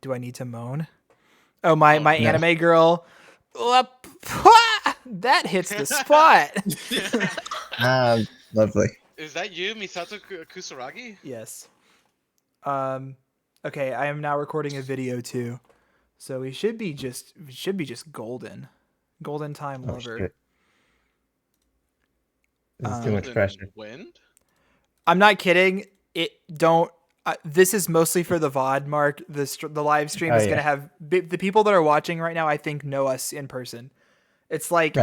Do I need to moan? Oh, my No. anime girl. That hits the spot. Lovely. Is that you, Misato Kusaragi? Yes. Okay, I am now recording a video too, so we should be just golden time Oh, lover. shit. This is too much pressure. Wind? I'm not kidding. This is mostly for the VOD, Mark. The live stream is going to have the people that are watching right now, I think, know us in person. It's like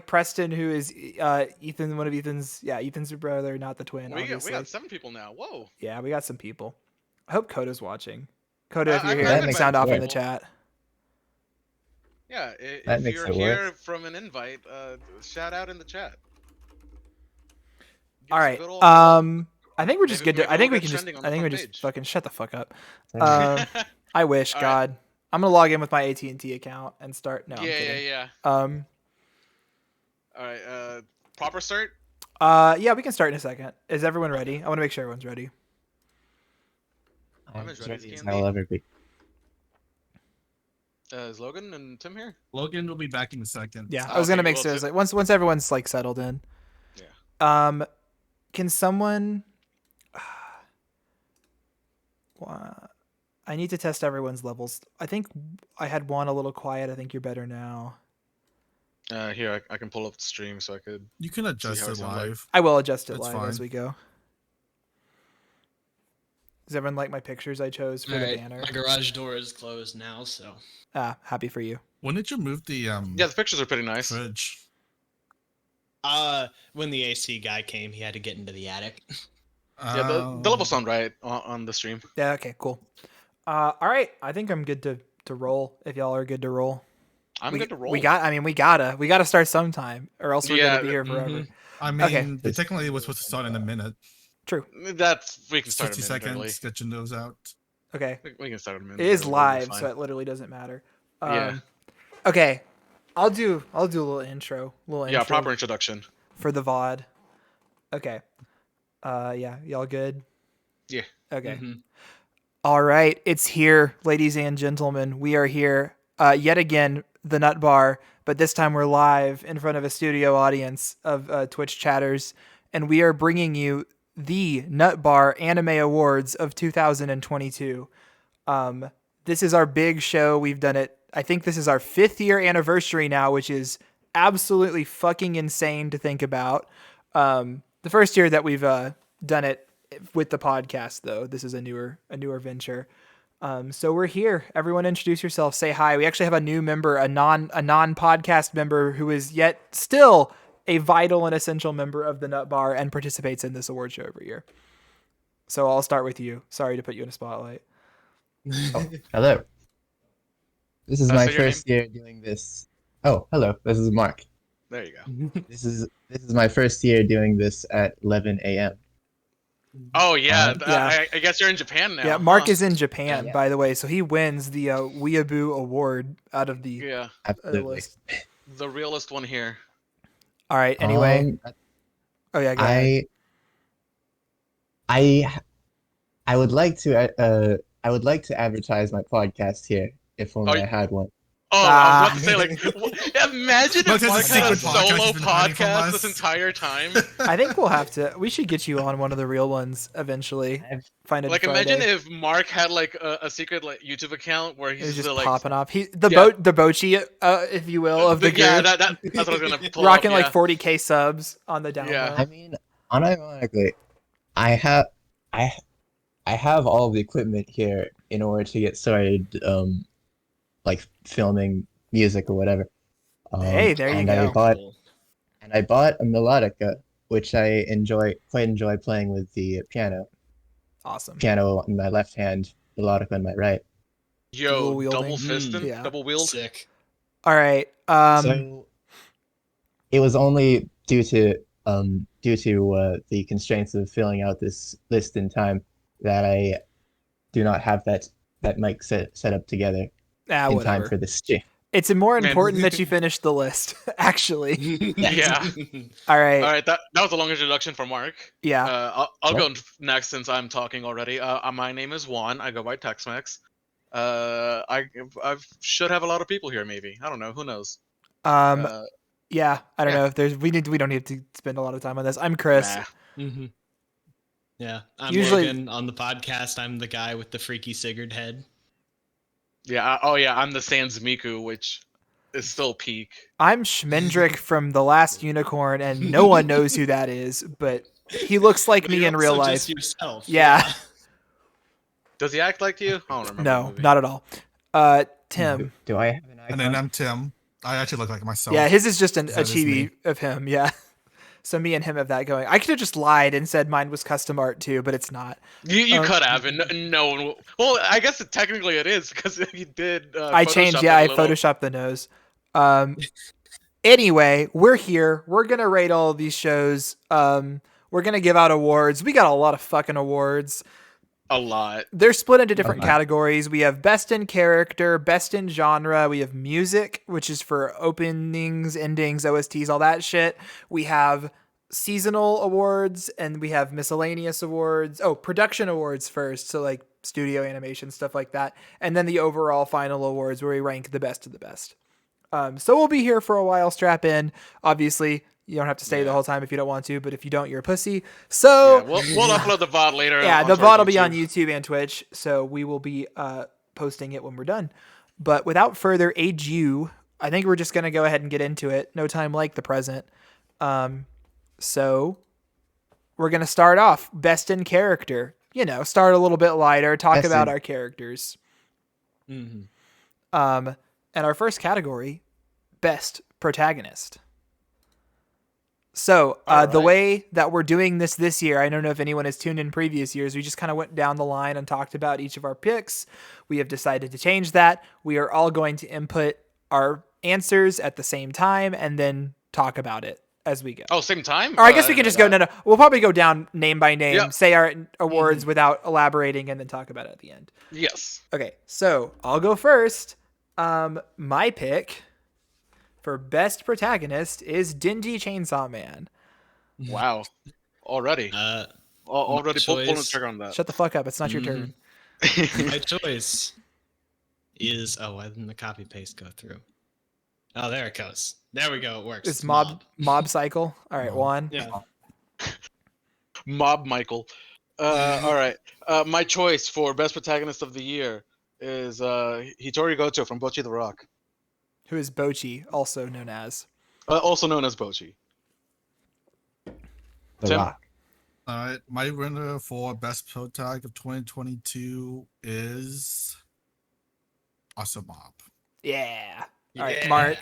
Preston, who is Ethan, one of Ethan's brother, not the twin. We got 7 people now. Whoa. Yeah, we got some people. I hope Coda's watching. Coda, if you're here, sound off in the chat. Yeah, if you're here from an invite, shout out in the chat. All right. I think we're just good to. I think we just fucking shut the fuck up. I wish, God. Right. I'm gonna log in with my AT&T account and start. No, I'm kidding. Yeah. All right. Proper start. Yeah, we can start in a second. Is everyone ready? I want to make sure everyone's ready. I'm as ready as I'll ever be. Is Logan and Tim here? Logan will be back in a second. Yeah, I was gonna make sure. Like, once everyone's like settled in. Yeah. Can someone? I need to test everyone's levels. I think I had Juan a little quiet. I think you're better now. Here, I can pull up the stream so I could. You can adjust it live. I will adjust it live as we go. Does everyone like my pictures I chose for the banner? My garage door is closed now, so. Happy for you. When did you move the Yeah, the pictures are pretty nice. Fridge? When the AC guy came, he had to get into the attic. Yeah, the levels sound right on the stream. Yeah. Okay. Cool. All right. I think I'm good to roll. If y'all are good to roll. I'm good to roll. We gotta start sometime, or else we're gonna be here forever. I mean, technically, we're supposed to start in a minute. True. We can start 50 seconds. Get your nose out. Okay. We can start in a minute. It is live, so it literally doesn't matter. Yeah. Okay. I'll do a little intro. Yeah, proper introduction for the VOD. Okay. Yeah, y'all good? Yeah. Okay. Mm-hmm. All right, it's here, ladies and gentlemen. We are here yet again, the Nut Bar, but this time we're live in front of a studio audience of Twitch chatters, and we are bringing you the Nut Bar Anime Awards of 2022. This is our big show. We've done it. I think this is our 5th year anniversary now, which is absolutely fucking insane to think about. The first year that we've done it with the podcast, though, this is a newer venture. So we're here. Everyone, introduce yourself. Say hi. We actually have a new member, a non-podcast member who is yet still a vital and essential member of the Nut Bar and participates in this award show every year. So I'll start with you. Sorry to put you in a spotlight. Oh, hello. This is my first year doing this. Oh, hello. This is Mark. There you go. This is my first year doing this at 11 a.m. Oh yeah, I guess you're in Japan now. Yeah, Mark is in Japan, by the way, so he wins the Weeaboo Award out of the list. The realest one here. All right. Anyway. Oh yeah. Go ahead. I would like to advertise my podcast here if only I had one. Oh, I was about to say, like, imagine if Mark had a solo podcast this entire time. I think we should get you on one of the real ones eventually. Imagine if Mark had, like, a secret, like, YouTube account where he's just like, popping up. The Bochi, if you will, of the group. Yeah, that's what I was going to pull rocking, up, like, 40k subs on the download. Yeah. I mean, unironically, I have all the equipment here in order to get started, like filming music or whatever. Hey, there you go. I bought a melodica, which I quite enjoy playing with the piano. Awesome. Piano in my left hand, melodica in my right. Yo, double fisting, double wheeled. Sick. All right. So it was only due to the constraints of filling out this list in time that I do not have that mic set up together in time for this stream. It's more important that you finish the list, actually. Yeah. All right. All right. That was a long introduction for Mark. Yeah. I'll go next since I'm talking already. My name is Juan. I go by Tex-Mex. I should have a lot of people here. Maybe I don't know. Who knows? Um, Uh, yeah, I don't yeah. know if we don't need to spend a lot of time on this. I'm Chris. Nah. Mm-hmm. Yeah, I'm Usually- Logan. On the podcast, I'm the guy with the freaky Sigurd head. Yeah. Oh yeah. I'm the Sans Miku, which is still peak. I'm Schmendrick from The Last Unicorn, and no one knows who that is, but he looks like But me you're in real also life. just yourself. Yeah. Does he act like you? I don't remember. the No, movie. not at all. Tim. Do I have an icon? And then I'm Tim. I actually look like myself. Yeah, his is just a That is chibi me. of him. Yeah. So me and him have that going. I could have just lied and said mine was custom art too, but it's not. You could have, and no one. Well, I guess technically it is because you did. I changed. Photoshop Yeah, it a I little. photoshopped the nose. Anyway, we're here. We're gonna rate all of these shows. We're gonna give out awards. We got a lot of fucking awards. A lot. They're split into different Okay. categories. We have best in character, best in genre. We have music, which is for openings, endings, OSTs, all that shit. We have seasonal awards, and we have miscellaneous awards. Oh, production awards first. So like studio animation, stuff like that. And then the overall final awards where we rank the best of the best. So we'll be here for a while. Strap in. Obviously, you don't have to stay the whole time if you don't want to, but if you don't, you're a pussy. So Yeah, we'll upload the VOD later. yeah, the onto VOD our will be on YouTube. YouTube and Twitch, so we will be posting it when we're done. But without further ado, I think we're just going to go ahead and get into it. No time like the present. So we're going to start off best in character. You know, start a little bit lighter, talk Best about in- our characters. Mm-hmm. And our first category, best protagonist. So the right. way that we're doing this year, I don't know if anyone has tuned in previous years. We just kind of went down the line and talked about each of our picks. We have decided to change that. We are all going to input our answers at the same time and then talk about it as we go. Oh, same time? Or I guess we can didn't just know go. that. No. We'll probably go down name by name, Yeah. say our awards without elaborating, and then talk about it at the end. Yes. Okay, so I'll go first. My pick for best protagonist is Dingy Chainsaw Man. Wow. Already. Already pulling the choice. trigger on that. Shut the fuck up. It's not your turn. My choice is why didn't the copy paste go through? Oh, there it goes. There we go. It works. It's mob cycle. All right, Juan. Yeah. Mob Michael. All right. My choice for best protagonist of the year is Hitori Goto from Bocchi the Rock, Who is Bochi, also known as. also known as Bocchi. The Tim? Rock. My winner for best protag of 2022 is Awesome Mob. Yeah. All right, Yeah. Mart.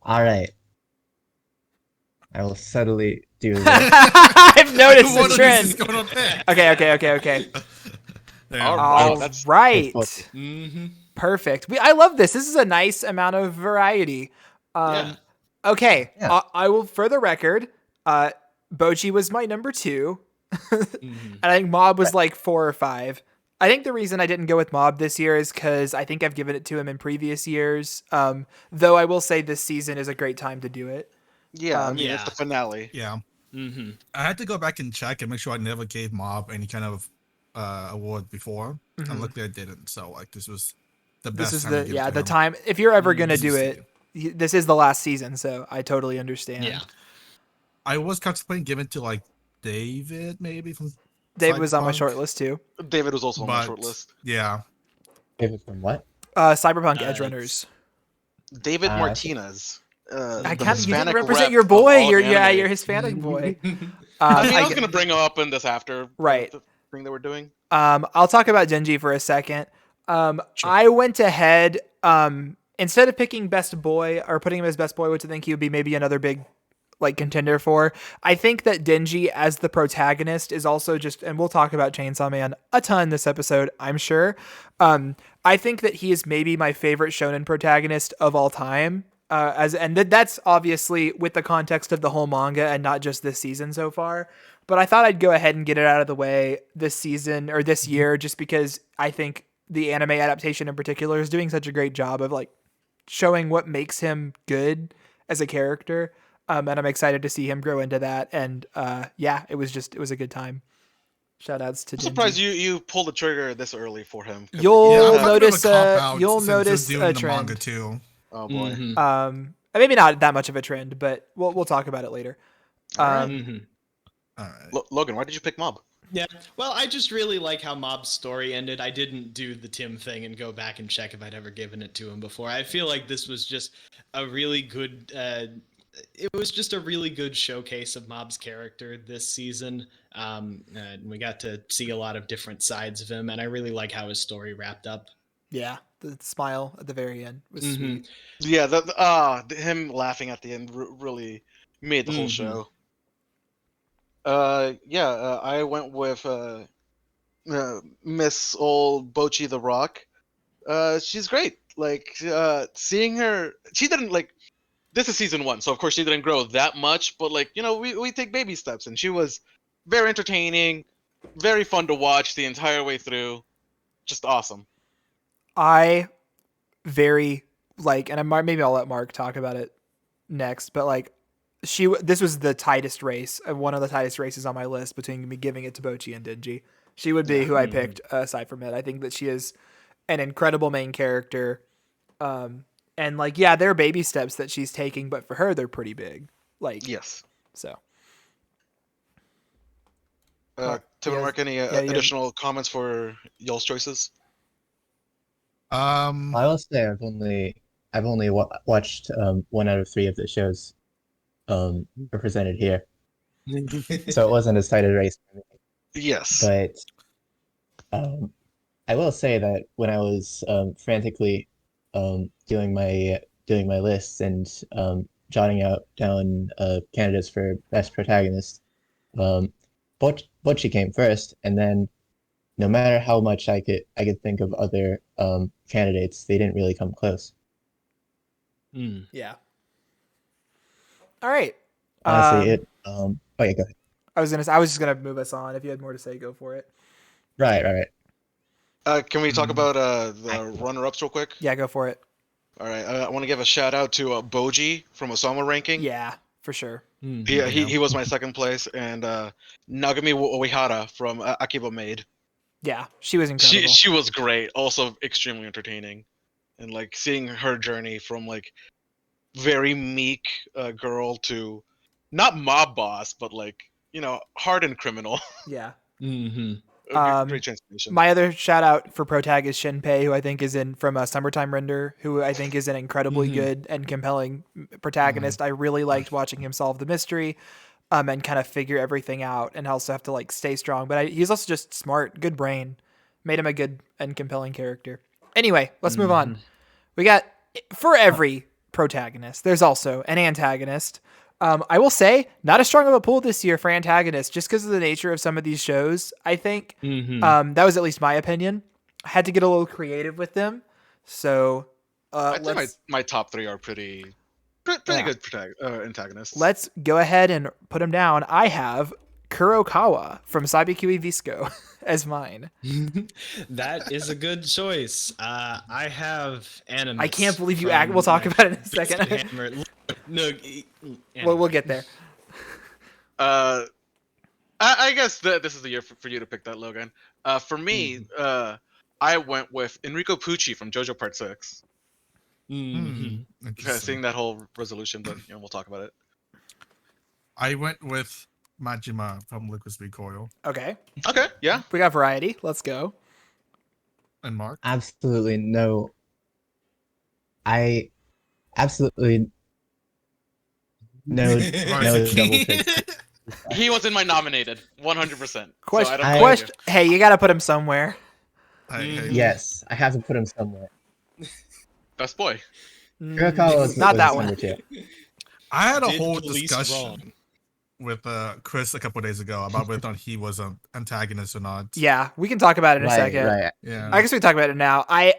All right. I will subtly do this. I've noticed One the of these trend. is gonna pick. Okay. Damn. All right. All that's- right. Mm-hmm. Perfect. I love this. This is a nice amount of variety. Yeah. Okay. Yeah. I will, for the record, Bochi was my number 2. Mm-hmm. And I think Mob was like 4 or 5. I think the reason I didn't go with Mob this year is because I think I've given it to him in previous years. Though I will say this season is a great time to do it. Yeah, I mean, Yeah. it's the finale. Yeah. Mm-hmm. I had to go back and check and make sure I never gave Mob any kind of award before. Mhm. And luckily I didn't. So like this was the This best is time to the give it to the him. time. If you're ever gonna This do is it, this is the last season, so I totally understand. Yeah. I was contemplating giving it to like David maybe from Dave was on my Cyberpunk, short list too. David was also on my but short list. yeah. David from what? Cyberpunk Edge Nice. Runners. David I Martinez. I the can't. You didn't Hispanic represent rep your of boy. all You're of yeah. anime. You're Hispanic boy. I mean, I I was get- gonna bring him up in this after Right. the thing that we're doing. I'll talk about Genji for a second. I went ahead, instead of picking best boy or putting him as best boy, which I think he would be maybe another big like contender for. I think that Denji as the protagonist is also just, and we'll talk about Chainsaw Man a ton this episode, I'm sure. I think that he is maybe my favorite shonen protagonist of all time. That's obviously with the context of the whole manga and not just this season so far. But I thought I'd go ahead and get it out of the way this season or this year, just because I think the anime adaptation in particular is doing such a great job of like showing what makes him good as a character. And I'm excited to see him grow into that. And yeah, it was a good time. Shout outs to I'm Denji. surprised you pulled the trigger this early for him. 'Cause You'll Yeah, he I'm had- kind of notice a cop out you'll since notice doing a the trend. manga too. Oh boy. Mhm. Maybe not that much of a trend, but we'll talk about it later. All right. Mhm. All right. Logan, why did you pick Mob? Yeah. Well, I just really like how Mob's story ended. I didn't do the Tim thing and go back and check if I'd ever given it to him before. I feel like this was just a really good. It was just a really good showcase of Mob's character this season. And we got to see a lot of different sides of him, and I really like how his story wrapped up. Yeah, the smile at the very end was Mhm. sweet. Yeah, him laughing at the end really made the whole Mhm. show. I went with Miss Old Bochi the Rock. She's great. Like seeing her, she didn't like. This is season 1, so of course she didn't grow that much. But like we take baby steps, and she was very entertaining, very fun to watch the entire way through. Just awesome. I very like, and maybe I'll let Mark talk about it next, but like this was the tightest race, one of the tightest races on my list between me giving it to Bochi and Denji. She would be who I picked aside from it. I think that she is an incredible main character. And like, yeah, there are baby steps that she's taking, but for her, they're pretty big. Like, Yes. so. Tim and Mark, any additional comments for y'all's choices? I will say I've only watched 1 out of 3 of the shows represented here, so it wasn't as tight a race for me. Yes. But I will say that when I was frantically doing my lists and jotting down candidates for best protagonist, Butchie came first, and then no matter how much I could think of other candidates, they didn't really come close. Yeah. All right. Honestly, oh yeah, go ahead. I was just gonna move us on. If you had more to say, go for it. Right. Can we talk about the runner-ups real quick? Yeah, go for it. All right. I want to give a shout out to Boji from Osama ranking. Yeah, for sure. Yeah, he was my second place, and Nagami Uehara from Akiba Maid. Yeah, she was incredible. She was great. Also extremely entertaining, and like seeing her journey from like very meek girl to not mob boss, but like hardened criminal. Yeah. Great transformation. My other shout out for protag is Shinpei, who I think is from Summertime Render, who I think is an incredibly good and compelling protagonist. I really liked watching him solve the mystery, and kind of figure everything out, and also have to like stay strong. But he's also just smart, good brain, made him a good and compelling character. Anyway, let's move on. We got, for every protagonist, there's also an antagonist. I will say, not as strong of a pull this year for antagonists, just because of the nature of some of these shows, I think. That was at least my opinion. I had to get a little creative with them. So I think my top 3 are pretty good antagonists. Let's go ahead and put them down. I have Kurokawa from Saibikui Visco as mine. That is a good choice. I have Animus. I can't believe you We'll talk about it in a second. No, we'll get there. I guess this is the year for you to pick that, Logan. For me, I went with Enrico Pucci from JoJo Part 6. Seeing that whole resolution, but we'll talk about it. I went with Majima from Liquid Speed Coil. Okay, yeah. We got variety. Let's go. And Mark? Absolutely no. I absolutely no double pick. He was in my nominated 100%. Question. Hey, you got to put him somewhere. Yes, I have to put him somewhere. Best boy. Not that one. I had a whole discussion with Chris a couple days ago about whether or not he was an antagonist or not. Yeah, we can talk about it in a second. Right. Yeah. I guess we can talk about it now. I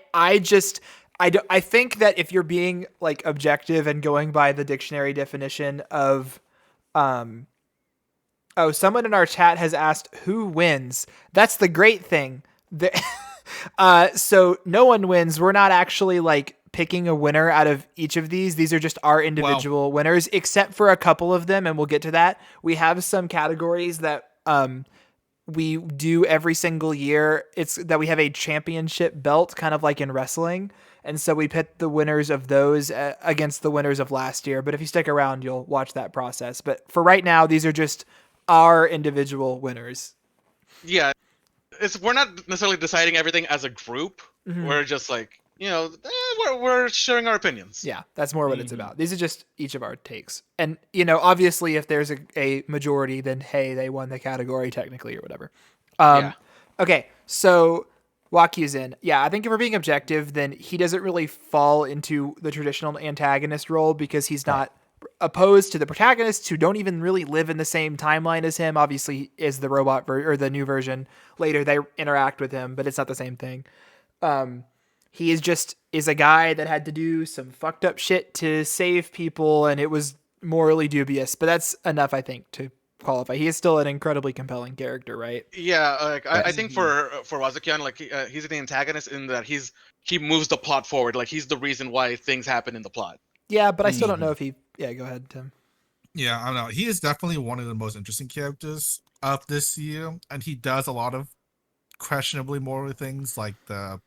think that if you're being like objective and going by the dictionary definition of, someone in our chat has asked who wins. That's the great thing. So no one wins. We're not actually like picking a winner out of each of these. These are just our individual winners, except for a couple of them, and we'll get to that. We have some categories that we do every single year. It's that we have a championship belt, kind of like in wrestling. And so we pit the winners of those against the winners of last year. But if you stick around, you'll watch that process. But for right now, these are just our individual winners. Yeah, we're not necessarily deciding everything as a group. Mhm. We're just like, we're sharing our opinions. Yeah, that's more what it's about. These are just each of our takes. And, obviously if there's a majority, then hey, they won the category technically or whatever. Yeah. Okay, so Wakyuzen. Yeah, I think if we're being objective, then he doesn't really fall into the traditional antagonist role because he's not opposed to the protagonists who don't even really live in the same timeline as him. Obviously, is the robot or the new version. Later, they interact with him, but it's not the same thing. He is a guy that had to do some fucked up shit to save people, and it was morally dubious. But that's enough, I think, to qualify. He is still an incredibly compelling character, right? Yeah, I think for Wazukian, like he's the antagonist in that he moves the plot forward. Like he's the reason why things happen in the plot. Yeah, but I still don't know if he. Yeah, go ahead, Tim. Yeah, I don't know. He is definitely one of the most interesting characters of this year, and he does a lot of questionably moral things, like the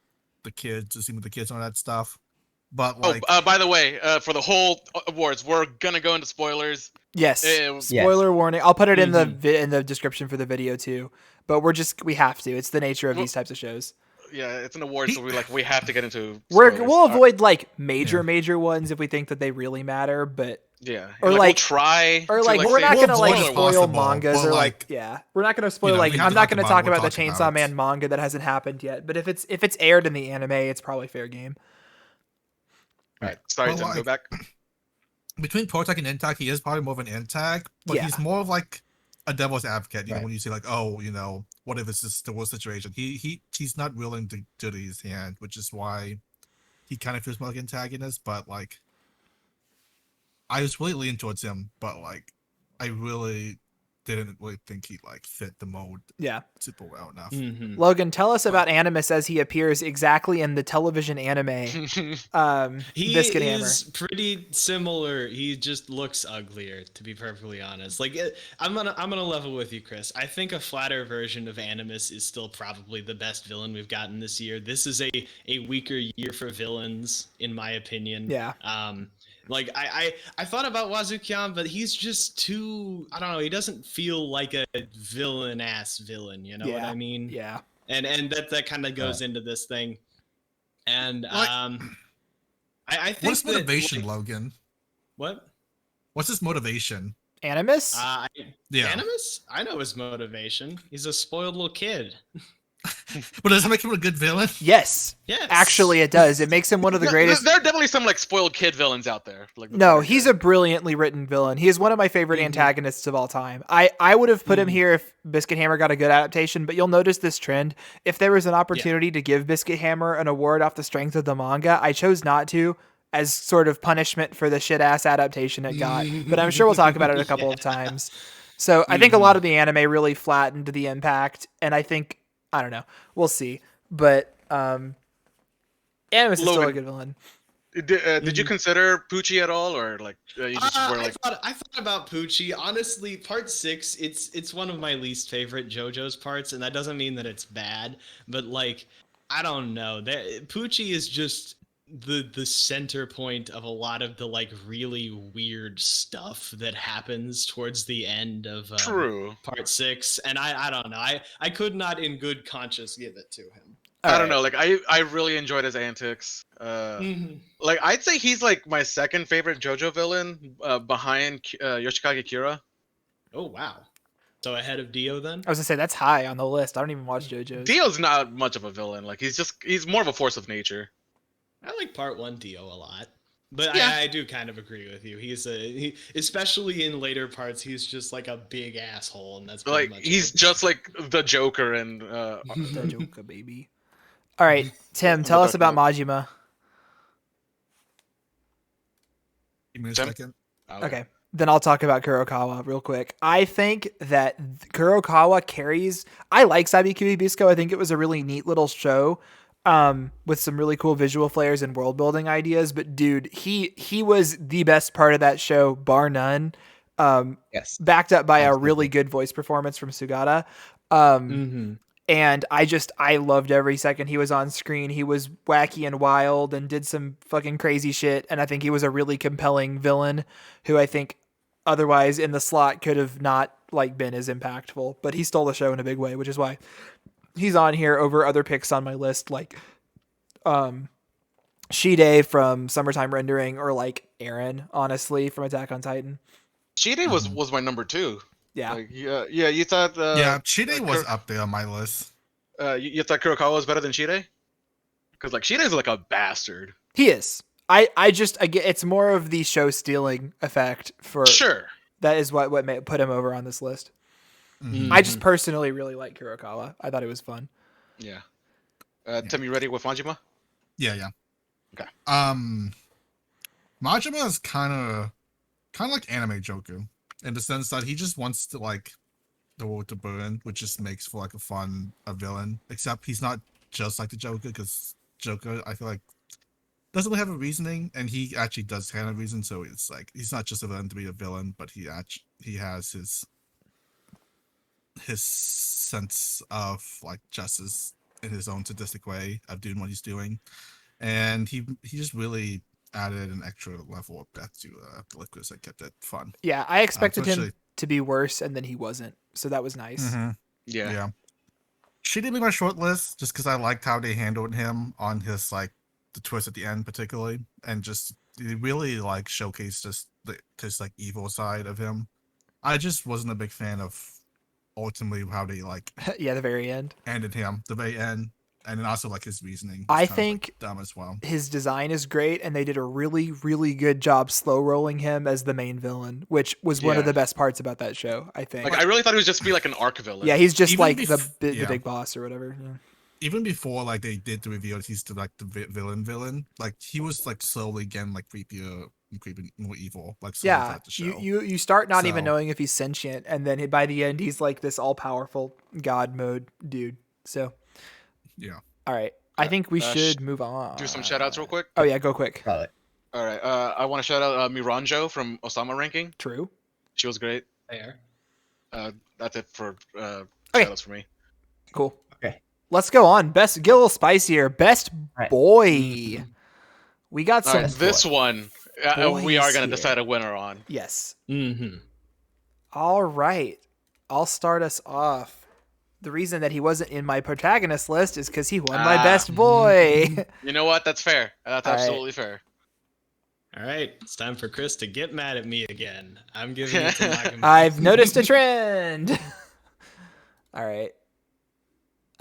kids, the scene with the kids and all that stuff. But like, by the way, for the whole awards, we're gonna go into spoilers. Yes. Spoiler warning. I'll put it in the description for the video too. But we have to. It's the nature of these types of shows. Yeah, it's an award, so we have to get into. We'll avoid like major ones if we think that they really matter, but yeah, or we'll try, or like we're not gonna like spoil mangas or like we're not gonna spoil I'm not gonna talk about the Chainsaw Man manga that hasn't happened yet. But if it's aired in the anime, it's probably fair game. All right, sorry, Tim, go back. Between Protag and Antag, he is probably more of an Antag, but he's more of like a devil's advocate. You know, when you say like, what if it's just the worst situation? He's not willing to do his hand, which is why he kind of feels more like an antagonist. But like, I was really leaning towards him, but like, I really didn't really think he like fit the mode super well enough. Logan, tell us about Animus as he appears exactly in the television anime. He Biscuit is Hammer. pretty similar. He just looks uglier, to be perfectly honest. Like I'm gonna level with you, Chris. I think a flatter version of Animus is still probably the best villain we've gotten this year. This is a weaker year for villains, in my opinion. Yeah. Like I thought about Wazukian, but he's just too, I don't know, he doesn't feel like a villain-ass villain, you know what I mean? Yeah. And that kind of goes into this thing. And I think what's motivation, Logan? What? What's his motivation? Animus? Animus? I know his motivation. He's a spoiled little kid. But does it make him a good villain? Yes. Actually, it does. It makes him one of the greatest. There are definitely some like spoiled kid villains out there. Like, no, he's a brilliantly written villain. He is one of my favorite antagonists of all time. I would have put him here if Biscuit Hammer got a good adaptation, but you'll notice this trend. If there was an opportunity to give Biscuit Hammer an award off the strength of the manga, I chose not to, as sort of punishment for the shit-ass adaptation it got. But I'm sure we'll talk about it a couple of times. So I think a lot of the anime really flattened the impact, and I think, I don't know, we'll see. But Animus is still a good villain. Did you consider Poochie at all, or like you just were like? I thought about Poochie. Honestly, part 6, it's one of my least favorite JoJo's parts, and that doesn't mean that it's bad. But like, I don't know. Poochie is just the center point of a lot of the like really weird stuff that happens towards the end of part 6, and I don't know. I could not in good conscience give it to him. I don't know. Like I really enjoyed his antics. Like I'd say he's like my second favorite JoJo villain, behind Yoshikage Kira. Oh wow. So ahead of Dio then? I was gonna say that's high on the list. I don't even watch JoJo's. Dio's not much of a villain. Like he's more of a force of nature. I like part 1 Dio a lot. But I do kind of agree with you. He especially in later parts, he's just like a big asshole, and that's like he's just like the Joker and the Joker, baby. All right, Tim, tell us about Majima. Give me a second. Okay. Then I'll talk about Kurokawa real quick. I think that Kurokawa carries. I like Sabikui Bisco. I think it was a really neat little show, with some really cool visual flares and world building ideas. But dude, he was the best part of that show, bar none. Backed up by a really good voice performance from Sugata. And I loved every second he was on screen. He was wacky and wild and did some fucking crazy shit. And I think he was a really compelling villain who I think otherwise in the slot could have not like been as impactful, but he stole the show in a big way, which is why he's on here over other picks on my list. Like, Shide from Summertime Rendering or like Aaron, honestly, from Attack on Titan. Shide was my number 2. Yeah. Like, yeah. You thought Shide was up there on my list. You thought Kurokawa was better than Shide? Because like Shide's like a bastard. He is. I just again, it's more of the show stealing effect for Sure. That is what put him over on this list. Mhm. I just personally really like Kurokawa. I thought it was fun. Yeah. Tim, you ready with Majima? Yeah. Okay. Majima is kind of like anime Joker in the sense that he just wants to like the world to burn, which just makes for like a villain. Except he's not just like the Joker, because Joker, I feel like, doesn't really have a reasoning, and he actually does have a reason. So it's like he's not just a villain to be a villain, but he has his sense of like justice in his own sadistic way of doing what he's doing, and he just really added an extra level of depth to the liquids that kept it fun. Yeah, I expected him especially- to be worse, and then he wasn't. So that was nice. Yeah. She did make my short list just because I liked how they handled him on his like the twist at the end, particularly, and just he really like showcased this like evil side of him. I just wasn't a big fan of ultimately how they like Yeah, the very end. ended him, the very end, and then also like his reasoning. I was kind of, think like, dumb as well. his design is great, and they did a really, really good job slow rolling him as the main villain, which was one of Yeah. the best parts about that show, I think. Like I really thought he was just be like an arc villain. Yeah, he's just Even like bef- the yeah. big boss or whatever. Yeah. Even before like they did the reveal that he's the villain, like he was like slowly getting like creepier, more evil, like slowly Yeah, throughout the show. you start not even So- knowing if he's sentient, and then by the end he's like this all powerful god mode dude. So Yeah. all right, I think we Uh, should move on. Do some shout outs real quick. Oh yeah, go quick. Probably. All right. I want to shout out Miranjo from Osama Ranking. True. She was great. There. That's it for Okay. shout outs for me. Cool. Okay. Let's go on. Best, get a little spicier. Best Right. boy. We got All some. right, this one we are boys gonna here. decide a winner on. Yes. Mm-hmm. All right. I'll start us off. The reason that he wasn't in my protagonist list is because he won my best boy. You know what? That's fair. That's All right. absolutely fair. All right, it's time for Chris to get mad at me again. I'm giving it to Nagama. I've noticed a trend. All right.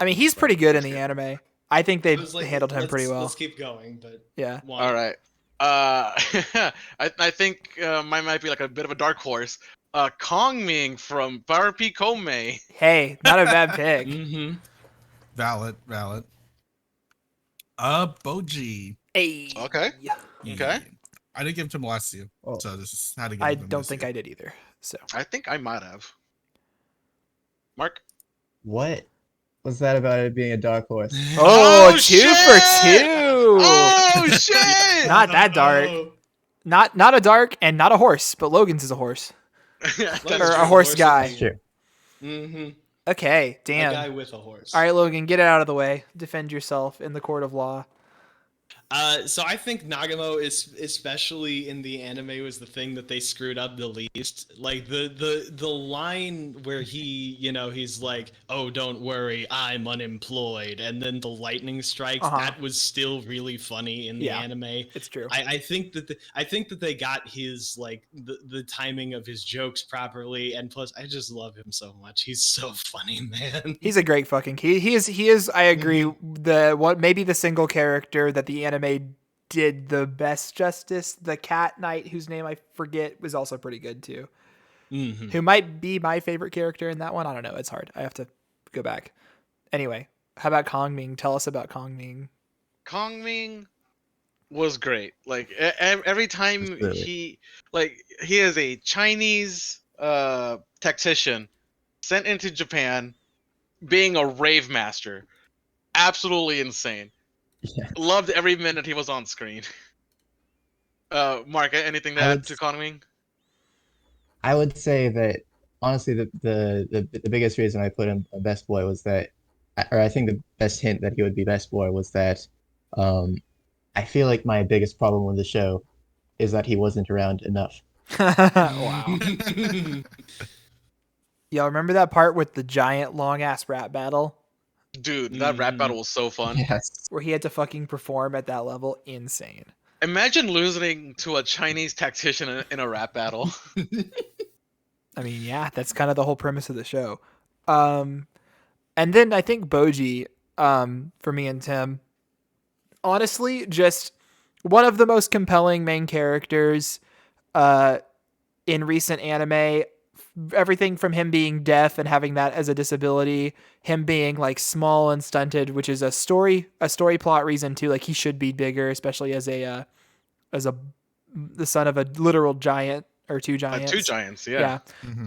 I mean, he's pretty good in the anime. I think I they've was like, handled him pretty well. Let's keep going, but Yeah. one. All right. I think mine might be like a bit of a dark horse. Kong Ming from Power P Kome. Hey, not a bad pick. Mm-hmm. Valid. Boji. Hey. Okay. Okay. I didn't give it to him last year, Oh. so this is how to give I it to him don't this think year. I did either. So I think I might have. Mark. What was that about it being a dark horse? Oh, Oh, 2 shit! for 2. Oh shit! Not that dark. Oh. Not a dark and not a horse, but Logan's is a horse. Logan's Or a true, horse of guy. the- Sure. Mhm. Okay, A guy damn. with a horse. All right, Logan, get it out of the way. Defend yourself in the court of law. So I think Nagamo is especially in the anime was the thing that they screwed up the least. Like the line where he's like, "Oh, don't worry, I'm unemployed," and then the lightning strikes. Uh-huh. That was still really funny in the Yeah. anime. It's true. I think that they got his like the timing of his jokes properly, and plus I just love him so much. He's so funny, man. He's a great fucking kid. He is. I agree. Maybe the single character that the anime did the best justice. The cat knight, whose name I forget, was also pretty good too. Mhm. Who might be my favorite character in that one? I don't know. It's hard. I have to go back. Anyway, how about Kong Ming? Tell us about Kong Ming. Kong Ming was great. Like every time Absolutely. he is a Chinese tactician sent into Japan, being a rave master, absolutely insane. Yeah. Loved every minute he was on screen. Mark, anything to I add would to s- Kong Ming? I would say that honestly, the biggest reason I put him a best boy was that, or I think the best hint that he would be best boy was that, um, I feel like my biggest problem with the show is that he wasn't around enough. Wow. Y'all remember that part with the giant long ass rap battle Dude, that rap battle was so fun. Yes. where he had to fucking perform at that level? Insane. Imagine losing to a Chinese tactician in a rap battle. I mean, yeah, that's kind of the whole premise of the show. And then I think Boji, for me and Tim, honestly, just one of the most compelling main characters in recent anime. Everything from him being deaf and having that as a disability, him being like small and stunted, which is a story plot reason too. Like he should be bigger, especially as the son of a literal giant or two giants. Two giants, yeah.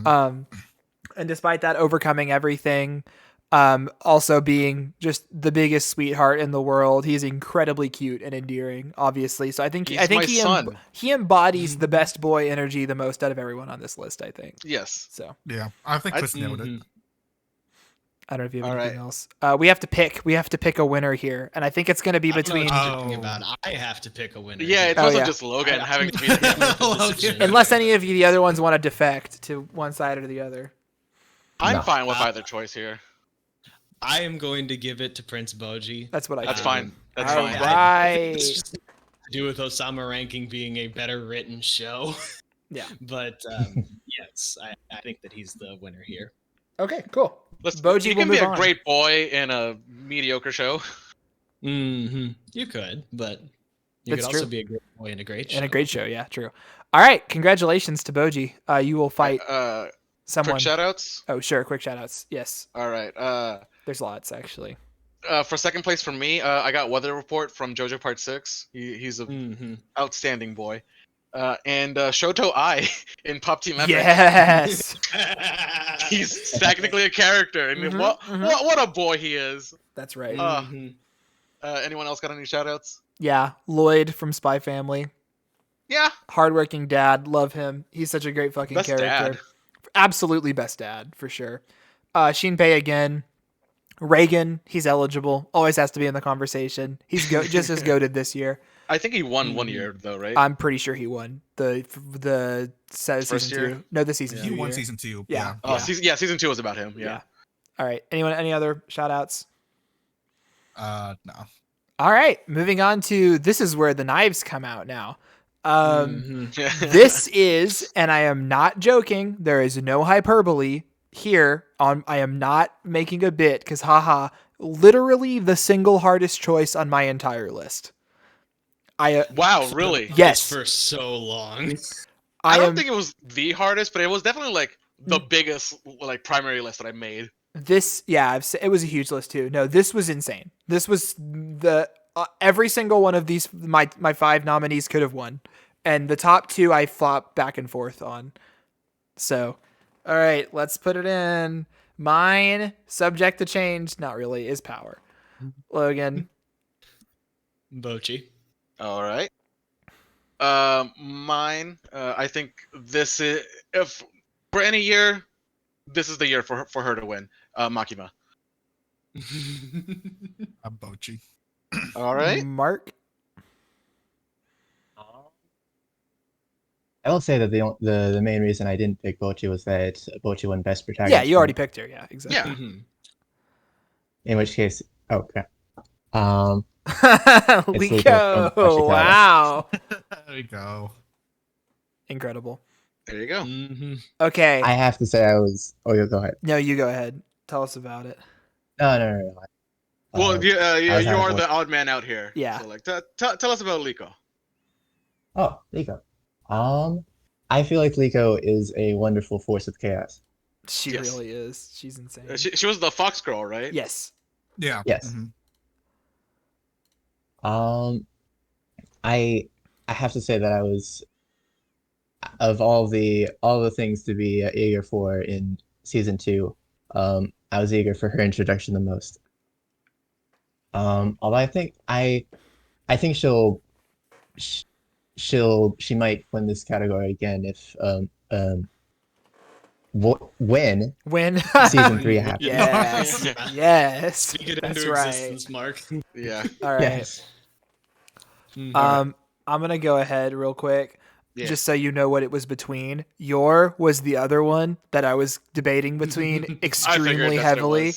And despite that, overcoming everything, also being just the biggest sweetheart in the world. He's incredibly cute and endearing, obviously. So I think he embodies the best boy energy the most out of everyone on this list, I think. Yes. So yeah, I think Chris nailed it. I don't know if you have All anything right. else. We have to pick a winner here, and I think it's going to be between. I don't know what you're talking about. I have to pick a winner. Yeah, it's Oh, also yeah. just Logan I- having to be Decision. Unless any of you, the other ones, want to defect to one side or the other. I'm No. fine with either choice here. I am going to give it to Prince Boji. That's what I. That's think. fine. That's All fine. right. It's just to do with Osama ranking being a better written show. Yeah. But yes, I think that he's the winner here. Okay. Cool. Listen, Boji you will can be move a on. great boy in a mediocre show. You could, but you That's could also true. be a great boy in a great show. And a great show. Yeah. True. All right. Congratulations to Boji. You will fight someone. Quick shoutouts. Oh, sure. Quick shout outs. Yes. All right. There's lots, actually. For second place for me, I got Weather Report from JoJo Part 6. He's an outstanding boy. And Shoto Ai in Pop Team Epic. Yes. He's technically a character, and what a boy he is. That's right. Anyone else got any shoutouts? Yeah. Lloyd from Spy Family. Yeah, Hardworking dad. Love him. He's such a great fucking best character. dad. Absolutely best dad, for sure. Shinpei again. Reagan, he's eligible. Always has to be in the conversation. He's just as goated this year. I think he won 1 year though, right? I'm pretty sure he won the season year? 2. No, the season Yeah. 2. He won year. season 2. Yeah. Oh, season 2 was about him. Yeah. All right. Any other shout outs? No. All right. Moving on to this is where the knives come out now. Mm-hmm. This is, and I am not joking, there is no hyperbole here. I am not making a bit because haha, literally the single hardest choice on my entire list. Wow, really? Yes. For so long. I don't think it was the hardest, but it was definitely like the biggest like primary list that I made. It was a huge list too. No, this was insane. This was the every single one of these my 5 nominees could have won, and the top 2 I flopped back and forth on. So, all right, let's put it in. Mine, subject to change, not really, is Power. Logan. Bochi. All right. Mine. I think this is if for any year, this is the year for her to win. Makima. I'm Bochi. All right. Mark. I will say that the main reason I didn't pick Bochi was that Bochi won Best Protagonist. Yeah, you already picked her. Yeah, exactly. Yeah. In which case, oh crap. Liko. from Wow. There we go. Incredible. There you go. Okay. I have to say I was. Oh, you go ahead. No, you go ahead. Tell us about it. No. Well, you was are having the odd man out here. Yeah. So like, tell us about Liko. Oh, Liko. I feel like Liko is a wonderful force of chaos. She Yes. really is. She's insane. She was the fox girl, right? Yes. Yeah. Yes. I have to say that I was of all the things to be eager for in season 2. I was eager for her introduction the most. Although I think she might win this category again when When season 3 happens. Yes, yes, Speak it that's into right. existence, Mark. Yeah. All right. Yes. I'm gonna go ahead real quick, Yeah. just so you know what it was between. Your was the other one that I was debating between I figured extremely that's what it heavily.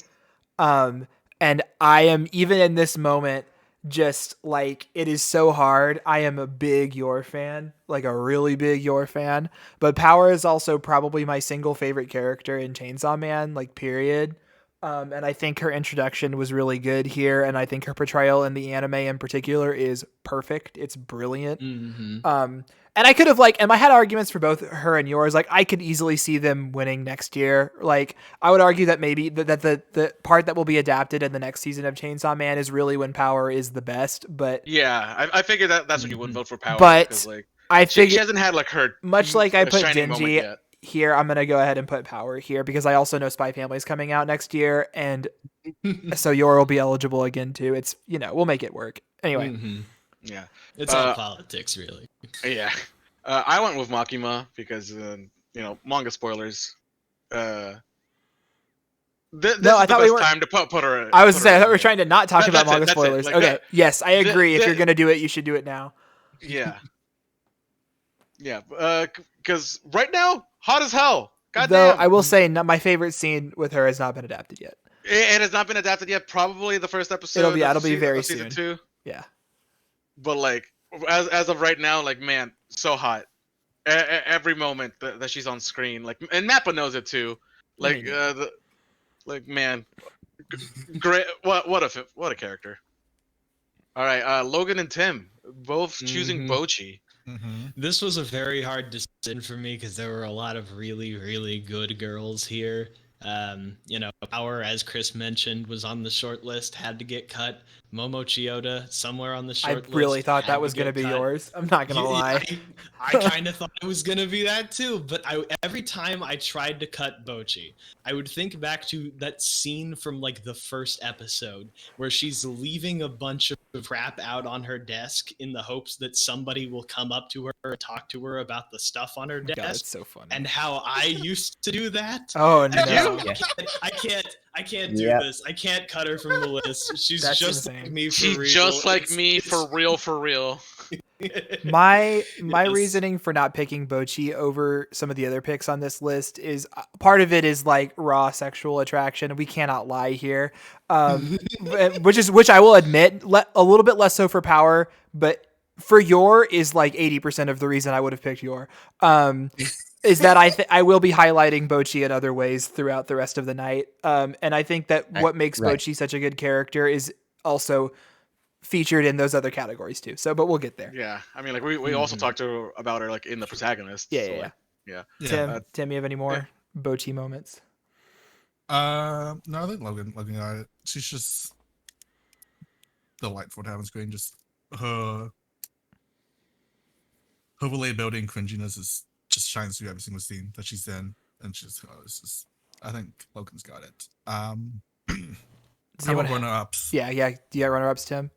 was. And I am, even in this moment, just like, it is so hard. I am a big Yor fan, like a really big Yor fan. But Power is also probably my single favorite character in Chainsaw Man, like, period. And I think her introduction was really good here, and I think her portrayal in the anime in particular is perfect. It's brilliant. And I could have, like, and I had arguments for both her and yours. Like, I could easily see them winning next year. Like, I would argue that maybe that the part that will be adapted in the next season of Chainsaw Man is really when Power is the best. But Yeah, I figured that's when you would vote for Power. But because, like, I she figure, hasn't had like her much like I put shining moment Genji yet. here, I'm gonna go ahead and put Power here because I also know Spy Family is coming out next year, and so Yor will be eligible again too. It's, we'll make it work anyway. Yeah. It's all politics, really. Yeah. I went with Makima because manga spoilers. This No, is I the thought we best were. time to put her. I was put her saying, I in thought we were there. trying to not talk about manga That's it. spoilers. Like, Okay, yes, I agree. If the- you're gonna do it, you should do it now. Yeah. Yeah. Because right now, hot as hell. Though Goddamn. I will say, my favorite scene with her has not been adapted yet. It has not been adapted yet. Probably the first episode. It'll be very season soon. 2. Yeah. But like, as of right now, like, man, so hot. Every moment that she's on screen, like, and Mappa knows it too. Like, man, great. What a character. All right, Logan and Tim both choosing Bochi. This was a very hard decision for me because there were a lot of really, really good girls here. Power, as Chris mentioned, was on the short list, had to get cut. Momo Chiyoda, somewhere on the short list. I really thought had that was going to be cut. yours. I'm not going to lie. I kind of thought it was going to be that too, but every time I tried to cut Bochi, I would think back to that scene from like the first episode where she's leaving a bunch of crap out on her desk in the hopes that somebody will come up to her and talk to her about the stuff on her desk. God, it's so funny. And how I used to do that. Oh no! I can't do this. I can't cut her from the list. She's That's just insane. like me for She's real. just like me for real, for real. My Yes. reasoning for not picking Bochi over some of the other picks on this list is part of it is like raw sexual attraction. We cannot lie here, which I will admit a little bit less so for Power, but for Yor is like 80% of the reason I would have picked Yor. Is that I will be highlighting Bochi in other ways throughout the rest of the night. And I think that what makes Bochi such a good character is also featured in those other categories too. So, but we'll get there. Yeah, I mean, like, we also talked about her like in the Protagonist. Yeah. Tim, you have any more Bochi moments? No, I think Logan got it. She's just delightful to have on screen. Just her relatability and cringiness just shines through every single scene that she's in, and it's just I think Logan's got it. How about runner-ups? Yeah. Do you got runner-ups, Tim?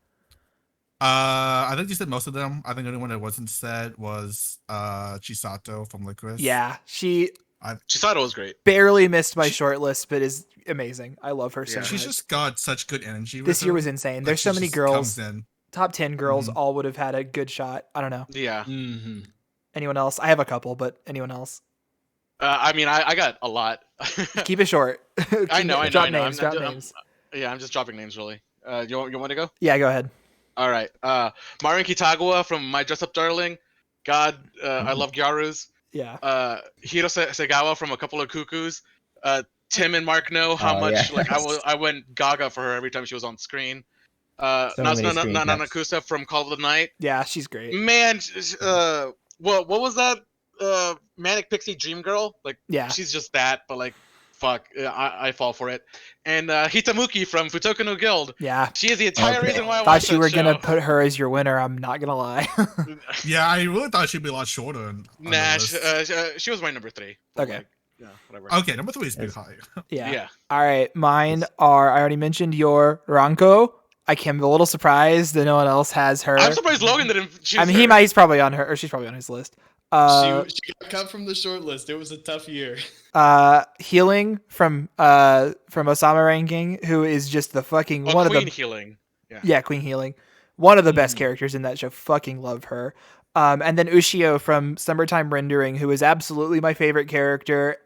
I think you said most of them. I think the only one that wasn't said was Chisato from Licorice. Yeah, Chisato was great. Barely missed my short list, but is amazing. I love her so much. She's just got such good energy. This year was insane. There's so many girls. In. Top 10 girls all would have had a good shot. I don't know. Yeah. Anyone else? I have a couple, but anyone else? I mean, I got a lot. Keep it short. I know. Drop names. I'm just dropping names, really. You want to go? Yeah, go ahead. All right. Marin Kitagawa from My Dress Up Darling. God, I love Gyaru's. Yeah. Hiro Segawa from A Couple of Cuckoos. Tim and Mark know how much I went gaga for her every time she was on screen. Nanakusa from Call of the Night. Yeah, she's great. Man, what was that? Manic Pixie Dream Girl? Like, she's just that, but like, fuck, I fall for it. And Hitamuki from Futoku no Guild. Yeah. She is the entire reason why I thought watched you were that gonna put her as your winner. I'm not gonna lie. Yeah, I really thought she'd be a lot shorter. Nah, she was my number 3. Okay. Like, yeah, whatever. Okay, number 3 is a bit high. Yeah. All right, mine are. I already mentioned your Ranko. I am a little surprised that no one else has her. I'm surprised Logan didn't choose I mean, her. he's probably on her, or she's probably on his list. She got cut from the short list. It was a tough year. Healing from Osama Ranking, who is just the fucking one Queen of the Healing. yeah, Queen Healing, one of the best characters in that show. Fucking love her. And then Ushio from Summertime Rendering, who is absolutely my favorite character,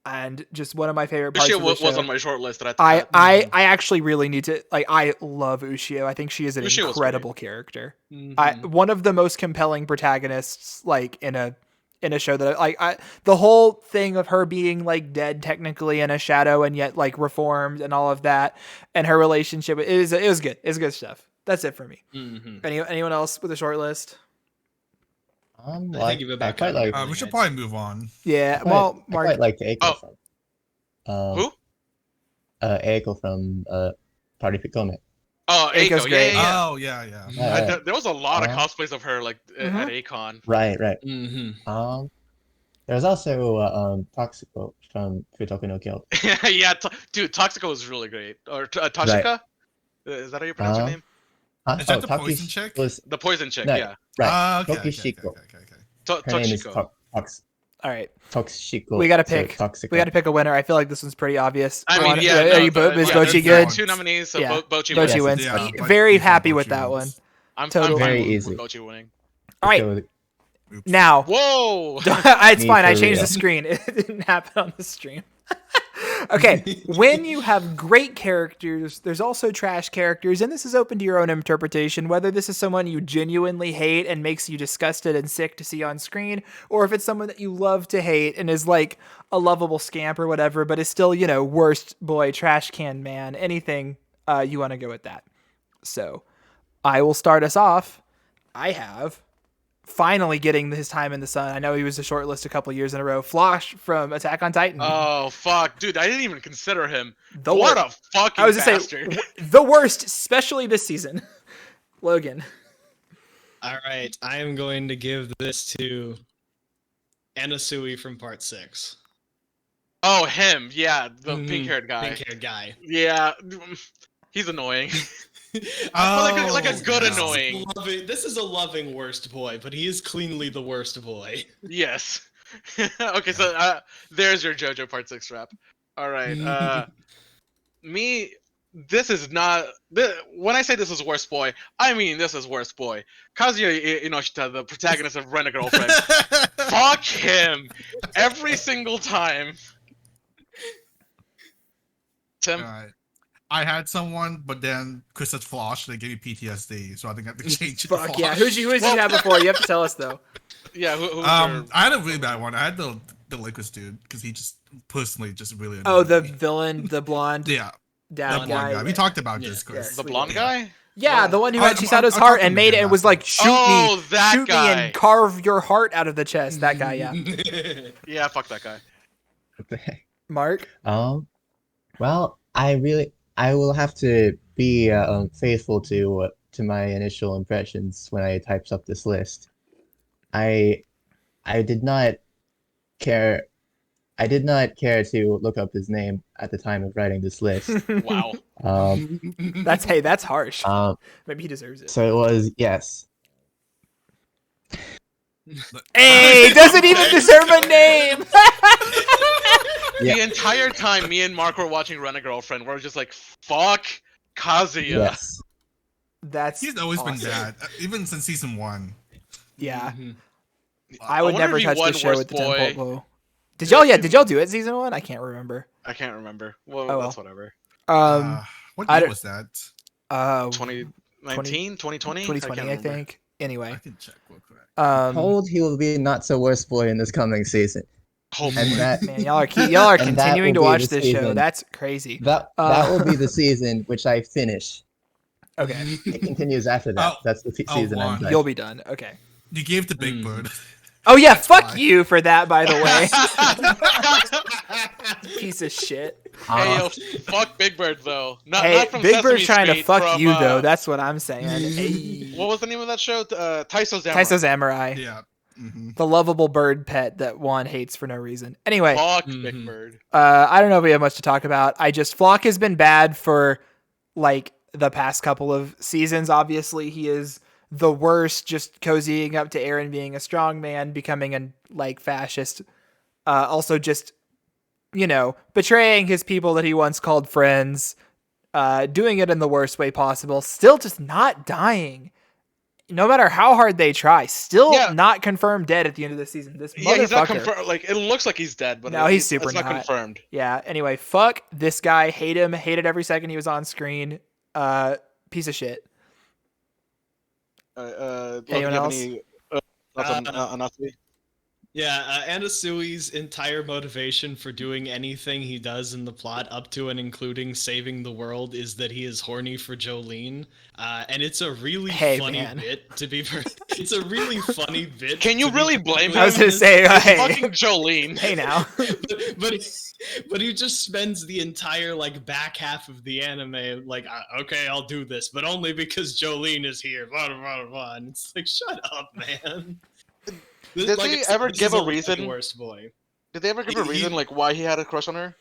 and just one of my favorite parts of the show. Was on my short list. That I actually really need to I love Ushio. I think she is an Ushio incredible character. Mhm. One of the most compelling protagonists in a show that the whole thing of her being like dead technically in a shadow and yet like reformed and all of that, and her relationship it was good. It's good stuff. That's it for me. Mhm. Anyone else with a short list? I think you've about quite like. We should probably move on. Yeah. I Well, I Mark. quite liked Eiko from. Who? Eiko from Party Picome. Oh, Eiko's Eiko. great. Yeah. Oh yeah. There was a lot of Uh-huh. cosplays of her like at Akon. Right. Mhm. There's also Toxico from Futoku no Kyo. Yeah, dude, Toxico was really great. Or Toshika? Is that how you pronounce her name? Is that the poison chick? The poison chick, No, yeah. Right. Okay. Tokishiko. To- Her name is Toshiko. All right. Toxico. We gotta so pick. Toxico. We got to pick a winner. I feel like this one's pretty obvious. I mean, Juan, yeah. are you is yeah, Bochi there's good? two nominees, so Yeah. Bochi Bochi wins. wins. Yeah, Very but happy Bochi with that wins. one. I'm Totally. fine Very with easy. Bochi winning. All right. So, Now, Whoa! it's Me fine. I for changed real. the screen. It didn't happen on the stream. Okay, when you have great characters, there's also trash characters, and this is open to your own interpretation, whether this is someone you genuinely hate and makes you disgusted and sick to see on screen, or if it's someone that you love to hate and is like a lovable scamp or whatever, but is still, worst boy, trash can man, anything you want to go with that. So, I will start us off. I have finally getting his time in the sun. I know he was a short list a couple years in a row. Flosh from Attack on Titan. Oh fuck, dude! I didn't even consider him. The What wor- a fucking I was gonna bastard! say the worst, especially this season. Logan. All right, I am going to give this to Anasui from Part 6. Oh, him, yeah, the Mhm. pink-haired guy. Pink-haired guy. Yeah, he's annoying. Oh, like a good yeah. annoying. This is a loving worst boy, but he is cleanly the worst boy. Yes. Okay, so there's your JoJo Part 6 rap. All right. Me, this is not. When I say this is worst boy, I mean this is worst boy. Kazuya Inoshita, the protagonist of Rent a Girlfriend. Fuck him every single time. Tim. Alright. I had someone, but then Chris said Flosh, they gave me PTSD, so I think I have to change it to Fuck yeah. Flosh. Who'd you have before? You have to tell us though. Yeah, who was your... I had a really bad one. I had the Liquid dude because he just personally just really annoyed Oh, the me. villain, the blonde yeah, dad that blonde guy. We talked about this, Chris. yes. the blonde guy? Yeah, the one who had I'm Chisato's talking heart and made it again and was after. like, shoot Oh, that me guy. and carve your heart out of the chest. That guy, yeah. Yeah, fuck that guy. what the heck? Mark? Well, I will have to be faithful to my initial impressions when I typed up this list. I did not care. I did not care to look up his name at the time of writing this list. Wow. That's harsh. Um, Maybe he deserves it. so it was yes. Hey, he doesn't even deserve a name. Yeah. The entire time me and Mark were watching Rent a Girlfriend, we're just like, fuck Kazuya. Yes. That's He's always been awesome. bad, even since season 1. Yeah, Mhm. I would wonder never if he touch won this show Worst with the Boy. 10 volt bow. Did y'all? Yeah, did y'all do it season 1? I can't remember. I can't remember. Well, Oh, well. that's whatever. What I year don't- was that? 2019, 2020? 2020, I think. I Anyway, can check real quick. Told he will be not so worst boy in this coming season. Hopefully. And that man, y'all are And that continuing to will be watch the this show. season. That's crazy. that will be the season which I finish. Okay, It continues after that. Oh, That's the season I'm Juan. done. you'll be done. Okay. You gave the Big Bird. Oh yeah, fuck why. you for that. By the way, piece of shit. Hey, yo, fuck Big Bird though. Not Hey, from Big Sesame Bird's trying to Street, fuck from, you though. That's what I'm saying. Hey. What was the name of that show? Taiso Samurai. Taiso Samurai, Yeah. Mhm. the lovable bird pet that Juan hates for no reason. Anyway, Fuck Mhm. Big Bird. I don't know if we have much to talk about. Flock has been bad for like the past couple of seasons. Obviously, he is the worst, just cozying up to Eren being a strong man, becoming a like fascist. Also just, betraying his people that he once called friends, doing it in the worst way possible, still just not dying. No matter how hard they try, still not confirmed dead at the end of the season. This motherfucker. Yeah, he's not confirmed. Like, it looks like he's dead, but no, he's super it's not confirmed. Yeah, anyway, fuck this guy. Hate him. Hated every second he was on screen. Piece of shit. Anyone else? Any thoughts on AOTY? Yeah, Anasui's entire motivation for doing anything he does in the plot, up to and including saving the world, is that he is horny for Jolene. And it's a really funny bit, to be it's a really funny bit. Can you really blame him? I was going to say, hey. Fucking Jolene. Hey, now. but he just spends the entire, like, back half of the anime, like, okay, I'll do this, but only because Jolene is here, blah, blah, blah. And it's like, shut up, man. Did they ever give a reason? Worst boy. Did they ever give a reason, like, why he had a crush on her?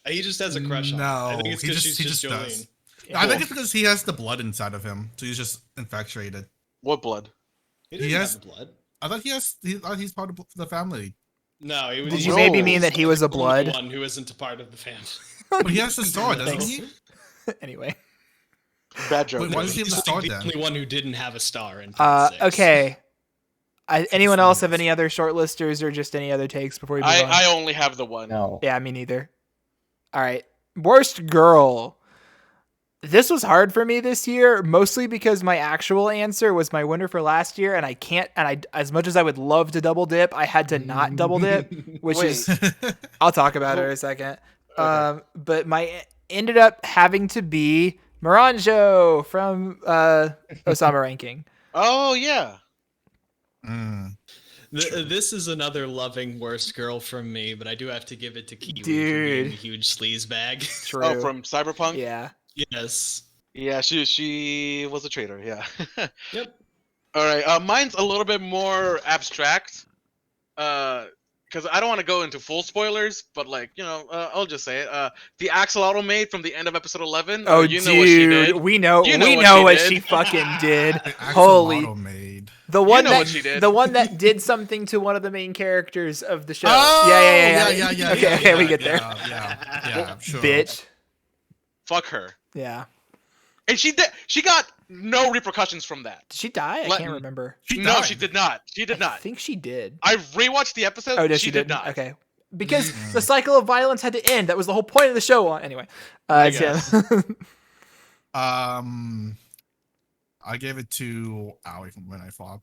He just has a crush on her. I think it's because she's just Jolene. Does. I think it's because he has the blood inside of him, so he's just infatuated. What blood? He has blood. I thought he's part of the family. No, he was. Did you maybe mean that he was a blood? One who isn't a part of the family. But he has the sword, doesn't he? Anyway. Bad joke. Wait, why does he have the sword the then? only one who didn't have a star in okay. Anyone else have any other shortlisters or just any other takes before we move on? I only have the one. No. Yeah, me neither. All right. Worst girl. This was hard for me this year, mostly because my actual answer was my winner for last year, and as much as I would love to double dip, I had to not double dip, which is, I'll talk about it in a second. Okay. But my ended up having to be Miranjo from Osama Ranking. Oh, yeah. This is another loving worst girl from me, but I do have to give it to Kiwi for Dude. being a huge sleaze bag. True. Oh, from Cyberpunk? Yeah. Yes. Yeah, she was a traitor, yeah. Yep. Alright, mine's a little bit more abstract. Because I don't want to go into full spoilers, but, like, I'll just say it. The axolotl maid from the end of episode 11. Oh, you know dude, what she did. we know what she fucking did. Holy. The one what she did. the one that did something to one of the main characters of the show. Oh, yeah. Okay, we get there. Yeah, sure. Bitch. Fuck her. Yeah. And she got no repercussions from that. Did she die? I can't remember. No, she did not. She did not. I think she did. I rewatched the episode. Oh, she did not. Okay. Because the cycle of violence had to end. That was the whole point of the show. Anyway. Yeah. I gave it to AOTY from When I Flop.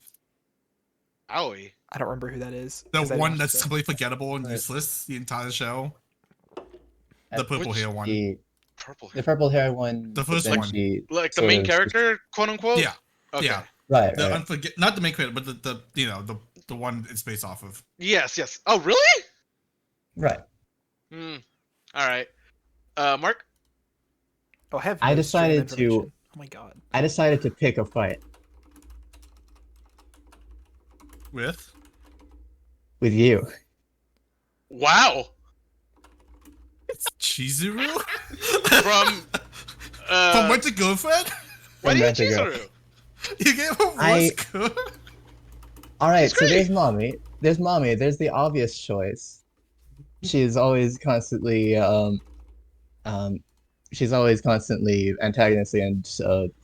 AOTY? I don't remember who that is. The one that's completely forgettable and useless the entire show. The purple hair one. The Purple. purple hair one. The first then one. she Like the sort main of- character, quote unquote? Yeah. Okay. Yeah. Right. Not the main character, but the one it's based off of. Yes. Oh, really? Right. Alright. Mark? Oh, I have. I no decided stream information. to- Oh my god. I decided to pick a fight With with you. Wow. Chizuru? From From Winter Girlfriend? Why do you Rent a Girl. Chizuru? You gave her worst good? All right, She's so great. there's mommy. There's the obvious choice. She's always constantly antagonistic and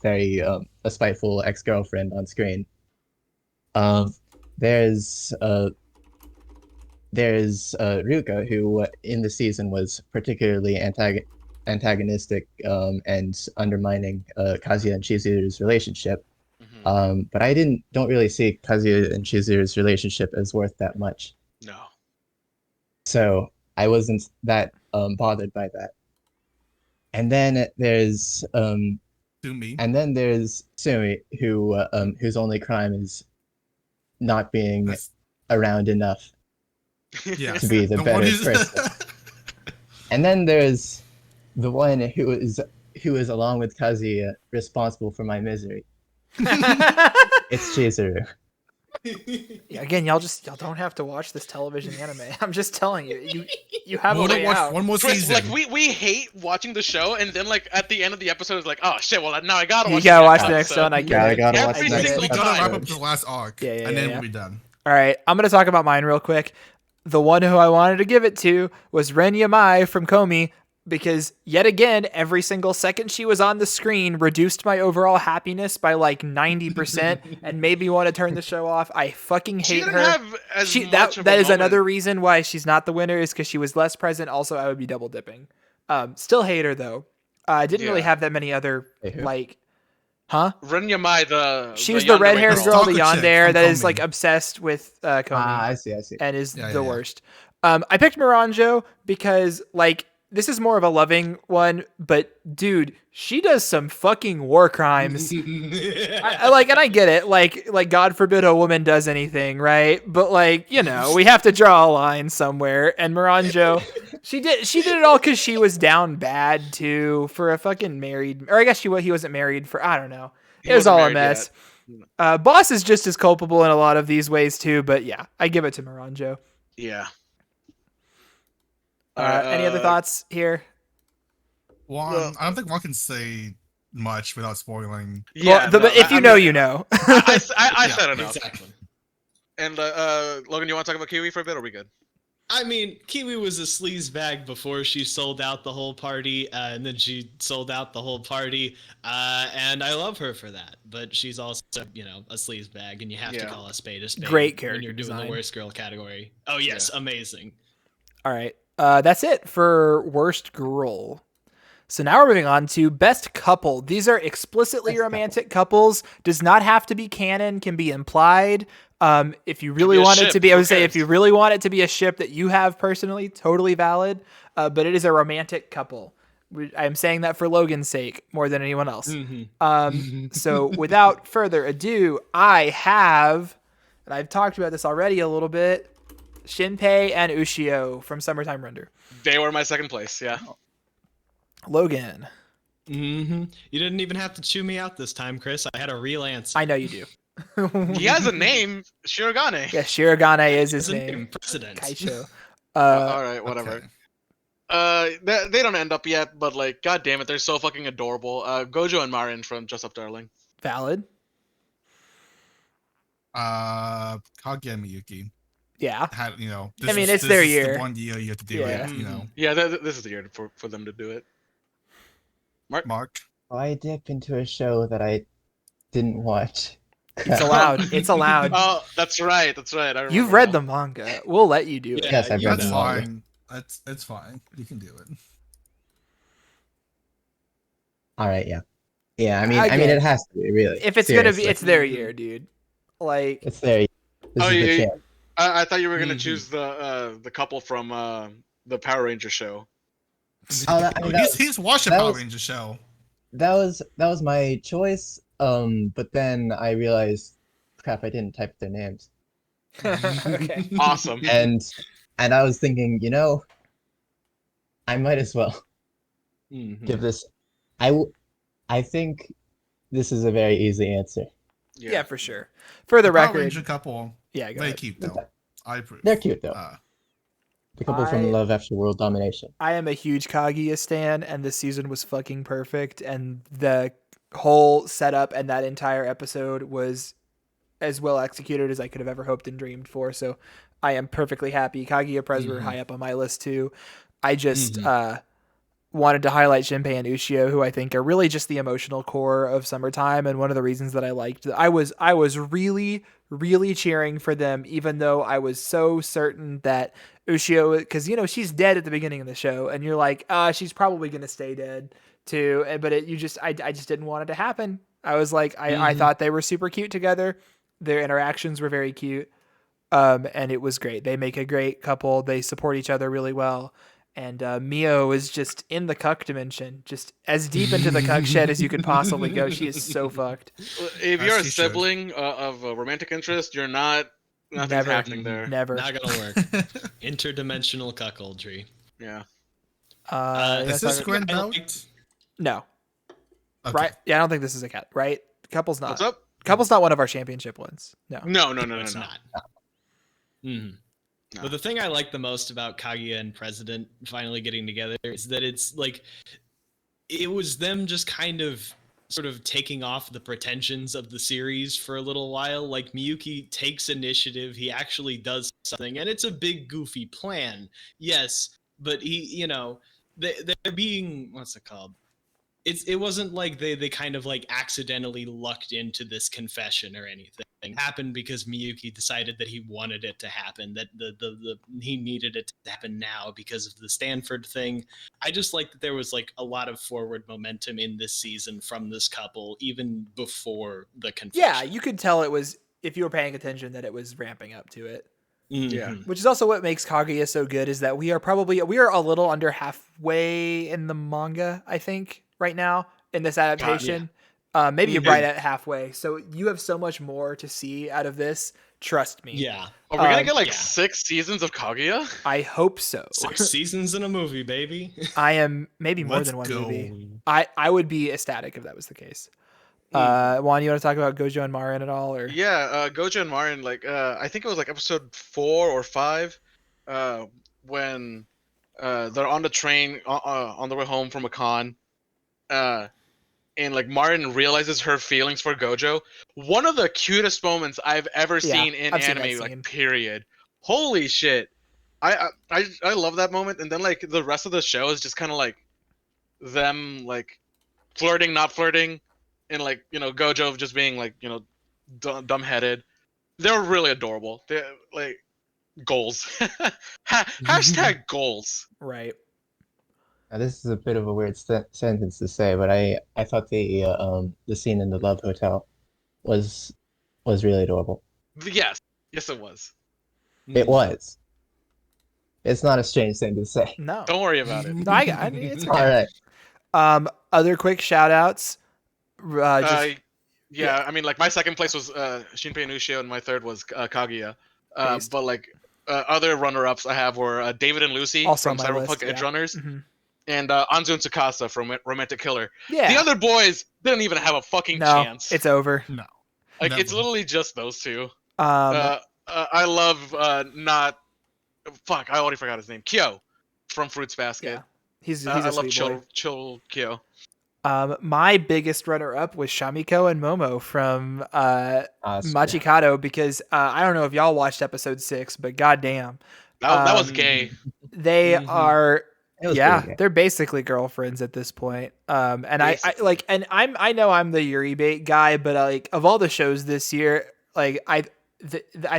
very a spiteful ex-girlfriend on screen. There's Ruka, who in the season was particularly antagonistic and undermining Kazuya and Chizuru's relationship. But I don't really see Kazuya and Chizuru's relationship as worth that much. No. So I wasn't that bothered by that. And then there's Sumi. and then there's Sumi, whose only crime is not being That's- around enough Yeah. to be the one better who's- person. And then there's the one who is along with Kazuya responsible for my misery. It's Chizuru. Yeah, again, y'all don't have to watch this television anime. I'm just telling you, you have We're a gonna way watch out. one more Chris, season. like we hate watching the show, and then like at the end of the episode, it's like, oh shit, well now I gotta You watch. gotta watch the next next one. I get Yeah, I it. gotta watch Every the next single We time. gotta wrap up episode. the last arc, Yeah, and then yeah. we'll be done. All right, I'm gonna talk about mine real quick. The one who I wanted to give it to was Ren Yamai from Komi, because yet again, every single second she was on the screen reduced my overall happiness by like 90% and made me want to turn the show off. I fucking She hate didn't her. have as She, much of that a is moment. another reason why she's not the winner, is because she was less present. Also, I would be double dipping. Still hate her though. I didn't really Yeah. have that many other Hey, who? like, huh? Renya Mai, the She was the red haired girl. girl, the Stalker chick yandere from that is Komi. like obsessed with Komi. I see. And is Yeah, the yeah. worst. I picked Miranjo because like this is more of a loving one, but dude, she does some fucking war crimes. I like, and I get it. Like God forbid a woman does anything, right? But like, you know, we have to draw a line somewhere. And Miranjo, she did it all because she was down bad too for a fucking married, or I guess he wasn't married for, I don't know. It was all a mess. Boss is just as culpable in a lot of these ways too, but yeah, I give it to Miranjo. Yeah. Any other thoughts here? Juan, Well- I don't think one can say much without spoiling. Yeah. Well, if you know, you know. I Yeah, said enough. Exactly. And Logan, you want to talk about Kiwi for a bit? Or are we good? I mean, Kiwi was a sleaze bag before she sold out the whole party, and then she sold out the whole party, and I love her for that. But she's also, you know, a sleaze bag, and you have to Yeah. call a spade when Great you're character doing design. the worst girl category. Oh yes, amazing. All right. That's it for worst girl. So now we're moving on to best couple. These are explicitly Best romantic couples. Does not have to be canon, can be implied. If you really be a want it ship, to be, I who would say if cares? you really want it to be a ship that you have personally, totally valid. But it is a romantic couple. I'm saying that for Logan's sake more than anyone else. So without further ado, I have, and I've talked about this already a little bit, Shinpei and Ushio from Summertime Render. They were my second place. Yeah. Logan. You didn't even have to chew me out this time, Chris. I had a real answer. I know you do. He has a name, Shirogane. Yeah, Shirogane is his His name. President. Kaisho. All right, whatever. Okay. They don't end up yet, but like, god damn it, they're so fucking adorable. Gojo and Marin from Just Up Darling. Valid. Kaguya Miyuki Yeah. had, you know. I mean, it's their is year. The 1 year you have to do Yeah. it. You know, Yeah, this is the year for them to do it. Mark. I dip into a show that I didn't watch. It's allowed. It's allowed. Oh, that's right. That's right. I remember You've read now. the manga. We'll let you do it. Yeah, Yes, I've you read That's the manga. fine. It's fine. You can do it. All right, yeah, yeah. I mean, Again, it has to be really. If it's gonna be, Seriously. it's their year, dude. Like, It's there. This Oh, is the yeah, chance. I thought you were gonna Mhm. choose the couple from the Power Ranger show. Oh, that, I mean, He's watched a that Power was- Ranger show. that was my choice. But then I realized, crap, I didn't type their names, okay. Awesome. and I was thinking, you know, I might as well give this. I think this is a very easy answer. Yeah, for sure. For the Power record, Ranger couple, yeah, go they ahead. keep though. I approve. They're cute though. Uh, The couple from I- Love After World Domination. I am a huge Kaguya stan, and this season was fucking perfect, and the whole setup and that entire episode was as well executed as I could have ever hoped and dreamed for. So I am perfectly happy. Kaguya Prez were high up on my list too. I just wanted to highlight Shinpei and Ushio, who I think are really just the emotional core of Summertime, and one of the reasons that I liked. I was really, really cheering for them, even though I was so certain that Ushio, because you know she's dead at the beginning of the show, and you're like, she's probably gonna stay dead too. But I just didn't want it to happen. I was like, I thought they were super cute together. Their interactions were very cute, and it was great. They make a great couple. They support each other really well. And Mio is just in the cuck dimension, just as deep into the cuck shed as you could possibly go. She is so fucked. If As you're a she should. sibling of a romantic interest, you're not. Nothing's Never. happening there. Never. Not gonna work. Interdimensional cuckoldry. Yeah. is this I Gwen like- Belt? No. Okay. Right? Yeah, I don't think this is a cat. Right? Couple's not. What's up? Couple's not one of our championship ones. No. No, It's not. Mhm. No. But the thing I like the most about Kaguya and President finally getting together is that it's like it was them just kind of sort of taking off the pretensions of the series for a little while. Like Miyuki takes initiative, he actually does something, and it's a big goofy plan, yes, but they're being, what's it called? It wasn't like they kind of like accidentally lucked into this confession or anything. It happened because Miyuki decided that he wanted it to happen, that he needed it to happen now because of the Stanford thing. I just like that there was like a lot of forward momentum in this season from this couple, even before the confession. Yeah, you could tell it was, if you were paying attention, that it was ramping up to it. Yeah. Which is also what makes Kaguya so good, is that we are a little under halfway in the manga, I think, right now in this adaptation. Maybe you're right at halfway. So you have so much more to see out of this. Trust me. Yeah. Are we gonna get like 6 seasons of Kaguya? I hope so. 6 seasons in a movie, baby. I am maybe more Let's than one go. movie. I would be ecstatic if that was the case. Juan, you want to talk about Gojo and Marin at all? Or Yeah, Gojo and Marin, like I think it was like episode 4 or 5, when they're on the train on the way home from a con, and like Marin realizes her feelings for Gojo. One of the cutest moments I've ever seen in I've seen that anime, scene. like period. Holy shit, I love that moment. And then like the rest of the show is just kind of like them like flirting, not flirting, and like Gojo just being like dumb-headed. They're really adorable. They're like goals. Hashtag goals. right. Now, this is a bit of a weird sentence to say, but I thought the scene in the Love Hotel was really adorable. Yes, it was. It was. It's not a strange thing to say. No. Don't worry about it. No, I mean, it's All okay. right. Other quick shout outs. Yeah, I mean, like my second place was Shinpei Nushio, and my third was Kaguya. Based. But like other runner-ups I have were David and Lucy Also from on my Cyberpunk list, Edge yeah. Runners, Mhm. and Anzu and Tsukasa from Romantic Killer. Yeah. The other boys didn't even have a fucking chance. It's over. No. Like never. it's literally just those two. Um, I love not. Fuck, I already forgot his name. Kyo from Fruits Basket. yeah. He's I a love sweet boy. chill Kyo. My biggest runner-up was Shamiko and Momo from Machikado, because I don't know if y'all watched episode 6, but goddamn, That was gay. they are. It was Yeah, pretty gay. they're basically girlfriends at this point. And I Basically. like, and I know I'm the Yuribait guy, but like of all the shows this year, like I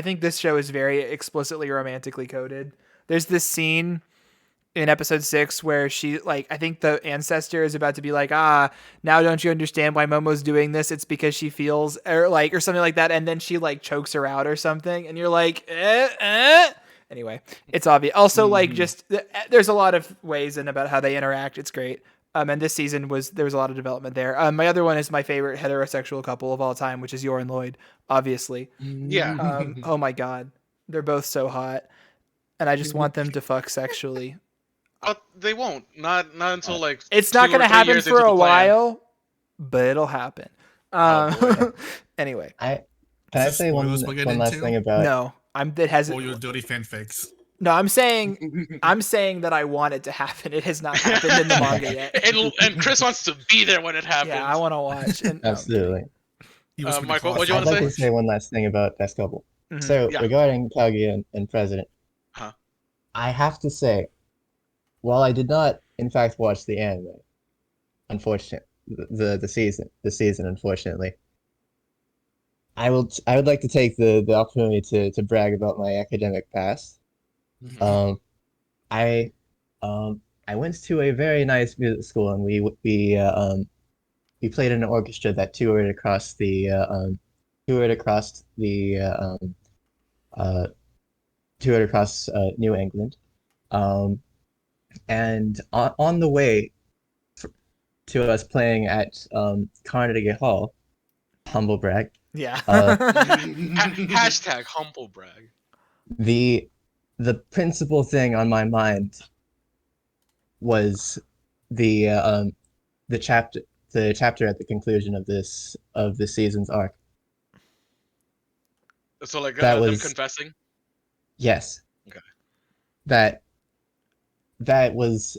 think this show is very explicitly romantically coded. There's this scene in episode 6 where she, like, I think the ancestor is about to be like, now don't you understand why Momo's doing this? It's because she feels, or something like that. And then she like chokes her out or something. And you're like, Anyway, it's obvious. Also, like, just there's a lot of ways in about how they interact. It's great. And this season there was a lot of development there. My other one is my favorite heterosexual couple of all time, which is Yor and Lloyd, obviously. Yeah. Oh my God. They're both so hot. And I just want them to fuck sexually. But they won't. Not until like. It's not 2 or going to 3 happen years for into a the plan. while, but it'll happen. boy. Can Anyway, I Is say this one spoilers we're getting last into? thing about? no, it hasn't. Or your dirty fanfics. No, I'm saying that I want it to happen. It has not happened in the manga yet. and Chris wants to be there when it happens. Yeah, I want to watch. And, no, I'm Absolutely. He was with the Michael, claws. what do you I'd wanna like to say one last thing about Best Couple. Mhm. So Yeah. regarding Kaguya and President, Huh. I have to say, while I did not, in fact, watch the anime, unfortunately, the season, unfortunately, I would like to take the opportunity to brag about my academic past. I went to a very nice music school, and we played in an orchestra that toured across New England. And on the way to us playing at Carnegie Hall, humble brag, yeah. Hashtag humble brag. the principal thing on my mind was the chapter at the conclusion of this season's arc, So like That them was- confessing. Yes. Okay. That was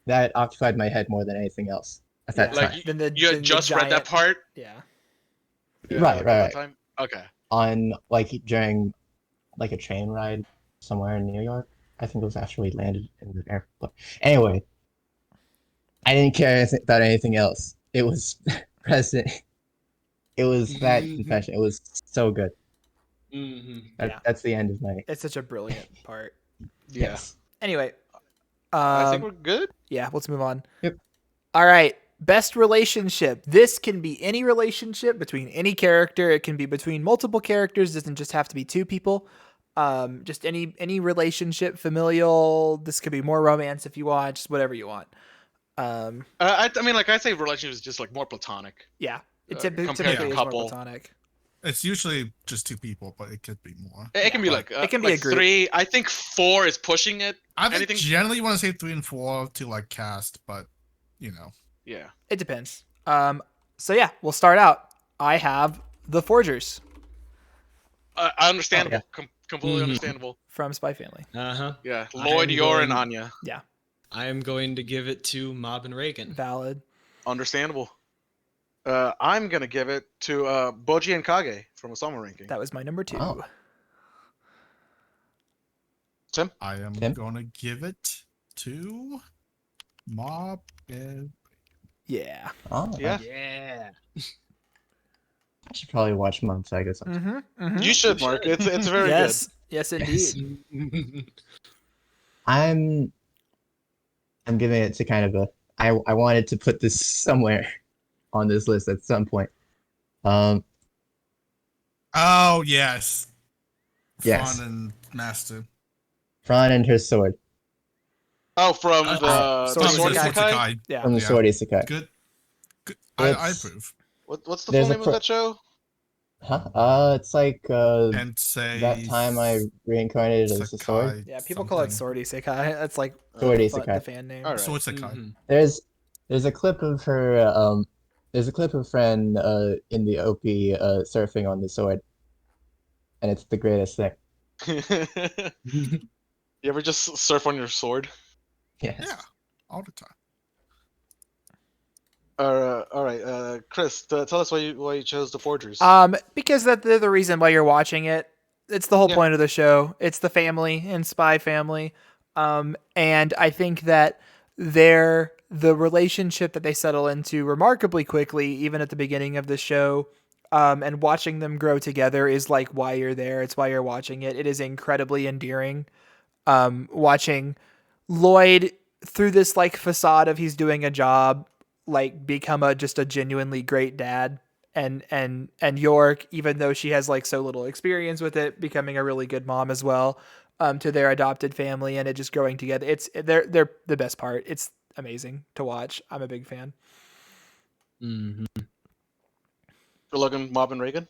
that occupied my head more than anything else at that Yeah. time. Then You had just read that part. Yeah. Yeah, Right, like, right, at right. that time? Okay. On like during like a train ride somewhere in New York. I think it was after we landed in the airport. Anyway, I didn't care about anything else. It was present. It was that confession. It was so good. Yeah. That's the end of my. It's such a brilliant part. Yeah. Yes. Anyway, I think we're good. yeah, let's move on. Yep. All right. Best relationship. This can be any relationship between any character. It can be between multiple characters. It doesn't just have to be two people. Just any relationship, familial. This could be more romance if you want, just whatever you want. I mean, like I say, relationship is just like more platonic. Yeah. It Compared to typically is more couple. platonic. It's usually just two people, but it could be more. It can be But like it can be like a group. 3. I think 4 is pushing it. I think Anything? generally you want to say 3 and 4 to like cast, but you know. Yeah. It depends. So yeah, we'll start out. I have the Forgers Understandable. Oh, Completely Mhm. understandable. from Spy Family. Yeah. I'm Lloyd, Yor, and going- Anya. Yeah, I am going to give it to Mob and Reagan. valid. Understandable. I'm gonna give it to Boji and Kage from a summer ranking. That was my number 2. Oh. Tim? I am Tim? gonna give it to Mob and Yeah. Oh, Yeah. Yeah. I should probably watch Mob Psycho sometime. Mm-hmm. You should, Mark. It's very Yes. Yes, indeed. I'm giving it to kind of a. I wanted to put this somewhere on this list at some point. oh yes. Yes. Fawn and Master. Fran and her sword Oh, from Uh, the Sword Sword Isekai. Isekai? Yeah. from the Yeah. sword isekai. Good. Good. I It's- approve. What's the There's full a name of pro- that show? Huh? It's like And say that time I reincarnated as a sword. Sakai Yeah, people call it something. Sword Isekai. That's like Sword the Isekai. fan name. All right. Sword Sakai. Mhm. There's a clip of her there's a clip of Fran in the OP surfing on the sword, and it's the greatest thing. You ever just surf on your sword? Yes. Yeah. All the time. All right, Chris, tell us why you chose the Forgers. Because they're the reason why you're watching it. It's the whole Yeah. point of the show. It's the family and Spy Family. And I think that the relationship that they settle into remarkably quickly, even at the beginning of the show, and watching them grow together is like why you're there. It's why you're watching it. It is incredibly endearing. Watching Lloyd through this like facade of he's doing a job, like become just a genuinely great dad, and York, even though she has like so little experience with it, becoming a really good mom as well, to their adopted family, and it just growing together. They're the best part. It's amazing to watch. I'm a big fan. Mhm. Logan, Mob, and Reagan.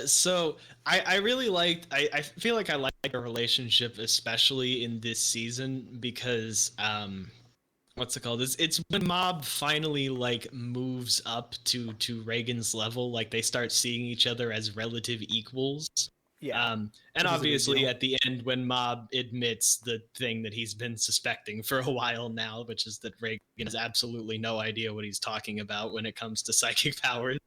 So I really liked. I feel like I like a relationship, especially in this season, because what's it called? It's when Mob finally like moves up to Reagan's level. Like they start seeing each other as relative equals. Yeah. And Which is a big obviously deal. at the end when Mob admits the thing that he's been suspecting for a while now, which is that Reagan has absolutely no idea what he's talking about when it comes to psychic powers.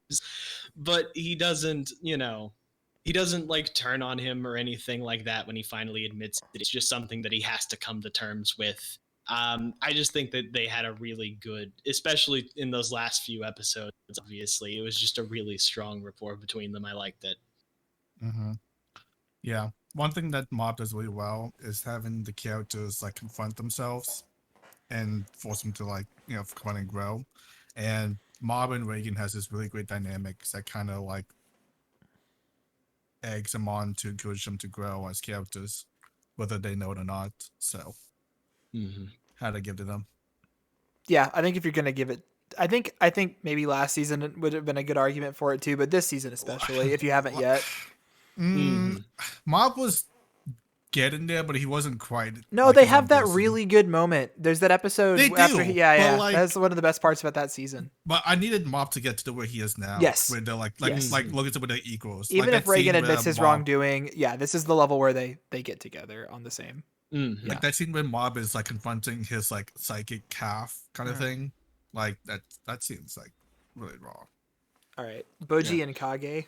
But he doesn't, he doesn't like turn on him or anything like that when he finally admits it. It's just something that he has to come to terms with. I just think that they had a really good, especially in those last few episodes, obviously. It was just a really strong rapport between them. I liked it. Mm-hmm. Yeah. One thing that Mob does really well is having the characters like confront themselves and force them to like, confront and grow. And Mob and Reagan has this really great dynamics that kind of like eggs them on to encourage them to grow as characters, whether they know it or not. So, had to give to them. Yeah, I think if you're gonna give it, I think maybe last season it would have been a good argument for it too, but this season especially, if you haven't yet. Mob was getting there, but he wasn't quite. No, like they his have own that person. really good moment. There's that episode They after do, yeah, but, yeah. like- That's one of the best parts about that season. But I needed Mob to get to where he is now. Yes. Where they're like Yes. Logan's with their equals. Even like if that Reagan scene admits where his Mob- wrongdoing, yeah, this is the level where they get together on the same. Mhm. Yeah. Like that scene where Mob is like confronting his like psychic calf kind of thing. Like that seems like really raw. All right, Boji and Kage.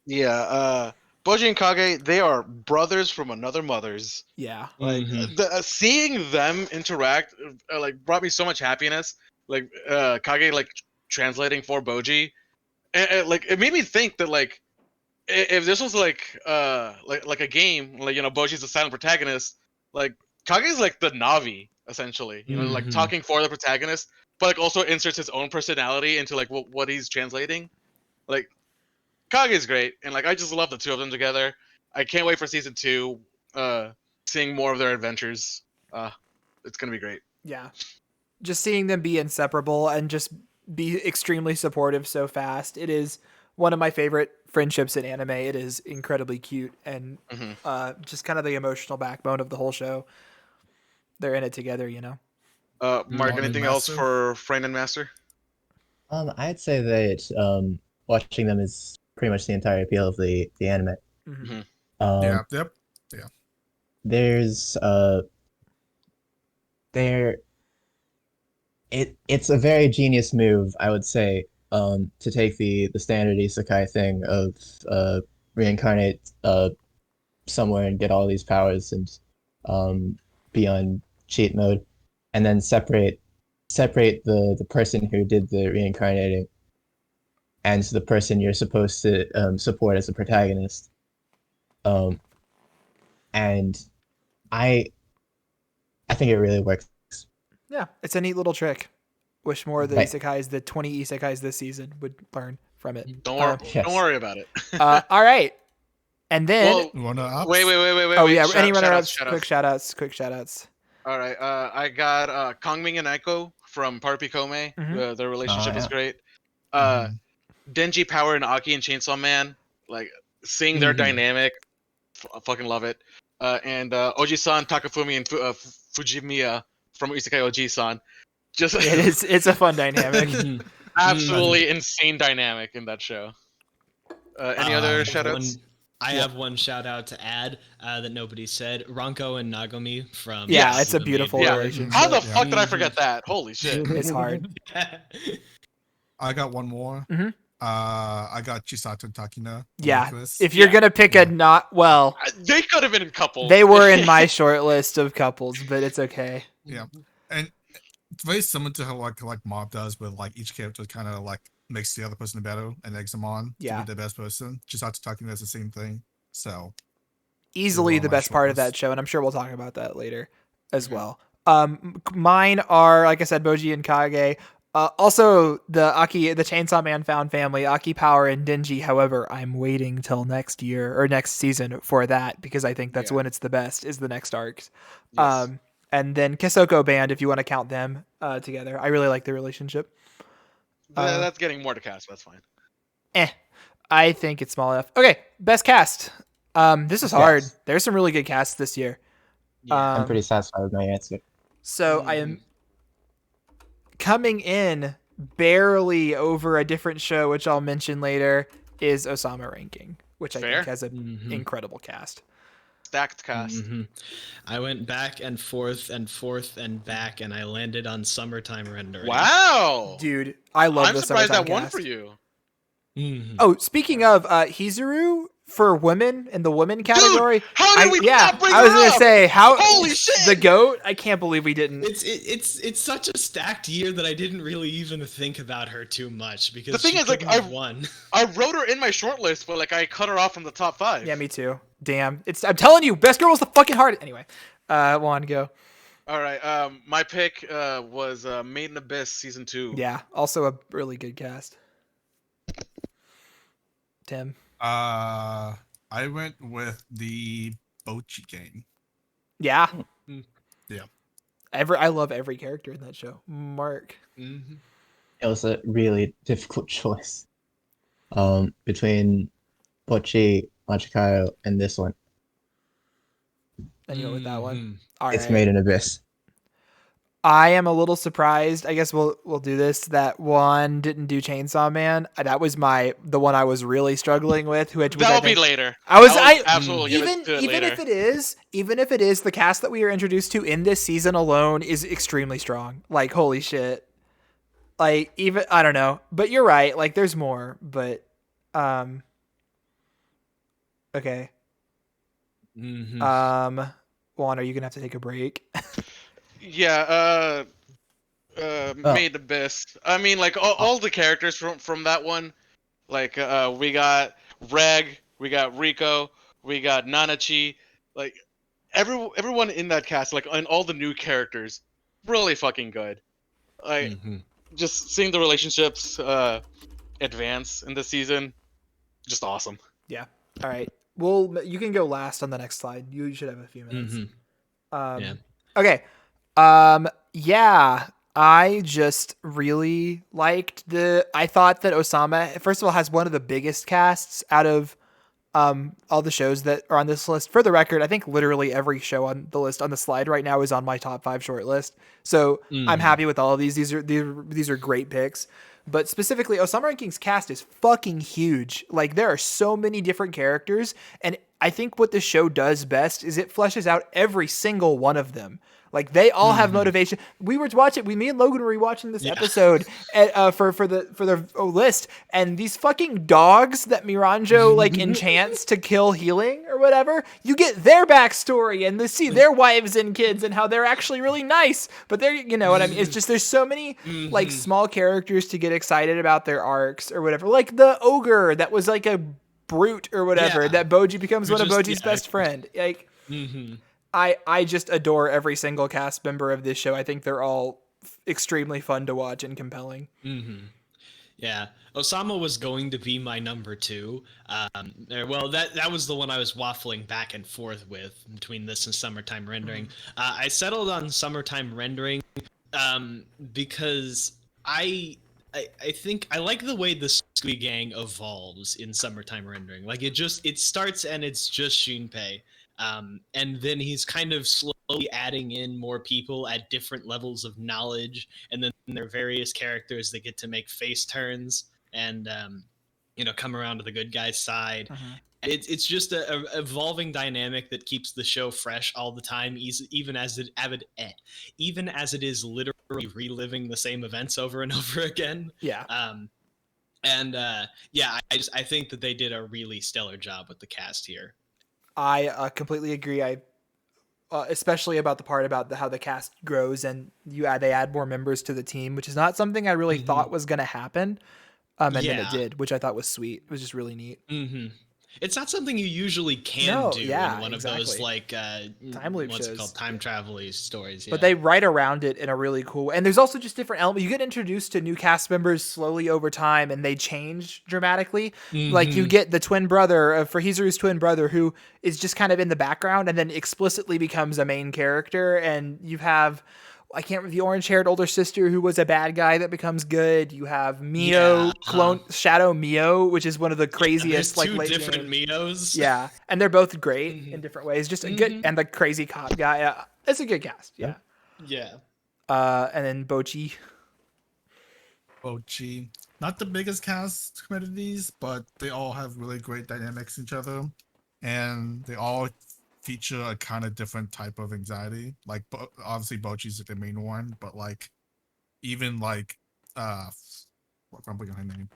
Yeah, Boji and Kage, they are brothers from another mother's. Yeah. Like seeing them interact, like brought me so much happiness. Like Kage like translating for Boji, and like it made me think that like if this was like a game, like Boji's the silent protagonist, like Kage's like the Navi essentially, like talking for the protagonist, but like also inserts his own personality into like what he's translating. Like Kage's great, and like I just love the two of them together. I can't wait for season 2, seeing more of their adventures. It's gonna be great. Yeah. Just seeing them be inseparable and just be extremely supportive so fast. It is one of my favorite friendships in anime. It is incredibly cute and just kind of the emotional backbone of the whole show. They're in it together, Mark, Logan anything Master? else for Friend and Master? I'd say that watching them is pretty much the entire appeal of the anime. Mhm. Yeah. Yep. There's it's a very genius move, I would say, to take the standard isekai thing of reincarnate somewhere and get all these powers and be on cheat mode, and then separate the person who did the reincarnating and the person you're supposed to support as a protagonist. And I think it really works. Yeah, it's a neat little trick. Wish more of the Right. isekais, the 20 isekais this season, would learn from it. Don't worry, Yes. don't worry about it. All right. And then, Well, Runner-ups? wait. oh yeah, Shout- any runner-ups, shout-outs. quick shout-outs. All right, I got Kongming and Aiko from Parapikome. Mhm. Their relationship is yeah. great. Mhm. Denji, Power, and Aki and Chainsaw Man, like seeing their dynamic, I fucking love it. And Oji-san, Takafumi, and Fujimiya from Isekai Oji-san, just It's a fun dynamic. absolutely insane dynamic in that show. Any other shoutouts? I have one shout out to add that nobody said. Ranko and Nagomi from Yeah, it's a the beautiful Yeah. relationship. How the Yeah. fuck did I forget that? Holy shit! It's hard. I got one more. Mhm. I got Chisato and Takina. on my Yeah, list. if you're gonna pick a not well, They could have been in couples. they were in my short list of couples, but it's okay. Yeah, and it's very similar to how like Mob does, where like each character kind of like makes the other person better and eggs them on Yeah. to be the best person. Chisato Takina does the same thing. So Easily on the my best part of short that show, and I'm sure we'll talk about that later as well. Mine are, like I said, Boji and Kage. Also, the Chainsaw Man found family, Aki, Power, and Denji. However, I'm waiting till next year or next season for that because I think that's Yeah. when it's the best, is the next arcs. Yes. And then Kisoko Band, if you want to count them together. I really like their relationship. That's getting more to cast. That's fine. I think it's small enough. Okay, best cast. This is hard. Yes. There's some really good casts this year. Yeah. I'm pretty satisfied with my answer. So I am coming in barely over a different show, which I'll mention later, is Osama Ranking, which I Fair. think has an incredible cast. Stacked cast. I went back and forth and back, and I landed on Summertime Rendering. Wow, Dude, I love I'm the surprised Summertime that won cast. for you. Oh, speaking of Hizuru for women in the women category. How did we not bring I was her gonna up? say how Holy shit! the goat. I can't believe we didn't. It's such a stacked year that I didn't really even think about her too much because The thing she is, like, couldn't have won. I wrote her in my shortlist, but like I cut her off from the top 5. Yeah, me too. Damn, I'm telling you, best girl was the fucking hardest. Anyway, Juan, go. All right. My pick was Made in Abyss season 2. Yeah, also a really good cast. Tim. I went with the Bochi gang. Yeah. Yeah. I love every character in that show. Mark. It was a really difficult choice between Bocchi, Machikayo, and this one. And you went with that one. Mhm. All It's right. Made in Abyss. I am a little surprised. I guess we'll do this. That Juan didn't do Chainsaw Man. That was the one I was really struggling with. Which I That'll be think later. I was I would I absolutely give even it to it even later. if it is the cast that we are introduced to in this season alone is extremely strong. Like holy shit. Like even I don't know, but you're right. Like there's more, but okay. Mhm. Juan, are you gonna have to take a break? Yeah, Oh. Made Abyss. I mean, like all the characters from that one. Like we got Reg, we got Rico, we got Nanachi. Like everyone in that cast, like and all the new characters, really fucking good. Like Mhm. just seeing the relationships advance in this season, just awesome. Yeah. All right. Well, you can go last on the next slide. You should have a few minutes. Mhm. Yeah. Okay. Yeah. I just really liked I thought that Osama, first of all, has one of the biggest casts out of all the shows that are on this list. For the record, I think literally every show on the list on the slide right now is on my top 5 short list. So I'm happy with all of these. These are great picks. But specifically, Osama Ranking's cast is fucking huge. Like there are so many different characters, and I think what the show does best is it fleshes out every single one of them. Like they all have motivation. We were watching. Me and Logan were watching this episode for the list, and these fucking dogs that Miranjo like enchants to kill healing or whatever. You get their backstory and see their wives and kids and how they're actually really nice. But they're what I mean. It's just there's so many like small characters to get excited about their arcs or whatever. Like the ogre that was like a brute or whatever that Boji becomes one of Boji's best friend. Like. I just adore every single cast member of this show. I think they're all extremely fun to watch and compelling. Yeah, Osama was going to be my number 2. Well, that was the one I was waffling back and forth with between this and Summertime Rendering. I settled on Summertime Rendering because I think I like the way the Scooby Gang evolves in Summertime Rendering. Like it starts and it's just Shinpei. And then he's kind of slowly adding in more people at different levels of knowledge, and then there are various characters that get to make face turns and come around to the good guy's side. It's just a evolving dynamic that keeps the show fresh all the time, even as it is literally reliving the same events over and over again. Yeah. I think that they did a really stellar job with the cast here. I completely agree. I especially about the part about how the cast grows and they add more members to the team, which is not something I really thought was going to happen. And then it did, which I thought was sweet. It was just really neat. It's not something you usually can do in one of those like time loop what's shows. It called, time travel-y stories. But they write around it in a really cool way. And there's also just different elements. You get introduced to new cast members slowly over time, and they change dramatically. Like you get the twin brother for Hizuru's twin brother, who is just kind of in the background and then explicitly becomes a main character. And you have the orange-haired older sister who was a bad guy that becomes good. You have Mio, Shadow Mio, which is one of the craziest two late different game. Mios. Yeah, and they're both great in different ways. Just a good, and the crazy cop guy. Yeah, it's a good cast. Yeah. And then Bochi. Not the biggest cast communities, but they all have really great dynamics in each other, and they all feature a kind of different type of anxiety. Like obviously Bochi's the main one, but like even like what I'm blanking on her name.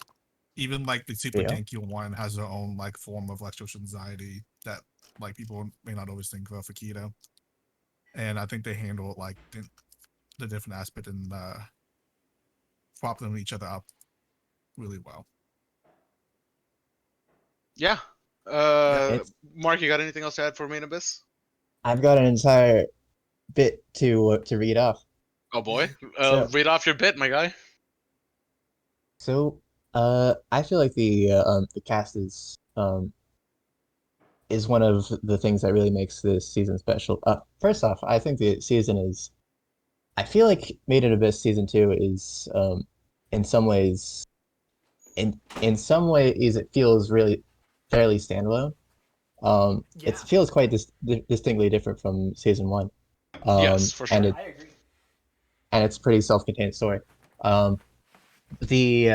Even like the Super Genki one has their own like form of like social anxiety that like people may not always think of for keto. And I think they handle like the different aspect and propping each other up really well. Yeah. Mark, you got anything else to add for Main Abyss? I've got an entire bit to read off. Oh boy, read off your bit, my guy. So, I feel like the cast is one of the things that really makes this season special. First off, I think the season is. I feel like Made in Abyss season 2 is in some ways it feels really fairly standalone. It feels quite distinctly different from season 1. Yes, for sure. And I agree. it's a pretty self-contained story. The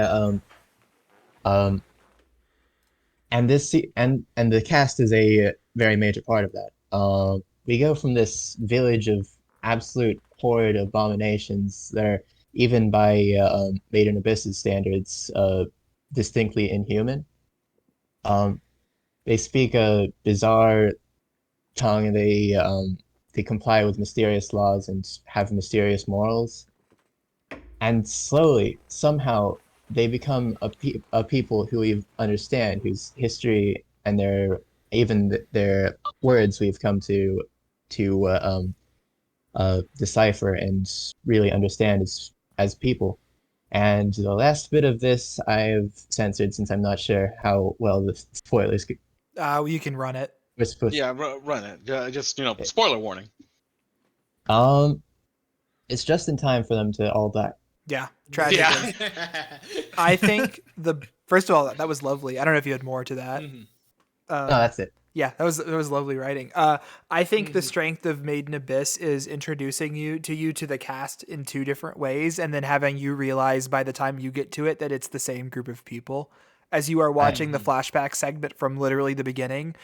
and and the cast is a very major part of that. We go from this village of absolute horrid abominations that are, even by Made in Abyss's standards, distinctly inhuman. Um, they speak a bizarre tongue, and they comply with mysterious laws and have mysterious morals. And slowly, somehow, they become a people who we understand, whose history and their words we've come to decipher and really understand as people. And the last bit of this I've censored, since I'm not sure how well the spoilers You can run it. were supposed. Yeah, run it. Just spoiler warning. It's just in time for them to all die. Yeah, tragically. Yeah. I think first of all, that was lovely. I don't know if you had more to that. No, that's it. Yeah, that was lovely writing. I think the strength of Made in Abyss is introducing you to the cast in two different ways, and then having you realize by the time you get to it that it's the same group of people as you are watching the flashback segment from literally the beginning.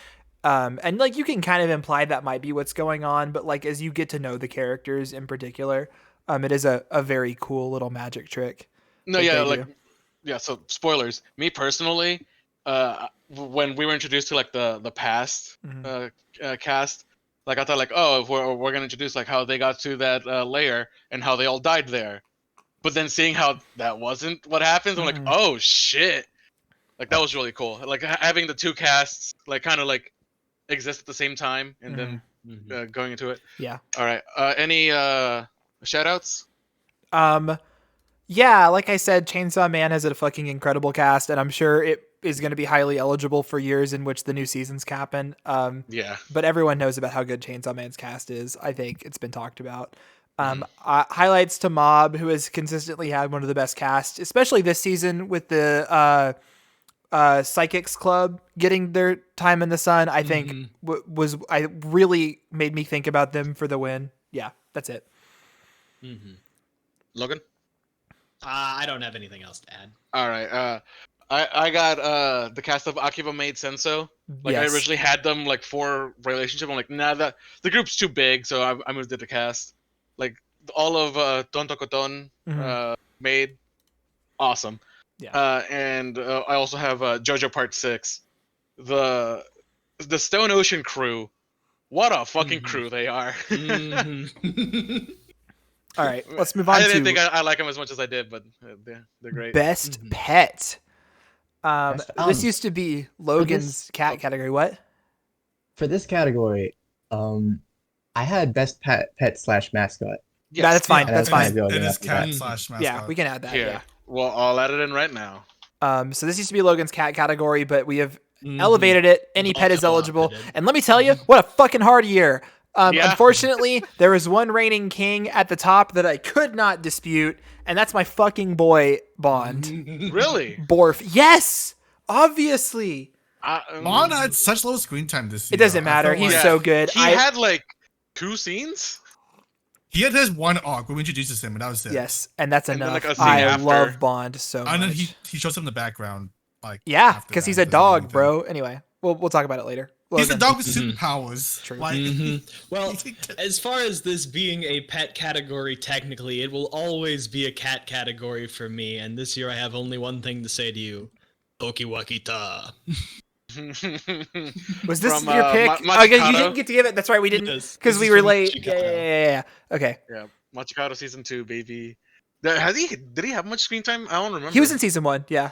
And like you can kind of imply that might be what's going on, but like as you get to know the characters in particular, it is a very cool little magic trick. No, that yeah, they like do. so spoilers. Me personally, when we were introduced to like the past cast, like I thought like, oh, if we're gonna introduce like how they got to that layer and how they all died there. But then seeing how that wasn't what happens, I'm like, oh shit. Like that was really cool. Like having the two casts like kind of like exist at the same time and then going into it. Yeah. All right. Any shout outs? Yeah, like I said, Chainsaw Man has a fucking incredible cast, and I'm sure it is going to be highly eligible for years in which the new seasons happen. Yeah. But everyone knows about how good Chainsaw Man's cast is. I think it's been talked about. Highlights to Mob, who has consistently had one of the best casts, especially this season with the Psychics Club getting their time in the sun. I think really made me think about them for the win. Yeah, that's it. Logan? I don't have anything else to add. All right. I got the cast of Akiba Maid Senso. Like Yes. I originally had them like for relationship. I'm like, nah, the group's too big, so I moved it to cast. Like all of Tonto Koton Maid, awesome. Yeah. And I also have JoJo Part 6. The Stone Ocean crew. What a fucking crew they are. All right, let's move on I didn't to think I like them as much as I did, but they're great. Best Pet. Best- This used to be Logan's cat category. What? For this category, I had best pet / mascot. Yes. Yeah, that's fine. And That's that's fine. gonna go It is after cat that. / mascot. Yeah, we can add that. Here. Yeah. Well, I'll add it in right now. So this used to be Logan's cat category, but we have elevated it. Any pet is eligible. And let me tell you, what a fucking hard year. Yeah. Unfortunately, there was one reigning king at the top that I could not dispute, and that's my fucking boy Bond. Really? Borf. Yes, obviously. Juan had such low screen time this year. It doesn't matter. I felt He's like so good. He had like 2 scenes. he had his one arc when we introduced him, and that was it. Yes, and that's And then, enough. like, a scene I after. love Bond so much. And then he shows up in the background, like Yeah, after because that. he's a Doesn't do dog, anything. bro. Anyway, we'll talk about it later. He's a Logan. dog with superpowers. True. Like, Well, as far as this being a pet category, technically, it will always be a cat category for me. And this year, I have only one thing to say to you: Tokiwakita. Was this From, your pick? Ma- Okay, you Machikado? didn't get to give it. That's right, we didn't, Yes, because this we is were from late. Machikado. Yeah. Okay. Yeah, Machikado season 2, baby. Did he have much screen time? I don't remember. He was in season 1. Yeah,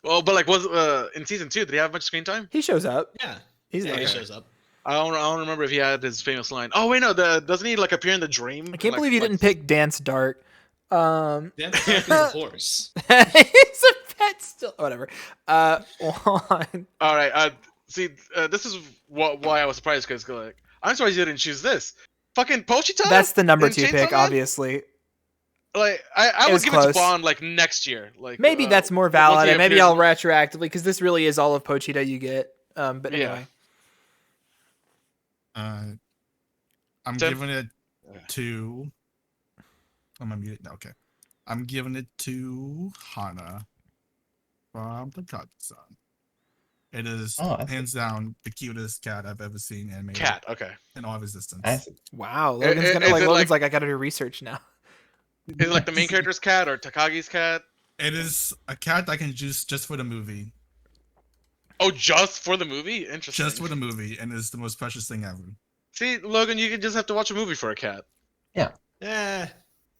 Well, but like was in season 2? Did he have much screen time? he shows up. Yeah, He's yeah, there. he shows up. I don't remember if he had his famous line. Oh wait, no. Doesn't he like appear in the dream? I can't believe you didn't pick Dance Dart. That's a horse. He's a pet still. Whatever. Juan. All right. See, this is why I was surprised because like I'm surprised you didn't choose this. Fucking Pochita. That's the number in 2 Chainsaw pick, Man? obviously. Like I It would was give it close. to Bond like next year. Like Maybe that's more once valid, he and maybe appears I'll in- retroactively, because this really is all of Pochita you get. But Yeah. anyway. I'm Tim? giving it to. Am I muted? No, okay. I'm giving it to Hana from the Cut-san. It is hands down the cutest cat I've ever seen animated. Cat. Okay. In all of existence. Wow, Is Logan's like I gotta do research now. Is it like the main character's cat or Takagi's cat? It is a cat I can use just for the movie. Oh, just for the movie? Interesting. Just for the movie, and it's the most precious thing ever. See, Logan, you can just have to watch a movie for a cat. Yeah,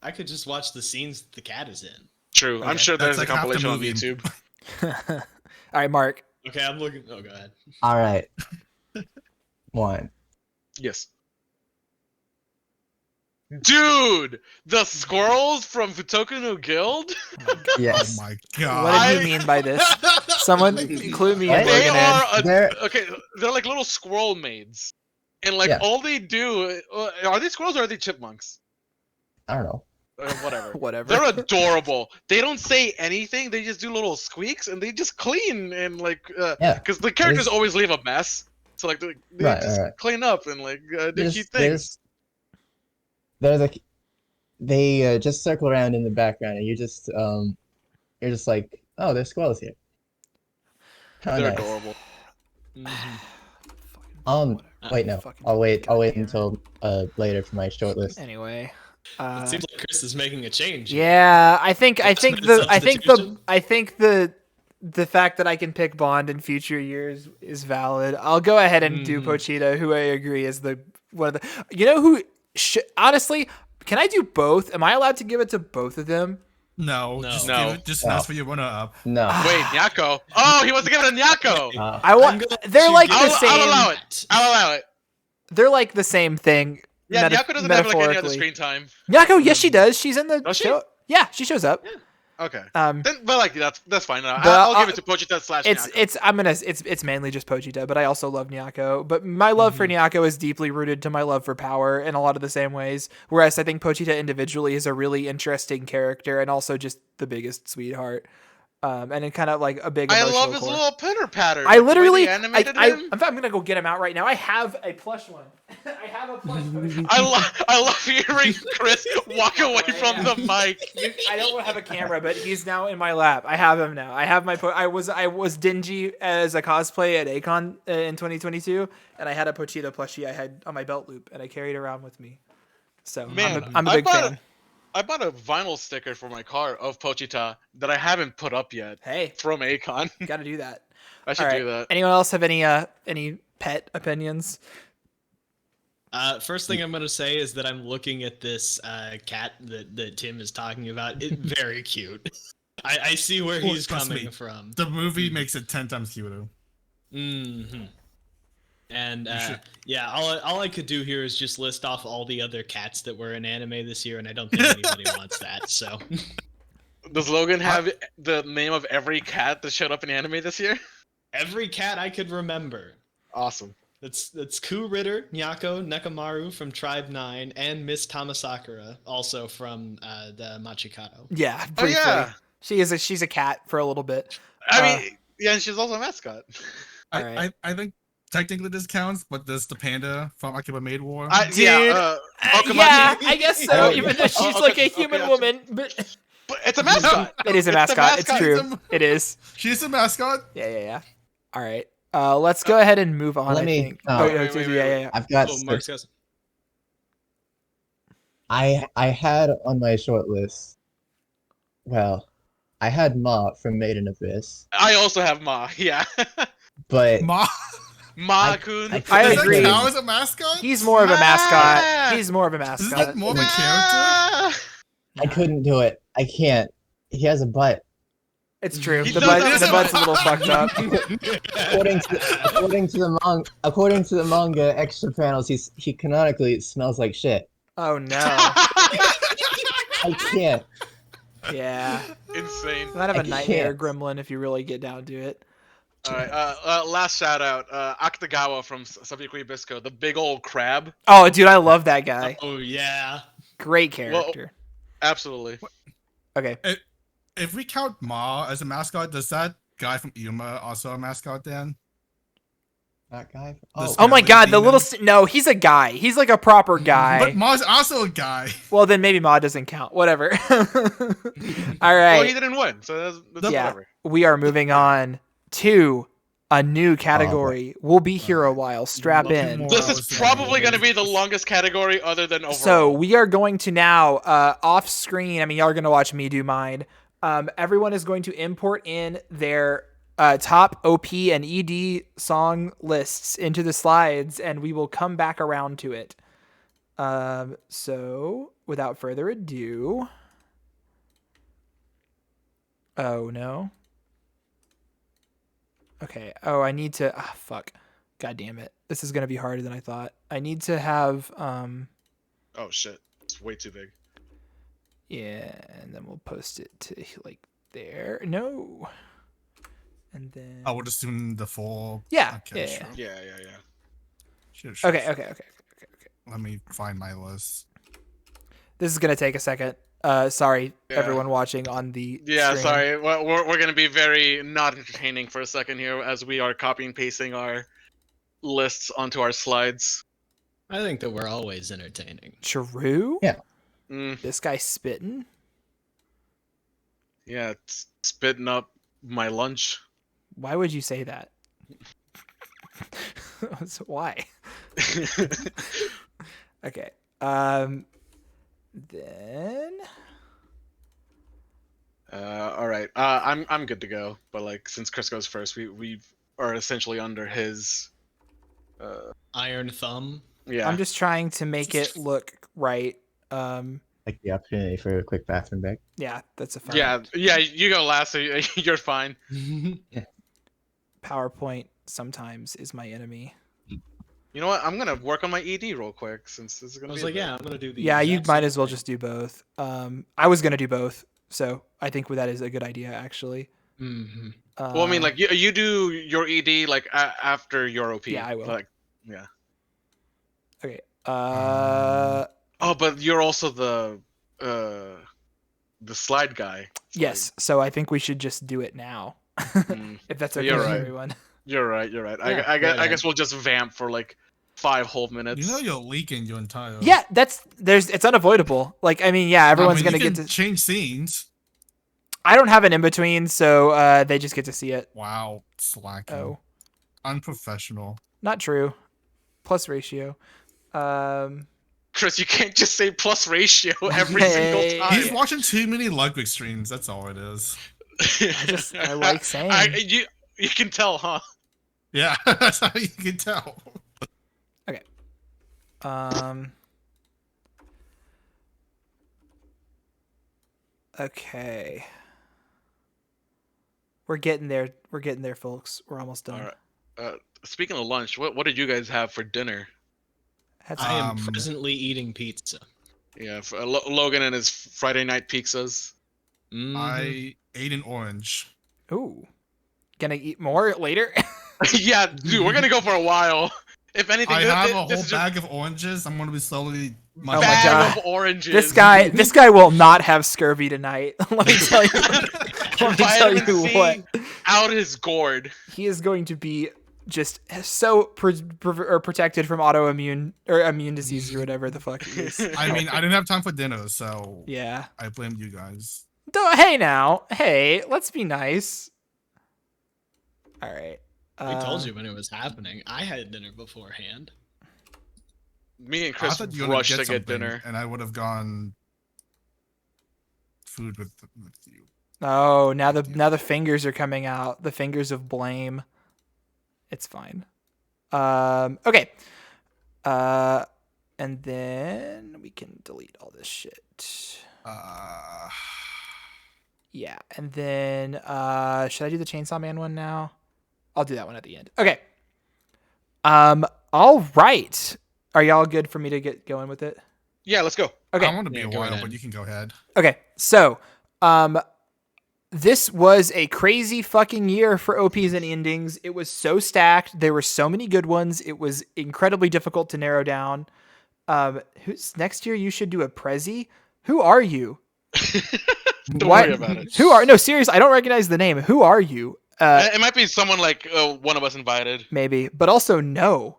I could just watch the scenes the cat is in. True. Okay. I'm sure there's That's a like half the compilation on movie. YouTube. All right, Mark. Okay, I'm looking. Oh, go ahead. All right. Juan. Yes. Dude, the squirrels from Futoku no Guild? Yes. Oh my god. What did you mean by this? Someone include me in What? They Logan. are They're- they're like little squirrel maids. And like Yeah. all they do are they squirrels or are they chipmunks? I don't know. Whatever. Whatever. They're adorable. They don't say anything. They just do little squeaks and they just clean and like Yeah. because the characters There's- always leave a mess. So like they Right, just right. clean up and like do There's- cute things. They just circle around in the background, and you're just like, oh, there's squirrels here. How They're nice. adorable. Wait, no. Fucking I'll wait goddamn. until later for my short list. Anyway. It seems like Chris is making a change. Yeah, I think Substitution? the fact that I can pick Bond in future years is valid. I'll go ahead and do Pochita, who I agree is the one of the. You know who? Honestly, can I do both? Am I allowed to give it to both of them? No, No. just No. give it, just No. ask for your runner up. No. Wait, Nyako. Oh, he wants to give it to Nyako. I want. They're like the I'll same. allow it. I'll allow it. They're like the same thing. Yeah, Nyako doesn't have like any other metaphorically. screen time. Nyako, yes, she does. She's in the Does she? show. Yeah, she shows up. Okay. Um, Then, but like that's fine. But I'll give it to Pochita / Nyako. it's mainly just Pochita, but I also love Nyako. But my love for Nyako is deeply rooted to my love for power in a lot of the same ways. Whereas I think Pochita individually is a really interesting character and also just the biggest sweetheart. And it kind of like a big. I emotional love his core. little pitter patter. I literally, animated I, him. I'm gonna go get him out right now. I have a plush one. I have a plush one. I love hearing Chris walk away from the mic. I don't have a camera, but he's now in my lap. I have him now. I have my. I was dingy as a cosplay at Acon in 2022, and I had a Pochita plushie I had on my belt loop, and I carried it around with me. So Man, I'm a big fan. I bought a vinyl sticker for my car of Pochita that I haven't put up yet Hey, from Acon. got to do that. I should All right. do that. Anyone else have any pet opinions? First thing I'm gonna say is that I'm looking at this cat that Tim is talking about. It's very cute. I see where Well, he's trust coming me, from. The movie makes it 10 times cuter. Mm-hmm. And should- yeah, all I could do here is just list off all the other cats that were in anime this year, and I don't think anybody wants that. So Does Logan have the name of every cat that showed up in anime this year? every cat I could remember. Awesome. That's Ku Ritter, Nyako, Nekamaru from Tribe 9, and Miss Tamasakura, also from the Machikado. Yeah, Oh briefly. yeah. She's a cat for a little bit. I mean, yeah, and she's also a mascot. Alright. I think technically this counts, but there's the panda from Akiba Maid War. Dude, Yeah, Okamachi. yeah, I guess so. Oh, Even yeah. though she's Oh, like okay, a human okay. woman, but But it's a mascot. it is a It's the mascot. It's mascot. true. It is. She's a mascot. Yeah. All right. Let's go ahead and move on. Let I me- think. oh. Wait. Yeah. I've got. Oh, Mark's got I had on my short list. Well, I had Ma from Maiden Abyss, I also have Ma. Yeah, but Ma-kun. I Does agree. that count as a mascot? He's more of a mascot. He's more of a Isn't mascot. that more of a character? Ah! I couldn't do it. I can't. He has a butt. It's true. He The does butt's have a little fucked up. According to the manga extra panels, he canonically smells like shit. Oh no. I can't. Yeah. Insane. Might have a I nightmare can't. gremlin if you really get down to it. All right. Last shout out. Akutagawa from Sabikui Bisco, the big old crab. Oh, dude, I love that guy. Oh yeah. Great character. Absolutely. Okay. If we count Ma as a mascot, does that guy from Yuma also a mascot then? That guy. This Oh my Apparently god, the demon. little no, he's a guy. He's like a proper guy. But Ma's also a guy. Well, then maybe Ma doesn't count. Whatever. All Well, right. he didn't win, so that's Yeah. whatever. We are moving on to a new category. We'll be here a while. Strap Nothing in. more. This I is was probably saying. going to be the longest category other than overall. So we are going to now off screen. I mean, y'all are going to watch me do mine. Everyone is going to import in their top OP and ED song lists into the slides, and we will come back around to it. So without further ado. Oh no. Okay. Oh, I need to. Ah, fuck. God damn it. This is gonna be harder than I thought. I need to have. Oh shit, it's way too big. Yeah, and then we'll post it to like there. No. And then. I would assume the full. Yeah. Okay, Yeah. sure. Yeah. Sure. Okay. Let me find my list. This is gonna take a second. Sorry, Yeah. everyone watching on the. Yeah, stream. sorry. We're going to be very not entertaining for a second here as we are copying and pasting our lists onto our slides. I think that we're always entertaining. True. Yeah. This guy spitting. Yeah, it's spitting up my lunch. Why would you say that? So why? Okay. Then. All right. I'm good to go. But like, since Chris goes first, we are essentially under his. Iron Thumb. Yeah. I'm just trying to make it look right. Like the opportunity for a quick bathroom break. Yeah, that's a fine. Yeah. You go last, so you're fine. PowerPoint sometimes is my enemy. You know what? I'm gonna work on my ED real quick since this is I gonna was be. like, yeah, I'm gonna do the. Yeah, you exact might same as well thing. just do both. I was gonna do both, so I think that is a good idea actually. Mhm. Well, I mean, like you do your ED like after your OP. Yeah, I will. Like, yeah. Okay. Oh, but you're also the slide guy. It's Yes. So I think we should just do it now, Mm. if that's okay You're with right. everyone. You're right. Yeah, I go ahead. guess we'll just vamp for like 5 whole minutes. You know you're leaking your entire. Yeah, it's unavoidable. Like, I mean, yeah, everyone's gonna you get can to. change scenes. I don't have an in between, so they just get to see it. Wow, slacking. Oh, Unprofessional. not true. Plus ratio. Chris, you can't just say plus ratio every Hey. single time. He's watching too many Ludwig streams. That's all it is. I like saying. You can tell, huh? Yeah, that's how you can tell. Okay. We're getting there. We're getting there, folks. We're almost done. All right. Speaking of lunch, what did you guys have for dinner? Had I am Um, presently eating pizza. Yeah, for, Logan and his Friday night pizzas. Mhm. I ate an orange. Ooh. Gonna eat more later? Yeah, dude, we're gonna go for a while. If anything, I have a this whole is bag of oranges. I'm gonna be slowly. Oh just my bag God. of oranges. This guy will not have scurvy tonight. Let me tell you. Let me tell Vitamin you C what. out his gourd. He is going to be just so protected from autoimmune or immune disease or whatever the fuck he is. I mean, I didn't have time for dinner, so Yeah. I blame you guys. Hey now. Hey, let's be nice. All right. We told you when it was happening. I had dinner beforehand. Me and I Chris thought you were gonna rushed to get something, dinner. and I would have gone food with you. Oh, now the fingers are coming out. The fingers of blame. It's fine. Okay. And then we can delete all this shit. Yeah, and then should I do the Chainsaw Man one now? I'll do that one at the end. Okay. All right. Are y'all good for me to get going with it? Yeah, let's go. Okay. I want to be Yeah, a go while, ahead. but you can go ahead. Okay. So, this was a crazy fucking year for OPs and endings. It was so stacked. There were so many good ones. It was incredibly difficult to narrow down. Who's next year? You should do a Prezi. Who are you? Don't What? worry about it. No, seriously, I don't recognize the name. Who are you? It might be someone like one of us invited. Maybe, but also no.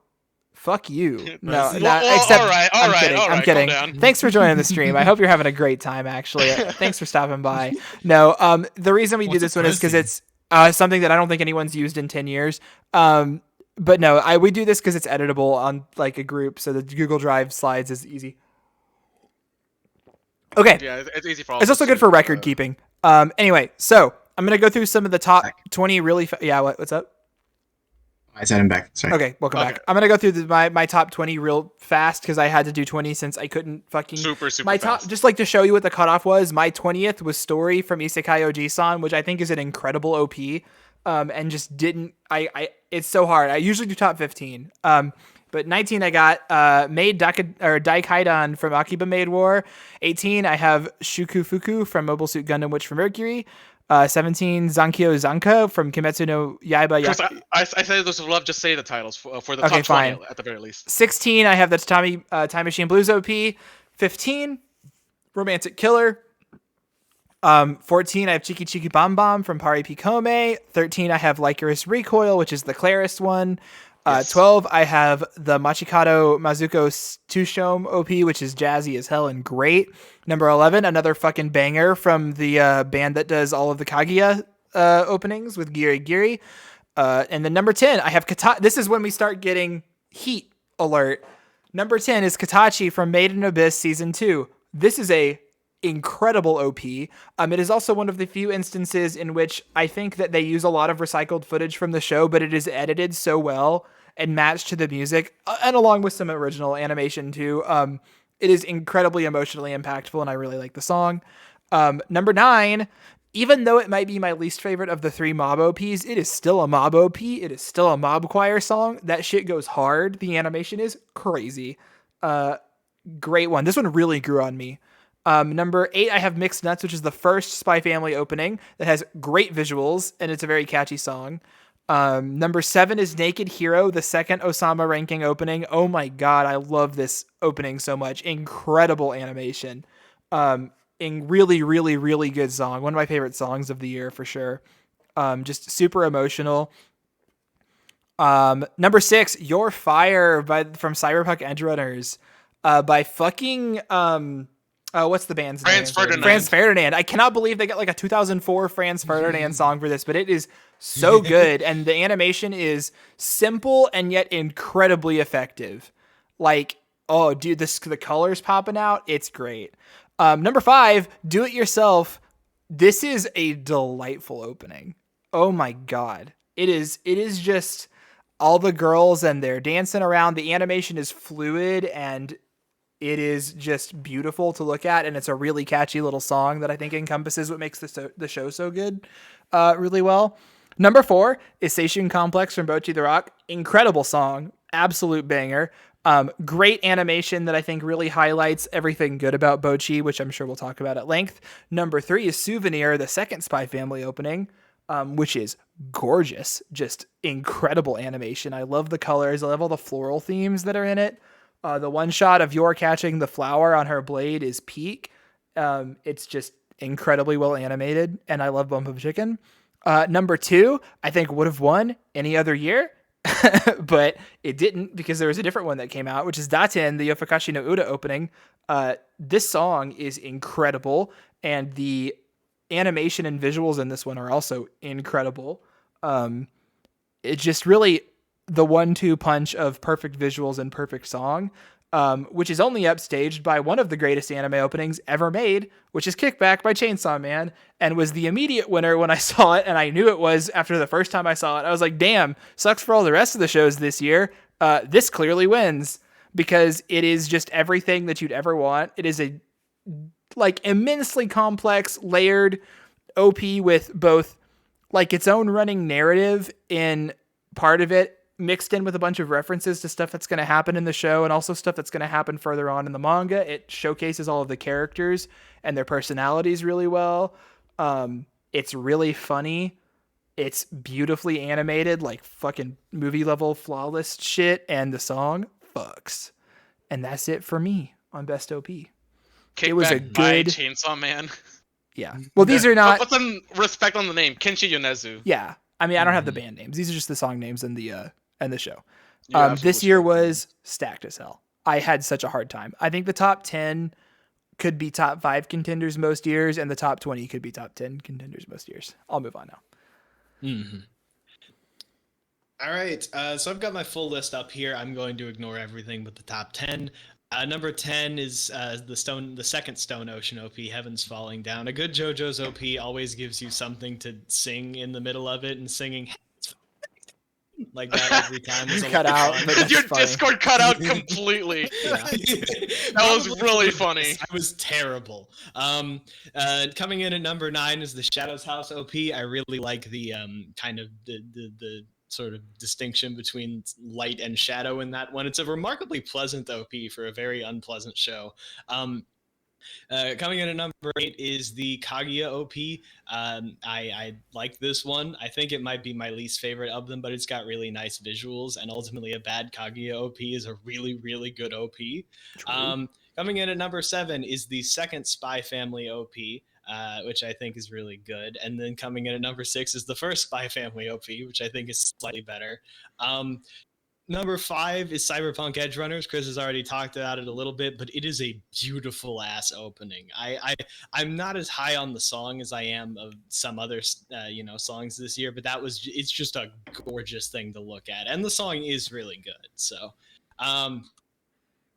Fuck you. No, Right. not, Well, except all right, I'm kidding. all I'm right, kidding. calm down. Thanks for joining the stream. I hope you're having a great time. Actually, thanks for stopping by. No, the reason we do What's this a one is because pussy? it's something that I don't think anyone's used in 10 years. But no, we do this because it's editable on like a group, so the Google Drive slides is easy. Okay. Yeah, it's easy for all. It's of us also good to, for record keeping. Anyway, so I'm gonna go through some of the top 20 really. Yeah, what's up? I said I'm back. Sorry. Okay, welcome Okay. back. I'm gonna go through my top 20 real fast because I had to do 20 since I couldn't fucking super my fast. top. Just like to show you what the cutoff was. My 20th was Story from Isekai Oji-san, which I think is an incredible OP. And just didn't I it's so hard. I usually do top 15. But 19 I got Maid Daikaidan from Akiba Maid War. 18 I have Shukufuku from Mobile Suit Gundam Witch from Mercury. 17 Zankyo Zanka from Kimetsu no Yaiba. Chris, I say this with love. Just say the titles for the Okay, top 20 fine. at the very least. 16 I have the Tatami Time Machine Blues OP. 15 Romantic Killer. 14 I have Chiki Chiki Bam Bam from Pari Picome. 13 I have Lycoris Recoil, which is the Clarist one. 12 I have the Machikado Mazuko Tushome OP, which is jazzy as hell and great. Number 11, another fucking banger from the band that does all of the Kaguya openings with Giri Giri. And then number 10 I have This is when we start getting heat alert. Number 10 is Katachi from Made in Abyss Season 2. This is a incredible OP. It is also one of the few instances in which I think that they use a lot of recycled footage from the show, but it is edited so well and matched to the music, and along with some original animation too. It is incredibly emotionally impactful, and I really like the song. Number 9, even though it might be my least favorite of the 3 mob OPs, it is still a mob OP. It is still a mob choir song. That shit goes hard. The animation is crazy. Great one. This one really grew on me. Number 8, I have Mixed Nuts, which is the first Spy Family opening that has great visuals, and it's a very catchy song. Number 7 is Naked Hero, the second Osama ranking opening. Oh my god, I love this opening so much. Incredible animation. Really, really, really good song. One of my favorite songs of the year for sure. Just super emotional. Number 6, Your Fire from Cyberpunk Edgerunners. By fucking what's the band's name? Franz Ferdinand. I cannot believe they got like a 2004 Franz Ferdinand song for this, but it is so good, and the animation is simple and yet incredibly effective. Like, oh, dude, the colors popping out. It's great. Number 5, Do It Yourself. This is a delightful opening. Oh my god, it is just all the girls and they're dancing around. The animation is fluid and it is just beautiful to look at, and it's a really catchy little song that I think encompasses what makes the show so good really well. Number 4 is Seishun Complex from Bocchi the Rock. Incredible song. Absolute banger. Great animation that I think really highlights everything good about Bocchi, which I'm sure we'll talk about at length. Number 3 is Souvenir, the second Spy Family opening, which is gorgeous. Just incredible animation. I love the colors. I love all the floral themes that are in it. The one shot of Yor catching the flower on her blade is peak. It's just incredibly well animated, and I love Bump of Chicken. Number 2, I think would have won any other year, but it didn't because there was a different one that came out, which is Daten, the Yofakashi no Uda opening. This song is incredible, and the animation and visuals in this one are also incredible. It's just really the 1-2 punch of perfect visuals and perfect song, which is only upstaged by one of the greatest anime openings ever made, which is Kickback by Chainsaw Man, and was the immediate winner when I saw it, and I knew it was after the first time I saw it. I was like, damn, sucks for all the rest of the shows this year. This clearly wins, because it is just everything that you'd ever want. It is a like immensely complex, layered OP with both like its own running narrative in part of it, mixed in with a bunch of references to stuff that's going to happen in the show and also stuff that's going to happen further on in the manga. It showcases all of the characters and their personalities really well. It's really funny. It's beautifully animated, like fucking movie level flawless shit. And the song fucks. And that's it for me on Best OP. Kickback it was a by good Chainsaw Man. Yeah. Well, these are not. What's some respect on the name? Kenshi Yonezu. Yeah. I mean, I don't have the band names. These are just the song names and the show. You're absolutely This year correct, was stacked as hell. I had such a hard time. I think the top 10 could be top 5 contenders most years, and the top 20 could be top 10 contenders most years. I'll move on now. Mm-hmm. All right, so I've got my full list up here. I'm going to ignore everything but the top 10. Number 10 is the second Stone Ocean OP, Heaven's Falling Down. A good JoJo's OP always gives you something to sing in the middle of it, and singing like that every time is a Cut lot of out, fun. but that's Your funny. Discord cut out completely. Yeah. That was really funny. I was terrible. Coming in at number 9 is the Shadows House OP. I really like the kind of the sort of distinction between light and shadow in that one. It's a remarkably pleasant OP for a very unpleasant show. Coming in at number 8 is the Kaguya OP. I like this one. I think it might be my least favorite of them, but it's got really nice visuals, and ultimately a bad Kaguya OP is a really, really good OP. Coming in at number 7 is the second Spy Family OP, which I think is really good. And then coming in at number 6 is the first Spy Family OP, which I think is slightly better. Number 5 is Cyberpunk Edge Runners. Chris has already talked about it a little bit, but it is a beautiful ass opening. I'm not as high on the song as I am of some other songs this year, but it's just a gorgeous thing to look at, and the song is really good. So,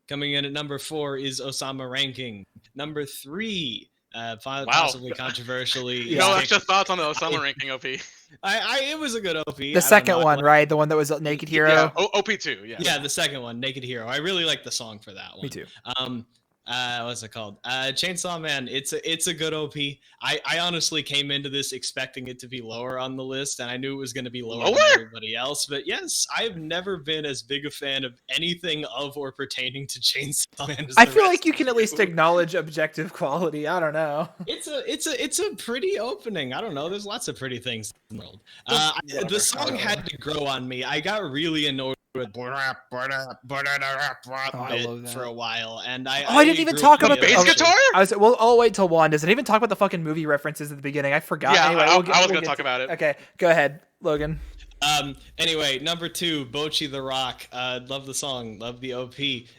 coming in at number 4 is Osama Ranking. Number 3. Possibly controversially. No extra thoughts on the Osama ranking OP. It was a good OP. The second one, right? The one that was Naked Hero? Yeah, OP2, yeah. Yeah, the second one, Naked Hero. I really like the song for that one. Me too. What's it called? Chainsaw Man. It's a good OP. I honestly came into this expecting it to be lower on the list, and I knew it was going to be lower than everybody else. But yes, I've never been as big a fan of anything of or pertaining to Chainsaw Man. I feel like you can at least acknowledge objective quality. I don't know. It's a pretty opening. I don't know. There's lots of pretty things in the world. The song had to grow on me. I got really annoyed with for a while, and I didn't even talk about the bass guitar. I'll wait till Juan does it. Even talk about the fucking movie references at the beginning. I forgot. Yeah, anyway, I was gonna talk about it. Okay, go ahead, Logan. Anyway, number 2, Bocchi the Rock. Love the song, love the OP.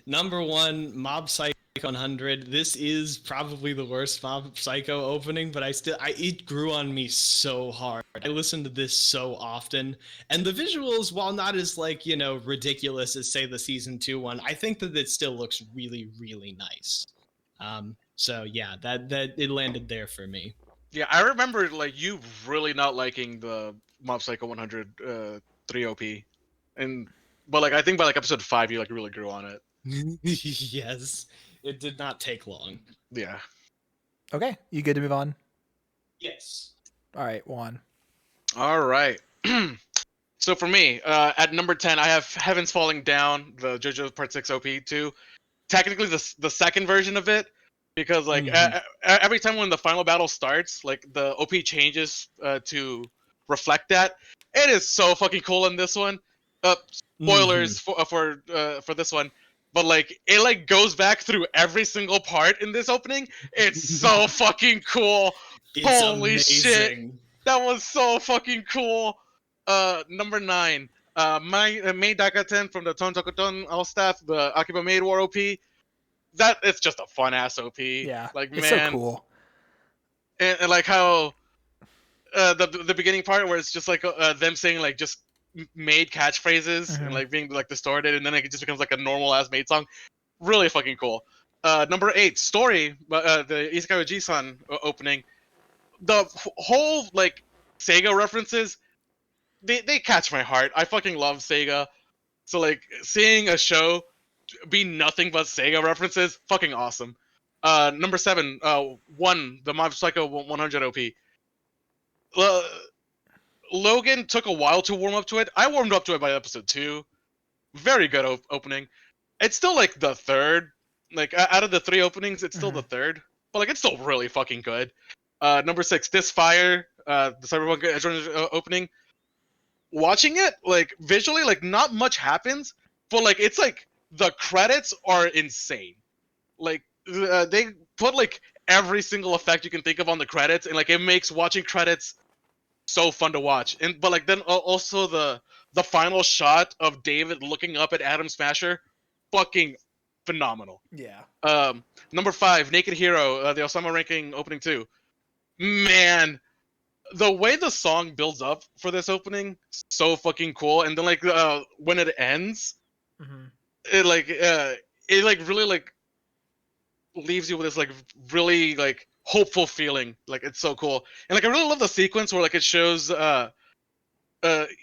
Number 1, Mob Psycho 100. This is probably the worst Mob Psycho opening, but it grew on me so hard. I listened to this so often, and the visuals, while not as ridiculous as say the season 2 one, I think that it still looks really, really nice. So yeah, that it landed there for me. Yeah, I remember you really not liking the Mob Psycho 100 3 OP, but I think by episode 5 you really grew on it. Yes, it did not take long. Yeah. Okay, you good to move on? Yes. All right, Juan. All right. So for me, at number 10, I have Heaven's Falling Down, the JoJo Part 6 OP 2. Technically, the second version of it, because every time when the final battle starts, the OP changes to reflect that. It is so fucking cool in this one. Spoilers for this one, but it goes back through every single part in this opening. It's so fucking cool. It's Holy amazing. shit, that was so fucking cool. Number 9, Mei Dakaten from the Tontokoton All Staff, the Akiba Maid War OP. That it's just a fun ass OP. Yeah, it's man, so cool. And how the beginning part where it's just them saying just maid catchphrases and being distorted, and then it just becomes a normal ass maid song. Really fucking cool. Number 8, Story, the Isekai Oji-san opening. The whole Sega references, they catch my heart. I fucking love Sega. So seeing a show be nothing but Sega references, fucking awesome. Number 7, 1, the Mob Psycho 100 OP. Logan took a while to warm up to it. I warmed up to it by episode 2. Very good opening. It's still the third. Out of the 3 openings, it's still the third. But it's still really fucking good. Number 6, This Fire, the Cyberpunk Edge Runners opening. Watching it, visually, not much happens, but it's the credits are insane. They put every single effect you can think of on the credits, and it makes watching credits so fun to watch. And but like then also the final shot of David looking up at Adam Smasher, fucking phenomenal. Yeah. Number 5, Naked Hero, the Osama ranking opening 2. Man, the way the song builds up for this opening, so fucking cool. And then like when it ends, Mm-hmm. it like really like leaves you with this like really like hopeful feeling. Like it's so cool. And like I really love the sequence where like it shows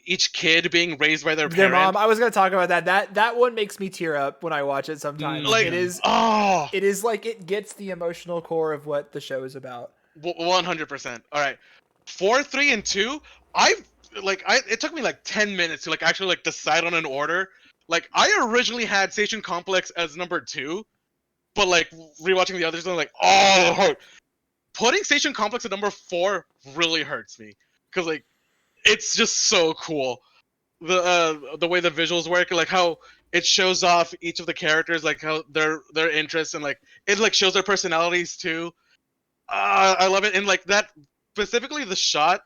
each kid being raised by their Their parent. mom. I was gonna talk about that. That one makes me tear up when I watch it sometimes. Like It is oh, it is like it gets the emotional core of what the show is about. 100%. All right, 4, 3, and 2. It took me like 10 minutes to like actually like decide on an order. Like I originally had Station Complex as number 2, but like rewatching the others, I'm like, oh, putting Station Complex at number 4 really hurts me because like it's just so cool. The way the visuals work, like how it shows off each of the characters, like how their interests, and like it like shows their personalities too. I love it. And like that, specifically the shot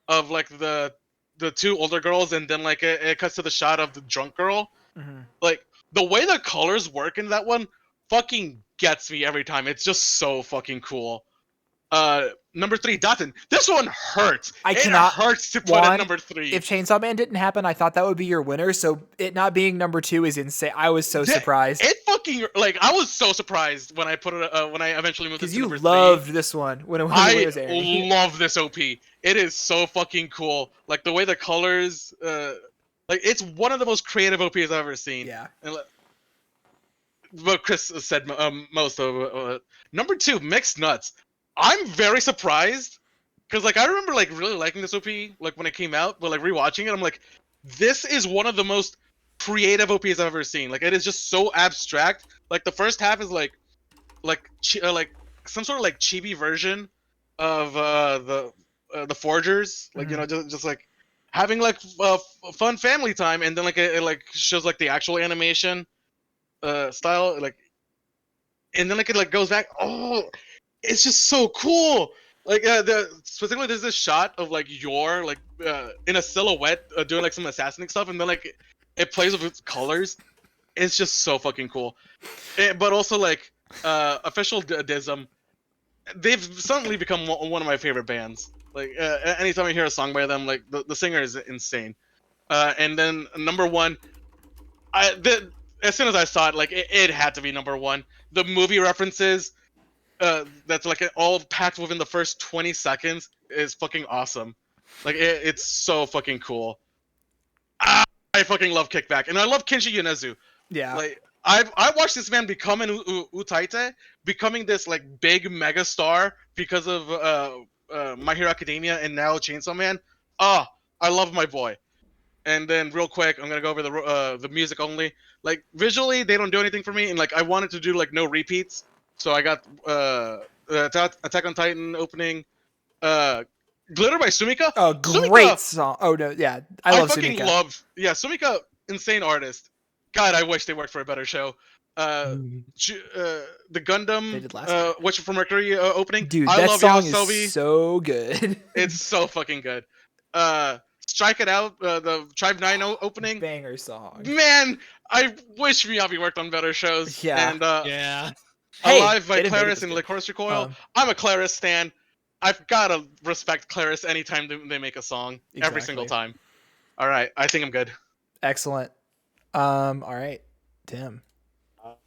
of like the 2 older girls, and then like it cuts to the shot of the drunk girl. Mm-hmm. Like the way the colors work in that one fucking gets me every time. It's just so fucking cool. Number 3, Dotton. This one hurts. I It cannot- hurts to put Juan, at number 3. If Chainsaw Man didn't happen, I thought that would be your winner. So it not being number 2 is insane. I was so Yeah, surprised It fucking like I was so surprised when I put it when I eventually moved it because to you number loved 3. this one when it I was airing. love this OP. It is so fucking cool. Like the way the colors, like it's one of the most creative OPs I've ever seen. Yeah. And, what Chris said most of number 2, Mixed Nuts. I'm very surprised because like I remember like really liking this OP like when it came out, but like rewatching it, I'm like, this is one of the most creative OPs I've ever seen. Like it is just so abstract. Like the first half is like some sort of like chibi version of the Forgers, like you know, just like having like fun family time, and then like it like shows like the actual animation style, like, and then like it like goes back. Oh, it's just so cool. Like specifically there's this shot of like Yor like in a silhouette doing like some assassinating stuff, and then like it plays with its colors. It's just so fucking cool. But also like official Dism, they've suddenly become one of my favorite bands. Like anytime I hear a song by them, like the singer is insane. And then number 1, as soon as I saw it, like it had to be number 1. The movie references, that's like all packed within the first 20 seconds is fucking awesome. Like it's so fucking cool. I fucking love Kickback, and I love Kenshi Yonezu. Yeah. Like I watched this man become an Utaite, becoming this like big mega star because of My Hero Academia and now Chainsaw Man. Oh, I love my boy. And then real quick, I'm gonna go over the music only. Like visually, they don't do anything for me, and like I wanted to do like no repeats, so I got Attack on Titan opening, Glitter by Sumika. Oh, great Sumika, song. Oh no, yeah, I love fucking Sumika. love. Yeah, Sumika, insane artist. God, I wish they worked for a better show. The They Gundam, did last time. Witch from Mercury opening. Dude, I that love song Yoasobi. is so good. It's so fucking good. Strike It Out, the Tribe 9 opening. Banger song. Man, I wish Miyabi worked on better shows. Yeah. And Yeah. Hey, Alive by Fate Invaded Claris was and good. Licorice Recoil. Um, I'm a Claris stan. I've gotta respect Claris anytime they make a song. Every single Exactly. time. All right, I think I'm good. Excellent. All right, Tim.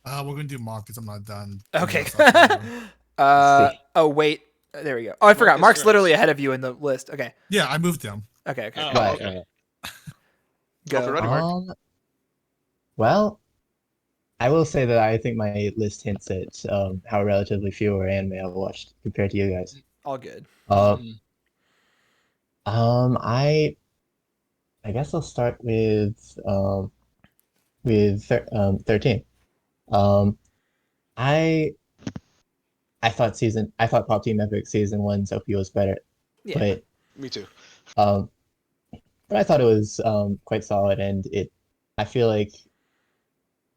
We're gonna do Mark because I'm not done. Okay. Let's see. Oh wait, there we go. Oh, I forgot. Marcus Mark's first. literally ahead of you in the list. Okay. Yeah, I moved him. Okay. Oh, Right, okay. right. Go. Off already, Mark. Well, I will say that I think my list hints at how relatively fewer anime I've watched compared to you guys. All good. Um, I guess I'll start with 13. I thought Pop Team Epic season 1's OP was better, Yeah. but Me too. but I thought it was quite solid, and I feel like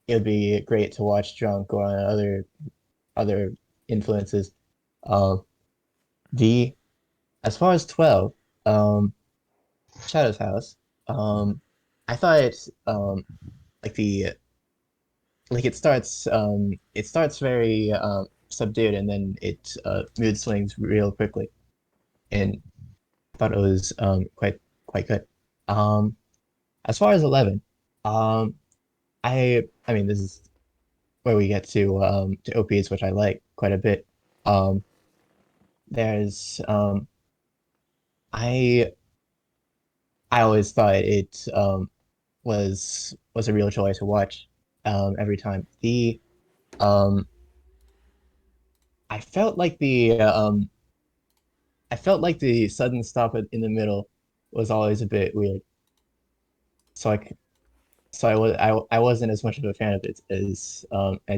it would be great to watch drunk or on other influences. As far as 12, Shadow's House. I thought like the like it starts very subdued and then it mood swings real quickly, and I thought it was quite good. Um, as far as 11, um, I mean this is where we get to OPs, which I like quite a bit. Um, there's I I always thought it was a real joy to watch every time. The um I felt like the sudden stop in the middle was always a bit weird. So like so I wasn't as much of a fan of it as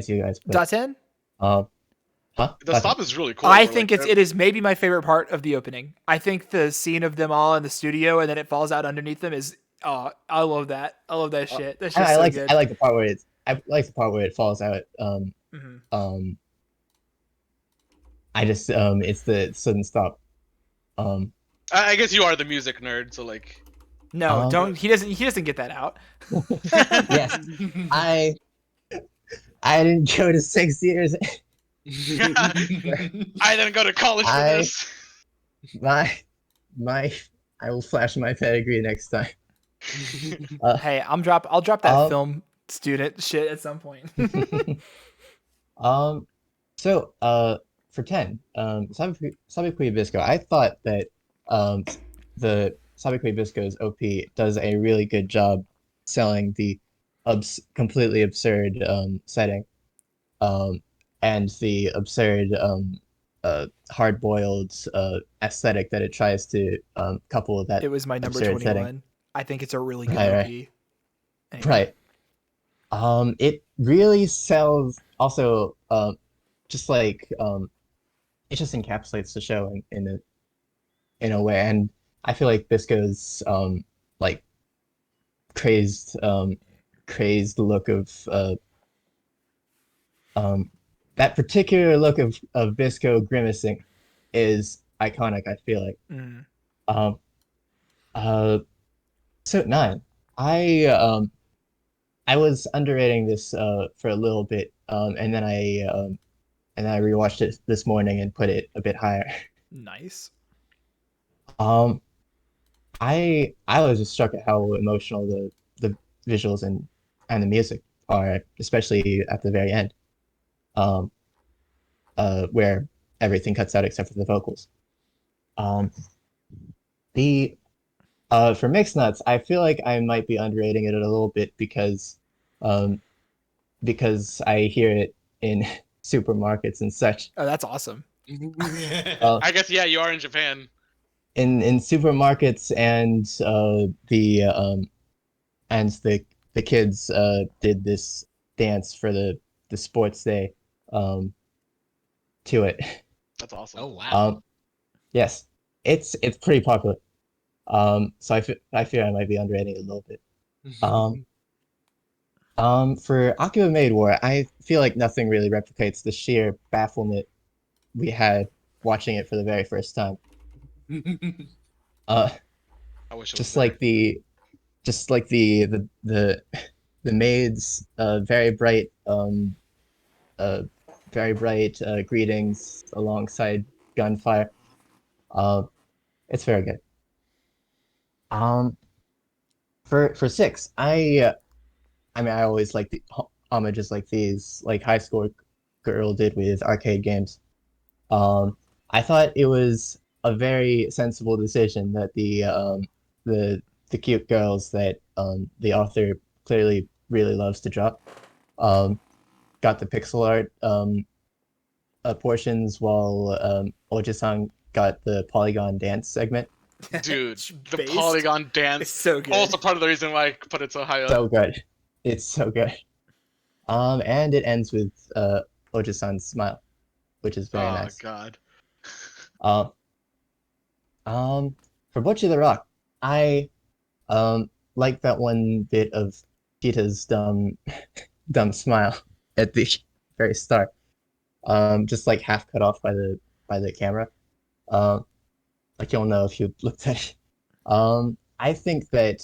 you guys, but Dot 10? um huh? The Nothing. stop is really cool. I where, think like, it is maybe my favorite part of the opening. I think the scene of them all in the studio and then it falls out underneath them is I love that. I love that shit. That's just so good. I like the part where I like the part where it falls out. Mhm. I just it's the sudden stop. Um I guess you are the music nerd, so like. No, Um, don't. He doesn't get that out. yes, I I didn't go to 6 years. I didn't go to college for I this. my my I will flash my pedigree next time. Hey, I'll drop that Um, film student shit at some point. um, so for 10, Sabikui Bisco, I thought that um the Sabikui Bisco's OP does a really good job selling the completely absurd setting um and the absurd hard-boiled aesthetic that it tries to couple with that It was my number absurd setting. 21. I think it's a really good Right, OP. right, Anyway. right. It really sells also just like it just encapsulates the show in a way, and I feel like Bisco's like crazed crazed look of um that particular look of Bisco grimacing is iconic, I feel like. Mm. Um uh so 9. I I was underrating this for a little bit, and then I rewatched it this morning and put it a bit higher. Nice. Um, I was just struck at how emotional the visuals and the music are, especially at the very end, um, where everything cuts out except for the vocals. Um, the for Mixed Nuts, I feel like I might be underrating it a little bit um, because I hear it in supermarkets and such. Oh, that's awesome. Uh, I guess yeah, you are in Japan. in supermarkets and the kids did this dance for the sports day um to it. That's awesome. Oh wow. Yes, it's pretty popular. So I fear I might be underrating it a little bit. Um, for Akiba Maid War, I feel like nothing really replicates the sheer bafflement we had watching it for the very first time. Uh, I wish it was just there. like the just like the maid's uh very bright greetings alongside gunfire. It's very good. Um, for 6, I mean I always like the homages like these, like High Score Girl did with arcade games. Um, I thought it was a very sensible decision that the the cute girls that the author clearly really loves to draw got the pixel art portions, while Oji-san got the polygon dance segment. Dude, the Based. polygon It's dance. so good. Also part of the reason why I put it so high up. So good. It's so good. And it ends with Oji-san's smile, which is very Oh nice. god. Um, for Butcher the Rock, I like that one bit of Cheetah's dumb smile at the very start. Just like half cut off by the camera. Um, like you'll know if you looked at it. I think that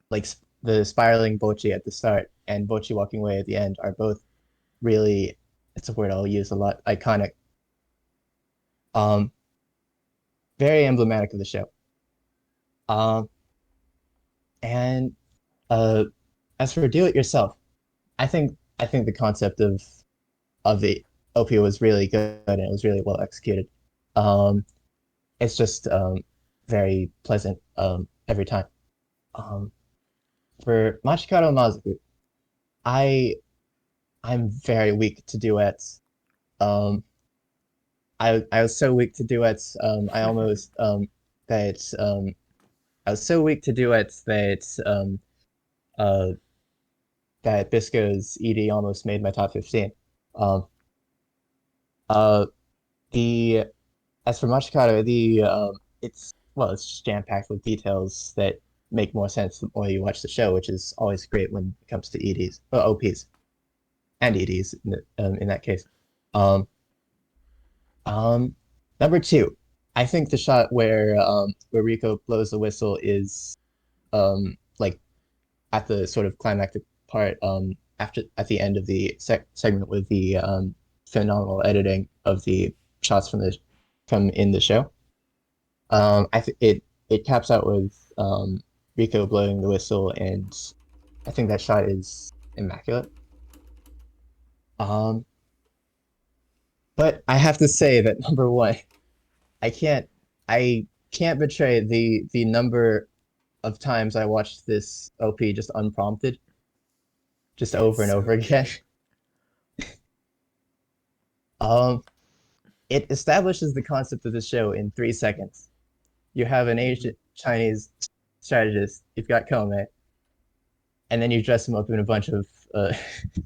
like the spiraling Bochi at the start and Bochi walking away at the end are both really, it's a word I'll use a lot, iconic. Um, very emblematic of the show. Um, and as for do it yourself, I think the concept of the OP was really good and it was really well executed. Um, it's just very pleasant every time. Um, for Machikado Mazuku, I I'm very weak to duets. Um, I was so weak to duets. I almost that I was so weak to duets uh that Bisco's ED almost made my top 15. Um, uh, the as for Machikado, the it's just jam packed with details that make more sense the more you watch the show, which is always great when it comes to EDs, OPs, and EDs in that case. Um, Um, Number two, I think the shot where Rico blows the whistle is like at the sort of climactic part after at the end of the segment with the phenomenal editing of the shots from in the show. I th it caps out with Rico blowing the whistle, and I think that shot is immaculate. Um, but I have to say that number one. I can't I can't betray the number of times I watched this OP just unprompted, just over and so over again. good. Um, it establishes the concept of the show in 3 seconds. You have an Asian Chinese strategist, you've got Kome, and then you dress him up in a bunch of it's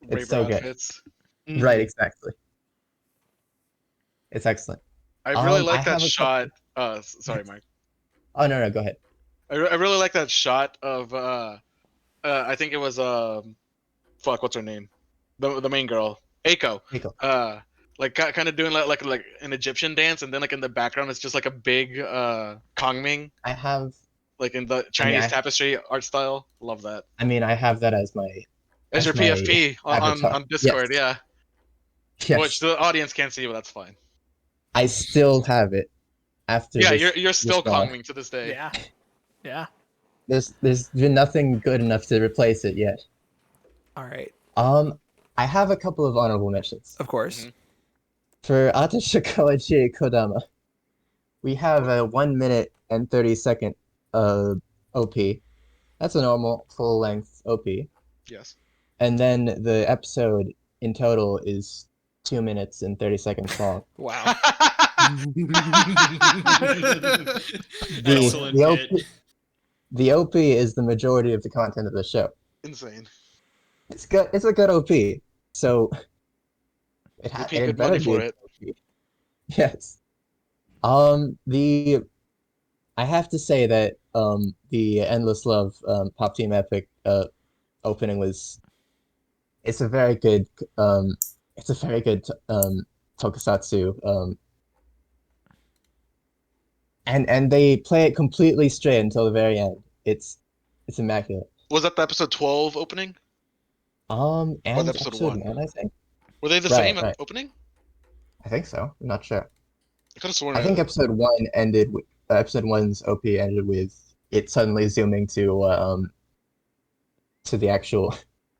Raver so good. outfits. Right, exactly. It's excellent. I really I like that have a shot. couple. Sorry, Mike. Oh no, go ahead. I really like that shot of I think it was fuck, what's her name? The main girl, Aiko. Nico. Like kind of doing like an Egyptian dance, and then like in the background it's just like a big Kongming, I have like in the I mean Chinese tapestry art style. Love that. I have that As your as my PFP avatar. on Discord, Yes. yeah. Which Yes. the audience can't see, but that's fine. I still have it after Yeah, this you're this still run. Kongming to this day. Yeah. Yeah. There's been nothing good enough to replace it yet. All right. Um, I have a couple of honorable mentions. Of course. Hmm. For Atasha Kawachi Kodama, we have a 1 minute and 30 second OP. That's a normal full length OP. Yes. And then the episode in total is 2 minutes and 30 seconds long. Wow. The Excellent the hit. OP the OP is the majority of the content of the show. Insane. It's good. It's a good OP. So They pay it good better money be a for good it. OP. Yes. The I have to say that the Endless Love Pop Team Epic opening was it's a very good um it's a very good tokusatsu and they play it completely straight until the very end. It's immaculate. Was that the episode 12 opening or the And episode episode 1? one, I think. Were they the Right, same right. opening? I think so. I'm not sure. I could have sworn I think episode one ended with episode one's OP ended with it suddenly zooming to the actual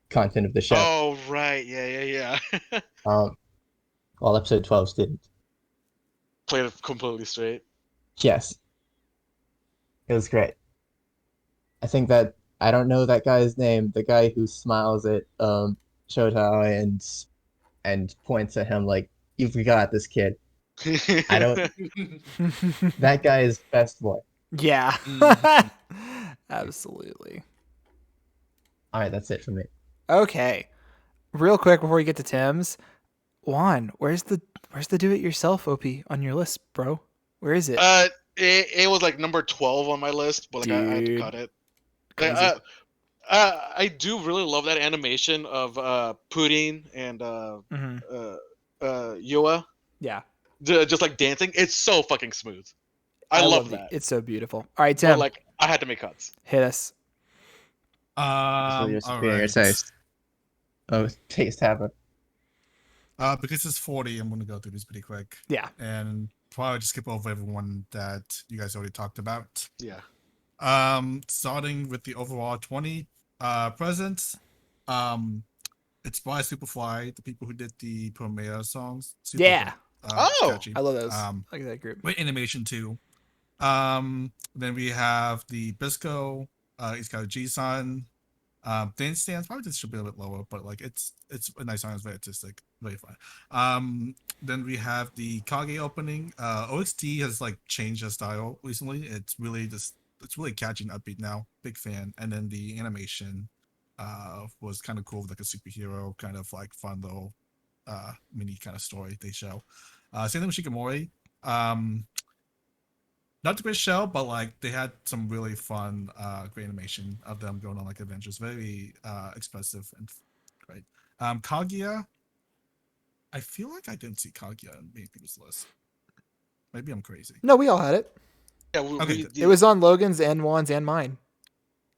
content of the show. Oh right, yeah. Um, while episode 12's didn't. Played it completely straight. Yes, it was great. I think that I don't know that guy's name. The guy who smiles at Shotao and points at him like, "You've got this kid." I don't. That guy is best boy. Yeah. Mhm. Absolutely. All right, that's it for me. Okay. Real quick before we get to Tim's, Juan, where's the do it yourself OP on your list, bro? Where is it? It was like number 12 on my list, but like I had to Dude. cut it. Crazy. I do really love that animation of Pudding and Mhm. Yua Yeah. just like dancing. It's so fucking smooth. I love it. that. It's so beautiful. All right, But Tim, like, I had to make cuts. hit us. So your All superior right. taste. Oh, taste habit. Because it's 40, I'm gonna go through this pretty quick. Yeah. And probably just skip over everyone that you guys already talked about. Yeah. Starting with the overall 20 presents. It's by Superfly, the people who did the premiere songs. Super Yeah. catchy. I love those. I like that group. Great animation too. Then we have the Bisco. He's got a G-Sun. Dance Stance probably just should be a bit lower, but like it's a nice song. It's very artistic, very fun. Then we have the Kage opening. OXT has like changed their style recently. It's really catchy and upbeat now. Big fan. And then the animation was kind of cool, with like a superhero kind of like fun little mini kind of story they show. Same thing with Shikamori. Not the best show, but like they had some really fun, great animation of them going on like adventures. Very expressive and great. Kaguya. I feel like I didn't see Kaguya in many people's list. Maybe I'm crazy. No, we all had it. Yeah, Okay, It was on Logan's and Juan's and mine.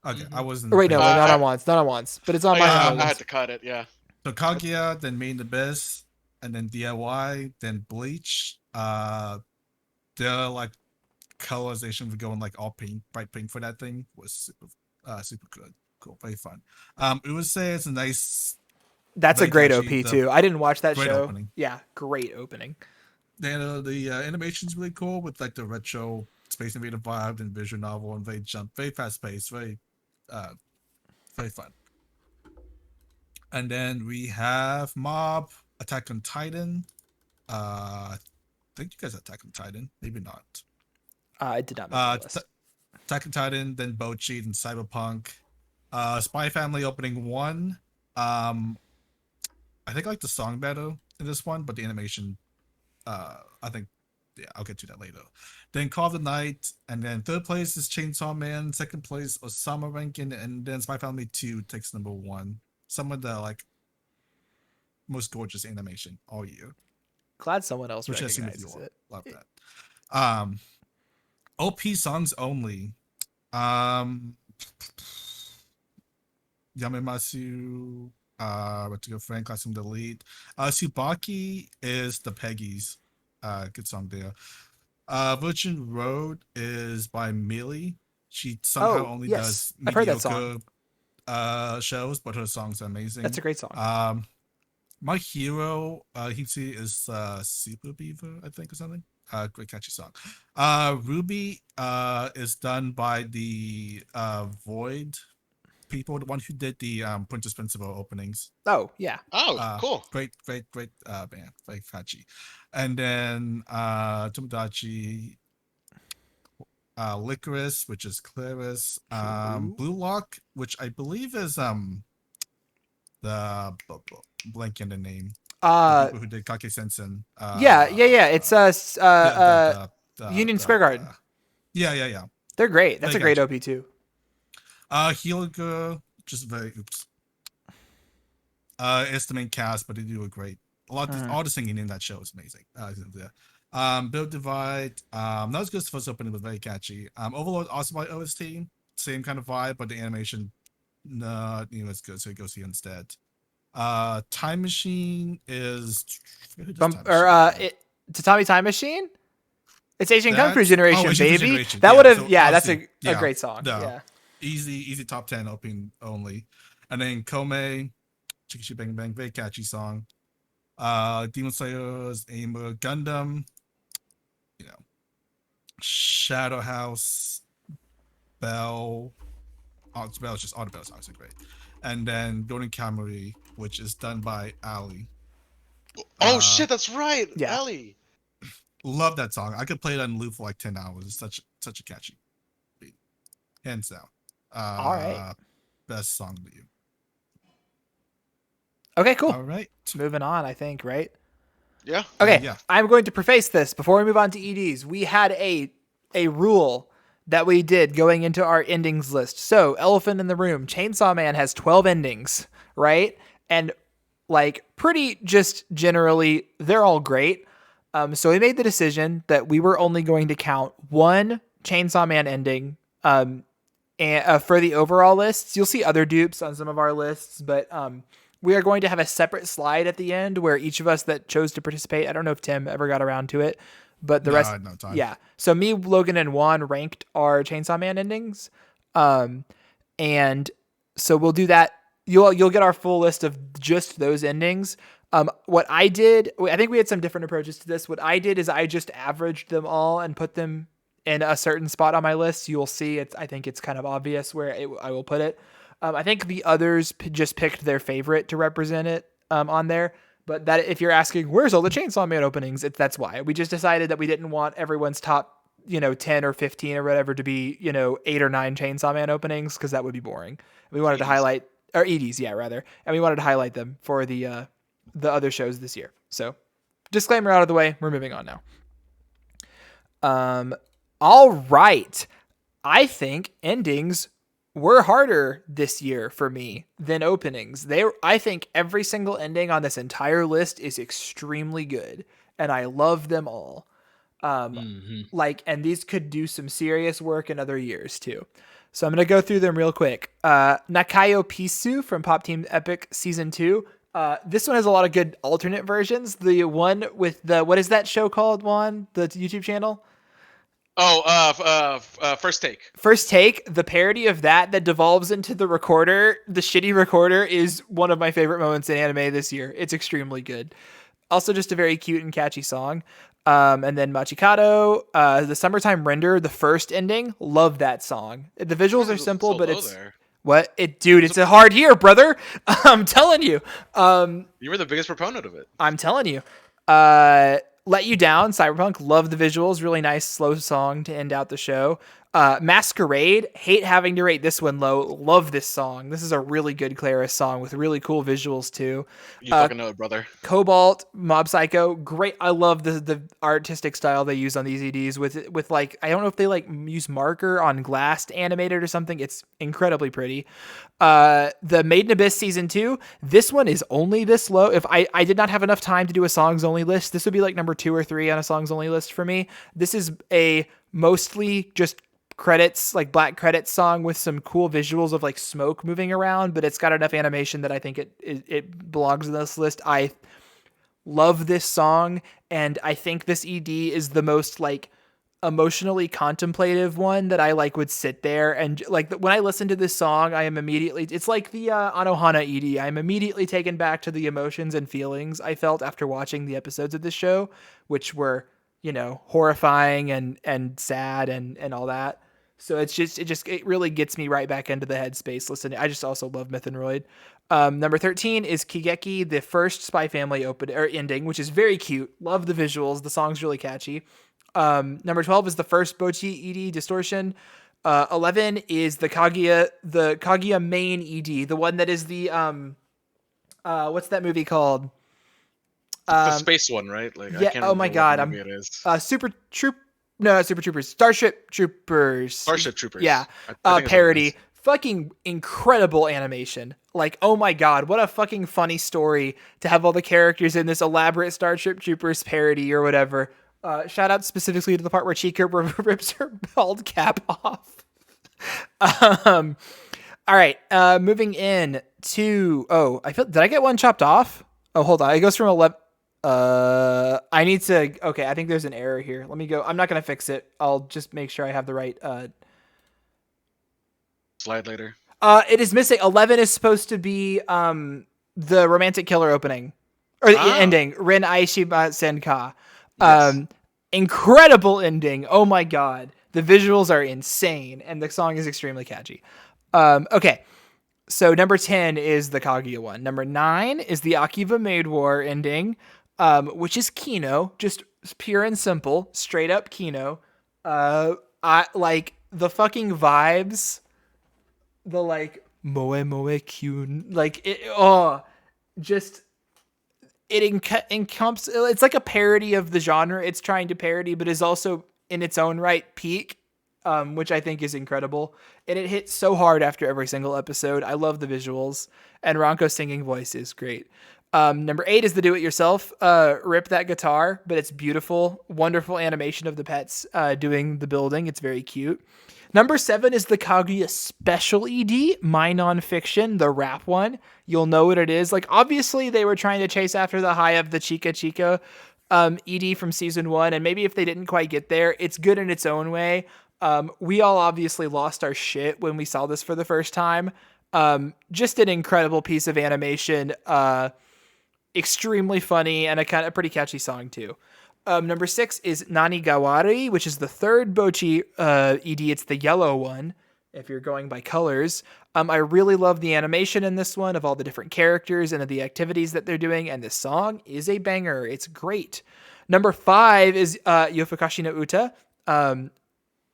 Okay, I wasn't. Or wait, no, paying not attention. on Juan's, but it's on mine. and I Logan's. had to cut it. Yeah. So Kaguya, then Main Abyss, and then DIY, then Bleach. They're like colorization of going like all pink, bright pink for that thing was super good. Cool, very fun. It would say it's a nice. That's a very great catchy, OP too. I didn't watch that great show. opening. Yeah, great opening. Then the animation's really cool with like the retro Space Invader vibe and visual novel and very fast paced, very fun. And then we have Mob, Attack on Titan. I think you guys have Attack on Titan, maybe not. I did not make the list. Attack on Titan, then Bochi, then Cyberpunk. Spy Family opening 1. I think I like the song better in this one, but the animation, I think, yeah, I'll get to that later. Then Call of the Night, and then third place is Chainsaw Man, second place Osama Rankin, and then Spy Family 2 takes number 1. Some of the like most gorgeous animation all year. Glad someone else Which I assume recognizes you it. love that. OP songs only. Yamemasu, what's your friend classing the lead. Tsubaki is the Peggy's. Good song there. Virgin Road is by Millie. She somehow only does I've heard that mediocre song. shows, but her songs are amazing. That's a great song. My hero, Hitsu is Super Beaver, I think, or something. Great catchy song. Ruby is done by the Void people, the one who did the Princess Principal openings. Oh, yeah. Oh, cool. Great band, very catchy. And then Tomodachi, Licorice, which is Claris, Blue Lock, which I believe is the blanking the name. The people who did Kake Sensen. Yeah. It's Union Square Garden. Yeah. They're great. That's They a great got OP too. Healer Girl, just very it's the main cast, but they do a great. All the singing in that show is amazing. Build Divide, not as good as the first opening, but very catchy. Overlord also by OST, same kind of vibe, but the animation not as good, so it goes here instead. Time Machine is Tatami Time Machine. It's Asian Kung Fu That's- Generation, oh, Asian baby. Generation, That yeah, would have, so that's obviously, a yeah, great song. no. Yeah. Easy top 10 opening only. And then Kome, Chikichi Bang Bang, very catchy song. Demon Slayers, Aimer, Gundam, Shadow House, Bell. Bell's just all the Bell songs are great. And then Golden Kamuy, which is done by Ali. Oh shit, that's right. Yeah. Ellie. Love that song. I could play it on loop for like 10 hours. It's such a catchy beat. Hands down. All right. Best song to you. Okay, cool. All right. Moving on, I think, right? Yeah. Okay, Yeah. I'm going to preface this before we move on to EDs. We had a rule that we did going into our endings list. So, elephant in the room, Chainsaw Man has 12 endings, right? And like pretty just generally, they're all great. So we made the decision that we were only going to count one Chainsaw Man ending and for the overall lists. You'll see other dupes on some of our lists, but we are going to have a separate slide at the end where each of us that chose to participate, I don't know if Tim ever got around to it, but the rest, no time. yeah. So me, Logan, and Juan ranked our Chainsaw Man endings. And so we'll do that. You'll get our full list of just those endings. What I did, I think we had some different approaches to this. What I did is I just averaged them all and put them in a certain spot on my list. You'll see I think it's kind of obvious where I will put it. I think the others just picked their favorite to represent it on there. But that if you're asking, where's all the Chainsaw Man openings? That's why. We just decided that we didn't want everyone's top, 10 or 15 or whatever to be, 8 or 9 Chainsaw Man openings because that would be boring. We wanted to highlight, or EDs, yeah, rather. And we wanted to highlight them for the other shows this year. So disclaimer out of the way, we're moving on now. All right. I think endings were harder this year for me than openings. I think every single ending on this entire list is extremely good, and I love them all. And these could do some serious work in other years too. So I'm going to go through them real quick. Nakayo Pisu from Pop Team Epic Season 2. This one has a lot of good alternate versions. The one with what is that show called, Juan? The YouTube channel? First Take. First Take, the parody of that devolves into the recorder, the shitty recorder, is one of my favorite moments in anime this year. It's extremely good. Also just a very cute and catchy song. And then Machikado, the Summertime Render, the first ending, love that song. The visuals are simple, but it's... There. What? It's a hard year, brother. I'm telling you. You were the biggest proponent of it. I'm telling you. Let You Down, Cyberpunk, love the visuals. Really nice, slow song to end out the show. Masquerade, hate having to rate this one low. Love this song. This is a really good Claris song with really cool visuals too. You fucking know it, brother. Cobalt, Mob Psycho, great. I love the artistic style they use on these EDs with like, I don't know if they like use marker on glass to animate it or something. It's incredibly pretty. The Maiden Abyss Season 2, this one is only this low. If I did not have enough time to do a songs only list, this would be like number 2 or 3 on a songs only list for me. This is a mostly just credits, like black credits song with some cool visuals of like smoke moving around, but it's got enough animation that I think it belongs in this list. I love this song, and I think this ED is the most like emotionally contemplative one that I like would sit there and like when I listen to this song, I am immediately, it's like the Anohana ED. I'm immediately taken back to the emotions and feelings I felt after watching the episodes of this show, which were, horrifying and sad and all that. So it really gets me right back into the headspace listening. I just also love Myth and Roid. Number 13 is Kigeki, the first Spy Family ending, which is very cute. Love the visuals. The song's really catchy. Number 12 is the first Bochi ED Distortion. 11 is the Kaguya main ED, the one that is the what's that movie called? The space one, right? Like, yeah. I can't Oh my God, what movie it is. Super Troopers. Starship Troopers. Yeah. I think Parody. Fucking incredible animation. Like, oh my God, what a fucking funny story to have all the characters in this elaborate Starship Troopers parody or whatever. Shout out specifically to the part where Chika rips her bald cap off. All right. Moving in to, did I get one chopped off? Oh, hold on. It goes from 11. I need to, okay. I think there's an error here. Let me go. I'm not going to fix it. I'll just make sure I have the right, slide later. It is missing. 11 is supposed to be, the Romantic Killer opening or the ending. Rin Aishima Senka. Yes. Incredible ending. Oh my God. The visuals are insane and the song is extremely catchy. Okay. So number 10 is the Kaguya one. Number 9 is the Akiba Maid War ending, which is Kino, just pure and simple, straight up Kino. I like the fucking vibes, the like moe moe kyun, like it. Oh, just it encompasses. It's like a parody of the genre it's trying to parody, but is also in its own right peak. Which I think is incredible. And it hits so hard after every single episode. I love the visuals. And Ranko's singing voice is great. Number 8 is the do-it-yourself. Rip that guitar, but it's beautiful. Wonderful animation of the pets doing the building. It's very cute. Number 7 is the Kaguya special ED, My Nonfiction, the rap one. You'll know what it is. Like, obviously, they were trying to chase after the high of the Chica Chica ED from season 1, and maybe if they didn't quite get there, it's good in its own way. We all obviously lost our shit when we saw this for the first time. Just an incredible piece of animation, extremely funny, and a pretty catchy song too. Number 6 is Nani Gawari, which is the third Bochi ED. It's the yellow one, if you're going by colors. I really love the animation in this one of all the different characters and of the activities that they're doing, and this song is a banger. It's great. Number 5 is Yofukashi no Uta,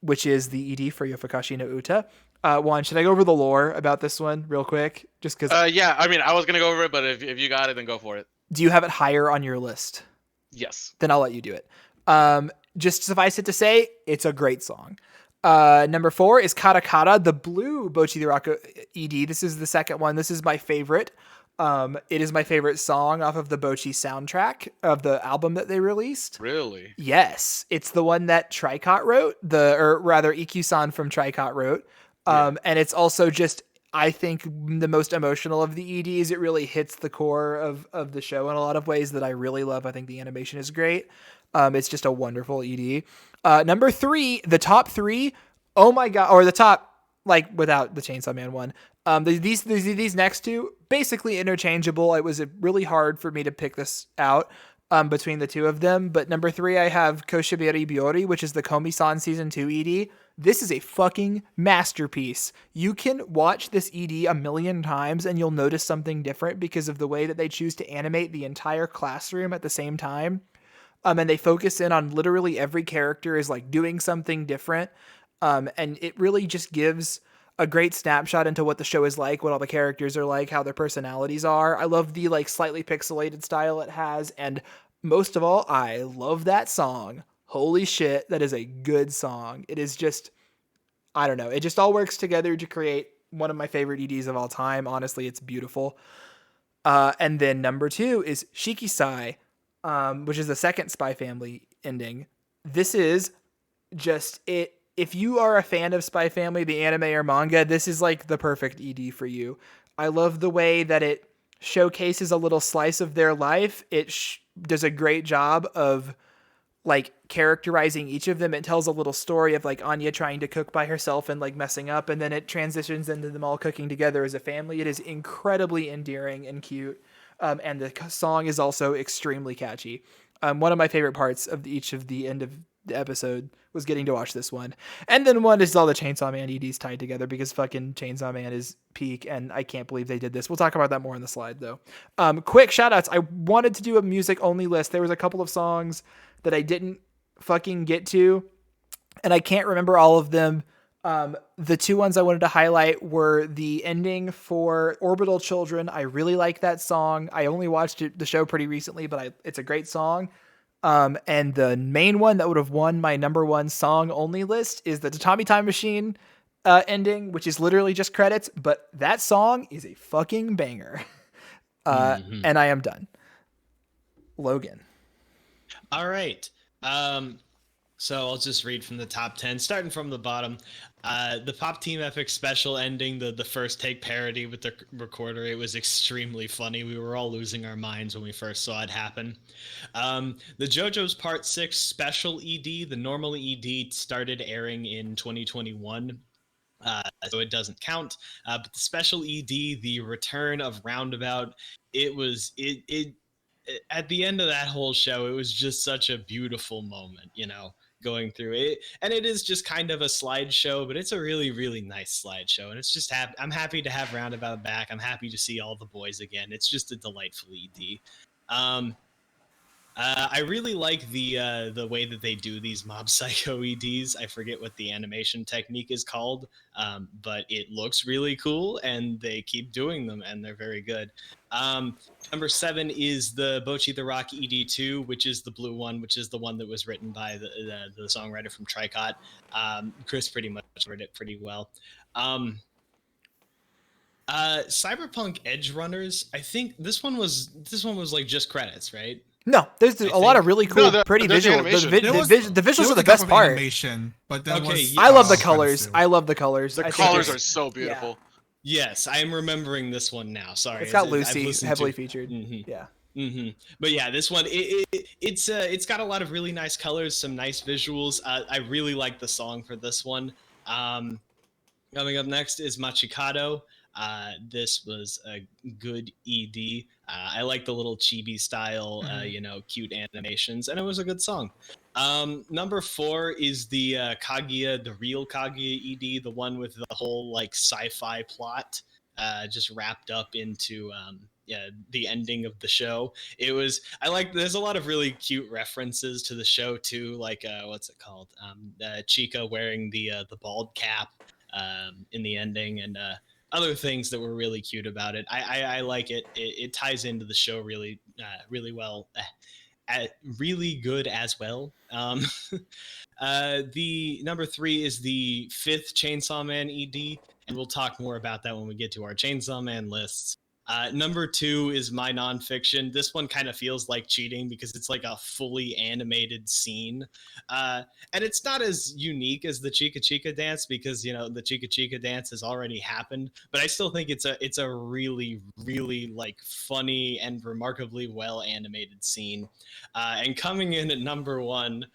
which is the ED for Yofukashi no Uta. Juan, should I go over the lore about this one real quick? Just because. Yeah, I mean, I was gonna go over it, but if you got it, then go for it. Do you have it higher on your list? Yes. Then I'll let you do it. Just suffice it to say, it's a great song. Number 4 is Kara Kara, the blue Bochi the Rock ED. This is the second one. This is my favorite. It is my favorite song off of the Bochi soundtrack of the album that they released. Really? Yes. It's the one that Tricot wrote, or rather Ikkyu-san from Tricot wrote. And it's also just, I think, the most emotional of the EDs. It really hits the core of the show in a lot of ways that I really love. I think the animation is great. It's just a wonderful ED. Number 3, the top 3. Oh my God. Or the top, like without the Chainsaw Man one. These next two, basically interchangeable. It was really hard for me to pick this out between the two of them. But number 3, I have Koshibiri Biori, which is the Komi-san season 2 ED. This is a fucking masterpiece. You can watch this ED a million times and you'll notice something different because of the way that they choose to animate the entire classroom at the same time. And they focus in on literally every character is like doing something different. And it really just gives a great snapshot into what the show is like, what all the characters are like, how their personalities are. I love the like slightly pixelated style it has. And most of all, I love that song. Holy shit, that is a good song. It is just, I don't know. It just all works together to create one of my favorite EDs of all time. Honestly, it's beautiful. And then number 2 is Shikisai, which is the second Spy Family ending. This is just it. If you are a fan of Spy Family, the anime or manga, this is like the perfect ED for you. I love the way that it showcases a little slice of their life. It does a great job of like characterizing each of them. It tells a little story of like Anya trying to cook by herself and like messing up, and then it transitions into them all cooking together as a family. It is incredibly endearing and cute. And the song is also extremely catchy. One of my favorite parts of each of the end of the episode was getting to watch this one. And then one is all the Chainsaw Man EDs tied together because fucking Chainsaw Man is peak, and I can't believe they did this. We'll talk about that more on the slide though. Quick shout outs. I wanted to do a music only list. There was a couple of songs that I didn't fucking get to, and I can't remember all of them. The 2 ones I wanted to highlight were the ending for Orbital Children. I really like that song. I only watched the show pretty recently, but it's a great song. And the main one that would have won my number 1 song only list is the Tatami Time Machine ending, which is literally just credits, but that song is a fucking banger. And I am done. Logan. All right. So I'll just read from the top 10, starting from the bottom. The Pop Team Epic special ending, the first take parody with the recorder, it was extremely funny. We were all losing our minds when we first saw it happen. The JoJo's Part 6 special ED, the normal ED started airing in 2021. So it doesn't count. But the special ED, the return of Roundabout, it at the end of that whole show, it was just such a beautiful moment, you know, going through it. And it is just kind of a slideshow, but it's a really, really nice slideshow. And it's just I'm happy to have Roundabout back. I'm happy to see all the boys again. It's just a delightful ED. I really like the way that they do these Mob Psycho EDs. I forget what the animation technique is called, but it looks really cool, and they keep doing them, and they're very good. Number 7 is the Bochi the Rock ED2, which is the blue one, which is the one that was written by the songwriter from Tricot. Chris pretty much read it pretty well. Cyberpunk Edge Runners. I think this one was like just credits, right? No, there's a lot of really cool, pretty there's the visual. animation. The There was- visuals are a the couple best of part. Animation, but there Okay, was, yeah. I love the credits colors. too. I love the colors. The I think colors it's- are so beautiful. Yes, I am remembering this one now. Sorry, It's got I've Lucy listened heavily to- featured. Mhm. Yeah. But yeah, this one it's got a lot of really nice colors, some nice visuals. I really like the song for this one. Coming up next is Machikado. This was a good ED. I like the little chibi style, cute animations, and it was a good song. Number 4 is the Kaguya, the real Kaguya ED, the one with the whole like sci-fi plot, just wrapped up into the ending of the show. There's a lot of really cute references to the show too, like what's it called? Chica wearing the bald cap in the ending, and other things that were really cute about it. I like it. It ties into the show really well. Really good as well. The number 3 is the 5th Chainsaw Man ED, and we'll talk more about that when we get to our Chainsaw Man lists. Number 2 is my nonfiction. This one kind of feels like cheating because it's like a fully animated scene. And it's not as unique as the Chica Chica dance because, the Chica Chica dance has already happened. But I still think it's a really, really like funny and remarkably well animated scene. And coming in at number 1,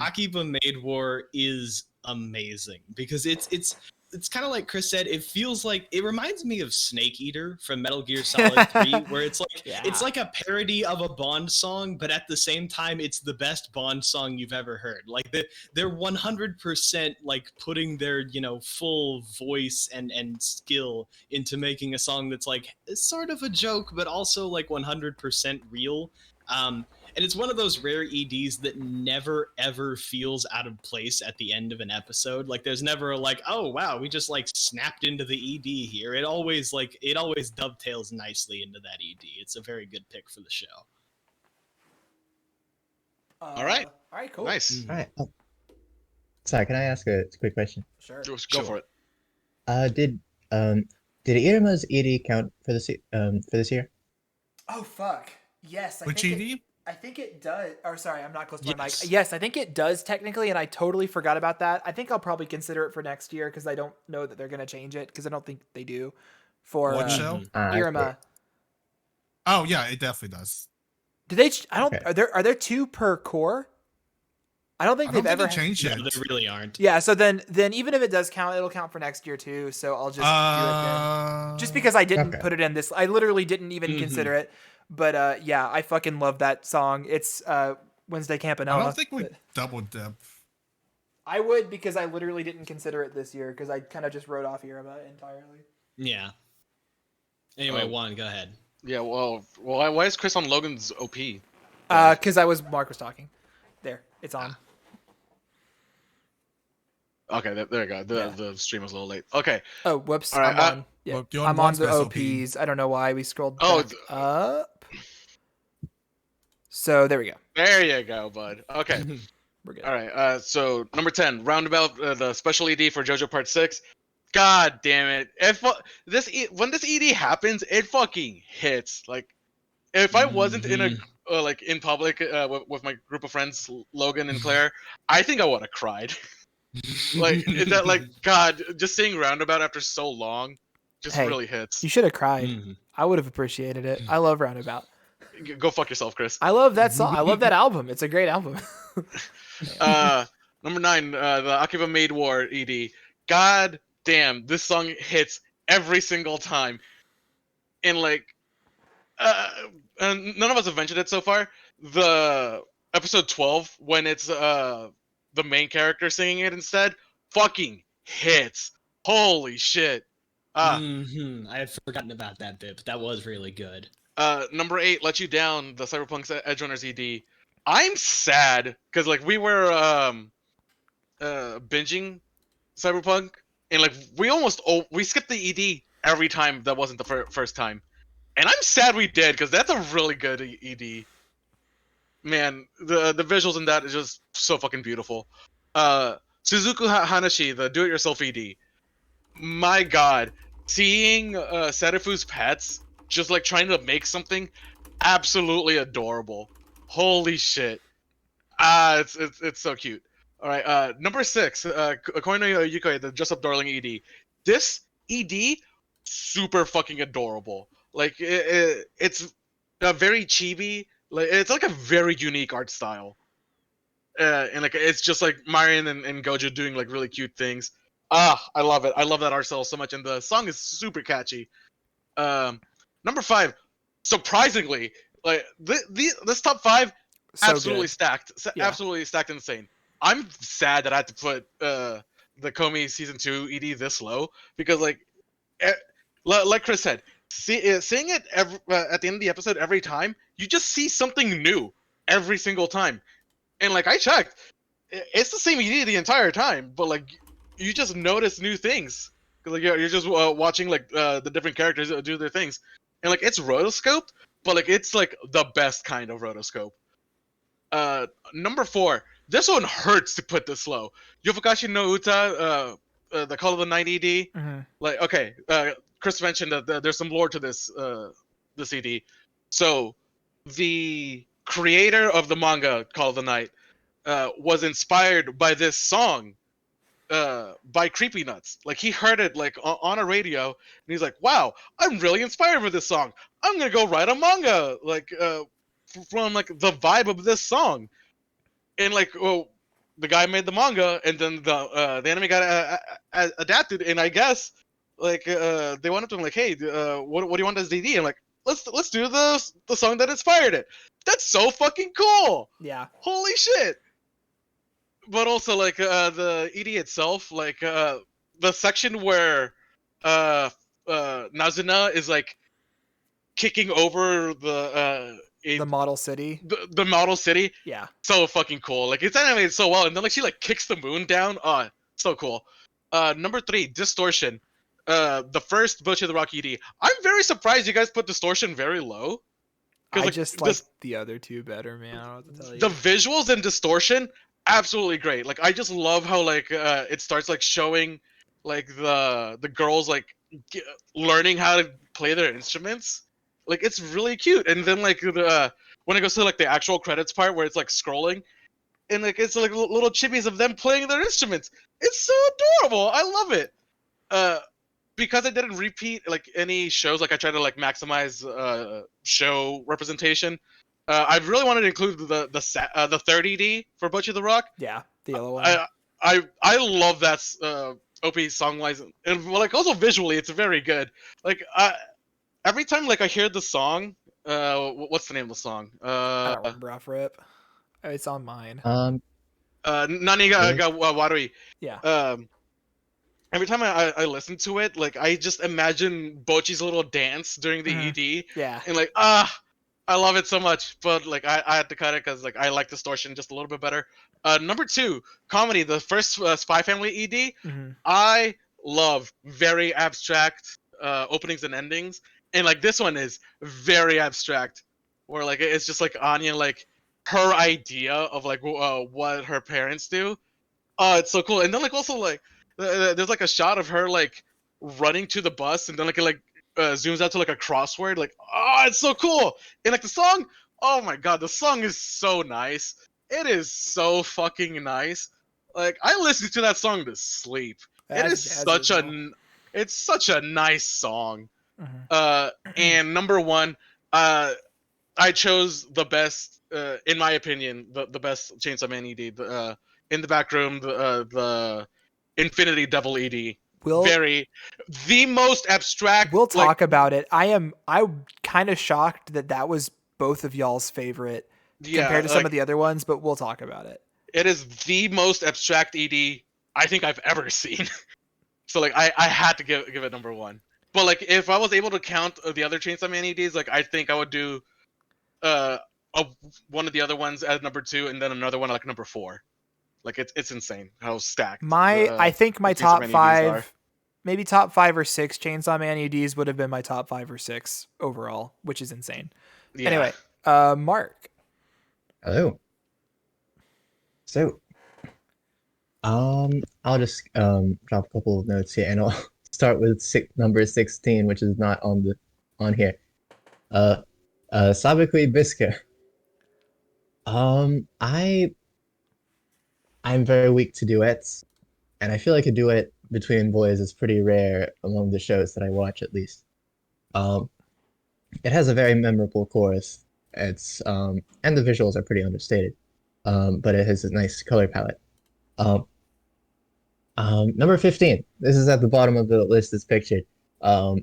Akiba Maid War is amazing because it's kind of like Chris said. It reminds me of Snake Eater from Metal Gear Solid 3, where it's like it's like a parody of a Bond song, but at the same time, it's the best Bond song you've ever heard. Like they're 100% like putting their full voice and skill into making a song that's like sort of a joke, but also like 100% real. And it's one of those rare EDs that never ever feels out of place at the end of an episode. Like there's never a like, oh wow, we just like snapped into the ED here. It always dovetails nicely into that ED. It's a very good pick for the show. All right, cool. Nice. All right. Oh. Sorry, can I ask a quick question? Sure. Go for it. Did Iruma's ED count for this year? Oh fuck. Yes. Which ED? I think it does. Or sorry, I'm not close to my Yes. mic. Yes, I think it does technically, and I totally forgot about that. I think I'll probably consider it for next year because I don't know that they're going to change it because I don't think they do for What show? Iruma. Oh yeah, it definitely does. Do they? I don't. Okay. Are there 2 per core? I don't think I don't they've think ever they changed No, it. they really aren't. Yeah. So then even if it does count, it'll count for next year too. So I'll just do it then. Just because I didn't put it in this, I literally didn't even consider it. But yeah, I fucking love that song. It's Wednesday Campanella. I don't think we double dip. I would because I literally didn't consider it this year because I kind of just wrote off Yuribait entirely. Yeah. Anyway, Juan, go ahead. Yeah. Well, why is Chris on Logan's OP? Because Mark was talking. There, it's on. Okay, there you go. The stream was a little late. Okay. Oh, whoops. All right, I'm on. Yeah, Well, you're I'm on Juan's the best OPs. I don't know why we scrolled Oh, back up. So there we go. There you go, bud. Okay. We're good. All right. So number 10, Roundabout, the special ED for JoJo Part 6. God damn it! When this ED happens, it fucking hits. Like, if I wasn't in a in public with my group of friends, Logan and Claire, I think I would have cried. Like, is that like God? Just seeing Roundabout after so long, just really hits. You should have cried. I would have appreciated it. I love Roundabout. Go fuck yourself, Chris. I love that song. I love that album. It's a great album. Number 9, the Akiba Maid War ED. God damn, this song hits every single time. And like, none of us have mentioned it so far. The episode 12, when it's the main character singing it instead, fucking hits. Holy shit. I had forgotten about that bit, but that was really good. Number 8, Let You Down, the Cyberpunk Edge Runners ED. I'm sad because like we were binging Cyberpunk, and like we skipped the ED every time that wasn't the first time, and I'm sad we did because that's a really good ED. Man, the visuals in that is just so fucking beautiful. Suzuku Hanashi, the do-it-yourself ED. My God, seeing Serafu's pets just like trying to make something absolutely adorable. Holy shit. It's so cute. All right, number 6, according to Yukoi, the Dress Up Darling ED. This ED, super fucking adorable. Like it's a very chibi. Like it's like a very unique art style. And like it's just like Marion and Gojo doing like really cute things. I love it. I love that art style so much, and the song is super catchy. Um, number 5, surprisingly, like this top 5 So absolutely good. stacked, Yeah. absolutely stacked, insane. I'm sad that I had to put the Komi season 2 ED this low because like like Chris said, seeing it at the end of the episode every time, you just see something new every single time. And like I checked, it's the same ED the entire time, but like you just notice new things because like you're just watching like the different characters do their things, and like it's rotoscoped, but like it's like the best kind of rotoscope. Number 4, this one hurts to put this low. Yofukashi no Uta, the Call of the Night ED. Mm-hmm. Like okay, Chris mentioned that there's some lore to this ED. So the creator of the manga Call of the Night was inspired by this song by Creepy Nuts. Like he heard it like on a radio, and he's like, "Wow, I'm really inspired with this song. I'm gonna go write a manga like from like the vibe of this song." And like, well, the guy made the manga, and then the anime got adapted, and I guess like they went up to him like, "Hey, what do you want as DD?" And like, let's do the song that inspired it. That's so fucking cool. Yeah. Holy shit. But also like the ED itself, like the section where Nazuna is like kicking over The model city. the model city, Yeah. so fucking cool. Like it's animated so well, and then like she like kicks the moon down. So cool. Number 3, Distortion. The first Butcher the Rock ED. I'm very surprised you guys put Distortion very low. I Like, just like the other two better, man. I don't know what to tell you. The visuals and Distortion, absolutely great. Like I just love how like it starts like showing like the girls like learning how to play their instruments. Like it's really cute. And then like when it goes to like the actual credits part where it's like scrolling, and like it's like little chibis of them playing their instruments. It's so adorable. I love it. Because I didn't repeat like any shows, like I tried to like maximize show representation. I really wanted to include the third ED for Butcher the Rock. Yeah, the yellow one. I love that OP song wise, and like also visually, it's very good. Like every time like I hear the song, what's the name of the song? I don't remember off rip. It's on mine. Nani ga Warui. Yeah. Every time I listen to it, like I just imagine Bochi's little dance during the ED, Yeah. and like I love it so much. But like I had to cut it because like I like Distortion just a little bit better. Number 2, comedy. The first Spy Family ED, I love very abstract openings and endings, and like this one is very abstract, where like it's just like Anya like her idea of like what her parents do. It's so cool, and then like also like. There's like a shot of her like running to the bus, and then like it like zooms out to like a crossword. Like, it's so cool. And like the song, oh my god, the song is so nice. It is so fucking nice. Like I listen to that song to sleep. It's such a nice song. And number 1, I chose the best, in my opinion, the best Chainsaw Man ED. In the back room, the Infinity Devil ED. The most abstract. We'll talk about it. I'm kind of shocked that was both of y'all's favorite compared to some of the other ones, but we'll talk about it. It is the most abstract ED I think I've ever seen. So like I had to give it number 1. But like if I was able to count the other Chainsaw Man EDs, like I think I would do one of the other ones as number 2, and then another one like number 4. Like it's insane how stacked. I think my top 5, maybe top 5 or 6 Chainsaw Man EDs would have been my top 5 or 6 overall, which is insane. Yeah. Anyway, Mark. Hello. So, I'll just drop a couple of notes here, and start with number 16, which is not on here. Sabikui Bisca. I'm very weak to duets, and I feel like a duet between boys is pretty rare among the shows that I watch, at least. Um, it has a very memorable chorus. And the visuals are pretty understated. But it has a nice color palette. Um, Number 15. This is at the bottom of the list as pictured,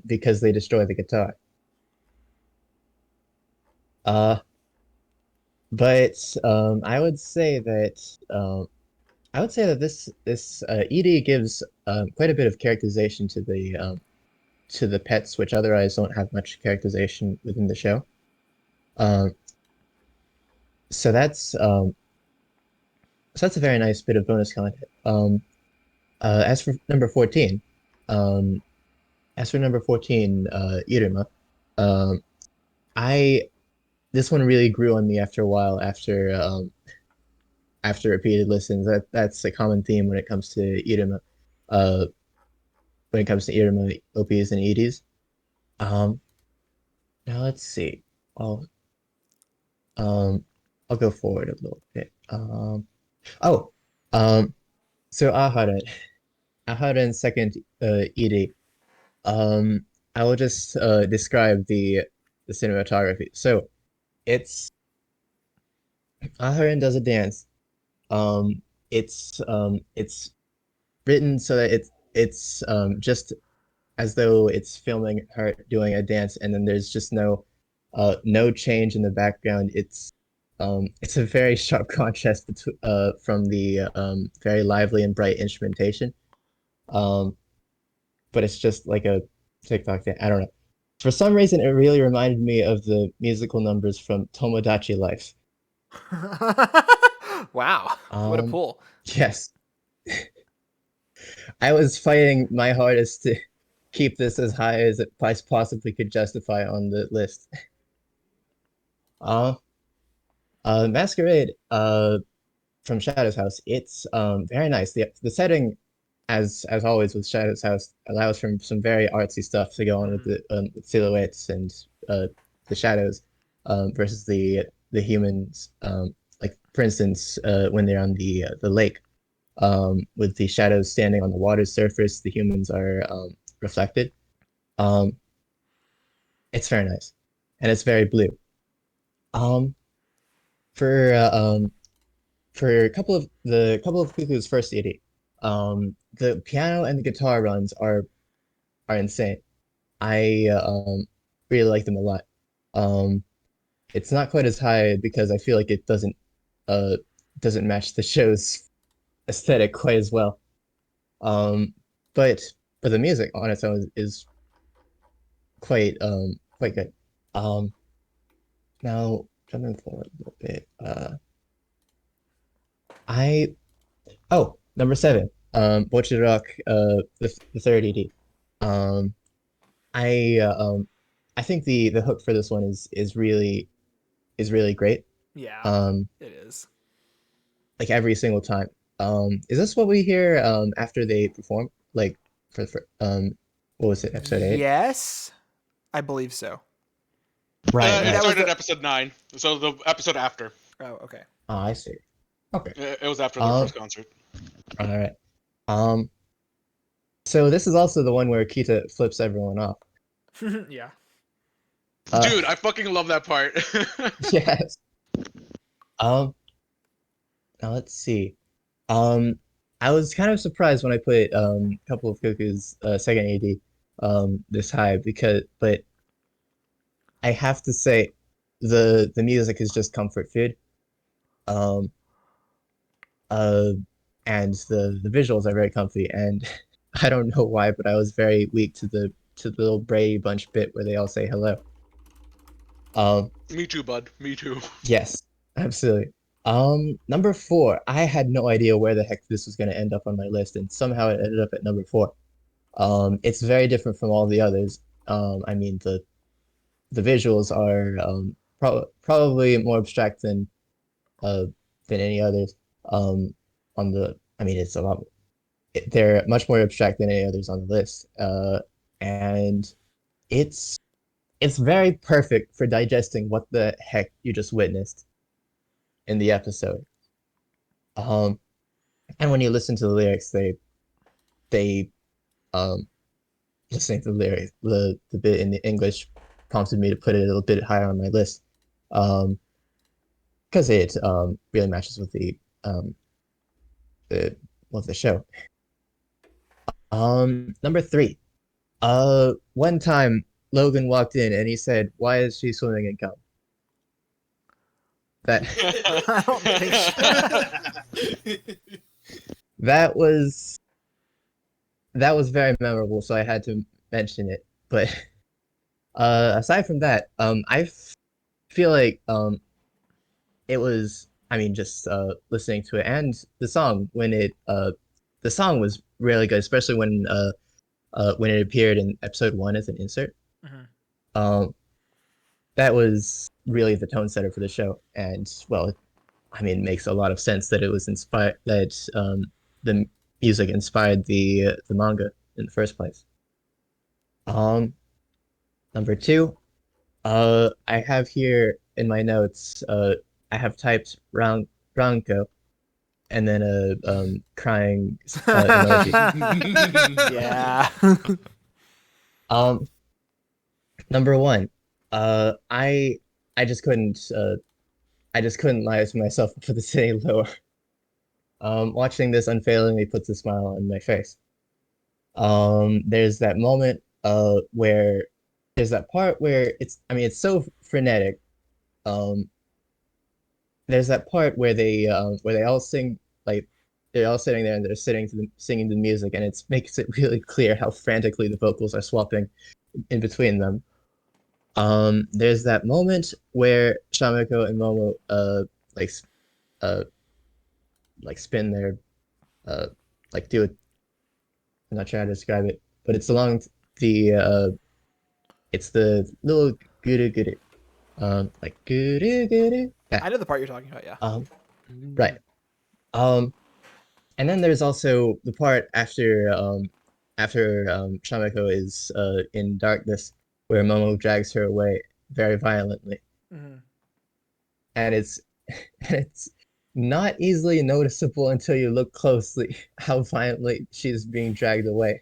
because they destroy the guitar. But I would say that this ED gives quite a bit of characterization to the pets, which otherwise don't have much characterization within the show. Um, so that's um, so that's a very nice bit of bonus content. As for number 14, um, Iruma, um, I this one really grew on me after a while after repeated listens. That's a common theme when it comes to Iruma, uh, OPs and EDs. Um, Now let's see. I'll um I'll go forward a little bit. Oh, um, so Aharen second ED. Um, I will just describe the cinematography. So it's Aharen does a dance. Um, it's written so that it's just as though it's filming her doing a dance, and then there's just no change in the background. It's a very sharp contrast from the very lively and bright instrumentation. Um, but it's just like a TikTok thing. I don't know. For some reason, it really reminded me of the musical numbers from Tomodachi Life. Wow, what a Um, pull. yes, I was fighting my hardest to keep this as high as it possibly could justify on the list. Uh, Masquerade, from Shadow's House. It's very nice. The setting, as always with Shadow's House, allows for some very artsy stuff to go on with the silhouettes and the shadows, versus the humans. Like for instance, when they're on the lake, with the shadows standing on the water surface, the humans are reflected. Um, it's very nice, and it's very blue. Um, for a couple of Cuckoo's first CD, the piano and the guitar runs are insane. I really like them a lot. Um, it's not quite as high because I feel like it uh doesn't match the show's aesthetic quite as well. Um, but the music on its own is quite good. Um, Now jumping forward a little bit, I number 7, Rock, the third ED. Um, I I think the hook for this one is really great. Yeah, Um, it is. like every single time. Is this what we hear after they perform? Like for what was it, episode 8? Yes, I believe so. Right, It That right. was started the. episode 9, so the episode after. Oh, okay. Oh, I see. Okay. It was after their Um, first concert. all right. Um, so this is also the one where Kita flips everyone off. Yeah. Dude, I fucking love that part. Yes. Um, Now let's see. Um, I was kind of surprised when I put Couple of Cuckoo's second AD this high, but I have to say the music is just comfort food. Um, uh, and the visuals are very comfy, and I don't know why, but I was very weak to the little Brady Bunch bit where they all say hello. Um, Me too, bud. Me too. yes, absolutely. Number 4, I had no idea where the heck this was going to end up on my list, and somehow it ended up at number 4. It's very different from all the others. I mean, the visuals are probably more abstract uh than any others. I mean, it's a lot. they're much more abstract than any others on the list. And it's it's very perfect for digesting what the heck you just witnessed in the episode. Um, and when you listen to the lyrics, they um listening to the lyrics, the bit in the English prompted me to put it a little bit higher on my list. Um, because it really matches with the the show. Number three. One time Logan walked in and he said, "Why is she swimming in cum?" That I don't think that was that was very memorable, so I had to mention it. But aside from that, feel like it was. I mean, just listening to it and the song the song was really good, especially when it appeared in episode one as an insert. Mhm. Um, that was really the tone setter for the show, and well, I mean, it makes a lot of sense that it was inspired that the music inspired the manga in the first place. Um, Number two, I have here in my notes, I have typed Ranko and then a crying emoji. Yeah. Um, Number one, uh, I I just couldn't I just couldn't lie to myself and put this any lower. Watching this unfailingly puts a smile on my face. There's that moment where there's that part where it's so frenetic. Um, there's that part where they all sing like they're all sitting there and they're singing the music and it makes it really clear how frantically the vocals are swapping in between them. There's that moment where Shamiko and Momo like uh like spin their uh like do it. I'm not sure how to describe it, but it's along the it's the little guru guru like guru guru. I know the part you're talking about, yeah. Right. Um, and then there's also the part after Shamiko is in darkness where Momo drags her away very violently, Mhm. and it's not easily noticeable until you look closely how violently she's being dragged away.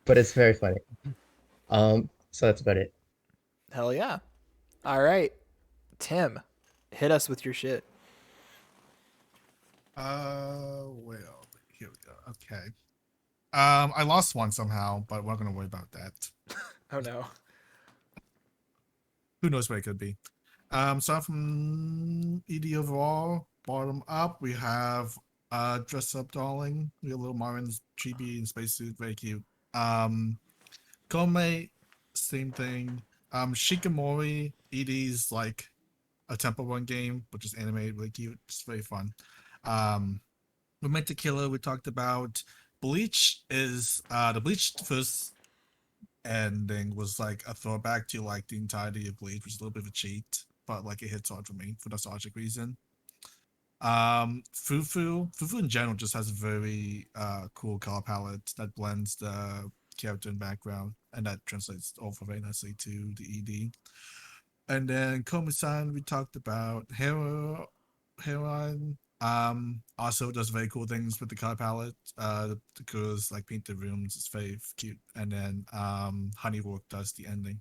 But it's very funny. So that's about it. Hell yeah. All right. Tim, hit us with your shit. Well, here we go. Okay. I lost one somehow, but we're not gonna worry about that. Oh no. Who knows what it could be? So from ED overall, bottom up, we have Dress Up Darling. We have Little Marvin's chibi in spacesuit, very cute. Komei, same thing. Shikamori, ED's like a Temple Run game, which is animated, really cute. It's very fun. Romantic Killer, we talked about. Bleach is the Bleach first ending was like a throwback to like the entirety of Bleach, which is a little bit of a cheat, but like it hits hard for me for nostalgic reason. Fufu in general just has a very cool color palette that blends the character and background, and that translates over very nicely to the ED. And then Komi-san, we talked about Heron. Also does very cool things with the color palette. The girls like paint the rooms, it's very cute. And then Honeywork does the ending.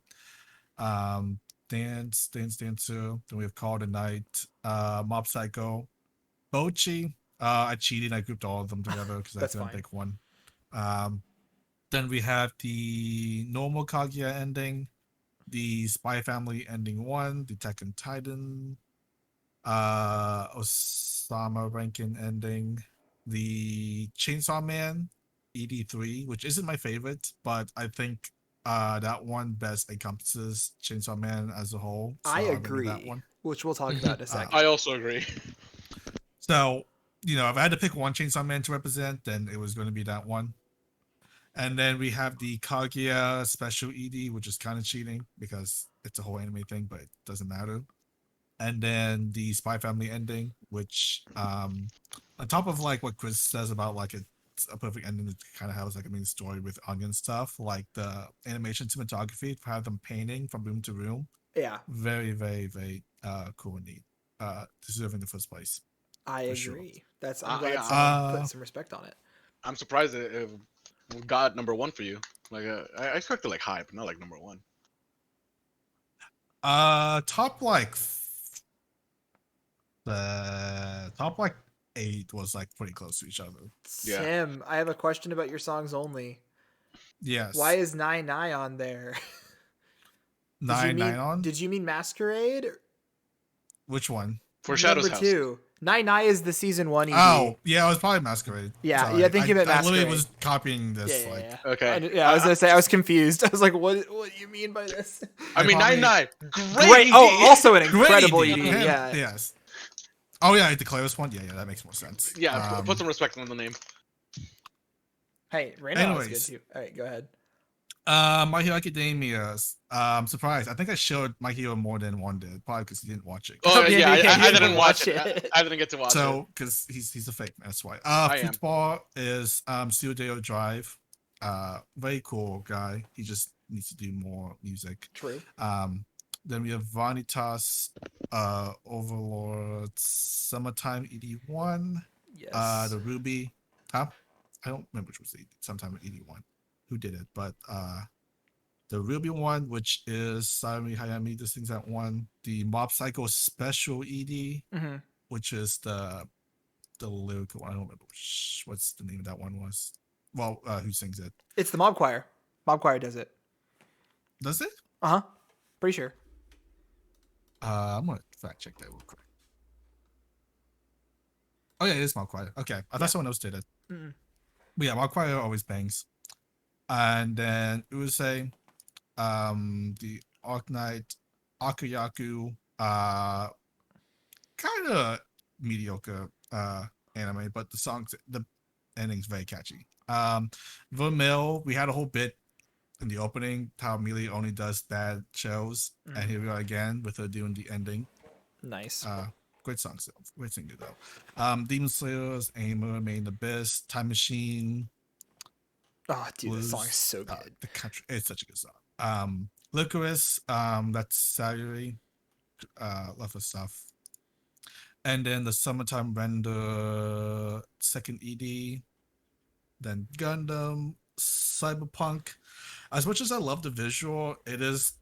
Dancer. Then we have Call the Night, Mob Psycho, Bochi. I cheated. I grouped all of them together because I That's couldn't fine. pick one. Then we have the normal Kaguya ending, the Spy Family ending one, the Tekken Titan, Osama Rankin ending, the Chainsaw Man ED3, which isn't my favorite, but I think that one best encompasses Chainsaw Man as a whole. So I I'm gonna give that agree, one. which we'll talk about in a second. I also agree. So, if I had to pick one Chainsaw Man to represent, then it was going to be that one. And then we have the Kaguya special ED, which is kind of cheating because it's a whole anime thing, but it doesn't matter. And then the Spy Family ending, which on top of like what Chris says about like it a perfect ending that kind of has like a main story with onion stuff, like the animation cinematography, have them painting from room to room. Yeah, Very, very, very cool and neat. Deserving the first place. I For agree. sure. I'm glad Yeah, someone put some respect on it. I'm surprised it got number 1 for you. Like I expected like high, but not like number 1. Top like the top like 8 was like pretty close to each other. Yeah. Tim, I have a question about your songs only. Yes. Why is 9 on there? nine on? Did you mean Masquerade? Which one? For Shadow's Number House. 2. 9 is the season 1 ED. Oh, yeah, it was probably Masquerade. Yeah, Sorry. I think you meant I literally Masquerade. was copying this. Yeah, like, yeah. Okay. Yeah, I was gonna say I was confused. I was like, what do you mean by this? I mean, probably- 9. Great. ED. Oh, also an Great incredible ED. ED. Yeah. Yes. Oh yeah, the Claire's one. Yeah, that makes more sense. Yeah, put some respect on the name. Hey, Rainbow was good Anyways. too. All right, go ahead. My Hero Academia. I'm surprised. I think I showed My Hero more than one did, probably because he didn't watch it. Oh Yeah, yeah, you I didn't didn't watch watch it. it. I didn't get to watch it. So, because he's a fake man, that's why. I am. Football is Studio Drive. Very cool guy. He just needs to do more music. True. Then we have Vanitas, Overlord, Summertime 81. Yes. The Ruby. I don't remember which was sometime in 81 who did it, but the Ruby one, which is Sayumi Hayami, this thing's that one. The Mob Psycho Special ED, Mhm. which is the lyrical one. I don't remember what's the name of that one was. Well, who sings it? It's the Mob Choir. Mob Choir does it. Does it? Uh huh. Pretty sure. I'm gonna fact check that real quick. Oh yeah, it is Mob Choir. Okay, I thought someone else did it. Mm-mm. But yeah, Mob Choir always bangs. And then it was the Arknight, Akayaku, kind of mediocre anime, but the ending's very catchy. Vermil, we had a whole bit in the opening how Millie only does bad shows, and here we are again with her doing the ending. Nice. Great song still. Great singer though. Demon Slayers, Aimer, Main Abyss, Time Machine. Oh, dude, Blues, this song is so good. The country, it's such a good song. Licorice, that's Salary. Love her stuff. And then the Summertime Render, second ED. Then Gundam, Cyberpunk. As much as I love the visual, it is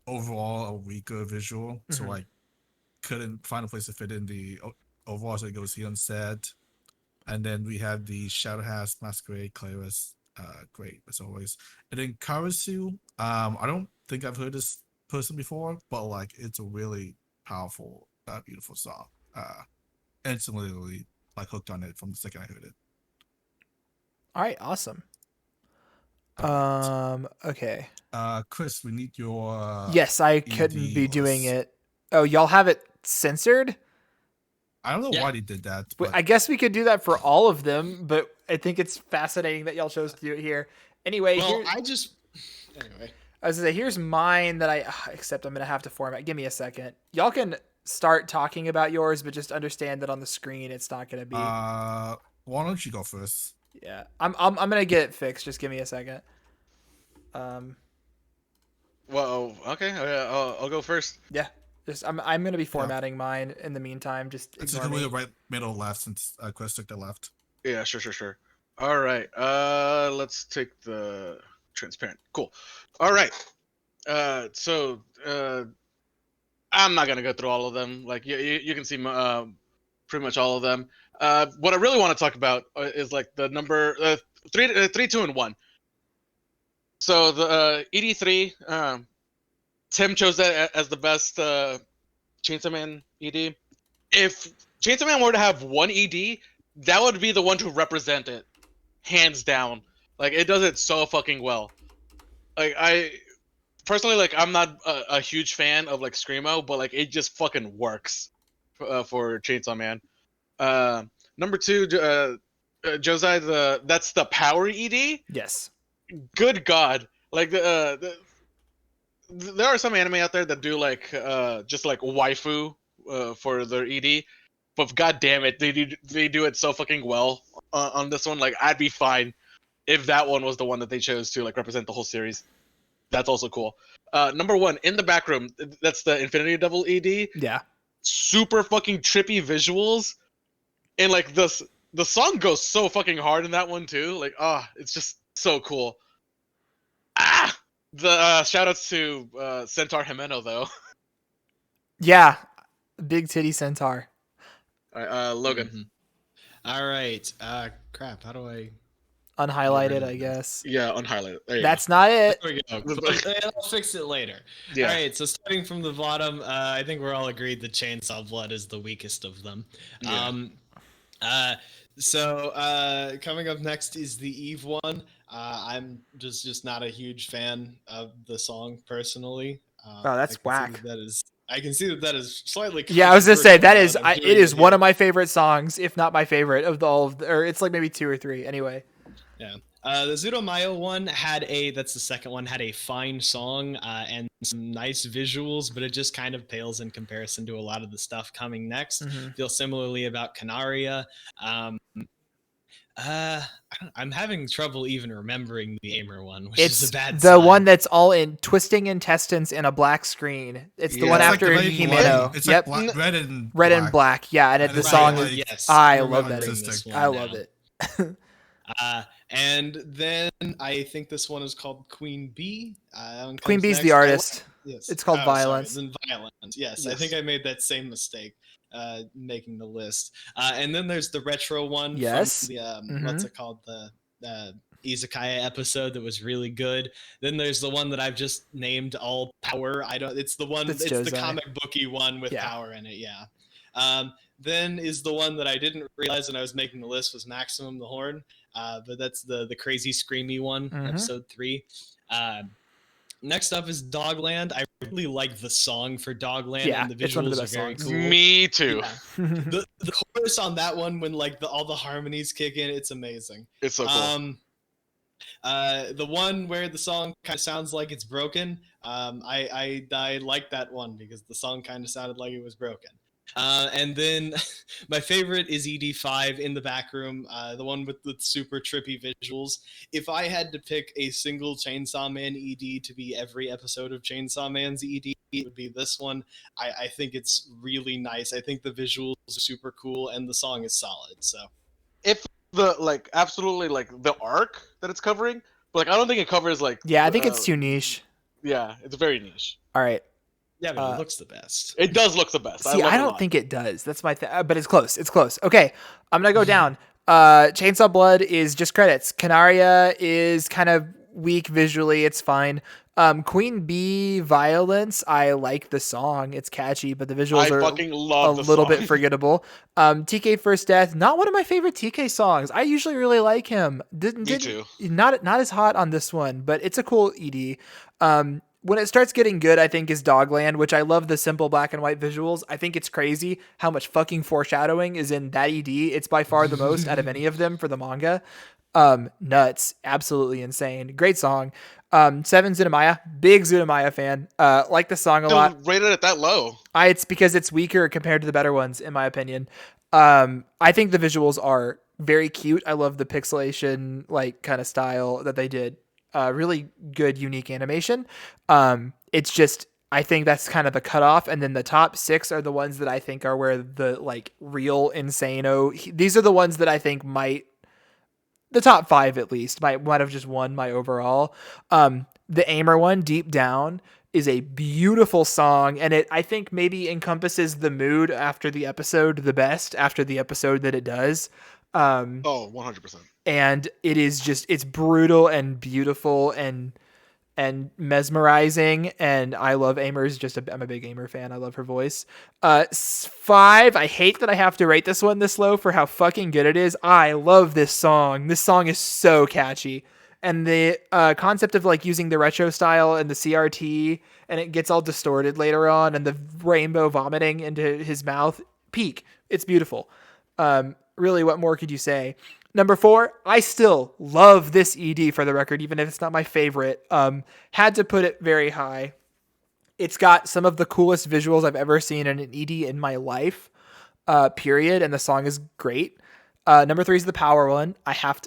overall a weaker visual. So Mhm. I couldn't find a place to fit in the overall, so it goes here unsaid. And then we have the Shadowhouse, Masquerade, Claris. Great as always. And then Karasu, I don't think I've heard this person before, but like it's a really powerful, beautiful song. Instantly like hooked on it from the second I heard it. All right, awesome. Okay. Chris, we need your Yes, I couldn't be ED doing list. it. Oh, y'all have it censored? I don't know Yeah. why they did that, But but I guess we could do that for all of them, but I think it's fascinating that y'all chose to do it here. Anyway, Well, here, anyway. I was gonna say, here's mine that except I'm gonna have to format. Give me a second. Y'all can start talking about yours, but just understand that on the screen it's not gonna be. why don't you go first? Yeah, I'm gonna get it fixed. Just give me a second. Well, okay. I'll go first. Yeah, just I'm gonna be formatting mine in the meantime. Just It's ignore gonna be me. the right, middle, left, since Chris took the left. Yeah, sure. All right. Let's take the transparent. Cool. All right. So I'm not gonna go through all of them. Like you can see pretty much all of them. What I really want to talk about is like the number 3, 2, and 1. So the ED3, Tim chose that as the best Chainsaw Man ED. If Chainsaw Man were to have one ED, that would be the one to represent it, hands down. Like it does it so fucking well. Like I personally, like I'm not a huge fan of like screamo, but like it just fucking works for Chainsaw Man. Number 2, Josai, that's the power ED. Yes. Good God, like there are some anime out there that do like just like waifu for their ED. but god damn it, they do it so fucking well on this one. Like, I'd be fine if that one was the one that they chose to like represent the whole series. That's also cool. Number 1, In the Back Room. That's the Infinity Devil ED. Yeah. Super fucking trippy visuals, and like the song goes so fucking hard in that one too. Like, it's just so cool. The shout outs to Centaur Jimeno though. Yeah. Big titty centaur. Logan. Mhm. All right. Crap. How do I? Unhighlighted, Yeah, I guess. Yeah, unhighlighted. There you That's not it. There we go. But I'll fix it later. Yeah. All right. So starting from the bottom, I think we're all agreed that Chainsaw Blood is the weakest of them. Yeah. So coming up next is the Eve one. I'm just not a huge fan of the song personally. That's whack. I can see that is slightly. Yeah, I was gonna say that is controversial it is one here. of my favorite songs, if not my favorite of or it's like maybe 2 or 3. Anyway. Yeah. The Zudomayo one that's the second one, had a fine song and some nice visuals, but it just kind of pales in comparison to a lot of the stuff coming next. Mhm. Feel similarly about Canaria. I'm having trouble even remembering the Aimer one, which is It's a bad the sign. one that's all in twisting intestines in a black screen. It's the Yeah. one It's after like the red and black. Himeno. It's Yep. like red and Red and black. Yeah, and And the it's song like- is yes, I we're love remembering that. this one I love now. it. And then I think this one is called Queen Bee. Queen Bee's the artist. Yes. It's called Violence. Then Violence. Yes, I Yes. think I made that same mistake making the list. And then there's the retro one. Yes. From the Mhm. what's it called? The Izakaya episode that was really good. Then there's the one that I've just named All Power. It's the one. That's It's the Josei. comic booky one with Yeah. power in it. Yeah. Then is the one that I didn't realize when I was making the list was Maximum the Horn. But that's the crazy screamy one, Mhm. episode 3. Next up is Dogland. I really like the song for Dogland, Yeah, and the it's one of the visuals are best very songs. cool. Me too. Yeah. The chorus on that one, when like all the harmonies kick in, it's amazing. It's so cool. The one where the song kind of sounds like it's broken, I like that one because the song kind of sounded like it was broken. And then my favorite is ED5 In the Back Room, the one with the super trippy visuals. If I had to pick a single Chainsaw Man ED to be every episode of Chainsaw Man's ED, it would be this one. I think it's really nice. I think the visuals are super cool and the song is solid. So If the like absolutely like the arc that it's covering, but like I don't think it covers like Yeah, I think it's too niche. Yeah, it's very niche. All right. yeah, but it looks the best. It does look the best. See, love I it a don't lot. think it does. That's my but it's close. It's close. Okay, I'm gonna go down. Chainsaw Blood is just credits. Canaria is kind of weak visually. It's fine. Queen Bee Violence, I like the song. It's catchy, but the visuals I are fucking a love the little song. bit forgettable. TK First Death, not one of my favorite TK songs. I usually really like him. Me too. Not as hot on this one, but it's a cool ED. When it starts getting good, I think is Dogland, which I love the simple black and white visuals. I think it's crazy how much fucking foreshadowing is in that ED. It's by far the most out of any of them for the manga. Nuts. Absolutely insane. Great song. 7 Zudomaya. Big Zudomaya fan. Like the song a lot. Rated it that low. It's because it's weaker compared to the better ones, in my opinion. I think the visuals are very cute. I love the pixelation, like, kind of style that they did. Really good, unique animation. It's just, I think that's kind of the cutoff. And then the top 6 are the ones that I think are where the, like, real insano. These are the ones that I think the top 5 at least, might have just won my overall. The Aimer one, Deep Down, is a beautiful song, and it, I think, maybe encompasses the mood after the episode the best, after the episode that it does. 100%. And it is just, it's brutal and beautiful and mesmerizing, and I love Aimer's. I'm a big Aimer fan. I love her voice. 5, I hate that I have to rate this one this low for how fucking good it is. I love this song. This song is so catchy. And the concept of like using the retro style and the CRT, and it gets all distorted later on, and the rainbow vomiting into his mouth, peak. It's beautiful. Really, what more could you say? Number 4, I still love this ED, for the record, even if it's not my favorite. Had to put it very high. It's got some of the coolest visuals I've ever seen in an ED in my life. period, and the song is great. Number 3 is the power one. I have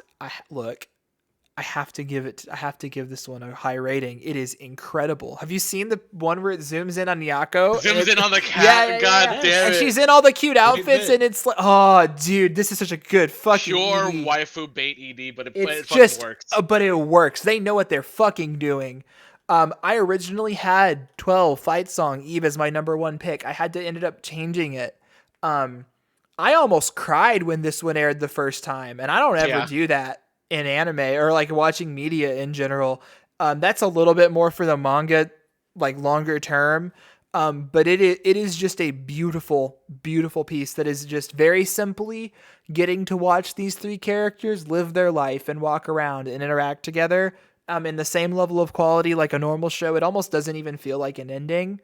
to give this one a high rating. It is incredible. Have you seen the one where it zooms in on Nyako? Zooms in on the cat. God damn and it. she's in all the cute outfits, and it's like, oh, dude, this is such a good fucking pure ED. waifu bait ED, but it It's fucking just, works. but it works. They know what they're fucking doing. I originally had 12 Fight Song Eve as my number 1 pick. I had to ended up changing it. I almost cried when this one aired the first time, and I don't ever do that in anime or like watching media in general. That's a little bit more for the manga, like longer term. But it is just a beautiful, beautiful piece that is just very simply getting to watch these 3 characters live their life and walk around and interact together in the same level of quality like a normal show. It almost doesn't even feel like an ending,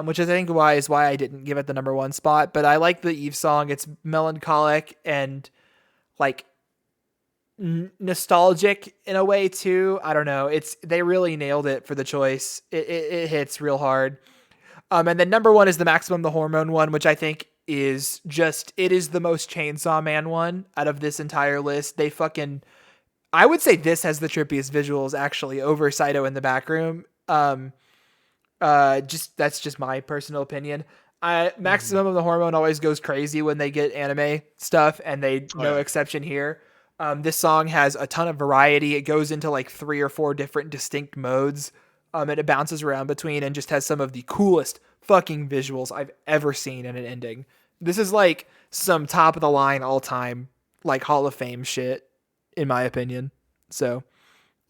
which I think is why I didn't give it the number 1 spot. But I like the Eve song. It's melancholic and like nostalgic in a way too. I don't know. They really nailed it for the choice. It hits real hard. And then number 1 is the Maximum the Hormone one, which I think is it is the most Chainsaw Man one out of this entire list. I would say this has the trippiest visuals actually over Saito in the back room. That's just my personal opinion. Maximum of the Hormone always goes crazy when they get anime stuff, and no exception here. This song has a ton of variety. It goes into like 3 or 4 different distinct modes. And it bounces around between and just has some of the coolest fucking visuals I've ever seen in an ending. This is like some top of the line all time, like Hall of Fame shit, in my opinion. So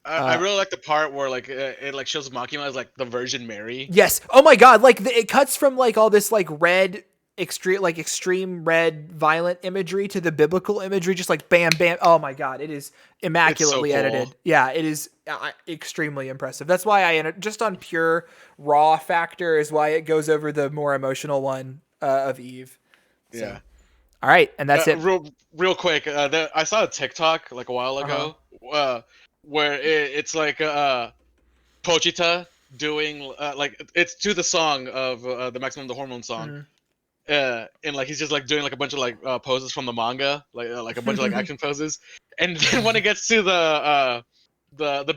I really like the part where like it like shows Makima as like the Virgin Mary. Yes. Oh my God. Like it cuts from like all this like red extreme red violent imagery to the biblical imagery, just like bam bam. Oh my God, it is immaculately edited. Yeah, it is extremely impressive. That's why I just on pure raw factor is why it goes over the more emotional one of Eve. So. Yeah. All right, and that's it. Real quick, I saw a TikTok like a while ago where it's like Pochita doing like it's to the song of the Maximum the Hormone song. Mm-hmm. And like he's just like doing like a bunch of like poses from the manga, like a bunch of like action poses, and then when it gets to the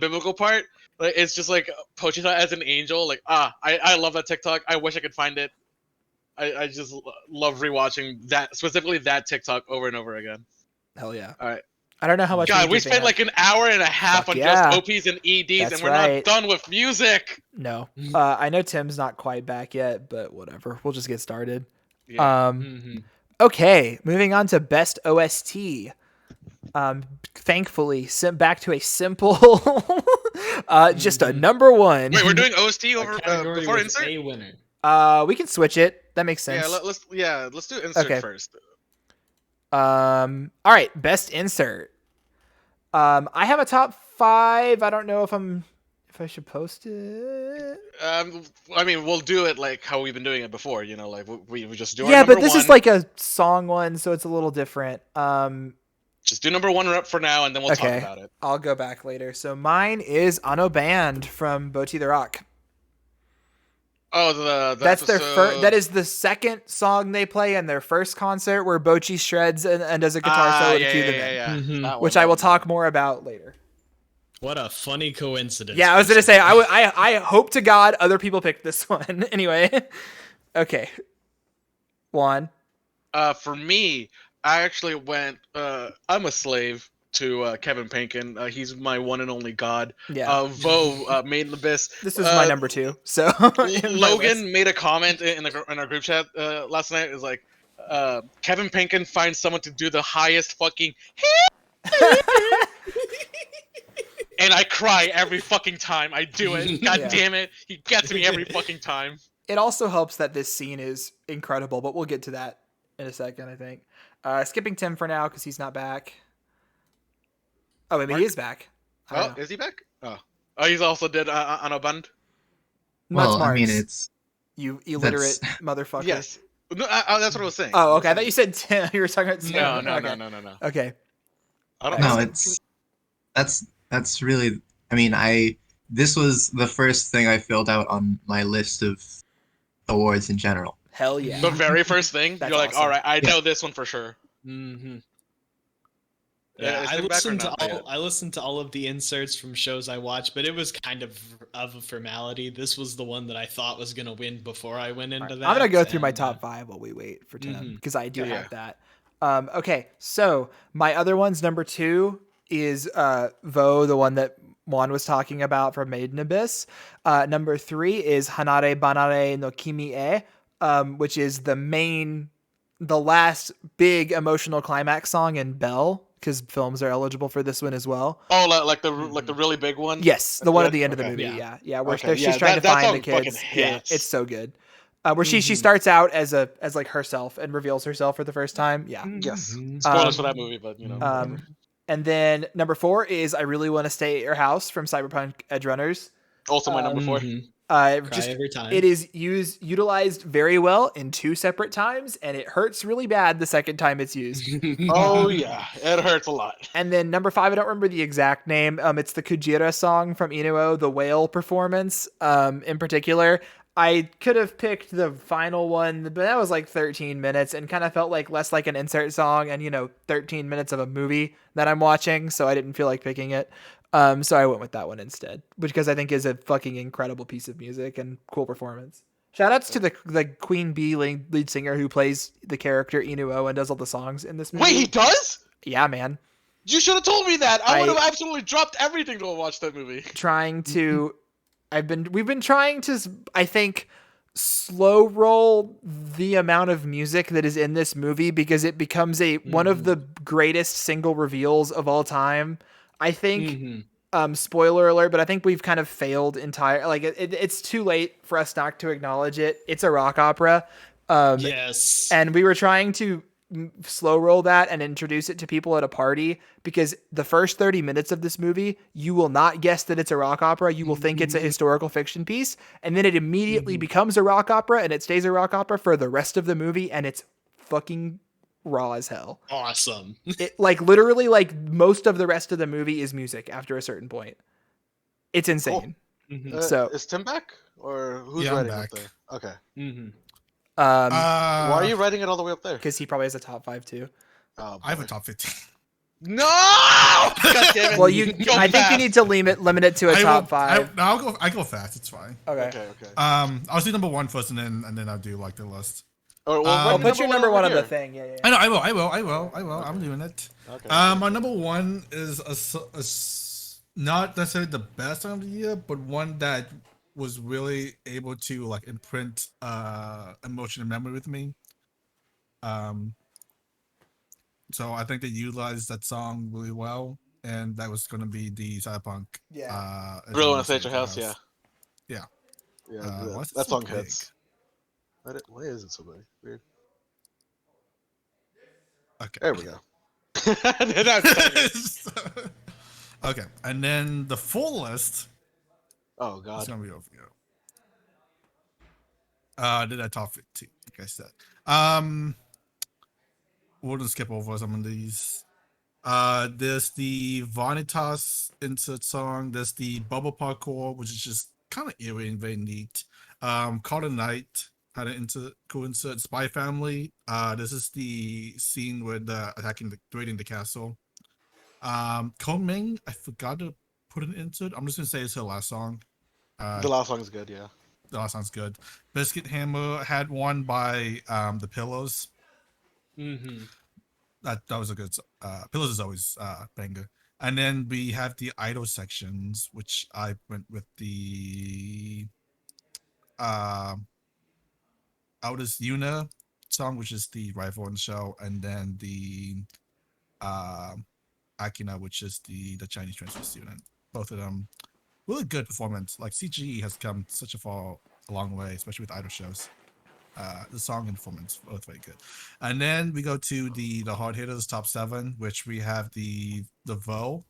biblical part, like it's just like Pochita as an angel. Like I love that TikTok. I wish I could find it. I just love rewatching that, specifically that TikTok over and over again. Hell yeah! All right. I don't know how much. God, we spent like an hour and a half on just OPs and EDs, and we're not done with music. No, I know Tim's not quite back yet, but whatever. We'll just get started. Yeah. Okay, moving on to best OST. Thankfully, back to a simple, just a number 1. Wait, we're doing OST over before insert. A winner. We can switch it. That makes sense. Yeah, let's do insert first. All right, best insert. I have a top 5. I don't know if I should post it. I mean, we'll do it like how we've been doing it before. You know, like we just do. Yeah, our but this 1. is like a song one, so it's a little different. Just do number 1 up for now, and then we'll talk about it. I'll go back later. So mine is Ano Band from Boti the Rock. Oh, that's their first. That is the second song they play in their first concert, where Bochi shreds and does a guitar solo to cue them in, which I will talk more about later. What a funny coincidence! Yeah, I was gonna say I hope to God other people picked this one. Anyway, okay. Juan. For me, I actually went. I'm a slave to Kevin Penkin. He's my one and only god. Yeah. Vo made the best. This was my number 2. So Logan made a comment in our group chat last night. It was like, Kevin Penkin finds someone to do the highest fucking. And I cry every fucking time I do it. God damn it. He gets me every fucking time. It also helps that this scene is incredible, but we'll get to that in a second, I think. Skipping Tim for now because he's not back. Oh, maybe he is back. Oh, is he back? Oh, he's also did Ano Band. Well, I mean, it's you illiterate motherfucker. Yes, no, that's what I was saying. Oh, okay. I thought you said Tim. You were talking about Tim. No. Okay. I don't know. That's really. I mean, this was the first thing I filled out on my list of awards in general. Hell yeah. The very first thing, That's you're like, awesome. all right, I know this one for sure. Mm-hmm. Yeah, Yeah, is I Tim back or listened to not? Not yet. I listened to all of the inserts from shows I watched, but it was kind of a formality. This was the one that I thought was gonna win before I went into that. I'm gonna go through my and, top 5 while we wait for Tim Mhm. because I do Yeah. have that. Okay, so my other one's number 2 is Vo, the one that Juan was talking about from Maiden Abyss. Number 3 is Hanare Banare no Kimi e, which is the last big emotional climax song in Bell, because films are eligible for this one as well. Oh, like the really big one. Yes, the one at the end of the Okay. movie. Yeah. Yeah, where Okay, she's yeah, trying to that find the song fucking kids. Yeah, hits. it's so good. Where she Mhm. starts out as like herself and reveals herself for the first time. Yeah. Yes. Mhm. Spoilers for that movie, but whatever. And then number 4 is I Really Want to Stay at Your House from Cyberpunk Edge Runners. Also my number 4. Mhm. Cry Just every time. it is utilized very well in 2 separate times, and it hurts really bad the second time it's used. Oh yeah, it hurts a lot. And then number 5, I don't remember the exact name. It's the Kujira song from Inuo, the whale performance. In particular, I could have picked the final one, but that was like 13 minutes and kind of felt like less like an insert song and 13 minutes of a movie that I'm watching, so I didn't feel like picking it. So I went with that one instead, because I think is a fucking incredible piece of music and cool performance. Shoutouts to the Queen Bee lead singer who plays the character Inuo and does all the songs in this movie. Wait, he does? Yeah, man. You should have told me that. I would have absolutely dropped everything to watch that movie. We've been trying to, I think, slow roll the amount of music that is in this movie because it becomes one of the greatest single reveals of all time. I think, spoiler alert, but I think we've kind of failed it's too late for us not to acknowledge it. It's a rock opera. Yes. And we were trying to slow roll that and introduce it to people at a party, because the first 30 minutes of this movie, you will not guess that it's a rock opera. You will think it's a historical fiction piece, and then it immediately becomes a rock opera, and it stays a rock opera for the rest of the movie, and it's fucking raw as hell. Awesome. It literally most of the rest of the movie is music after a certain point. It's insane. Cool. So is Tim back, or who's Yeah, I'm writing back. up there? Okay. Why are you writing it all the way up there? because he probably has a top 5 too. Oh, I have a boy. top 15. No! God damn it. Well, Go I think you fast. need to limit it to a top 5. I go fast. It's fine. Okay. Okay. I'll do number 1 first, and then I'll do like the list. Or, Well, put your number 1 on here. the thing. Yeah. I know. I will. I'm doing it. Okay. My number 1 is not necessarily the best song of the year, but one that was really able to imprint emotion and memory with me. So I think they utilized that song really well, and that was going to be the Cyberpunk. Yeah. Really want to stay at your house, yeah. Yeah. Yeah, Why is it that so song big? hits. Why is it so big? Weird. Okay. There we go. That's Okay, and then the full list oh is god. gonna be over here. Did I top 15? Like I said. We'll just skip over some of these. There's the Vanitas insert song. There's the Bubble Parkour, which is just kind of eerie and very neat. Call Night had an cool insert. Spy Family. This is the scene with raiding the castle. Ming, I forgot to put an insert. I'm just gonna say it's her last song. The last song is good, yeah. The last song's good. Biscuit Hammer had one by the Pillows. That was a good. Pillows is always banger. And then we have the idol sections, which I went with the Oudest Yuna song, which is the rival in the show, and then the Akina, which is the Chinese transfer student. Both of them really good performance. Like CGE has come such a long way, especially with idol shows. The song and performance both very good. And then we go to the hard hitters top 7, which we have the Vo.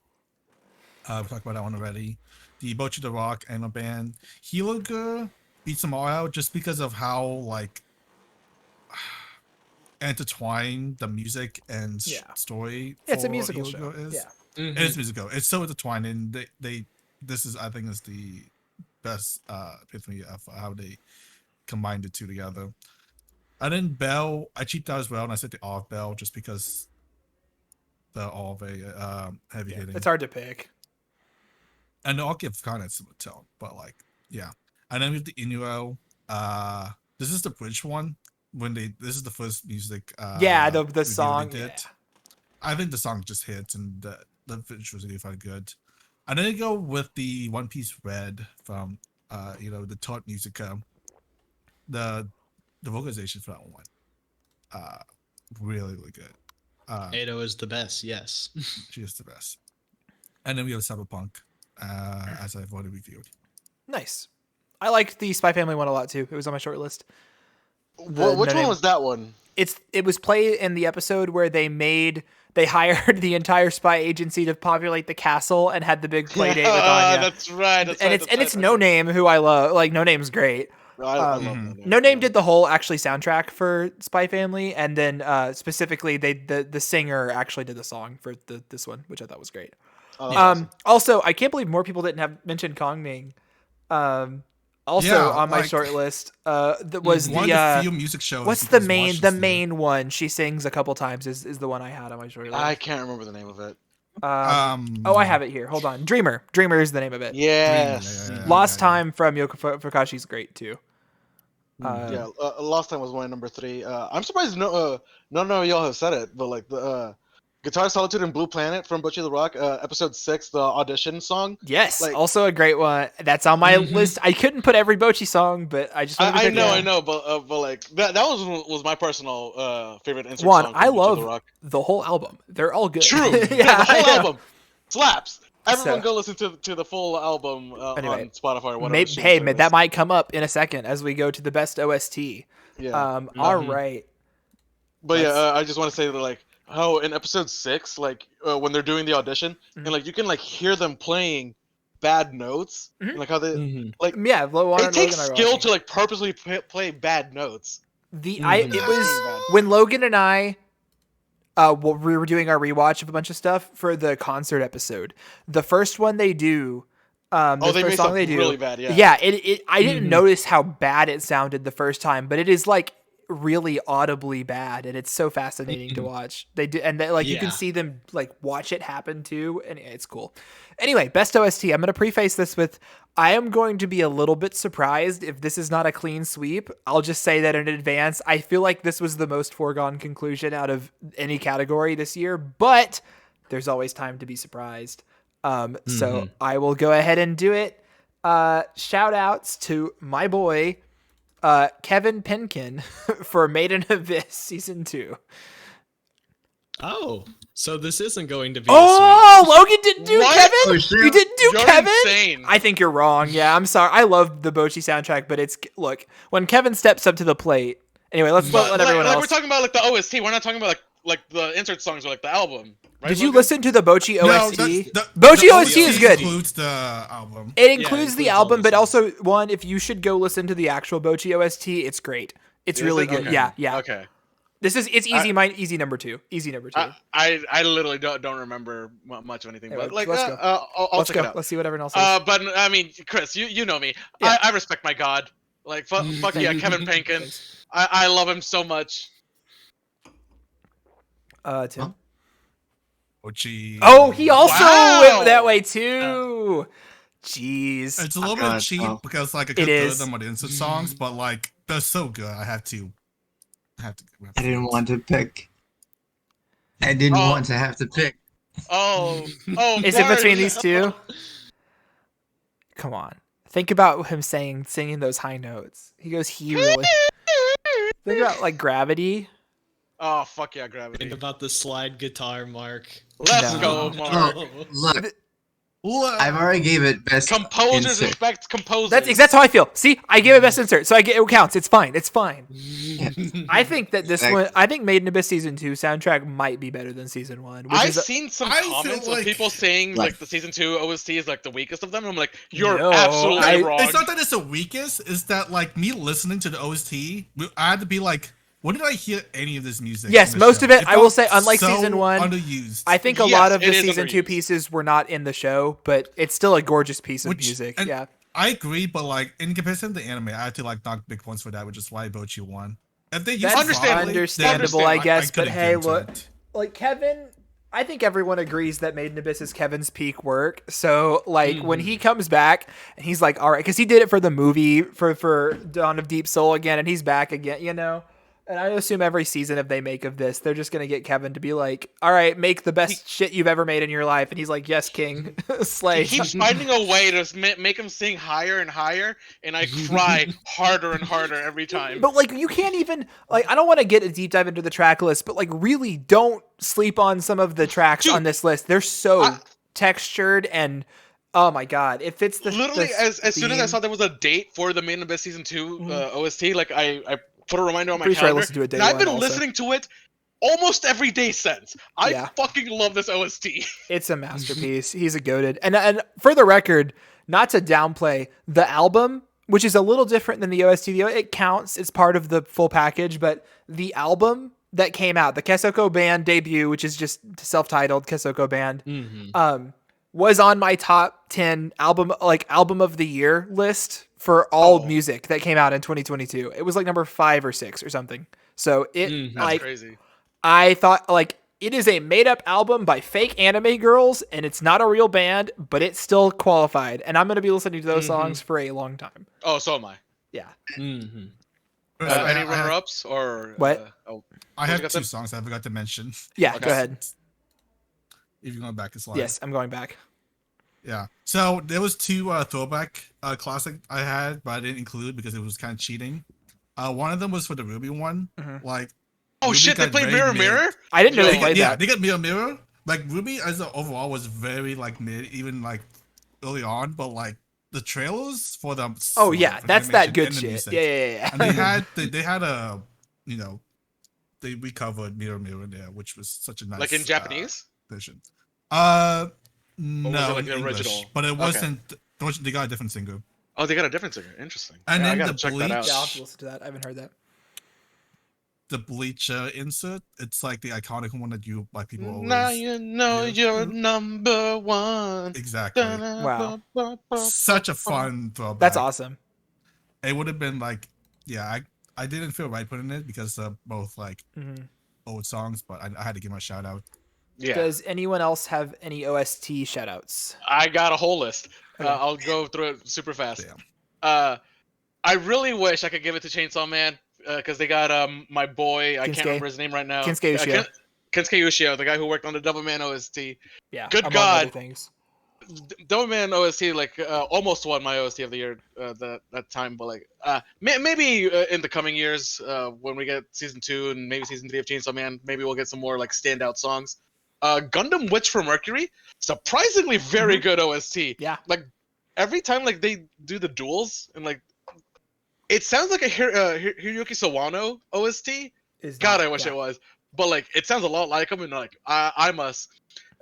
We talked about that one already. The Bochi the Rock and a band. Hiloga beats them all out just because of how intertwined the music and story. It's a for musical Hiloga show. is. Yeah. It is musical. It's so intertwined, and this is, I think, is the best epitome of how they combined the two together. And then Bell, I cheaped out as well, and I said the off Bell just because they're all very heavy hitting. It's hard to pick. And I'll give kind of similar tone, but like, yeah. And then with the Inuo, this is the bridge one. This is the first music. Yeah, the review they song. did. Yeah. I think the song just hits, and the bridge was really fun, good. And then I go with the One Piece Red from, the Taught Musica. The vocalization for that one, really, really good. Ado is the best. Yes. She is the best. And then we have Cyberpunk, as I've already reviewed. Nice. I liked the Spy Family one a lot too. It was on my short list. Which one was that one? It was played in the episode where they hired the entire spy agency to populate the castle and had the big play date with Anya. That's right. It's No Name, who I love. Like, No Name's great. I love No Name. No Name did the whole actually soundtrack for Spy Family, and then specifically the singer actually did the song for this one, which I thought was great. Oh, that's awesome. Also, I can't believe more people didn't have mentioned Kong Ming. Also on my short list, that was one of the few music shows. what's the main one she sings a couple times is the one I had on my short list. I can't remember the name of it. I have it here. Hold on. Dreamer is the name of it. Yes. Lost Time from Yoko Fukashi's great too. Lost Time was my number 3. I'm surprised none of y'all have said it, but like the Guitar Solitude and Blue Planet from Butchie the Rock, episode 6, the audition song. Yes, like, also a great one. That's on my list. I couldn't put every Bocchi song, but I just wanted to pick I know, but like that was my personal favorite insert Juan, song. From I Butchie love the Rock. the whole album. They're all good. True. Yeah, the whole I know. album slaps. Everyone So- go listen to the full album Anyway, on Spotify or whatever. Maybe, streaming service. that might come up in a second as we go to the best OST. Yeah. All right. But yeah, I just want to say that like how in episode 6, like when they're doing the audition, and like you can like hear them playing bad notes, and, like how they like Yeah, it takes skill to like purposely play bad notes. It was when Logan and I we were doing our rewatch of a bunch of stuff for the concert episode. The first one they do, the they first made song something they do, really bad. Yeah. Yeah, I didn't notice how bad it sounded the first time, but it is like really audibly bad, and it's so fascinating to watch. They do, and you can see them like watch it happen too, and it's cool. Anyway, best OST. I'm going to preface this with I am going to be a little bit surprised if this is not a clean sweep. I'll just say that in advance. I feel like this was the most foregone conclusion out of any category this year, but there's always time to be surprised. So I will go ahead and do it. Shout outs to my boy, Kevin Penkin for Maiden Abyss Season 2. Oh, so this isn't going to be. Oh, Logan didn't do What? Kevin? Oh, shit. You didn't do You're Kevin? insane. I think you're wrong. Yeah, I'm sorry. I love the Bocchi soundtrack, but look, when Kevin steps up to the plate. Anyway, let's let everyone like else. we're talking about like the OST. We're not talking about like the insert songs or like the album. Right, Did you Logan? listen to the Bocchi OST? The Bocchi OST is good. Includes the album. It includes the includes all album, the but songs. also one, if you should go listen to the actual Bocchi OST, it's great. It's Is really it? good. Okay. Yeah. Okay. It's easy. Easy number 2. Easy number 2. I literally don't remember much of anything, Anyway, but like let's go. I'll Let's check go. it out. Let's see what everyone else says. But I mean, Chris, you know me. Yeah. I respect my God. Like fuck yeah, Kevin Penkin. Thanks. I love him so much. Tim. Ochi. Oh, he also Wow. went that way too. Jeez. It's a little bit cheap because like I It could is. throw them on the insert songs, but like they're so good. I have to. I didn't want to pick. I didn't Oh. want to have to pick. Oh, Is it between Marge. these two? Come on. Think about him singing those high notes. He goes, he really. Think about like Gravity. Oh fuck yeah, Think Gravity. about the slide guitar, Mark. Let's No. go, Mark. Look, I've already gave it best Composers insert. respect composers. That's how I feel. See, I gave it best insert, so it counts. It's fine. It's fine. I think that this Exactly. one, I think Maiden Abyss Season 2 soundtrack might be better than Season 1. Which I've is seen some I feel comments like- of people saying Like- like the season 2 OST is like the weakest of them. I'm like, you're No, absolutely wrong. It's not that it's the weakest. It's that like me listening to the OST, I had to be like, when did I hear any of this music? Yes, in the most show? of it, I will felt say, unlike so season 1, underused. I think a Yes, lot of the it is Season 2 underused. pieces were not in the show, but it's still a gorgeous piece of Which- music. and Yeah. I agree, but like in comparison to the anime, I had to like knock big points for that, which is why Bochi won. If they used That's it Understandable. properly, understandable, then I guess. But could've hey, given to look, it. like Kevin, I think everyone agrees that Made in Abyss is Kevin's peak work. So like when he comes back and he's like, all right, because he did it for the movie for Dawn of Deep Soul again, and he's back again, you know. And I assume every season if they make of this, they're just gonna get Kevin to be like, all right, make the best shit you've ever made in your life, and he's like, yes, king, slay. He keeps finding a way to make him sing higher and higher, and I cry harder and harder every time. But like you can't even like I don't want to get a deep dive into the track list, but like really don't sleep on some of the tracks on this list. They're so textured and oh my god, it fits the literally the as soon as I theme. saw there was a date for the Main Abyss season 2 OST, like I put a reminder on my Pretty sure I calendar, listened to it day and I've one been also. listening to it almost every day since. I Yeah. fucking love this OST. It's a masterpiece. He's a goated. And for the record, not to downplay the album, which is a little different than the OST. It counts. It's part of the full package, but the album that came out, the Kesoko Band debut, which is just self-titled Kesoko Band, was on my top 10 album of the year list for all music that came out in 2022. It was like number 5 or 6 or something. So it That's crazy. I thought like it is a made up album by fake anime girls and it's not a real band, but it's still qualified. And I'm going to be listening to those songs for a long time. Oh, so am I. Yeah. Any runner-ups or What? I have got 2 them? songs I forgot to mention. Yeah. Okay. Go ahead. If you're going back a slide. Yes. I'm going back. Yeah. So there was 2 throwback classic I had, but I didn't include because it was kind of cheating. One of them was for the Ruby one. Like, Oh Ruby shit, they got played very Mirror mid. Mirror? I didn't know Yo, they played Yeah, that. they got Mirror Mirror. Like Ruby as a overall was very like mid, even like early on, but like the trailers for them. Oh sucked yeah, for that's animation that good and the shit. music. Yeah. And they had a, you know, they recovered Mirror Mirror there, which was such a nice Like in Japanese? version. was No, it like in the English, original? but it Okay. wasn't. They got a different singer. Oh, they got a different singer. Interesting. And Yeah, I then gotta the check that out. Bleach- Yeah, I'll have to listen to that. I haven't heard that. The Bleach insert. It's like the iconic one that you like people always. Now you know you're number one. Exactly. Wow. Such a fun throwback. That's awesome. It would have been like, yeah, I didn't feel right putting it because of both like old songs, but I had to give my shout out. Yeah. Does anyone else have any OST shoutouts? I got a whole list. Okay. I'll go through it super fast. Damn. I really wish I could give it to Chainsaw Man because they got my boy. I Kinsuke. can't remember his name right now. Kinsuke Ushio. Kensuke Ushio, the guy who worked on the Devilman OST. Yeah. Good among God. other things. Devilman OST like almost won my OST of the year that time, but like maybe in the coming years when we get season 2 and maybe season 3 of Chainsaw Man, maybe we'll get some more like standout songs. Gundam Witch for Mercury, surprisingly very good OST. Yeah. Like every time like they do the duels and like it sounds like a Hiroyuki Sawano OST. God, I wish it was, but like it sounds a lot like him, and like I must.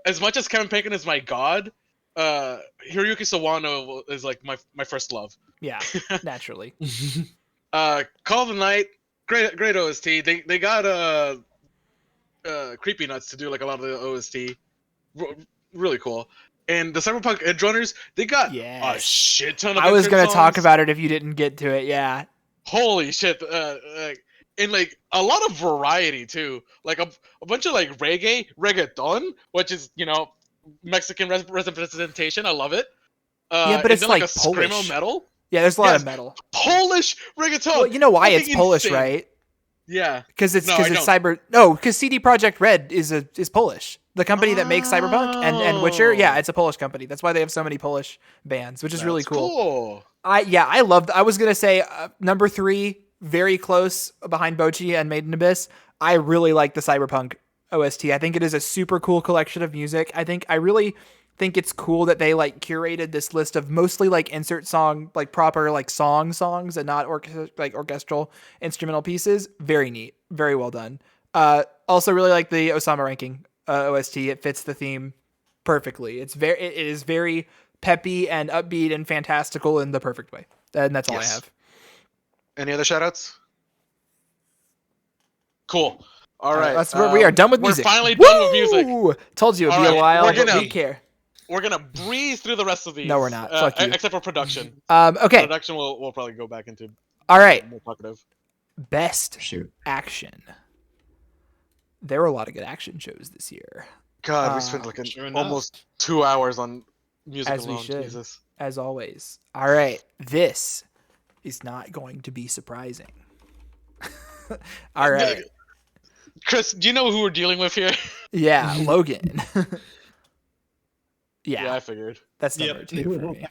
As much as Kevin Bacon is my god, Hiroyuki Sawano is like my first love. Yeah, naturally. Call of the Night, great OST. They got Creepy Nuts to do like a lot of the OST, really cool. And the Cyberpunk Edgerunners, they got a Yes. shit ton of. I was gonna gonna talk about it if you didn't get to it. Yeah. Holy shit! And like a lot of variety too, like a bunch of like reggaeton, which is Mexican representation. I love it. Yeah, but and it's then, like a Polish. screamo metal. Yeah, there's a lot Yes. of metal. Polish reggaeton. Well, you know why it's Fucking Polish, insane. right? Yeah. Because it's No, I cyber. No, because CD Projekt Red is Polish. The company that makes Cyberpunk and Witcher. Yeah, it's a Polish company. That's why they have so many Polish bands, which is really That's cool. I loved. I was gonna say number 3, very close behind Bochi and Made in Abyss. I really like the Cyberpunk OST. I think it is a super cool collection of music. I really think it's cool that they like curated this list of mostly like insert song, like proper like songs and not orchestral instrumental pieces. Very neat. Very well done. Also really like the Osama ranking OST. It fits the theme perfectly. It is very peppy and upbeat and fantastical in the perfect way. And that's all I have. Any other shoutouts? Cool. All right. We are done with music. We're finally done with music. Woo! Told you it'd be All a right, while, we're but gonna- we care. We're gonna breeze through the rest of these. No, we're not. Fuck you. Except for production. Okay. Production we'll probably go back into All right. more talkative. Best Shoot. action. There were a lot of good action shows this year. God, we spent like Sure enough. almost 2 hours on music As we alone. should. Jesus. As always. All right. This is not going to be surprising. All right. Chris, do you know who we're dealing with here? Yeah, Logan. Yeah, yeah, I figured. that's Yep. number 2 for me.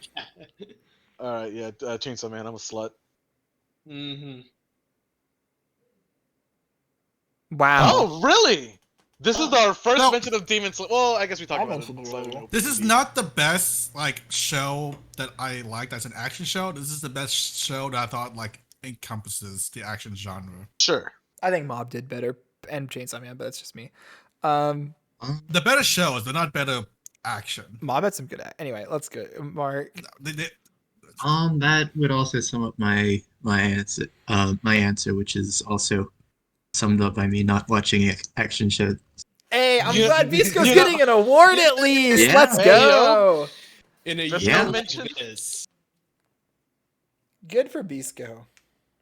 All right, yeah, Chainsaw Man, I'm a slut. Mm-hmm. Wow. Oh, really? This is our first No. mention of Demon Slayer. Well, I guess we talked I about mentioned it. it slightly. earlier. This is not the best like show that I liked as an action show. This is the best show that I thought like encompasses the action genre. Sure. I think Mob did better and Chainsaw Man, but that's just me. Um, The better shows, but not better action. Mob had some good anyway, let's go. Mark. That would also sum up my answer, which is also summed up by me not watching action shows. Hey, I'm Yeah, glad Bisco's you know- getting an award at least. Yeah. Let's Hey, go. In a Just year no like mention. this. Good for Bisco.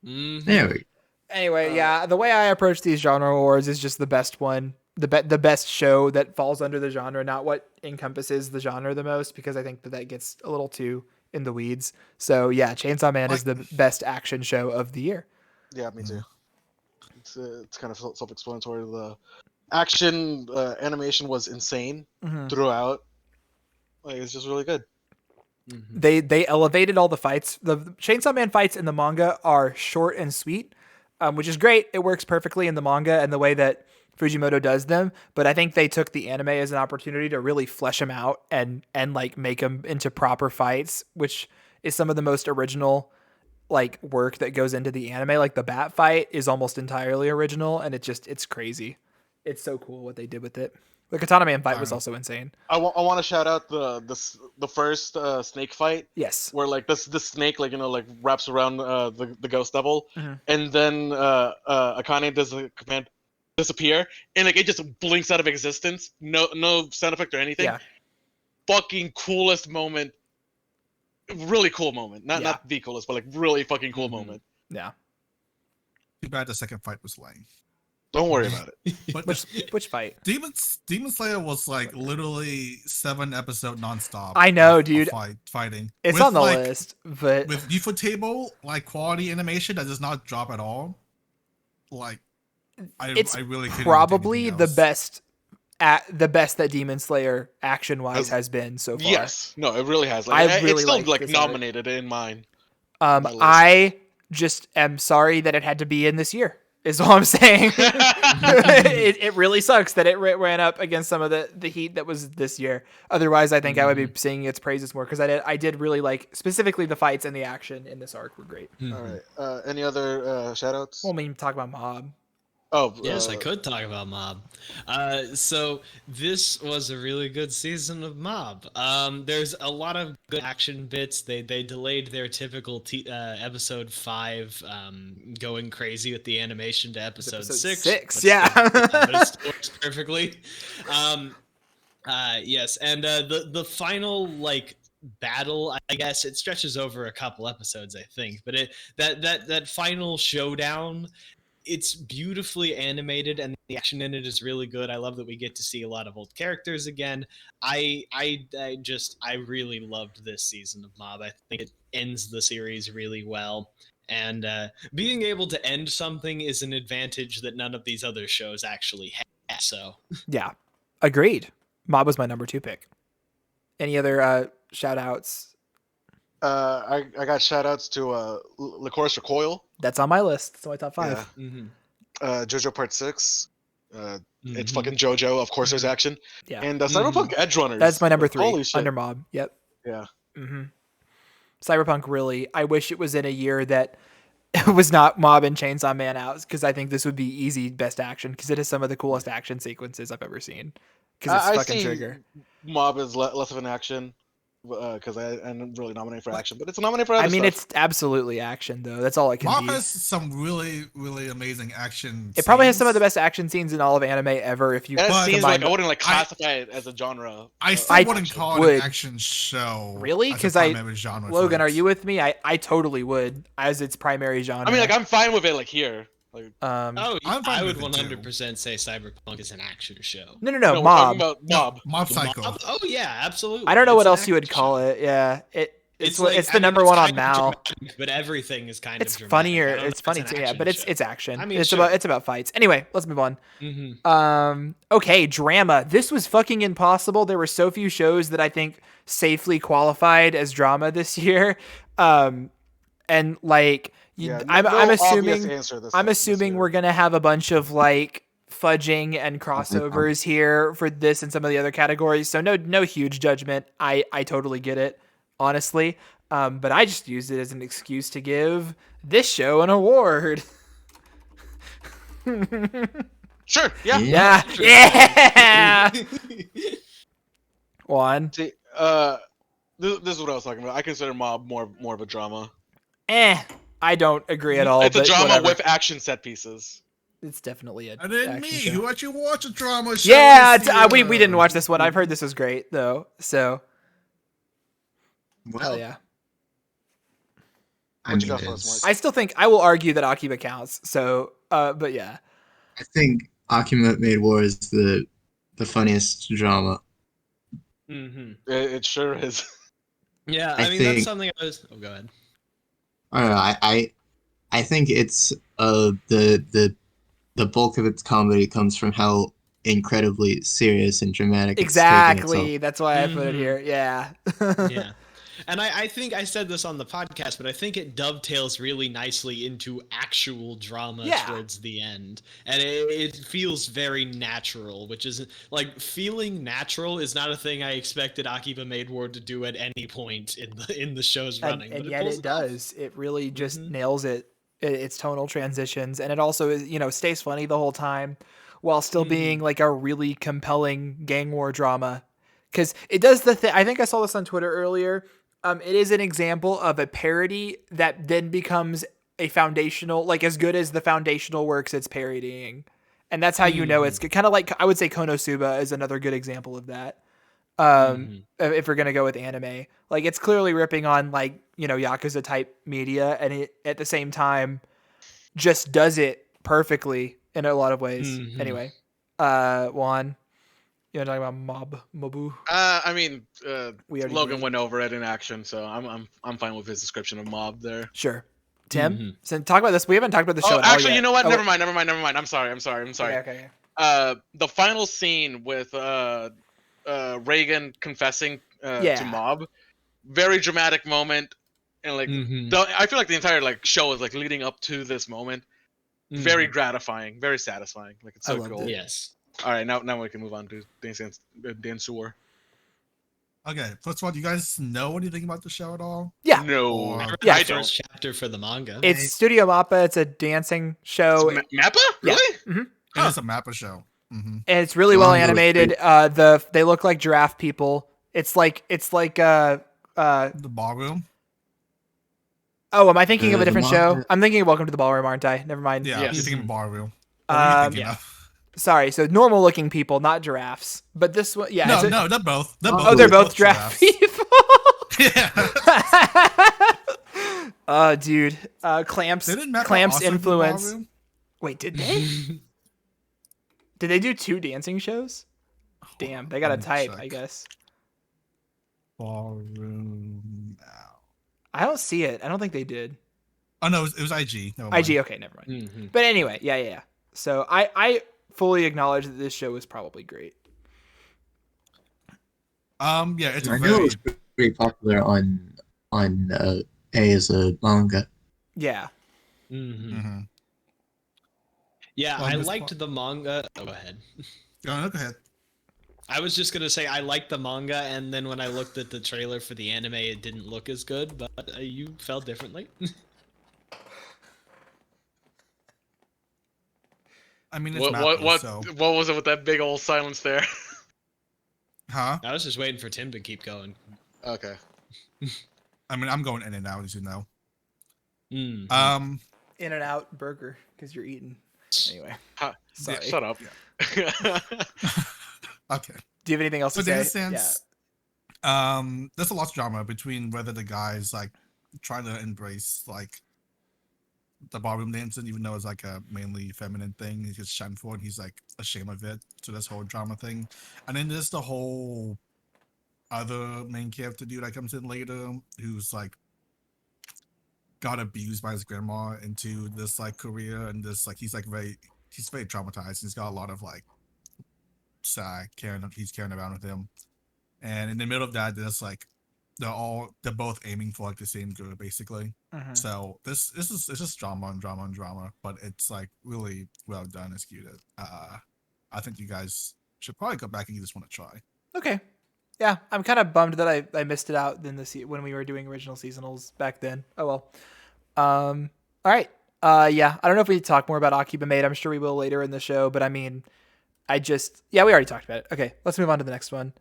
Mhm. There we go. Anyway, yeah, the way I approach these genre awards is just the best one, the best show that falls under the genre, not what encompasses the genre the most, because I think that gets a little too in the weeds. So yeah, Chainsaw Man is the best action show of the year. Yeah, me too. It's kind of self-explanatory. The action animation was insane throughout. Like, it's just really good. Mhm. They elevated all the fights. The Chainsaw Man fights in the manga are short and sweet, which is great. It works perfectly in the manga and the way that Fujimoto does them. But I think they took the anime as an opportunity to really flesh them out and like make them into proper fights, which is some of the most original like work that goes into the anime. Like the bat fight is almost entirely original, and it's crazy. It's so cool what they did with it. The Katana Man fight was also insane. I want to shout out the first snake fight Yes. where like this snake like like wraps around the ghost devil, Mhm. and then Akane does the command disappear, and like it just blinks out of existence. No sound effect or anything. Yeah. Fucking coolest moment. Really cool moment. Not Yeah. not the coolest, but like really fucking cool Mhm. moment. Yeah. Too bad the second fight was lame. Don't worry about it. But Which fight? Demon Slayer was like literally 7-episode nonstop. I know, of dude. Fighting. It's With, on the like, list, but with Ufotable like quality animation that does not drop at all. Like, it's I really couldn't do probably anything the else. best that Demon Slayer action wise has been so far. Yes. No, it really has. I Like, really it's still like like this arc. nominated in mine. Um, my list. I just am sorry that it had to be in this year. Is all I'm saying. it really sucks that it ran up against some of the heat that was this year. Otherwise, I think I would be singing its praises more because I did really like specifically the fights and the action in this arc were great. All right. Any other shout outs? Well, I mean, talk about Mob. Oh, Yes, I could talk about Mob. So this was a really good season of Mob. There's a lot of good action bits. They delayed their typical episode 5 going crazy with the animation to episode 6. but Yeah. it still works perfectly. Yes, and the final like battle, I guess it stretches over a couple episodes, I think, but that final showdown, it's beautifully animated and the action in it is really good. I love that we get to see a lot of old characters again. I really loved this season of Mob. I think it ends the series really well. And being able to end something is an advantage that none of these other shows actually have. So Yeah, agreed. Mob was my number 2 pick. Any other shout outs? I got shout outs to Licoris Recoil, That's on my list. It's on my top 5. Yeah. mm-hmm. JoJo Part 6. It's fucking JoJo. Of course, there's action. Yeah. And Cyberpunk Edge Runners. That's my number 3 Holy shit. under Mob. Yep. Yeah. Cyberpunk really, I wish it was in a year that it was not Mob and Chainsaw Man out, because I think this would be easy best action because it has some of the coolest action sequences I've ever seen. Because it's I fucking see Trigger. Mob is less of an action. because I'm really nominated for action, but it's nominated for I other mean, stuff. it's absolutely action though. That's all it can Mob be. has some really, really amazing action. It probably has some of the scenes. best action scenes in all of anime ever. If you And it But- seems like combine I wouldn't like classify it as a genre. I of still wouldn't action. call it Would. an action show. Really? as a 'Cause I- primary genre Logan, for are it. you with me? I totally would as its primary genre. I mean, like I'm fine with it. Like here, like Oh, I'm fine I would with it, too. 100% say Cyberpunk is an action show. no, no, we're Mob. talking about No, Mob. Mob Psycho. Oh yeah, absolutely. I don't know It's what an else you would action call show. it. Yeah, it's like, the I mean, number it's one on kind of Mal. dramatic, but everything is kind It's of dramatic. funnier. I don't know It's if funny an too. Yeah, action but it's show. action. I mean, it's sure. about fights. Anyway, let's move on. Mhm. Okay, drama. This was fucking impossible. There were so few shows that I think safely qualified as drama this year. And like Yeah, I'm obvious assuming answer this we're year. gonna have a bunch of like fudging and crossovers here for this and some of the other categories. So no huge judgment. I totally get it, honestly. But I just used it as an excuse to give this show an award. Sure. Yeah. Yeah. Yeah. Juan. See, this is what I was talking about. I consider Mob more of a drama. I don't agree at all. It's a but drama whatever. with action set pieces. It's definitely a. And then action me, show. who actually watched a drama show. Yeah, this we year. didn't watch this one. I've heard this was great though. So Well, hell yeah. I What you mean, got for us, it's- I still think I will argue that Akiba counts. So, but yeah. I think Akima Made War is the funniest drama. Mhm. It sure is. Yeah, I I mean that's think- something I was. Oh, go ahead. I don't know. I think it's the bulk of its comedy comes from how incredibly serious and dramatic it's taking Exactly. itself. That's why I put it Mhm. here. Yeah. Yeah. And I think I said this on the podcast, but I think it dovetails really nicely into actual drama Yeah. towards the end. And it feels very natural, which is like feeling natural is not a thing I expected Akiba Made War to do at any point in the show's running. And but yet pulls it off. does. It really just Mhm. nails it. Its tonal transitions, and it also is, stays funny the whole time, while still being like a really compelling gang war drama. Because it does the thing. I think I saw this on Twitter earlier. It is an example of a parody that then becomes a foundational, like as good as the foundational works it's parodying, and that's how you know it's good. Kind of like I would say Konosuba is another good example of that. If we're gonna go with anime, like it's clearly ripping on like Yakuza type media, and it at the same time just does it perfectly in a lot of ways. Mhm. Anyway, Juan, you want to talk about Mobu? I mean, We already Logan did. went over it in action, so I'm fine with his description of Mob there. Sure. Tim, Mhm. so talk about this. We haven't talked about the show Oh, at all actually, yet. you know what? Oh, Never mind. I'm sorry. Okay. The final scene with Reagan confessing Yeah. to Mob, very dramatic moment, and like Mhm. I feel like the entire like show is like leading up to this moment. Very Mhm. gratifying, very satisfying. Like it's I so loved cool. it. Yes. All right, now we can move on to Dance War. Okay, first of all, do you guys know anything about the show at all? Yeah. No, Or- Yeah, I The don't. first chapter for the manga. It's Studio Mappa. It's a dancing show, It's Mappa? Yeah. Really? It is a Mappa show. and it's really well Manga was animated. They look like giraffe people. It's like The ballroom. Oh, am I thinking of a The different show? manga- I'm thinking of Welcome to the Ballroom, aren't I? Never mind. Yeah, Yes. you're thinking of ballroom. What were you Um, thinking yeah. of? Sorry. So normal looking people, not giraffes. But this one, yeah. No, it's a- no, they're both. Oh, they're both giraffe people. Yeah. Oh, dude. Clamps. Didn't Mappa Clamps also do influence. ballroom? Wait, did they? Did they do 2 dancing shows? Damn, they got a Let me type, check. I guess. Ballroom. Now. I don't see it. I don't think they did. Oh no, it was IG. Never mind. IG, okay, never mind. Mhm. But anyway, yeah. So I fully acknowledge that this show is probably great. Yeah, it's I a know it very was pretty popular on A as a manga. Yeah. Mhm. Mhm. Yeah, Well, I this liked the manga. Oh, go ahead. Go ahead. I was just gonna say I liked the manga, and then when I looked at the trailer for the anime, it didn't look as good. But you felt differently. I mean, it's What Mappa, so. what was it with that big old silence there? Huh? I was just waiting for Tim to keep going. Okay. I mean, I'm going in and out, as you know. Mm. In and out burger because you're eating. Anyway, Ha, sorry. Shut up. Okay. Do you have anything else So to in say? this sense, there's a lot of drama between whether the guys like try to embrace like the ballroom dancing, even though it's like a mainly feminine thing. He gets shunned for it. He's like ashamed of it. So this whole drama thing, and then there's the whole other main character dude that comes in later, who's like got abused by his grandma into this like career, and this like he's very traumatized. He's got a lot of like he's carrying around with him, and in the middle of that, there's like they're both aiming for like the same girl basically. Mhm. So this is it's just drama and drama and drama, but it's like really well done, executed. I think you guys should probably go back and give this one a try. Okay. Yeah, I'm kind of bummed that I missed it out when we were doing original seasonals back then. Oh well. All right. Yeah, I don't know if we need to talk more about Akiba Maid. I'm sure we will later in the show, but I mean, we already talked about it. Okay, let's move on to the next one.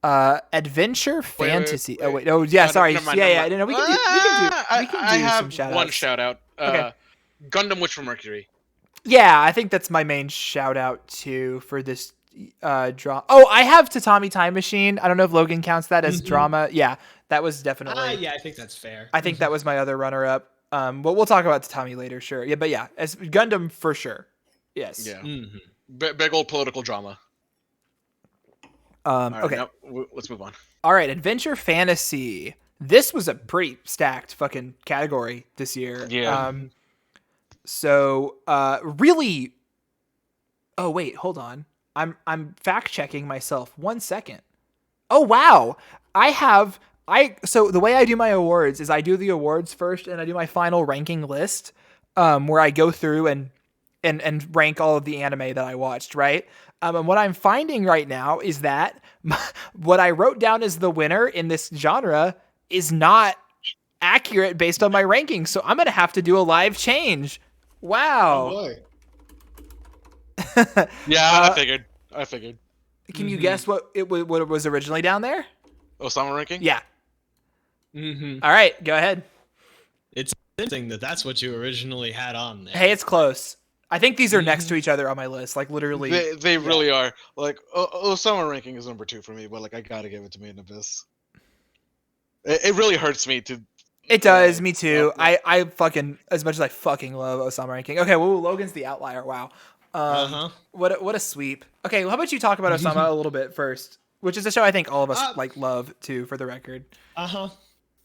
Adventure fantasy. wait. Oh wait. Oh yeah. Sorry. Never mind, yeah. never Yeah. mind. No, we can do I have some shout one outs. shout out. Okay. Gundam Witch from Mercury. Yeah, I think that's my main shout out too for this drama. Oh, I have Tatami Time Machine. I don't know if Logan counts that as drama. Yeah, that was definitely. Yeah, I think that's fair. I think that was my other runner up. But we'll talk about Tatami later, sure. Yeah, but yeah, as Gundam for sure. Yes. Yeah. Mm-hmm. Big old political drama. All right, Okay. now, let's move on. All right, adventure fantasy. This was a pretty stacked fucking category this year. Yeah. So really. Oh wait, hold on. I'm fact checking myself. 1 second. Oh wow, so the way I do my awards is I do the awards first, and I do my final ranking list, where I go through and rank all of the anime that I watched, right? And what I'm finding right now is that what I wrote down as the winner in this genre is not accurate based on my rankings. So I'm gonna have to do a live change. Wow. boy. Yeah, I figured. Can you guess what it was originally down there? Osama ranking? Yeah. Mm-hmm. All right, go ahead. It's interesting that that's what you originally had on there. Hey, it's close. I think these are next to each other on my list, like literally. They really are. Like, Osama ranking is number 2 for me, but like I gotta give it to Made in Abyss. It really hurts me to. It does, me too. Yeah. I fucking, as much as I fucking love Osama ranking. Okay, well, Logan's the outlier. Wow. What a sweep. Okay, well, how about you talk about Osama a little bit first, which is a show I think all of us love too, for the record.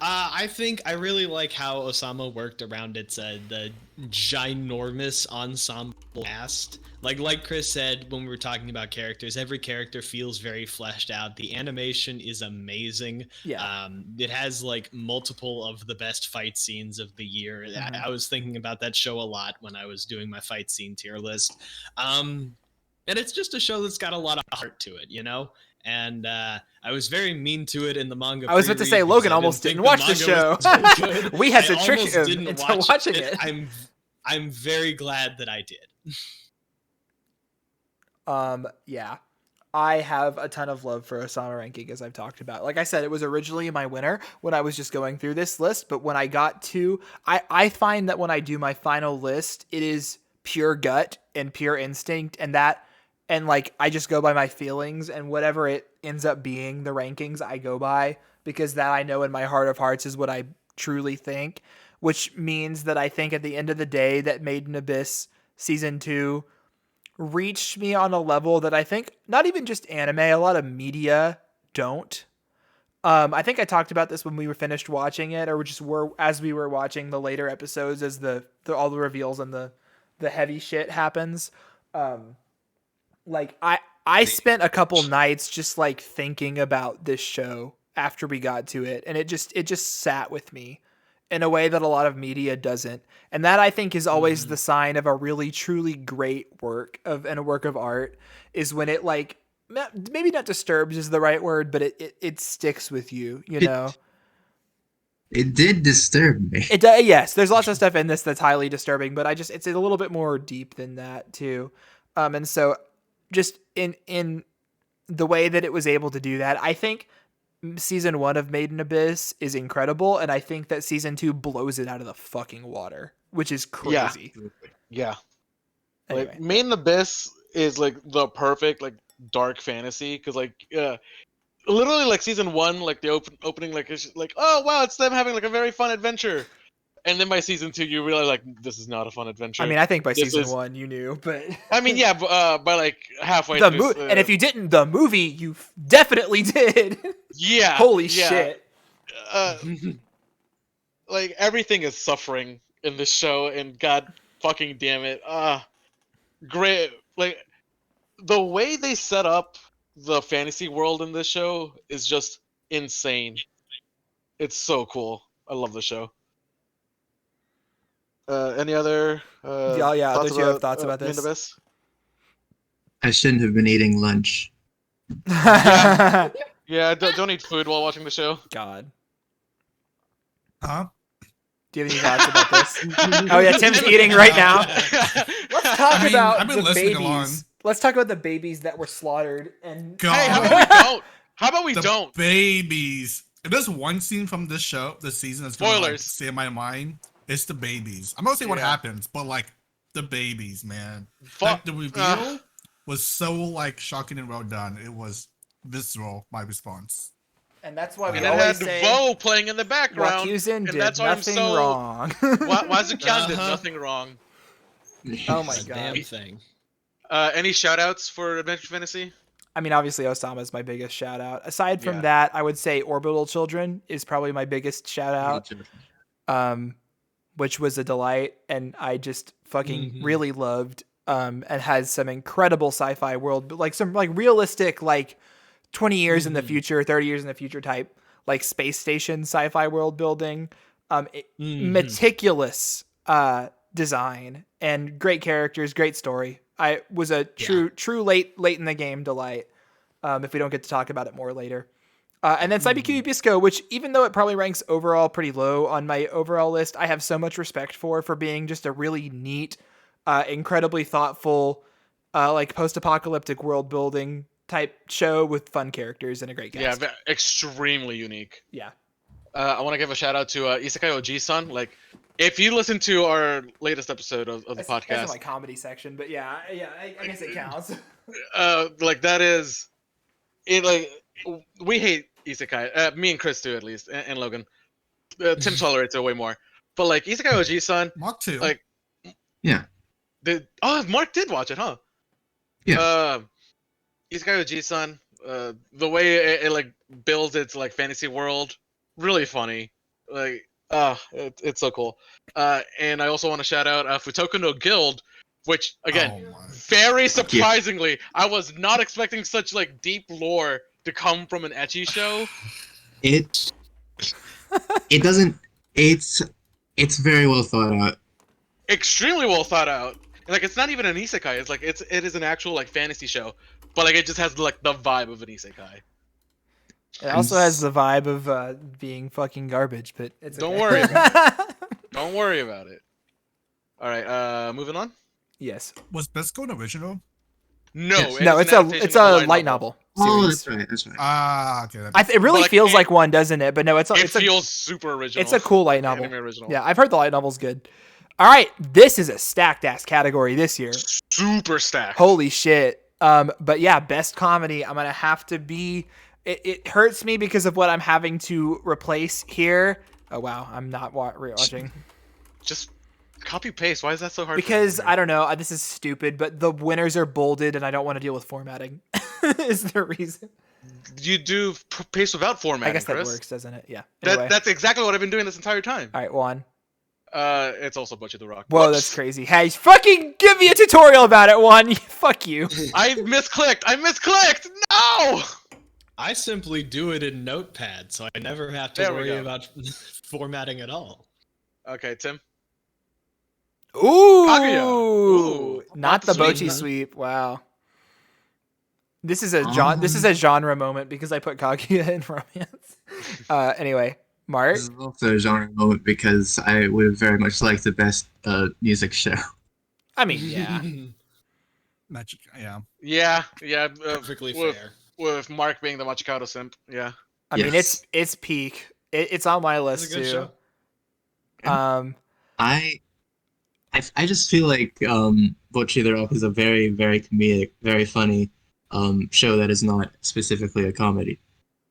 I think I really like how Osama worked around its the ginormous ensemble cast. Like Chris said when we were talking about characters, every character feels very fleshed out. The animation is amazing. Yeah. It has like multiple of the best fight scenes of the year. I was thinking about that show a lot when I was doing my fight scene tier list. And it's just a show that's got a lot of heart to it, you know? And I was very mean to it in the manga. I was about to say, Logan almost didn't watch the show. We had to trick him into watching it. I'm very glad that I did. Yeah. I have a ton of love for Osama ranking, as I've talked about. Like I said, it was originally my winner when I was just going through this list, but when I got to, I find that when I do my final list, it is pure gut and pure instinct, and like I just go by my feelings, and whatever it ends up being, the rankings I go by, because that I know in my heart of hearts is what I truly think, which means that I think at the end of the day that Made in Abyss Season 2 reached me on a level that I think not even just anime, a lot of media don't. I think I talked about this when we were finished watching it, or just as we were watching the later episodes, as all the reveals and the heavy shit happens. Like I spent a couple nights just like thinking about this show after we got to it, and it just sat with me in a way that a lot of media doesn't. And that I think is always the sign of a really truly great work and a work of art, is when it like maybe not disturbs is the right word, but it sticks with you, you know. It did disturb me. Yes, there's lots of stuff in this that's highly disturbing, but it's a little bit more deep than that too. And so just in the way that it was able to do that, I think season 1 of Made in Abyss is incredible, and I think that season 2 blows it out of the fucking water, which is crazy. Yeah. Anyway. Like Made in Abyss is like the perfect like dark fantasy because like literally like season 1 like the opening like it's just like, oh wow, it's them having like a very fun adventure, and then by season 2 you realize like this is not a fun adventure. I mean, I think by This season is- 1 you knew, but I mean, yeah, by like halfway the through, and if you didn't, the movie you definitely did. yeah, Holy yeah. shit! Like everything is suffering in this show, and god fucking damn it, great. Like the way they set up the fantasy world in this show is just insane. It's so cool. I love the show. Any other Yeah, thoughts don't you have about, thoughts about Made in this? Abyss? I shouldn't have been eating lunch. God. Yeah, don't eat food while watching the show. Huh? Do you have any thoughts about this? Oh yeah, Tim's eating right now. Let's talk I mean, about I've been the listening babies. along. Let's talk about the babies that were slaughtered and God. Hey, how about we don't? How about we The don't? babies. If there's one scene from this show, this season that's gonna like, Spoilers. stay in my mind, it's the babies. I'm not gonna say what Yeah. happens, but like the babies, man. Fuck. Like the reveal was so like shocking and well done. It was visceral. My response. and that's why we And it always had say Vo playing in the background. Wakuzen and did that's why I'm nothing so- wrong. Wazukyan did Uh-huh. nothing wrong. Oh my It's a god. damn thing. Any shout outs for Adventure Fantasy? I mean, obviously Osama is my biggest shout out. Aside from Yeah. that, I would say Orbital Children is probably my biggest shout out. Which was a delight, and I just fucking Mhm. really loved. And has some incredible sci-fi world, but like some like realistic, like 20 years in the Mhm. future, 30 years in the future type, like space station sci-fi world building. Mhm. Meticulous design and great characters, great story. I was a true late in the game delight. If we don't get to talk about it more later. And then Saibikyu Bisco, which even though it probably ranks overall pretty low on my overall list, I have so much respect for being just a really neat, incredibly thoughtful, like post-apocalyptic world building type show with fun characters and a great Yeah, cast. extremely unique. Yeah. I want to give a shout out to Isekai Oji-san. Like, if you listen to our latest episode of the That's podcast, in my comedy section, but I guess it counts. like that is it. Like we hate Isekai. Me and Chris do at least, and Logan. Tim tolerates it way more. But like Isekai Oji-san, Mark 2. like Yeah. Mark did watch it, huh? Yeah. Isekai Oji-san, the way it like builds its like fantasy world, really funny. Like, it's so cool. And I also want to shout out Futoku no Guild, which again, Oh my. very surprisingly, I was not expecting such like deep lore to come from an ecchi show. It doesn't. It's very well thought out. Extremely well thought out. Like, it's not even an isekai. It's like it is an actual like fantasy show, but like it just has like the vibe of an isekai. It also has the vibe of being fucking garbage, but it's Don't okay. worry about Don't worry about it. All right, moving on. Yes. Was Bisco an original? No, Yes. No, is an it's adaptation of a light novel. Oh, Series. that's right. That's right. Ah, okay. It really But, like, feels it- like one, doesn't it? But no, It it's feels super original. a cool light novel. Anime original. Yeah, I've heard the light novel's good. All right, this is a stacked ass category this year. Super stacked. Holy shit. But yeah, best comedy. I'm gonna have to be. It hurts me because of what I'm having to replace here. Oh wow, I'm not rewatching Just copy paste. Why is that so hard? because for you? I don't know. This is stupid, but the winners are bolded, and I don't want to deal with formatting. Is the reason? You do paste without formatting. I guess that Chris. works, doesn't it? Yeah. Anyway. That's exactly what I've been doing this entire time. All right, Juan. It's also Butcher the Rock. Whoa, Whoops. that's crazy. Hey, fucking give me a tutorial about it, Juan. Fuck you. I misclicked. No. I simply do it in Notepad, so I never have to There we worry go. about formatting at all. Okay, Tim. Ooh, Kaguya. Ooh, not the sweep. Bochi sweep. Wow. This is a genre moment because I put Kaguya in romance. Anyway, Mark. This is also a genre moment because I would have very much liked the best music show. I mean, yeah. Magic. Yeah. Yeah. Perfectly with, fair. With Mark being the Machikado simp. Yeah. I mean, it's peak. It's on my It's a list good too. show. I just feel like Bocchi the Rock is a very, very comedic, very funny show that is not specifically a comedy.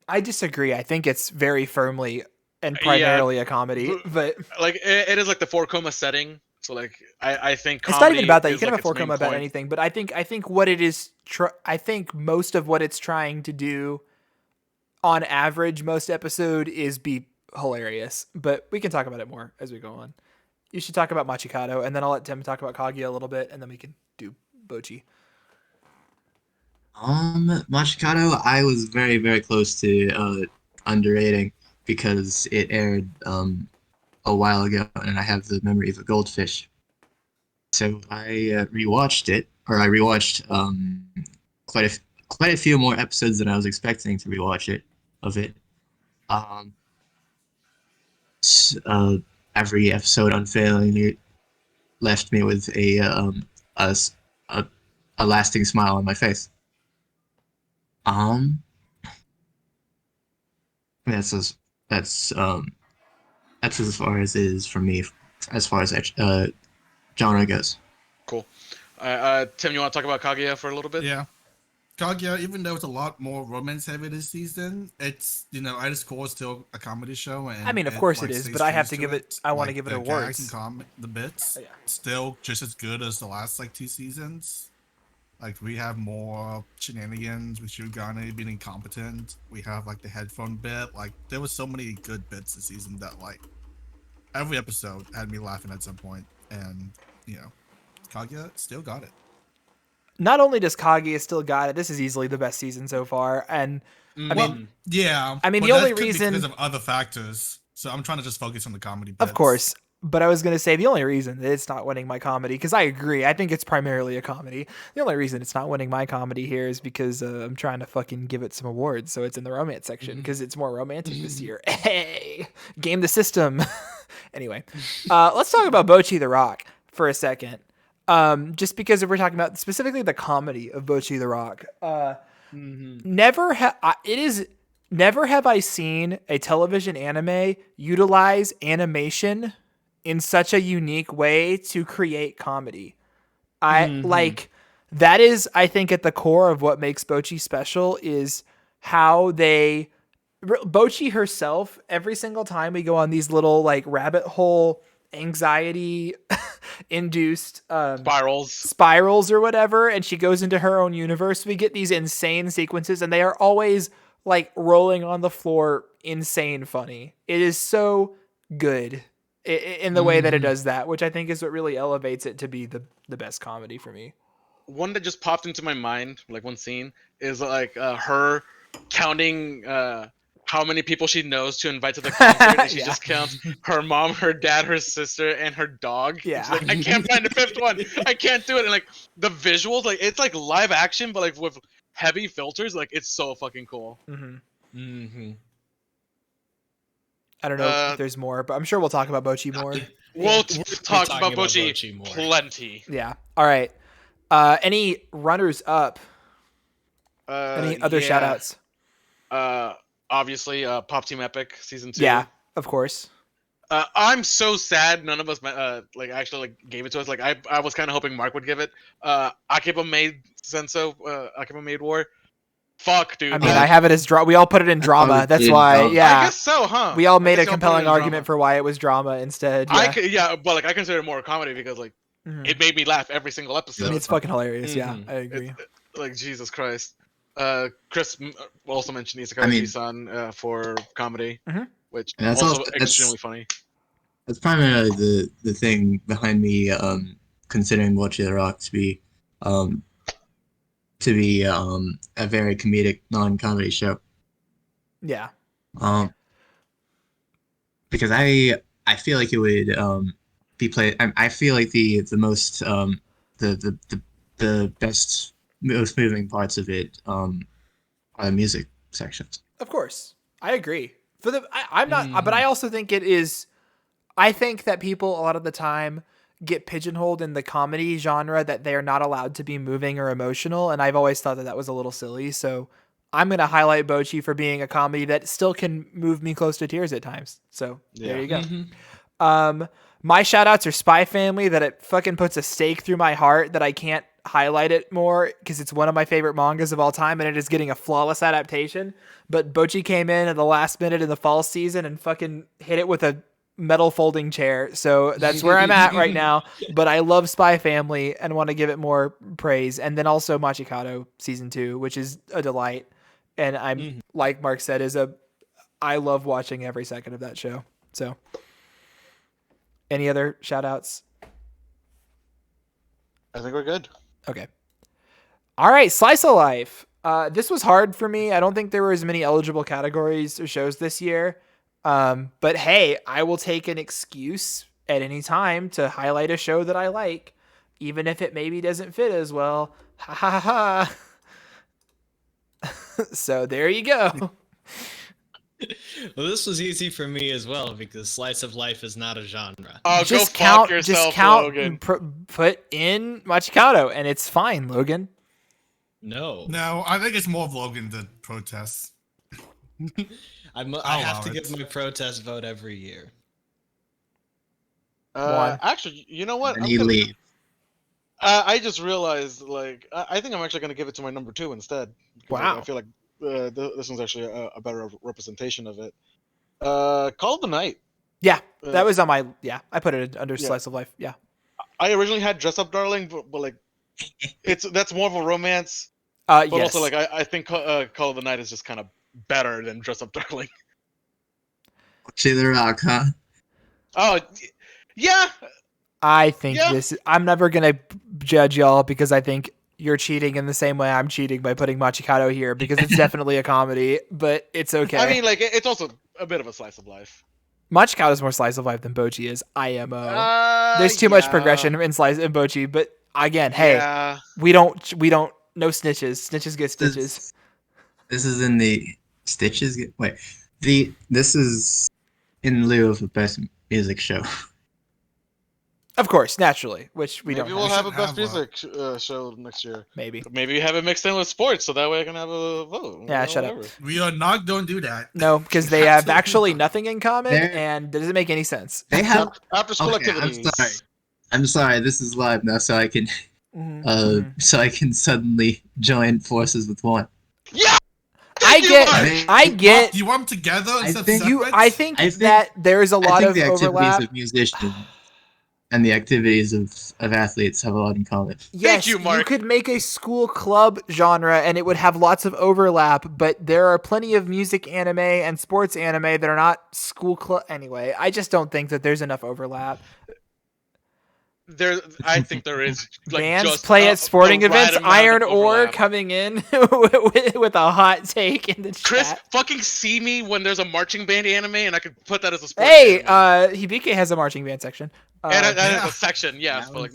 I disagree. I think it's very firmly and Yeah, primarily a comedy, but like it is like the 4 coma setting. So like I think it's not even comedy about that. You is can like have a its 4 main coma about point. anything, but I think what it is, I think most of what it's trying to do, on average, most episode is be hilarious. But we can talk about it more as we go on. You should talk about Machikado, and then I'll let Tim talk about Kaguya a little bit, and then we can do Bocchi. Machikado, I was very, very close to underrating because it aired a while ago, and I have the memory of a goldfish. So I rewatched it, or I rewatched quite a few more episodes than I was expecting to rewatch it of it. Um, every episode unfailingly left me with a, s- a lasting smile on my face. Um, that's as that's that's as far as it is for me, as far as genre goes. Cool. Tim, you want to talk about Kaguya for a little bit? Yeah. Kaguya, even though it's a lot more romance heavy this season, it's at its core still a comedy show. And I mean, of course like, it is, stays but I true have to give it. I want to Like, give it the awards. gags and the bits, Yeah. still just as good as the last 2 seasons. Like, we have more shenanigans with Shugane being incompetent. We have the headphone bit. Like, there was so many good bits this season that every episode had me laughing at some point. And Kaguya still got it. Not only does Kaguya still got it, this is easily the best season so far, and I mean, yeah. I mean, but the only that could be reason, because of other factors. So I'm trying to just focus on the comedy bits. of course, but I was gonna say the only reason that it's not winning my comedy, because I agree, I think it's primarily a comedy. The only reason it's not winning my comedy here is because I'm trying to fucking give it some awards, so it's in the romance section because it's more romantic this year. Hey, game the system. Anyway, let's talk about Bocchi the Rock for a second. Just because if we're talking about specifically the comedy of Bocchi the Rock, never have I seen a television anime utilize animation in such a unique way to create comedy. That is, I think, at the core of what makes Bocchi special is how Bocchi herself, every single time we go on these little rabbit hole anxiety induced spirals or whatever, and she goes into her own universe, we get these insane sequences, and they are always rolling on the floor, insane funny. It is so good in the way that it does that, which I think is what really elevates it to be the best comedy for me. One that just popped into my mind, one scene, is her counting how many people she knows to invite to the concert, and she just counts her mom, her dad, her sister, and her dog. Yeah. She's like, I can't find the 5th one. I can't do it. And the visuals, it's live action, but with heavy filters. It's so fucking cool. I don't know if there's more, but I'm sure we'll talk about Bocchi more. We'll talk about Bocchi more. plenty. Yeah. All right. Any runners up? Any other shout outs? Obviously, Pop Team Epic season 2. Yeah, of course. I'm so sad none of us actually gave it to us. I was kind of hoping Mark would give it. Akiba made Senso. Akiba made War. Fuck, dude. I mean, I have it as we all put it in drama. That's why. Yeah. I guess so, huh? We all made a y'all put it compelling in argument drama. for why it was drama instead. Yeah. But I consider it more a comedy because it made me laugh every single episode. I mean, it's fucking hilarious. Yeah, I agree. Jesus Christ. Chris also mentioned Isekai-san for comedy, which that's also extremely funny. That's primarily the thing behind me considering Bocchi the Rock to be a very comedic non-comedy show. Yeah. Because I feel like it would be played. I feel like the most the best, most moving parts of it are the music sections. Of course, I agree. I'm not, but I also think it is. I think that people a lot of the time get pigeonholed in the comedy genre that they are not allowed to be moving or emotional, and I've always thought that was a little silly. So I'm going to highlight Bocchi for being a comedy that still can move me close to tears at times. So there you go. My shout outs are Spy Family, that it fucking puts a stake through my heart that I can't highlight it more because it's one of my favorite mangas of all time and it is getting a flawless adaptation. But Bocchi came in at the last minute in the fall season and fucking hit it with a metal folding chair. So that's where I'm at right now. But I love Spy Family and want to give it more praise. And then also Machikado season 2, which is a delight. And I'm like Mark said, I love watching every second of that show. So any other shout outs? I think we're good. Okay. All right. Slice of Life. This was hard for me. I don't think there were as many eligible categories or shows this year. But hey, I will take an excuse at any time to highlight a show that I like, even if it maybe doesn't fit as well. Ha ha ha. So there you go. Well, this was easy for me as well because slice of life is not a genre. Oh, Just go count, fuck yourself, just count, Logan. put in Machikado, and it's fine, Logan. No, No, I think it's more of Logan than protests. I I'll have to allow give it. my protest vote every year. Juan. Actually, you know what? And he leaves. I just realized, like, I think I'm actually gonna give it to my number 2 instead. 'Cause, like, Wow. I feel like this one's actually a better representation of it. Call of the Night. Yeah, Uh, that was on my. Yeah, I put it under yeah. Slice of Life. Yeah. I originally had Dress Up Darling, but like, that's more of a romance. But Yes. also, like, I think Call of the Night is just kind of better than Dress Up Darling. To the rock, huh? Oh, yeah. I think Yeah. I'm never gonna judge y'all because I think you're cheating in the same way I'm cheating by putting Machikado here because it's definitely a comedy, but it's okay. I mean, like, it's also a bit of a slice of life. Machikado is more Slice of Life than Bocchi is. IMO. There's too much progression in Slice and Bocchi, but again, hey, Yeah. we don't no snitches. Snitches get stitches. This is in the Stitches. Wait, this is in lieu of the best music show. Of course, naturally, which we Maybe don't we'll have. have a should best have music show next year. Maybe. Maybe have it mixed in with sports, so that way I can have a vote. Yeah, shut up. whatever. We are not going to do that. No, because they have actually nothing in common They're- and it doesn't make any sense. They have. After school Okay, activities. I'm sorry. This is live now, so I can so I can suddenly join forces with Juan. Yeah. I You get are. I get Do you want them together instead think of separate? I think I think- that there's a I lot think of the activities overlap. of musicians and the activities of athletes have a lot in common. Yes, you, Mark. could make a school club genre and it would have lots of overlap, but there are plenty of music anime and sports anime that are not school club. Anyway, I just don't think that there's enough overlap. I think there is. Like, Bands just play a at sporting right events. amount Iron of Ore overlap. coming in with a hot take in the Chris, chat. fucking see me when there's a marching band anime, and I could put that as a sports. Hey, anime. Hibike has a marching band section. And that yeah. is a section, yes, but like,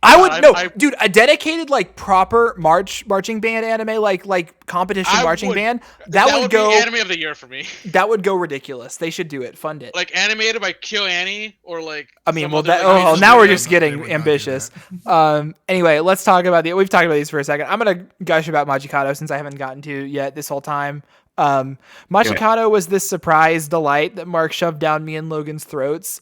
I would I- no, I- dude. A dedicated like proper marching band anime, like competition I marching would- band. That would be go. anime of the year for me. That would go ridiculous. They should do it. Fund it. Like animated by KyoAni or like. I mean, some well, other, that like, now we're they just would not getting do ambitious. that. Anyway, let's talk about we've talked about these for a second. I'm gonna gush about Machikado since I haven't gotten to yet this whole time. Machikado was this surprise delight that Mark shoved down me and Logan's throats.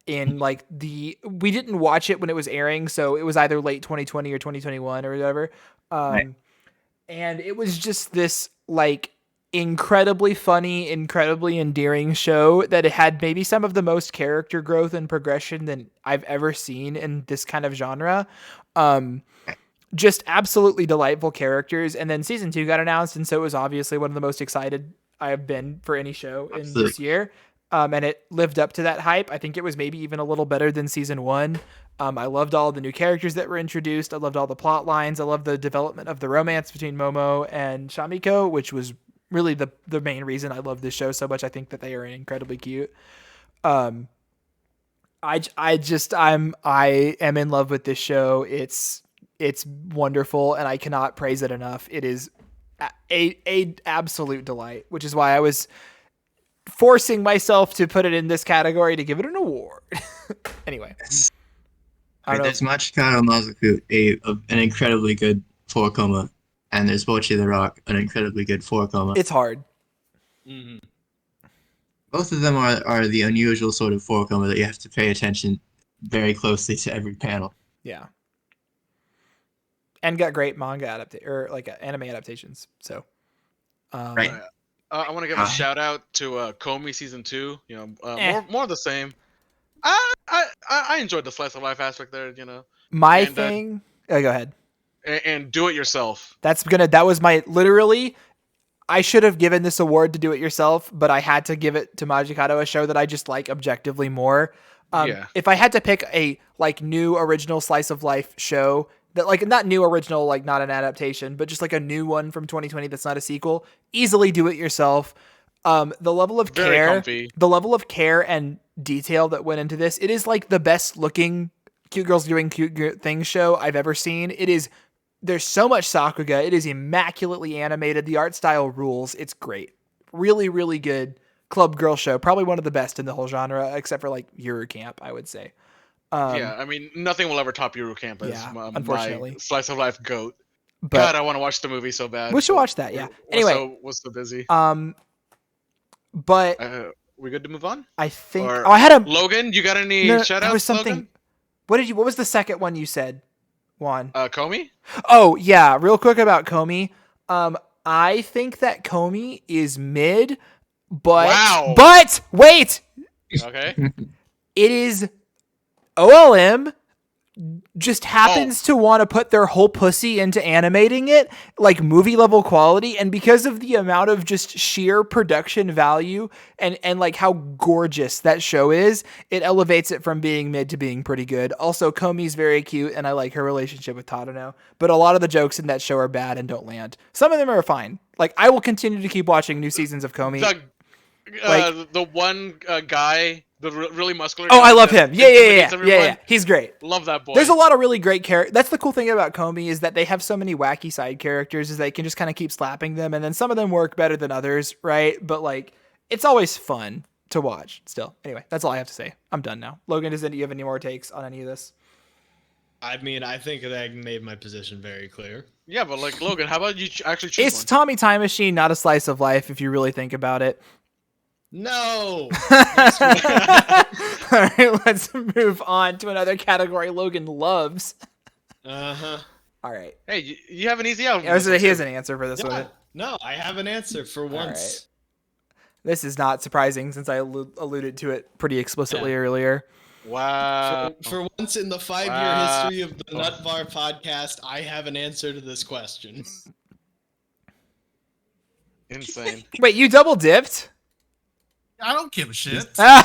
In like we didn't watch it when it was airing, so it was either late 2020 or 2021 or whatever. Right. And it was just this like incredibly funny, incredibly endearing show that it had maybe some of the most character growth and progression than I've ever seen in this kind of genre. Just absolutely delightful characters. And then season 2 got announced, and so it was obviously one of the most excited I have been for any show in this Absolutely. year. And it lived up to that hype. I think it was maybe even a little better than season 1. I loved all the new characters that were introduced. I loved all the plot lines. I loved the development of the romance between Momo and Shamiko, which was really the main reason I love this show so much. I think that they are incredibly cute. I am in love with this show. It's wonderful, and I cannot praise it enough. It is a absolute delight, which is why I was forcing myself to put it in this category to give it an award. Anyway, I don't know. There's Machikado Masaku, an incredibly good 4-coma and there's Bocchi the Rock, an incredibly good 4-coma. It's hard. Mhm. Both of them are the unusual sort of 4-coma that you have to pay attention very closely to every panel. Yeah. And got great manga anime adaptations. So, Right. I want to give a shout out to Comey season 2. You know, Eh. more of the same. I enjoyed the slice of life aspect there. You know, My And, thing. Oh, go ahead. and do it yourself. That was my literally. I should have given this award to Do It Yourself, but I had to give it to Majikado, a show that I just like objectively more. Yeah. If I had to pick a like new original slice of life show that like not new original, like not an adaptation, but just like a new one from 2020 that's not a sequel, easily Do It Yourself. The level of Very care, comfy. the level of care and detail that went into this, it is like the best looking cute girls doing cute things show I've ever seen. There's so much Sakuga. It is immaculately animated. The art style rules. It's great. Really, really good club girl show. Probably one of the best in the whole genre, except for like Yuru Camp, I would say. Yeah, I mean, nothing will ever top Yuru Camp as yeah, my unfortunately. slice of life goat. But God, I want to watch the movie so bad. we should but watch that. Yeah. we're so busy. But We good to move on? I think. Or- Oh, I had a Logan, you got any no, shout there outs? was something. Logan? What was the second one you said, Juan? Comey? Oh yeah, real quick about Comey. I think that Comey is mid, but Wow. but wait, Okay. it is OLM just happens to want to put their whole pussy into animating it like movie level quality, and because of the amount of just sheer production value and like how gorgeous that show is, it elevates it from being mid to being pretty good. Also, Comey's very cute and I like her relationship with Tadano, but a lot of the jokes in that show are bad and don't land. Some of them are fine. Like I will continue to keep watching new seasons of Comey. The one guy, the really muscular. Oh, guy I love that him. Yeah. intimidates everyone. He's great. Love that boy. There's a lot of really great characters. That's the cool thing about Comey is that they have so many wacky side characters is they can just kind of keep slapping them, and then some of them work better than others, right? But like, it's always fun to watch still. Anyway, that's all I have to say. I'm done now. Logan, do you have any more takes on any of this? I mean, I think that I made my position very clear. Yeah, but like Logan, how about you actually choose It's one? Tommy Time Machine, not a slice of life if you really think about it. No. All right, let's move on to another category Logan loves. Uh-huh. All right. Hey, you have an easy out. He has an answer for this one. Yeah. No, I have an answer for once. This is not surprising since I alluded to it pretty explicitly earlier. Wow. For once in the 5-year history of the Nut Bar podcast, I have an answer to this question. Insane. Wait, you double dipped? I don't give a shit. Wow.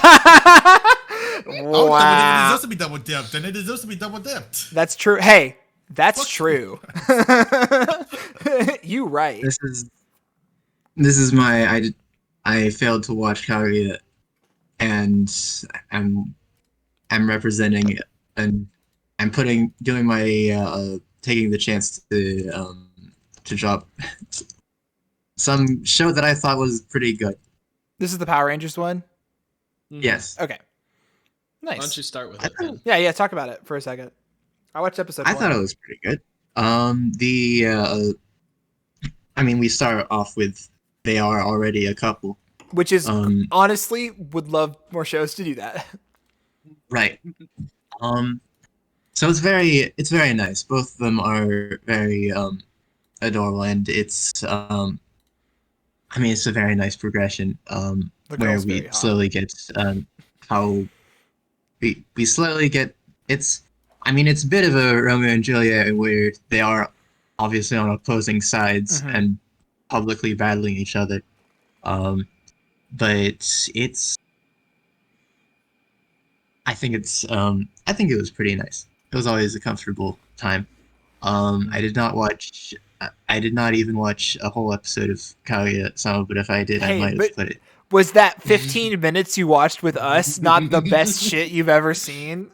It deserves to be double dipped, and it deserves to be double dipped. That's true. Hey, that's true. You right. This is my I failed to watch Kaguya, and I'm representing it, and I'm doing my taking the chance to drop some show that I thought was pretty good. This is the Power Rangers one? Yes. Okay. Why don't Nice. you start with it then? Yeah, talk about it for a second. I watched episode I 1. thought it was pretty good. I mean, we start off with they are already a couple. Which is, honestly, would love more shows to do that. Right. So it's very nice. Both of them are very adorable, and it's I mean, it's a very nice progression The where girl's we very hot. slowly get how we slowly get it's a bit of a Romeo and Juliet where they are obviously on opposing sides Mhm. and publicly battling each other, but it's I think it was pretty nice. It was always a comfortable time. I did not even watch a whole episode of Kaguya-sama, but if I did, Hey, I might but- have put it. Was that 15 minutes you watched with us not the best shit you've ever seen?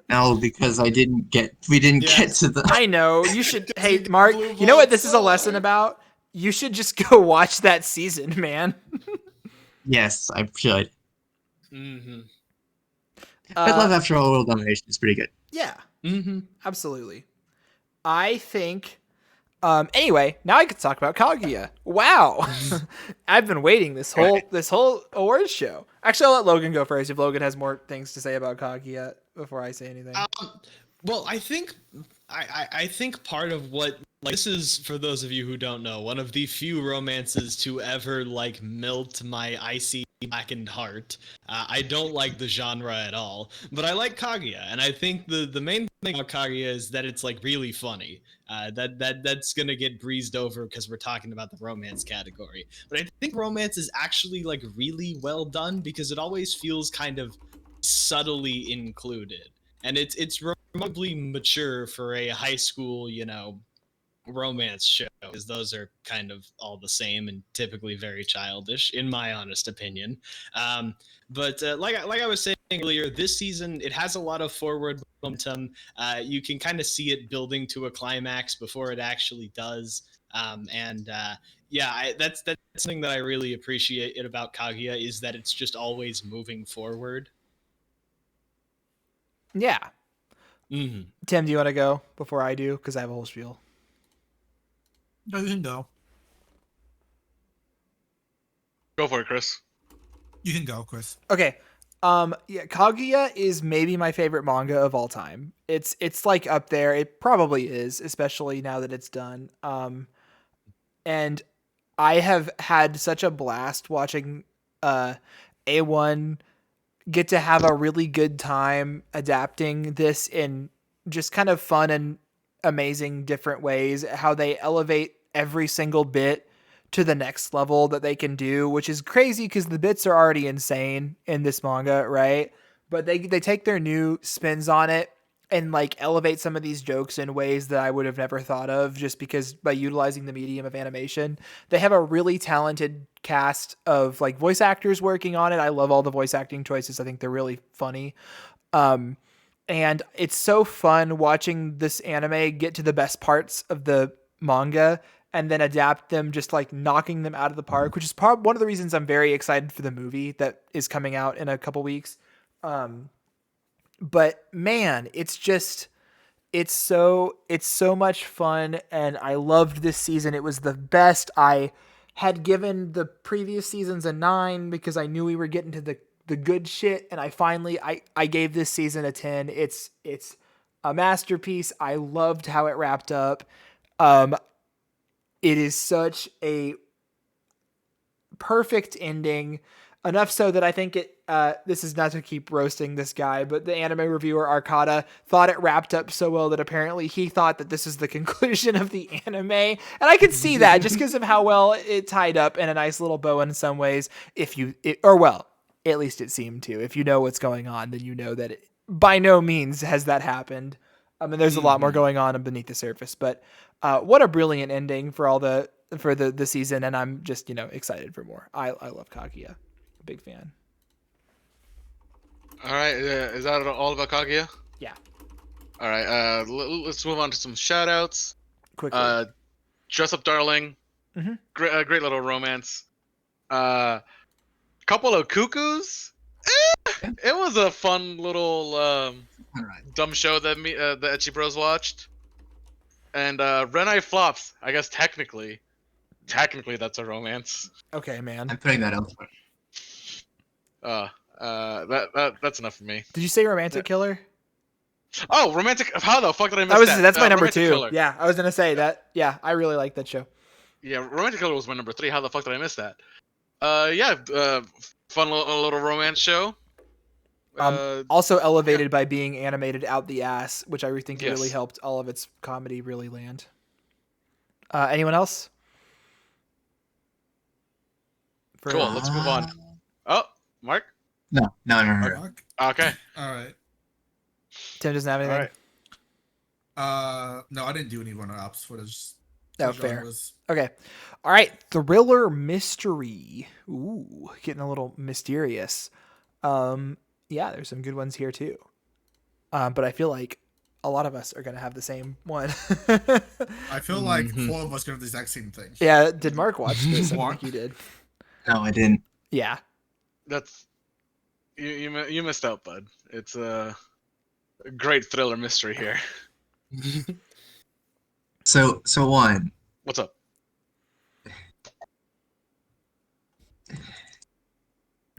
No, because we didn't get to the. I know. You should. Hey, Mark, you know what this is a lesson about? You should just go watch that season, man. Yes, I should. Mm-hmm. But Love After All World Domination is pretty good. Yeah, Mm-hmm. absolutely. I think Anyway, now I can talk about Kaguya. Wow, I've been waiting this whole awards show. Actually, I'll let Logan go first if Logan has more things to say about Kaguya before I say anything. Well, I think I think part of what, like, this is, for those of you who don't know, one of the few romances to ever like melt my icy blackened heart. I don't like the genre at all, but I like Kaguya, and I think the main thing about Kaguya is that it's like really funny. That's gonna get breezed over because we're talking about the romance category. But I think romance is actually like really well done because it always feels kind of subtly included, and it's remarkably mature for a high school, romance show, because those are kind of all the same and typically very childish, in my honest opinion. But like I was saying earlier, this season it has a lot of forward momentum. You can kind of see it building to a climax before it actually does. That's something that I really appreciate about Kaguya, is that it's just always moving forward. Yeah. Mm-hmm. Tim, do you want to go before I do? Because I have a whole spiel. No, you can go. Go for it, Chris. You can go, Chris. Okay. Yeah, Kaguya is maybe my favorite manga of all time. It's like up there. It probably is, especially now that it's done. And I have had such a blast watching A1 get to have a really good time adapting this in just kind of fun and amazing different ways. How they elevate every single bit to the next level that they can do, which is crazy because the bits are already insane in this manga, right? But they take their new spins on it and like elevate some of these jokes in ways that I would have never thought of, just because by utilizing the medium of animation. They have a really talented cast of like voice actors working on it. I love all the voice acting choices. I think they're really funny. And it's so fun watching this anime get to the best parts of the manga and then adapt them, just like knocking them out of the park, which is one of the reasons I'm very excited for the movie that is coming out in a couple weeks. But man, it's so much fun, and I loved this season. It was the best. I had given the previous seasons a 9 because I knew we were getting to the good shit, and I gave this season a 10. It's a masterpiece. I loved how it wrapped up. It is such a perfect ending, enough so that I think this is not to keep roasting this guy, but the anime reviewer Arcada thought it wrapped up so well that apparently he thought that this is the conclusion of the anime. And I could see that just because of how well it tied up in a nice little bow in some ways. At least it seemed to. If you know what's going on, then you know that by no means has that happened. I mean, there's a lot more going on beneath the surface, but what a brilliant ending for the season. And I'm just, excited for more. I love Kaguya. Big fan. All right, is that all about Kaguya? Yeah. All right, let's move on to some shout-outs. Quickly. Dress Up Darling. Mm-hmm. Great little romance. Couple of Cuckoos. It was a fun little dumb show that the Ecchi Bros watched. And Renai Flops. I guess technically that's a romance. Okay, man. I'm putting that elsewhere. That's enough for me. Did you say Romantic Killer? Oh, Romantic. How the fuck did I miss that? That's my number Romantic 2. Killer. Yeah, I was gonna say that. Yeah, I really like that show. Yeah, Romantic Killer was my number 3. How the fuck did I miss that? Fun little romance show. Also elevated by being animated out the ass, which I think Yes. really helped all of its comedy really land. Anyone else? Cool. Let's move on. Oh, Mark. No. Fuck. Okay. All right. Tim doesn't have All anything. right. No, I didn't do any runner-ups for this. No, for fair. genres. Okay. All right. Thriller mystery. Ooh, getting a little mysterious. Yeah, there's some good ones here too. But I feel like a lot of us are gonna have the same one. I feel like 4 of us could have the exact same thing. Yeah. Did Mark watch this? I don't think you did. No, I didn't. Yeah. That's you missed out, bud. It's a great thriller mystery here. So Juan, What's up?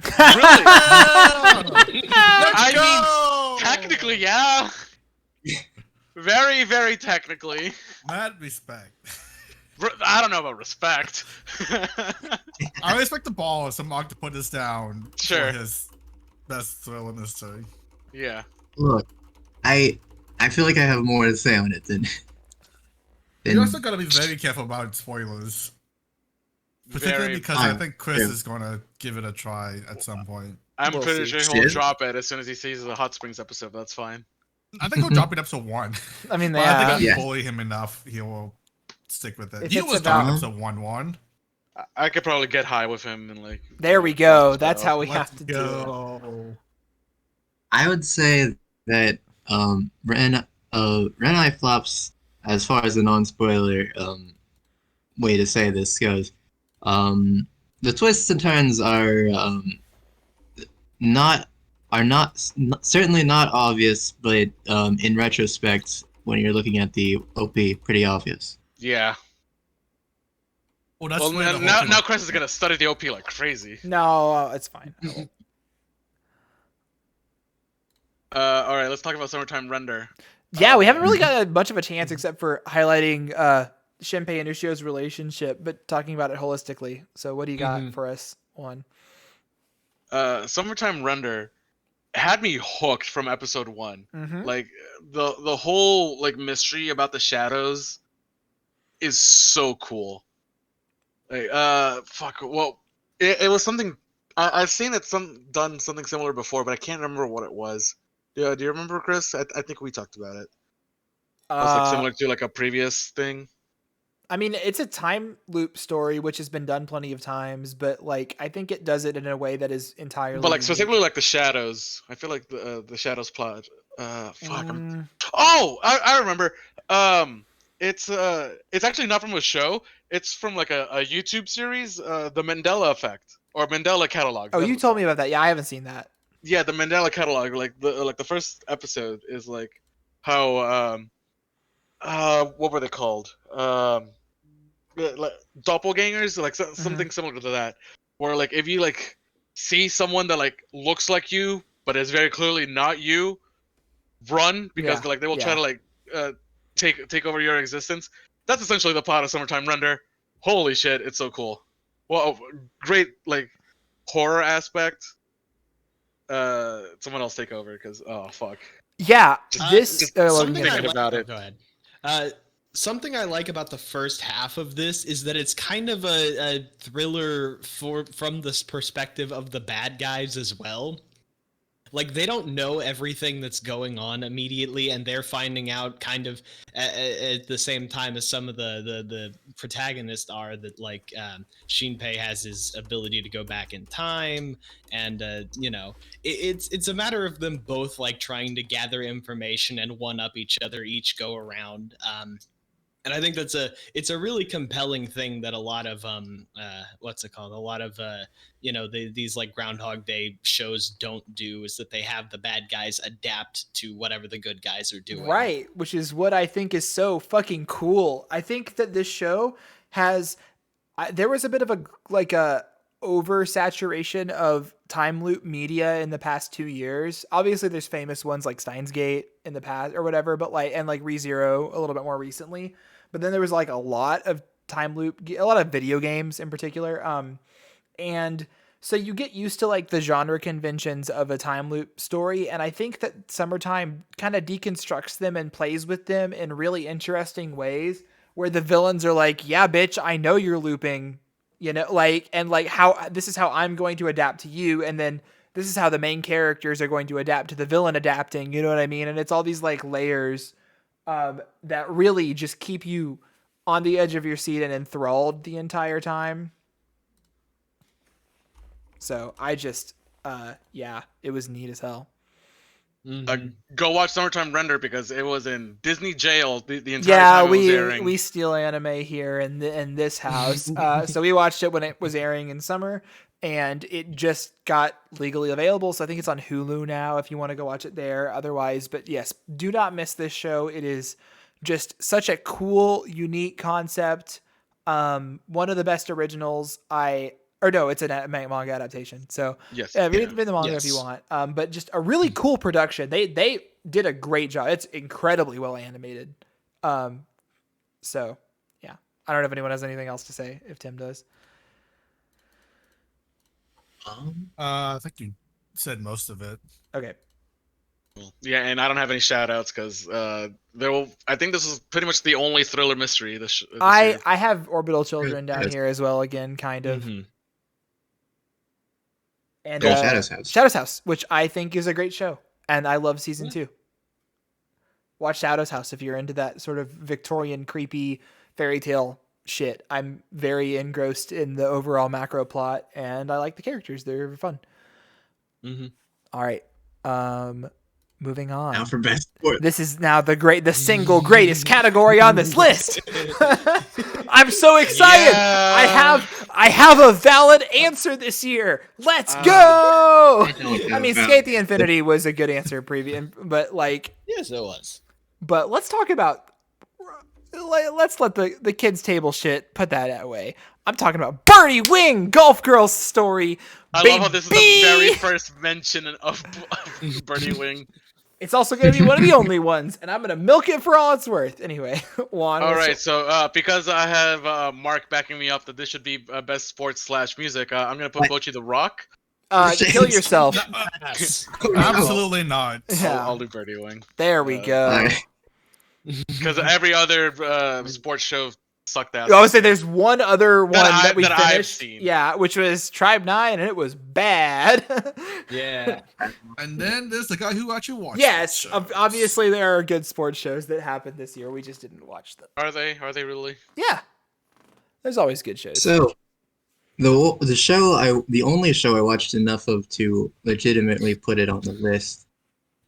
Really? I mean, technically, yeah. Very, very technically. Mad respect. I don't know about respect. I respect the balls of Mark to put this down Sure. for his best thrill in history. Yeah. look, I feel like I have more to say on it than. You also gotta be very careful about spoilers. Particularly Very. because I think Chris yeah. is gonna give it a try at some point. I'm We'll pretty see. sure he'll Shit. drop it as soon as he sees the Hot Springs episode. That's fine. I think he'll drop it episode 1. I mean, But I think if yeah. you Yeah. bully him enough, he will stick with it. If He it's was about- dropping episode 1. I could probably get high with him and like. There we go. so- That's how we Let's have to do it. go. I would say that Ren Eye flops as far as the non-spoiler way to say this goes. The twists and turns are certainly not obvious, but in retrospect, when you're looking at the OP, pretty obvious. Yeah. Well, that's Well, where the now, whole now Chris is gonna study the OP like crazy. No, it's fine. I won't. All right, let's talk about Summertime Render. Yeah, we haven't really got much of a chance except for highlighting Shinpei and Ushio's relationship, but talking about it holistically. So what do you got for us, Juan? Summertime Render had me hooked from episode 1. Mm-hmm. Like the whole like mystery about the shadows is so cool. Like fuck, well, it was something I've seen it done something similar before, but I can't remember what it was. Yeah, do you remember, Chris? I think we talked about it. It was like similar to like a previous thing. I mean, it's a time loop story, which has been done plenty of times, but like I think it does it in a way that is entirely. But like unique. specifically like the shadows. I feel like the shadows plot. Fuck. Mm, Oh, I remember. It's actually not from a show. It's from like a YouTube series, the Mandela Effect or Mandela Catalog. oh, That's you what- told me about that. Yeah, I haven't seen that. Yeah, the Mandela Catalog. Like the first episode is like how what were they called? Like doppelgangers, like something similar to that. Where like if you like see someone that like looks like you but is very clearly not you, run because Yeah, like they will try yeah. to like take over your existence. That's essentially the plot of Summertime Render. Holy shit, it's so cool. Well, great like horror aspect. Someone else take over because oh fuck. Yeah, this. just Logan, something go I ahead. thinking about like, it. Go ahead. Something I like about the first half of this is that it's kind of a thriller from this perspective of the bad guys as well. Like they don't know everything that's going on immediately, and they're finding out kind of at the same time as some of the protagonists are. That like Shinpei has his ability to go back in time, and you know, it's a matter of them both like trying to gather information and one up each other each go around. And I think it's a really compelling thing that a lot of what's it called? A lot of you know, these like Groundhog Day shows don't do, is that they have the bad guys adapt to whatever the good guys are doing. Right, which is what I think is so fucking cool. I think that this show has there was a bit of a like a oversaturation of time loop media in the past 2 years. Obviously there's famous ones like Steins Gate in the past or whatever, but like and like ReZero a little bit more recently. But then there was like a lot of time loop, a lot of video games in particular. And so you get used to like the genre conventions of a time loop story. And I think that Summertime kind of deconstructs them and plays with them in really interesting ways where the villains are like, yeah, bitch, I know you're looping, you know, like, and like how this is how I'm going to adapt to you. And then this is how the main characters are going to adapt to the villain adapting. You know what I mean? And it's all these like layers that really just keep you on the edge of your seat and enthralled the entire time. So I just, yeah, it was neat as hell. Go watch Summertime Render because it was in Disney jail the entire Yeah, time it was airing. we steal anime here in this house. So we watched it when it was airing in summer, and it just got legally available. So I think it's on Hulu now if you want to go watch it there. Otherwise, but yes, do not miss this show. It is Just such a cool, unique concept. One of the best originals. It's a manga adaptation. So Yes. read the manga if you Yes. want. But just a really cool production. They did a great job. It's incredibly well animated. So yeah, I don't know if anyone has anything else to say. If Tim does. I think you said most of it. Okay. Yeah, and I don't have any shout outs because I think this is pretty much the only thriller mystery this year. I have Orbital Children down here as well. Again, kind of. Mhm. And Shadow's House. Shadow's House, which I think is a great show, and I love season 2. Watch Shadow's House if you're into that sort of Victorian creepy fairy tale shit. I'm very engrossed in the overall macro plot, and I like the characters. They're fun. Mhm. All right. Moving on. Now for best sport. This is now the single greatest category on this list. I'm so excited. Yeah. I have a valid answer this year. Let's go. I mean, Skate the Infinity was a good answer but Yes, it was. but let's talk about let's let the kids table shit put that away. I'm talking about Birdie Wing, Golf Girl's Story. I love how this is the very first mention of Birdie Wing. It's also going to be one of the only ones, and I'm going to milk it for all it's worth. Anyway, Juan. All right, so because I have Mark backing me up that this should be best sports / music, I'm gonna put Bocchi the Rock. Kill yourself. Yes. Absolutely not. Yeah. I'll do Birdie Wing There we go. because every other sports show sucked ass. I would say there's one other one that we I've finished. seen. Yeah, which was Tribe 9, and it was bad. Yeah. And then there's the guy who actually watched. Yes, those shows. obviously there are good sports shows that happened this year. We just didn't watch them. Are they really? Yeah, there's always good shows. So, the only show I watched enough of to legitimately put it on the list,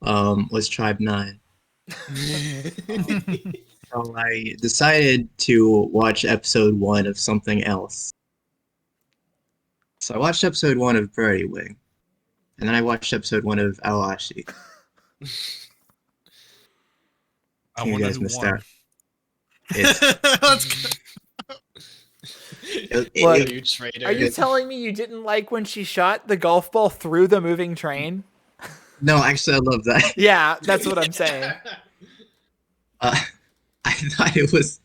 was Tribe 9. So I decided to watch episode 1 of something else. So I watched episode 1 of Birdie Wing, and then I watched episode 1 of AOTY. I You want guys to do missed one. out. It's, Let's go. What? You traitor. Are you telling me you didn't like when she shot the golf ball through the moving train? no, actually, I love that. Yeah, that's what I'm saying. I thought it was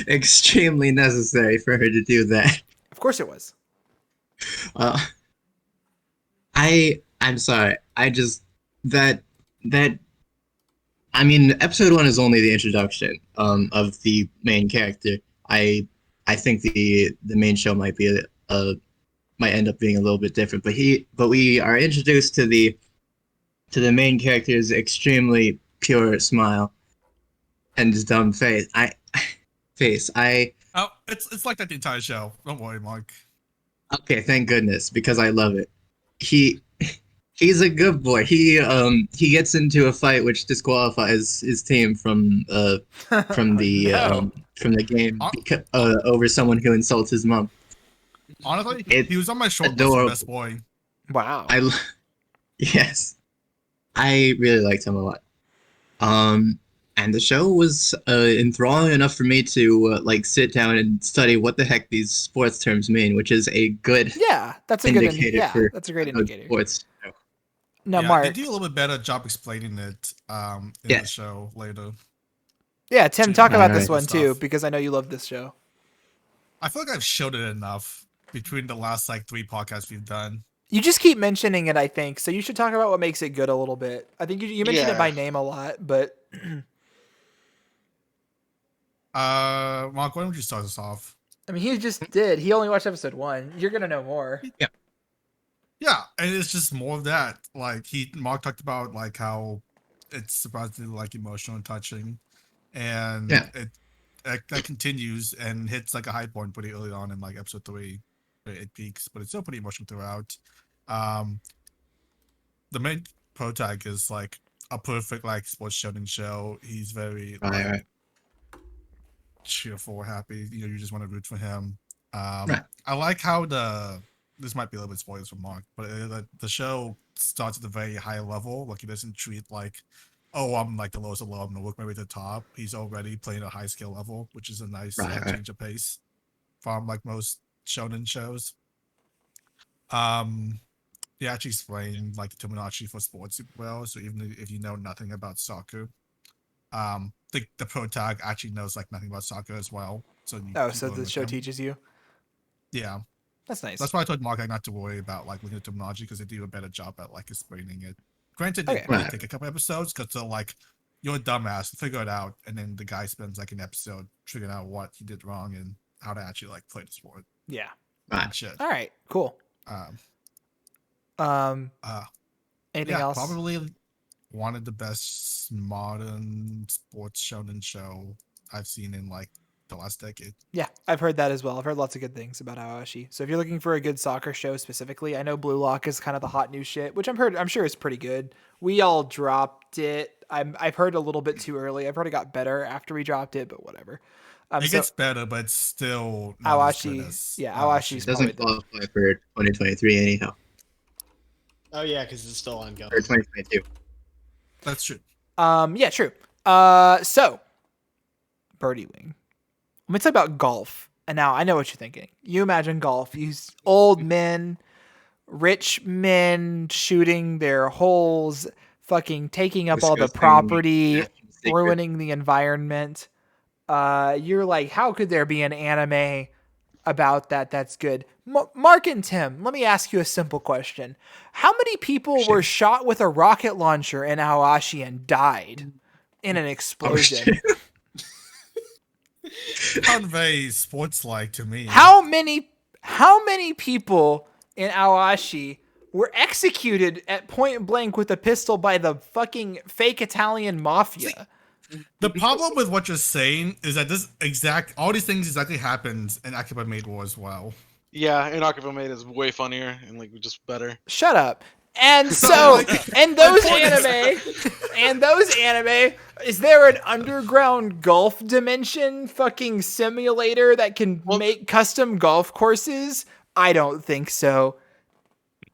extremely necessary for her to do that. Of course it was. I'm sorry. I mean, episode 1 is only the introduction of the main character. I think the main show might end up being a little bit different, but we are introduced to the main character's extremely pure smile and dumb face. Oh, it's like that the entire show. Don't worry, Mark. Okay, thank goodness, because I love it. He's a good boy. He gets into a fight which disqualifies his team from the game over someone who insults his mom. Honestly, It's he was on my short list adorable. of best boy. Wow. Yes, I really liked him a lot. And the show was enthralling enough for me to sit down and study what the heck these sports terms mean, which is a good Yeah, that's a good indicator indicator. for That's a great a indicator. sports. Now, Yeah, Mark. they do a little bit better job explaining it in Yeah. the show later. Yeah, Tim, talk about this Alright. one too, Stuff. because I know you love this show. I feel like I've showed it enough between the last 3 podcasts we've done. You just keep mentioning it, I think, so you should talk about what makes it good a little bit. I think you mentioned it by name a lot, but Mark, why don't you start us off? I mean, he just did. He only watched episode 1. You're gonna know more. Yeah, and it's just more of that. Mark talked about how it's surprisingly emotional and touching, and Yeah. that continues and hits a high point pretty early on in episode 3. It peaks, but it's still pretty emotional throughout. The main protag is a perfect sports shouting show. He's very Right. cheerful, happy. You just want to root for him. Right. I like how this might be a little bit spoilers for Mark, but the show starts at a very high level. He doesn't treat oh, I'm like the lowest level, I'm gonna work my way to the top. He's already playing a high skill level, which is a nice Right. change of pace from like most shonen shows. He actually explained like the terminology for sports super well. So even if you know nothing about soccer, the protag actually knows like nothing about soccer as well. So you Oh, keep so going the with show him. teaches you. Yeah, That's nice. that's why I told Mark not to worry about like looking at terminology because they do a better job at like explaining it. Granted, Okay. it may Right. take a couple episodes because they're like, you're a dumbass, figure it out, and then the guy spends like an episode figuring out what he did wrong and how to actually like play the sport Yeah. Right. and shit. All right. Cool. Um, Anything yeah, else? probably one of the best modern sports shonen show I've seen in like the last decade. Yeah, I've heard that as well. I've heard lots of good things about Aoshi. So if you're looking for a good soccer show specifically, I know Blue Lock is kind of the hot new shit, which I'm sure is pretty good. We all dropped it. I've heard a little bit too early. I've heard it got better after we dropped it, but whatever. It So gets better, but it's still not as good Aoshi, as yeah, Aoshi. Awashi's It doesn't qualify for 2023 anyhow. Oh yeah, because it's still ongoing. Or 2022. That's true. Yeah, true. So Birdie Wing. Let me talk about golf. And now I know what you're thinking. You imagine golf. You old men, rich men shooting their holes, fucking taking up all the Disgusting property, national secret. ruining the environment. You're like, how could there be an anime about that that's good? Mark and Tim, let me ask you a simple question. How many people were shot with a rocket launcher in Awashi and died in an explosion? shit. Sound very sports-like to me. How many people in Awashi were executed at point blank with a pistol by the fucking fake Italian mafia? The problem with what you're saying is that all these things exactly happened in Akiba Maid War as well. Yeah, and Akiba Maid is way funnier and like just better. Shut up. And so, and those point is- anime, is there an underground golf dimension fucking simulator that can make custom golf courses? I don't think so.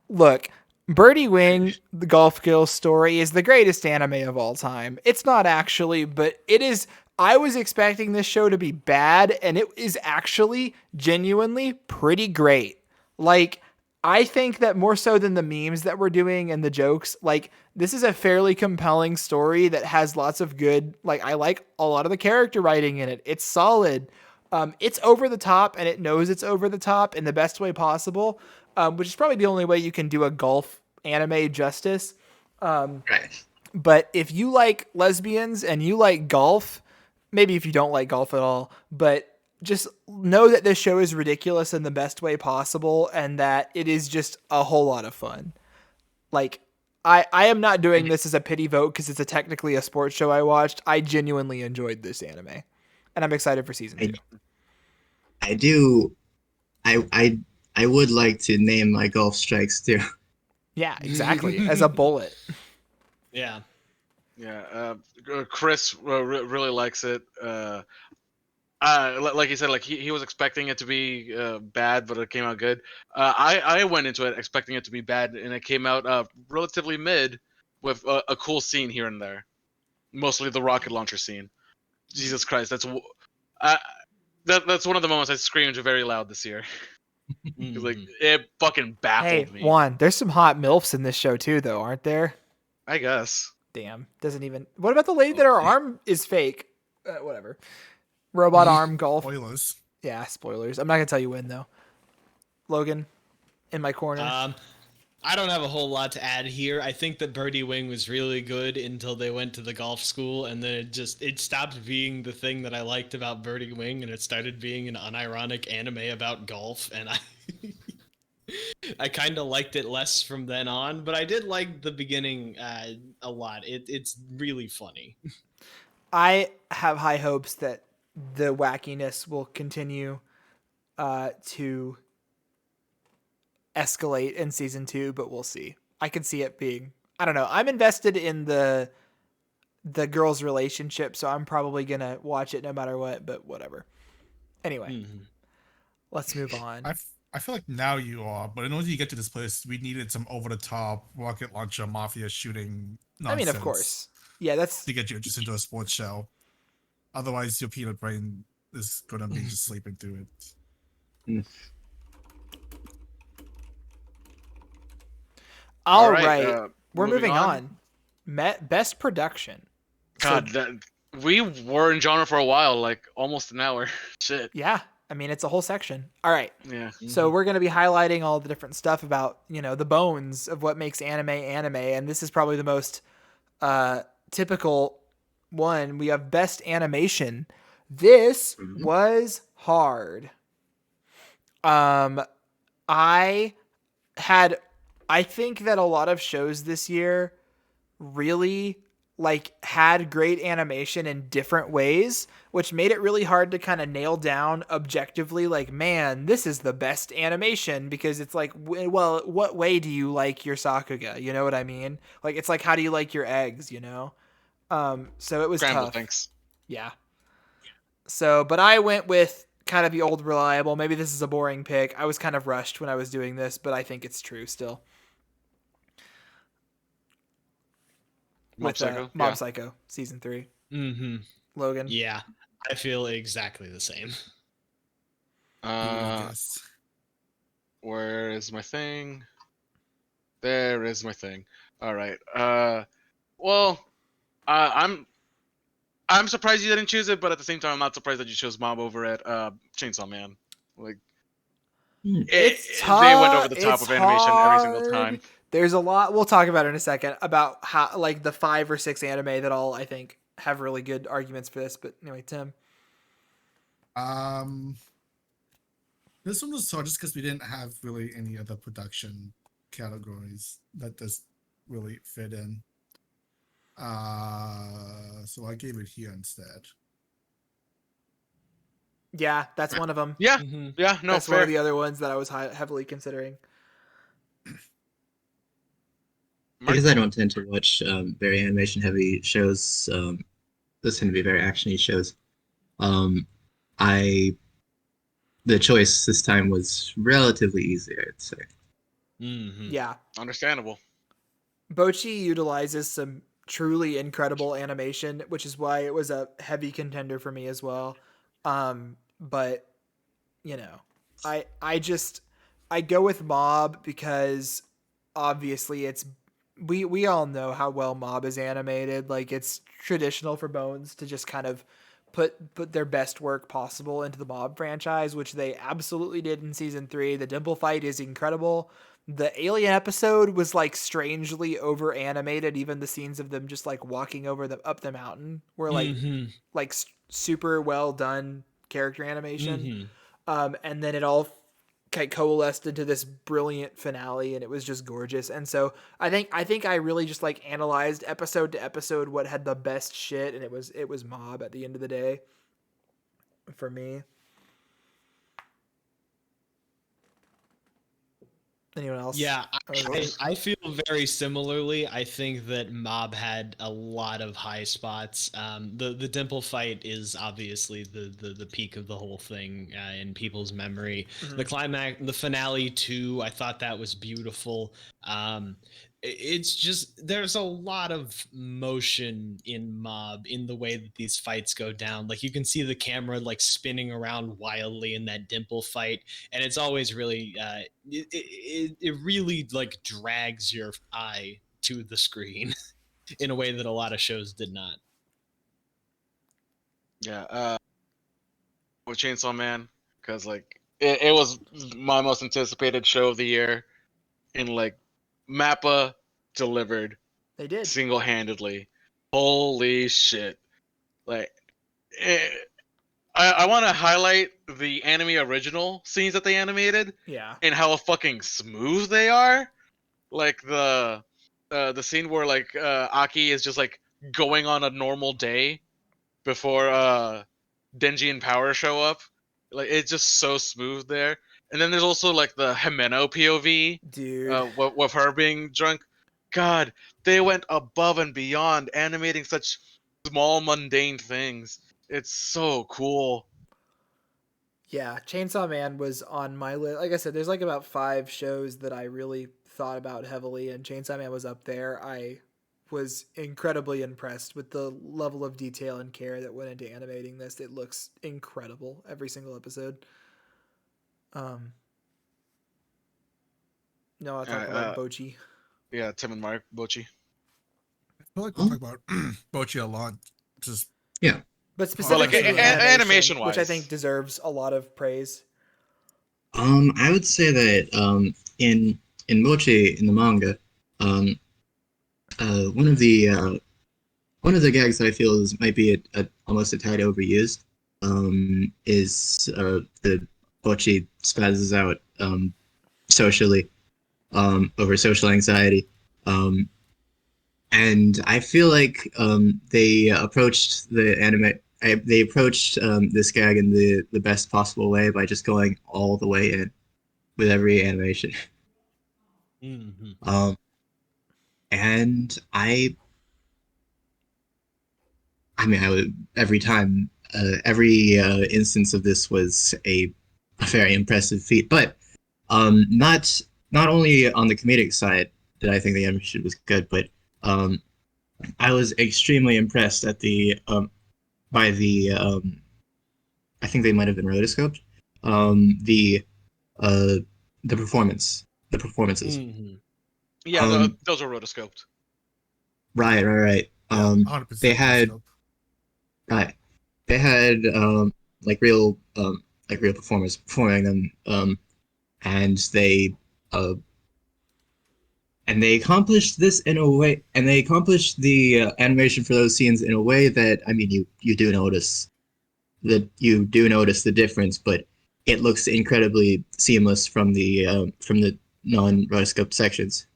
Look, Birdie Wing, the Golf Girl story, is the greatest anime of all time. It's not actually, but it is. I was expecting this show to be bad, and it is actually genuinely pretty great. Like, I think that more so than the memes that we're doing and the jokes, like, this is a fairly compelling story that has lots of good, like, I like a lot of the character writing in it. It's solid. It's over the top, and it knows it's over the top in the best way possible, which is probably the only way you can do a golf anime justice. Right. But if you like lesbians and you like golf, maybe if you don't like golf at all, but just know that this show is ridiculous in the best way possible and that it is just a whole lot of fun. Like, I am not doing this as a pity vote because it's technically a sports show I watched. I genuinely enjoyed this anime, and I'm excited for season 2. I do. I would like to name my golf strikes too. Yeah, exactly. As a bullet. Yeah. Yeah, Chris really likes it. Like he said, like he was expecting it to be bad, but it came out good. I went into it expecting it to be bad, and it came out relatively mid, with a cool scene here and there. Mostly the rocket launcher scene. Jesus Christ, that's one of the moments I screamed very loud this year. 'Cause, like, it fucking baffled me. Juan, there's some hot MILFs in this show too, though, aren't there? I guess. Damn, doesn't even. What about the lady that her arm is fake? Whatever. Robot arm golf. Spoilers. Yeah, spoilers. I'm not gonna tell you when though. Logan, in my corner. I don't have a whole lot to add here. I think that Birdie Wing was really good until they went to the golf school, and then it stopped being the thing that I liked about Birdie Wing, and it started being an unironic anime about golf, and I kind of liked it less from then on, but I did like the beginning a lot. It's really funny. I have high hopes that the wackiness will continue to escalate in season 2, but we'll see. I can see it being, I don't know. I'm invested in the girls' relationship, so I'm probably gonna watch it no matter what, but whatever. Anyway, let's move on. I feel like now you are, but in order to get to this place, we needed some over-the-top rocket launcher mafia shooting nonsense. I mean, of course. Yeah, that's to get you just into a sports show. Otherwise, your peanut brain is gonna be just sleeping through it. all right, right. We're moving moving on. on. Best production. God, we were in genre for a while, like almost an hour. Shit. Yeah, I mean it's a whole section. All right. Yeah. So we're going to be highlighting all the different stuff about, the bones of what makes anime, and this is probably the most typical one. We have best animation. This was hard. I think that a lot of shows this year really had great animation in different ways, which made it really hard to kind of nail down objectively, like, man, this is the best animation, because it's like, well, what way do you like your Sakuga? You know what I mean? Like, it's like, how do you like your eggs, So it was Scramble, tough. thanks. Yeah. So, but I went with kind of the old reliable. Maybe this is a boring pick. I was kind of rushed when I was doing this, but I think it's true still. Mob Psycho. Mob Psycho season 3. Mm-hmm. Logan. Yeah, I feel exactly the same. Yes. Where is my thing? There is my thing. All right. Well, I'm surprised you didn't choose it, but at the same time, I'm not surprised that you chose Mob over at Chainsaw Man. Like, It's tough. They went over the top It's of animation every single hard. time. There's a lot. We'll talk about it in a second about how, like, the 5 or 6 anime that all I think have really good arguments for this. But anyway, Tim. This one was hard just because we didn't have really any other production categories that this really fit in. So I gave it here instead. Yeah, that's one of them. Yeah, yeah, no, That's fair. one of the other ones that I was heavily considering. Because I don't tend to watch very animation heavy shows, those tend to be very actiony shows. The choice this time was relatively easy, I'd say. Mm-hmm. Yeah. Understandable. Bochi utilizes some truly incredible animation, which is why it was a heavy contender for me as well. But I go with Mob because obviously we all know how well Mob is animated. Like, it's traditional for Bones to just kind of put their best work possible into the Mob franchise, which they absolutely did in season 3. The Dimple fight is incredible. The alien episode was like strangely over animated. Even the scenes of them just like walking up the mountain were like super well done character animation. And then it all coalesced into this brilliant finale, and it was just gorgeous. And so I think I really just like analyzed episode to episode what had the best shit, and it was Mob at the end of the day for me. Anyone else? Yeah, I feel very similarly. I think that Mob had a lot of high spots. The Dimple fight is obviously the peak of the whole thing in people's memory. Mm-hmm. The climax, the finale too. I thought that was beautiful. It's just there's a lot of motion in Mob in the way that these fights go down. Like, you can see the camera like spinning around wildly in that Dimple fight, and it's always really it really like drags your eye to the screen in a way that a lot of shows did not. Yeah, with Chainsaw Man, because like it was my most anticipated show of the year, and like Mappa delivered. They did single-handedly. Holy shit! Like, I want to highlight the anime original scenes that they animated. Yeah. And how fucking smooth they are. Like the scene where like Aki is just like going on a normal day before Denji and Power show up. Like, it's just so smooth there. And then there's also like the Himeno POV, dude, with her being drunk. God, they went above and beyond animating such small, mundane things. It's so cool. Yeah, Chainsaw Man was on my list. Like I said, there's like about 5 shows that I really thought about heavily, and Chainsaw Man was up there. I was incredibly impressed with the level of detail and care that went into animating this. It looks incredible every single episode. No, I'll talk about Bochi. Yeah, Tim and Mark Bochi. I feel like we'll talk about Bochi a lot. Just Yeah. But specifically like, the animation, animation-wise. which I think deserves a lot of praise. I would say that in Mochi in the manga, one of the gags that I feel might be almost a tad overused is the Mochi spazzes out socially over social anxiety. And I feel like they approached this gag in the best possible way by just going all the way in with every animation. Mm-hmm. And I mean, I would every time, every instance of this was a very impressive feat. But not only on the comedic side did I think the animation was good, but I was extremely impressed at by the I think they might have been rotoscoped. The performances. Mm-hmm. Yeah, those are rotoscoped. Right. yeah, 100% They had scope. right. They had like real performers performing them, and they accomplished this in a way, and they accomplished the animation for those scenes in a way that, I mean, you do notice the difference, but it looks incredibly seamless from the non-rotoscope sections.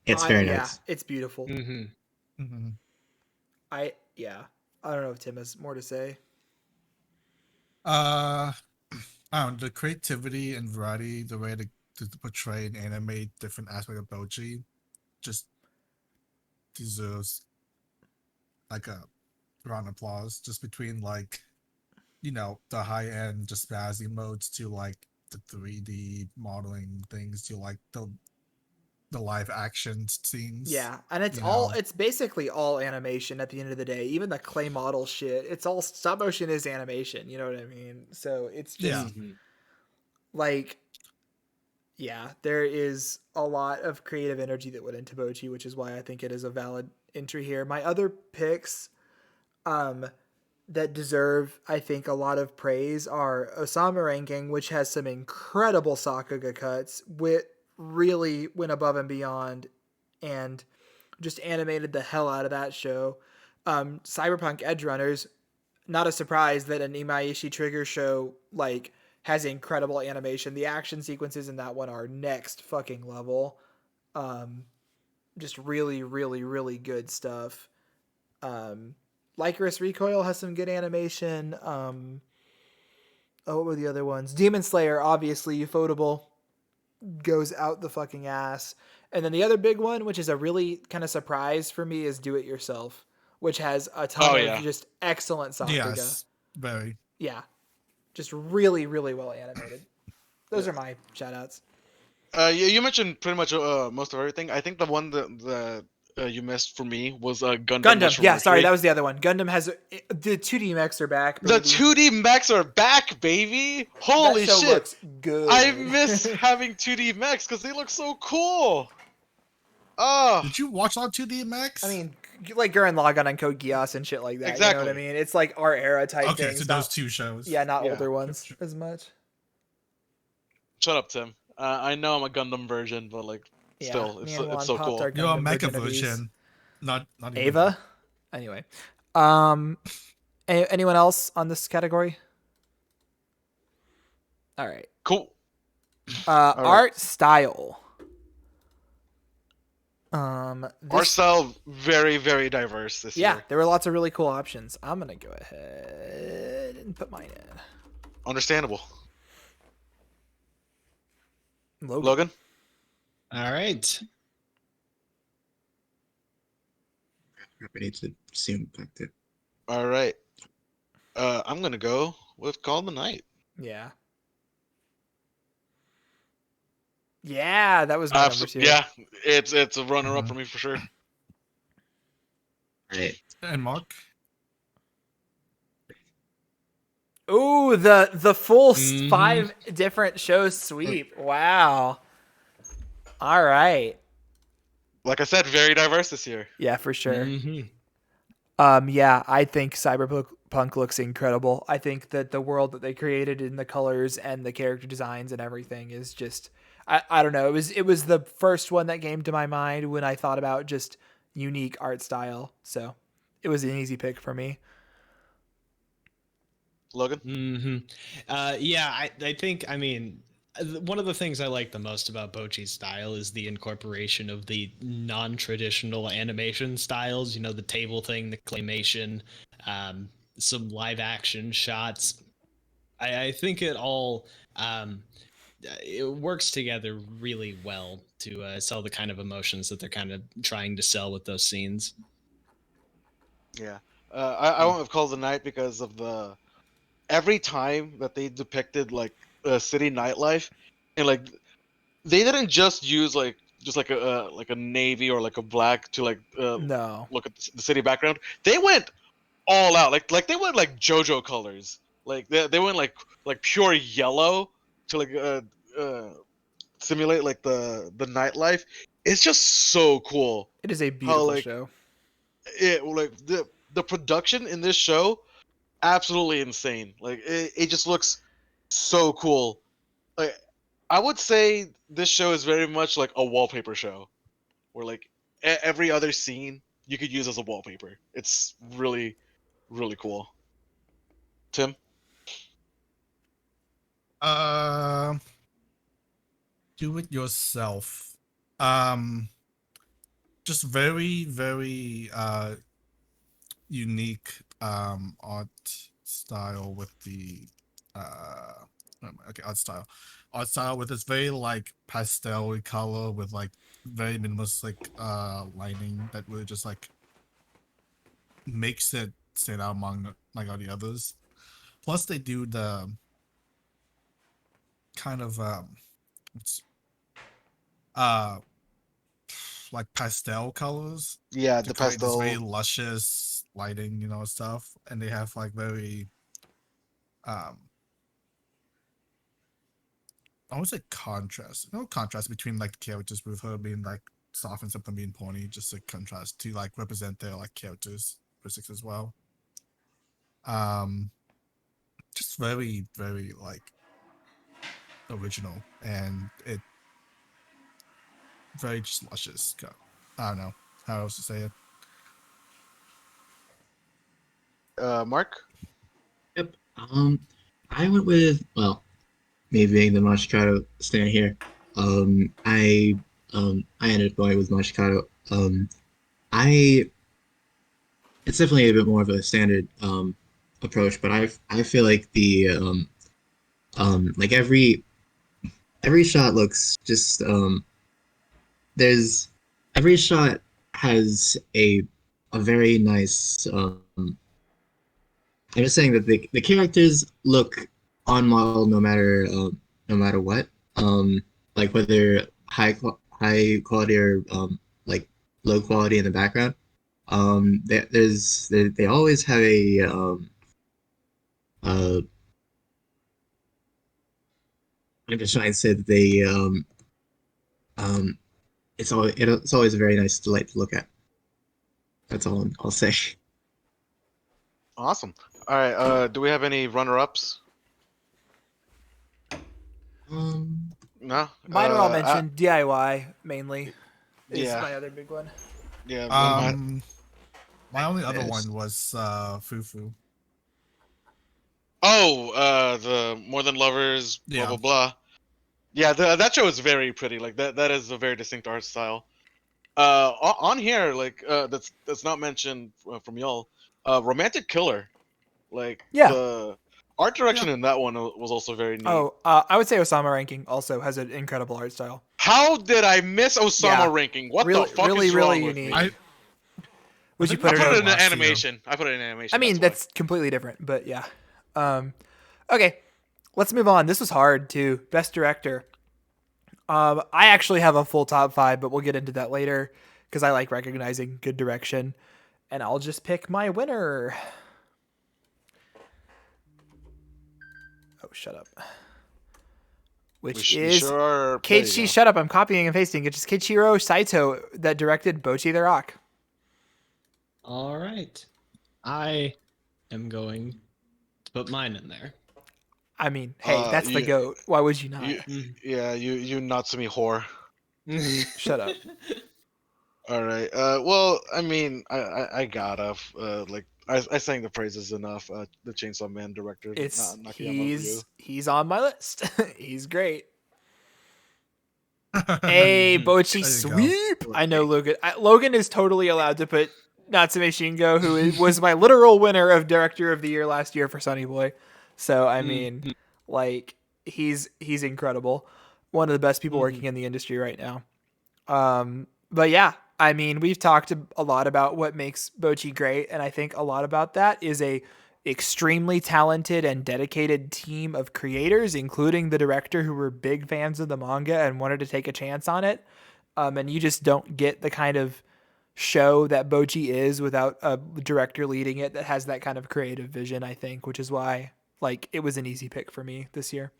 It's very nice. It's beautiful. Mm-hmm. Mm-hmm. I don't know if Tim has more to say. I don't know, the creativity and variety, the way to portray and animate different aspects of Bochi, just deserves like a round of applause. Just between like, the high end just spazzy modes to like the 3D modeling things to like the live action scenes. Yeah, and it's basically all animation at the end of the day. Even the clay model shit, it's all stop motion is animation, you know what I mean? So it's just like, yeah, there is a lot of creative energy that went into Bochi, which is why I think it is a valid entry here. My other picks that deserve, I think, a lot of praise are Osamu Ranking, which has some incredible Sakuga cuts, really went above and beyond and just animated the hell out of that show. Cyberpunk Edge Runners, not a surprise that an Imaishi Trigger show like has incredible animation. The action sequences in that one are next fucking level. Just really, really, really good stuff. Lycanus Recoil has some good animation. What were the other ones? Demon Slayer, obviously, Ufotable goes out the fucking ass. And then the other big one, which is a really kind of surprise for me, is Do It Yourself, which has a ton of just excellent Sakuga. Yes, very. Yeah, just really, really well animated. Those are my shout outs. You mentioned pretty much most of everything. I think the one that you missed for me was Gundam. Gundam, yeah, sorry, that was the other one. Gundam has the 2D mechs are back. Baby. The 2D mechs are back, baby! Holy that show shit! Looks good. I miss having 2D mechs because they look so cool. Oh, did you watch all 2D mechs? I mean, like Gurren Lagann and Code Geass and shit like that. Exactly. You know what I mean? It's like our era type okay, things. so those two shows. Yeah, not older ones as much. Shut up, Tim. I know I'm a Gundam version, but like, still, it's so cool. You're a mecha version, not Ava. Anyway, anyone else on this category? All right. Cool. Art style. Art style very, very diverse this year. Yeah, there were lots of really cool options. I'm gonna go ahead and put mine in. Understandable. Logan. All right. I need to zoom back there. All right. I'm gonna go with Call the Night. Yeah. Yeah, that was my number two. Yeah, it's a runner-up for me for sure. Right. And Mark? Ooh, the full Mhm. 5 different shows sweep. Wow. All right. Like I said, very diverse this year. Yeah, for sure. Mhm. Yeah, I think Cyberpunk looks incredible. I think that the world that they created in the colors and the character designs and everything is just I don't know. It was the first one that came to my mind when I thought about just unique art style. So it was an easy pick for me. Logan? Yeah, I think, I mean, one of the things I like the most about Bochi's style is the incorporation of the non-traditional animation styles, you know, the table thing, the claymation, some live action shots. I think it works together really well to sell the kind of emotions that they're kind of trying to sell with those scenes. Yeah. I won't have called the night because of the every time that they depicted like city nightlife, and like they didn't just use like a navy or like a black to like No. look at the city background. They went all out, like they went like JoJo colors, like they went like pure yellow to like simulate like the nightlife. It's just so cool It is a how beautiful show. it like the production in this show absolutely insane. Like it just looks so cool. Like I would say this show is very much like a wallpaper show, where like every other scene you could use as a wallpaper. It's really really cool. Tim? Uh, do it yourself. Um, just very, very unique art style with the art style. Art style with this very like pastel color with like very minimalistic lighting that really just like makes it stand out among like all the others. Plus they do the kind of it's uh like pastel colors Yeah, to the create this very pastel. luscious lighting, you know, stuff. And they have like very um I would say contrast. No contrast between like the characters with her being like soft and something being pony, just a contrast to like represent their like characteristics as well. Um just very, very like original and it very just luscious. I don't know how else to say it. Mark? Yep. I went with, well, me being the Machikado stand here. I ended up going with Machikado. I it's definitely a bit more of a standard approach, but I feel like the like every shot looks just there's every shot has a very nice I'm just saying that the characters look on model no matter what. Like whether high quality or like low quality in the background. They always have a uh I'm just trying to say that they um it's always a very nice delight to look at. That's all I'll say. Awesome. All right. Do we have any runner-ups? Um, No. Mine are all mentioned. DIY mainly is Yeah. my other big one. Yeah. My only other Yes. one was Fufu. The More Than Lovers. Blah Yeah. blah blah. Yeah, that show is very pretty. Like that is a very distinct art style. On here, like that's not mentioned from y'all. Romantic Killer. Like Yeah. the art direction Yeah. in that one was also very neat. Oh, I would say Osama Ranking also has an incredible art style. How did I miss Osama Yeah. ranking? What Really- the fuck really, is wrong really with unique. me? Would you think put I it put it in? in last year. animation. I put it in animation. I mean, why. that's completely different, but yeah. Okay, let's move on. This was hard too. Best director. I actually have a full top 5, but we'll get into that later because I like recognizing good direction. And I'll just pick my winner. Oh, shut up. Which We is sure are. There you Keiichi, go. shut up. I'm copying and pasting. It's just Keiichiro Saito that directed Bocchi the Rock. All right. I am going to put mine in there. I mean, hey, that's the you- GOAT. Why would you not? You Natsumi whore. Shut up. All right. Well, I mean, I gotta like I sang the praises enough. The Chainsaw Man director, Nakayama he's on my list. He's great. Hey, Bocchi There you sweep. I know Logan. Logan is totally allowed to put Natsume Shingo, who was my literal winner of Director of the Year last year for Sonny Boy. So I mean, like he's incredible. One of the best people working in the industry right now. But yeah, I mean, we've talked a lot about what makes Bocchi great, and I think a lot about that is a extremely talented and dedicated team of creators, including the director, who were big fans of the manga and wanted to take a chance on it. And you just don't get the kind of show that Bocchi is without a director leading it that has that kind of creative vision, I think, which is why like it was an easy pick for me this year.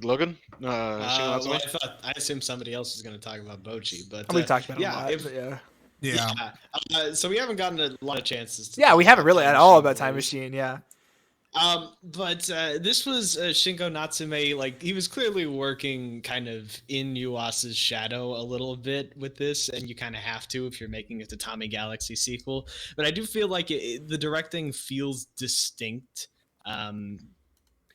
Logan. Well, I assumed somebody else was going to talk about Bocchi, but We've talked about it yeah, a lot. But yeah. Yeah. So we haven't gotten a lot of chances. To Yeah, talk we haven't about really Time at all Machine about Time Wars. Machine. Yeah. But this was Shingo Natsume. Like, he was clearly working kind of in Yuasa's shadow a little bit with this, and you kind of have to if you're making a Tatami Galaxy sequel. But I do feel like the directing feels distinct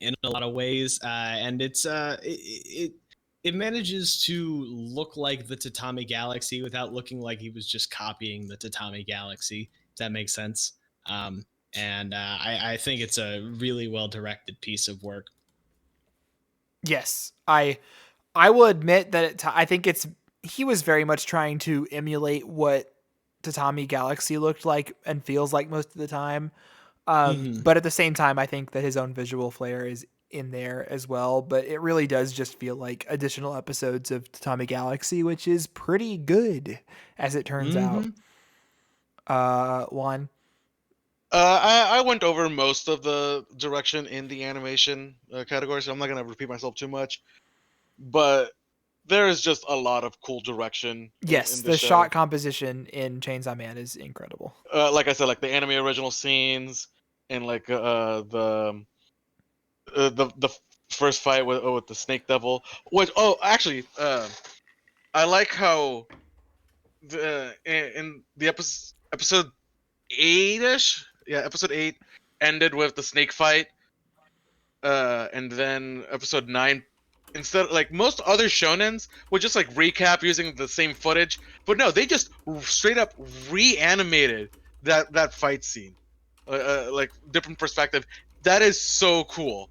in a lot of ways, and it manages to look like the Tatami Galaxy without looking like he was just copying the Tatami Galaxy. If that makes sense. And I think it's a really well directed piece of work. Yes, I will admit that I think he was very much trying to emulate what Tatami Galaxy looked like and feels like most of the time. But at the same time, I think that his own visual flair is in there as well. But it really does just feel like additional episodes of Tatami Galaxy, which is pretty good, as it turns out. Juan. I went over most of the direction in the animation category, so I'm not gonna repeat myself too much. But there is just a lot of cool direction. Yes, in the show. shot composition in Chainsaw Man is incredible. Like I said, like the anime original scenes and like the first fight with the Snake Devil. Which actually, I like how in the episode 8ish, yeah, episode 8 ended with the snake fight, and then episode 9, instead, like most other shonens would just like recap using the same footage, but no, they just straight up reanimated that fight scene, like different perspective. That is so cool.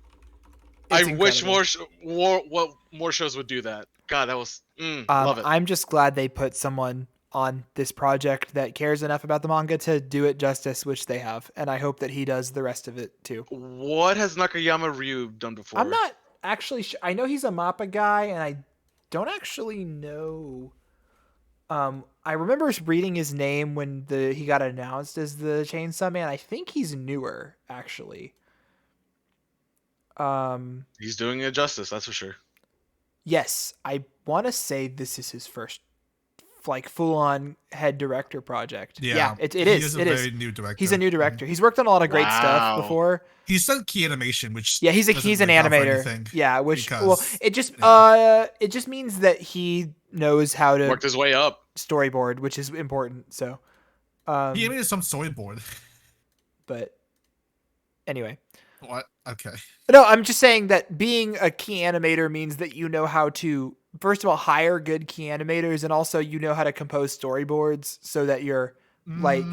It's I wish incredible. more shows would do that. God, that was love it. I'm just glad they put someone on this project that cares enough about the manga to do it justice, which they have, and I hope that he does the rest of it too. What has Nakayama Ryu done before? I'm not actually I know he's a Mappa guy, and I don't actually know. I remember reading his name when he got announced as the Chainsaw Man. I think he's newer, actually. He's doing it justice, that's for sure. Yes, I want to say this is his first like full-on head director project. Yeah, it is. He is a very new director. He's a new director. He's worked on a lot of great stuff before. He's done key animation, which he's an animator. Yeah, which it just means that he knows how to work his way up storyboard, which is important. So he animated some storyboard. But anyway. What? Okay. No, I'm just saying that being a key animator means that you know how to, first of all, hire good key animators, and also you know how to compose storyboards so that you're like...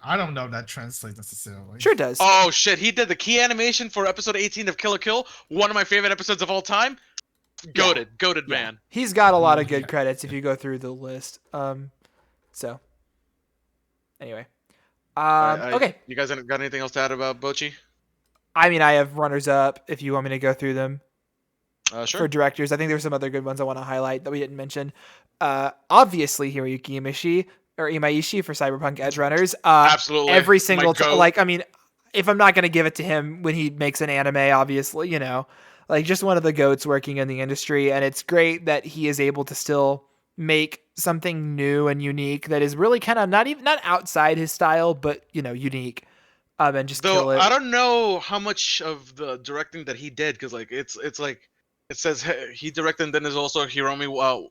I don't know if that translates necessarily. Sure does. Oh, shit. He did the key animation for episode 18 of Kill la Kill, one of my favorite episodes of all time. Goated. Yeah. Goated, man. He's got a lot of good credits if you go through the list. So, anyway. Okay. You guys got anything else to add about Bocchi? I mean, I have runners up if you want me to go through them. Sure. for directors. I think there's some other good ones I want to highlight that we didn't mention. Obviously Hiroyuki Imaishi for Cyberpunk Edge Runners. Absolutely. Every single time, goat. like, I mean, if I'm not going to give it to him when he makes an anime, obviously, you know, like just one of the goats working in the industry. And it's great that he is able to still make something new and unique that is really kind of not outside his style, but, you know, unique. And just Though kill it. I don't know how much of the directing that he did, because like it's like it says he directed, and then there's also Hiromi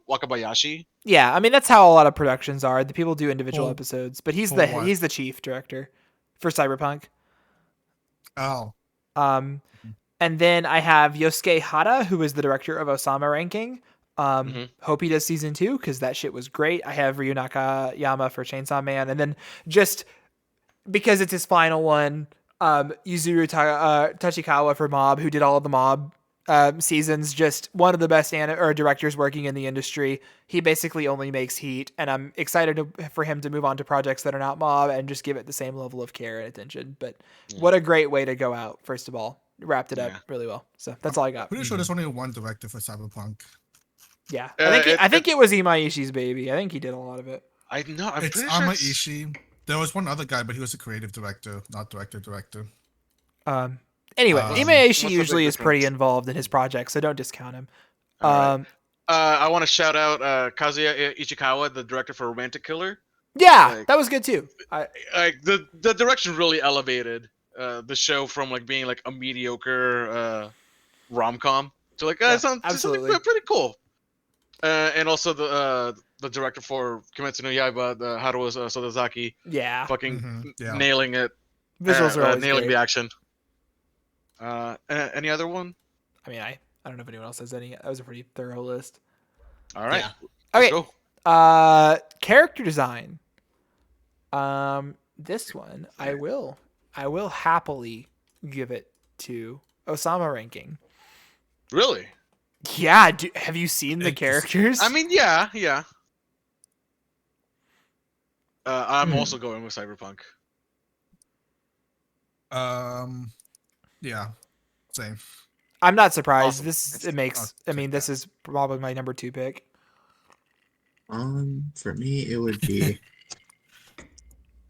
Wakabayashi. Yeah, I mean that's how a lot of productions are. The people do individual For- episodes, but he's for the what? he's the chief director for Cyberpunk. Oh, And then I have Yosuke Hara, who is the director of Osama Ranking. Hope he does season 2 because that shit was great. I have Ryu Nakayama for Chainsaw Man, and then just because it's his final one, Yuzuru Tachikawa for Mob, who did all of the Mob seasons. Just one of the best directors working in the industry. He basically only makes heat, and I'm excited for him to move on to projects that are not Mob and just give it the same level of care and attention. But what a great way to go out! First of all, wrapped it up really well. So that's all I got. pretty sure there's only one director for Cyberpunk. Yeah, I think it was Imaishi's baby. I think he did a lot of it. I'm It's pretty sure Amaishi. There was one other guy, but he was a creative director, not director. Anyway, What's Imaishi the big usually is pretty difference? involved in his projects, so don't discount him. All right. I want to shout out Kazuya Ichikawa, the director for Romantic Killer. Yeah, Like- that was good too. Like the direction really elevated the show from like being like a mediocre rom-com to like something absolutely. pretty cool. And also the director for Kimetsu no Yaiba, the Haruo Sodazaki, Yeah, fucking Yeah. nailing it. visuals are always nailing great. the action. Any other one? I mean, I don't know if anyone else has any. That was a pretty thorough list. All right. Yeah. Let's Okay, go. character design. This one I will happily give it to Osama Ranking. Really? Yeah, have you seen the It's- characters? I mean, yeah. I'm also going with Cyberpunk. Yeah, same. I'm not surprised. Awesome. This is probably my number 2 pick. For me, it would be.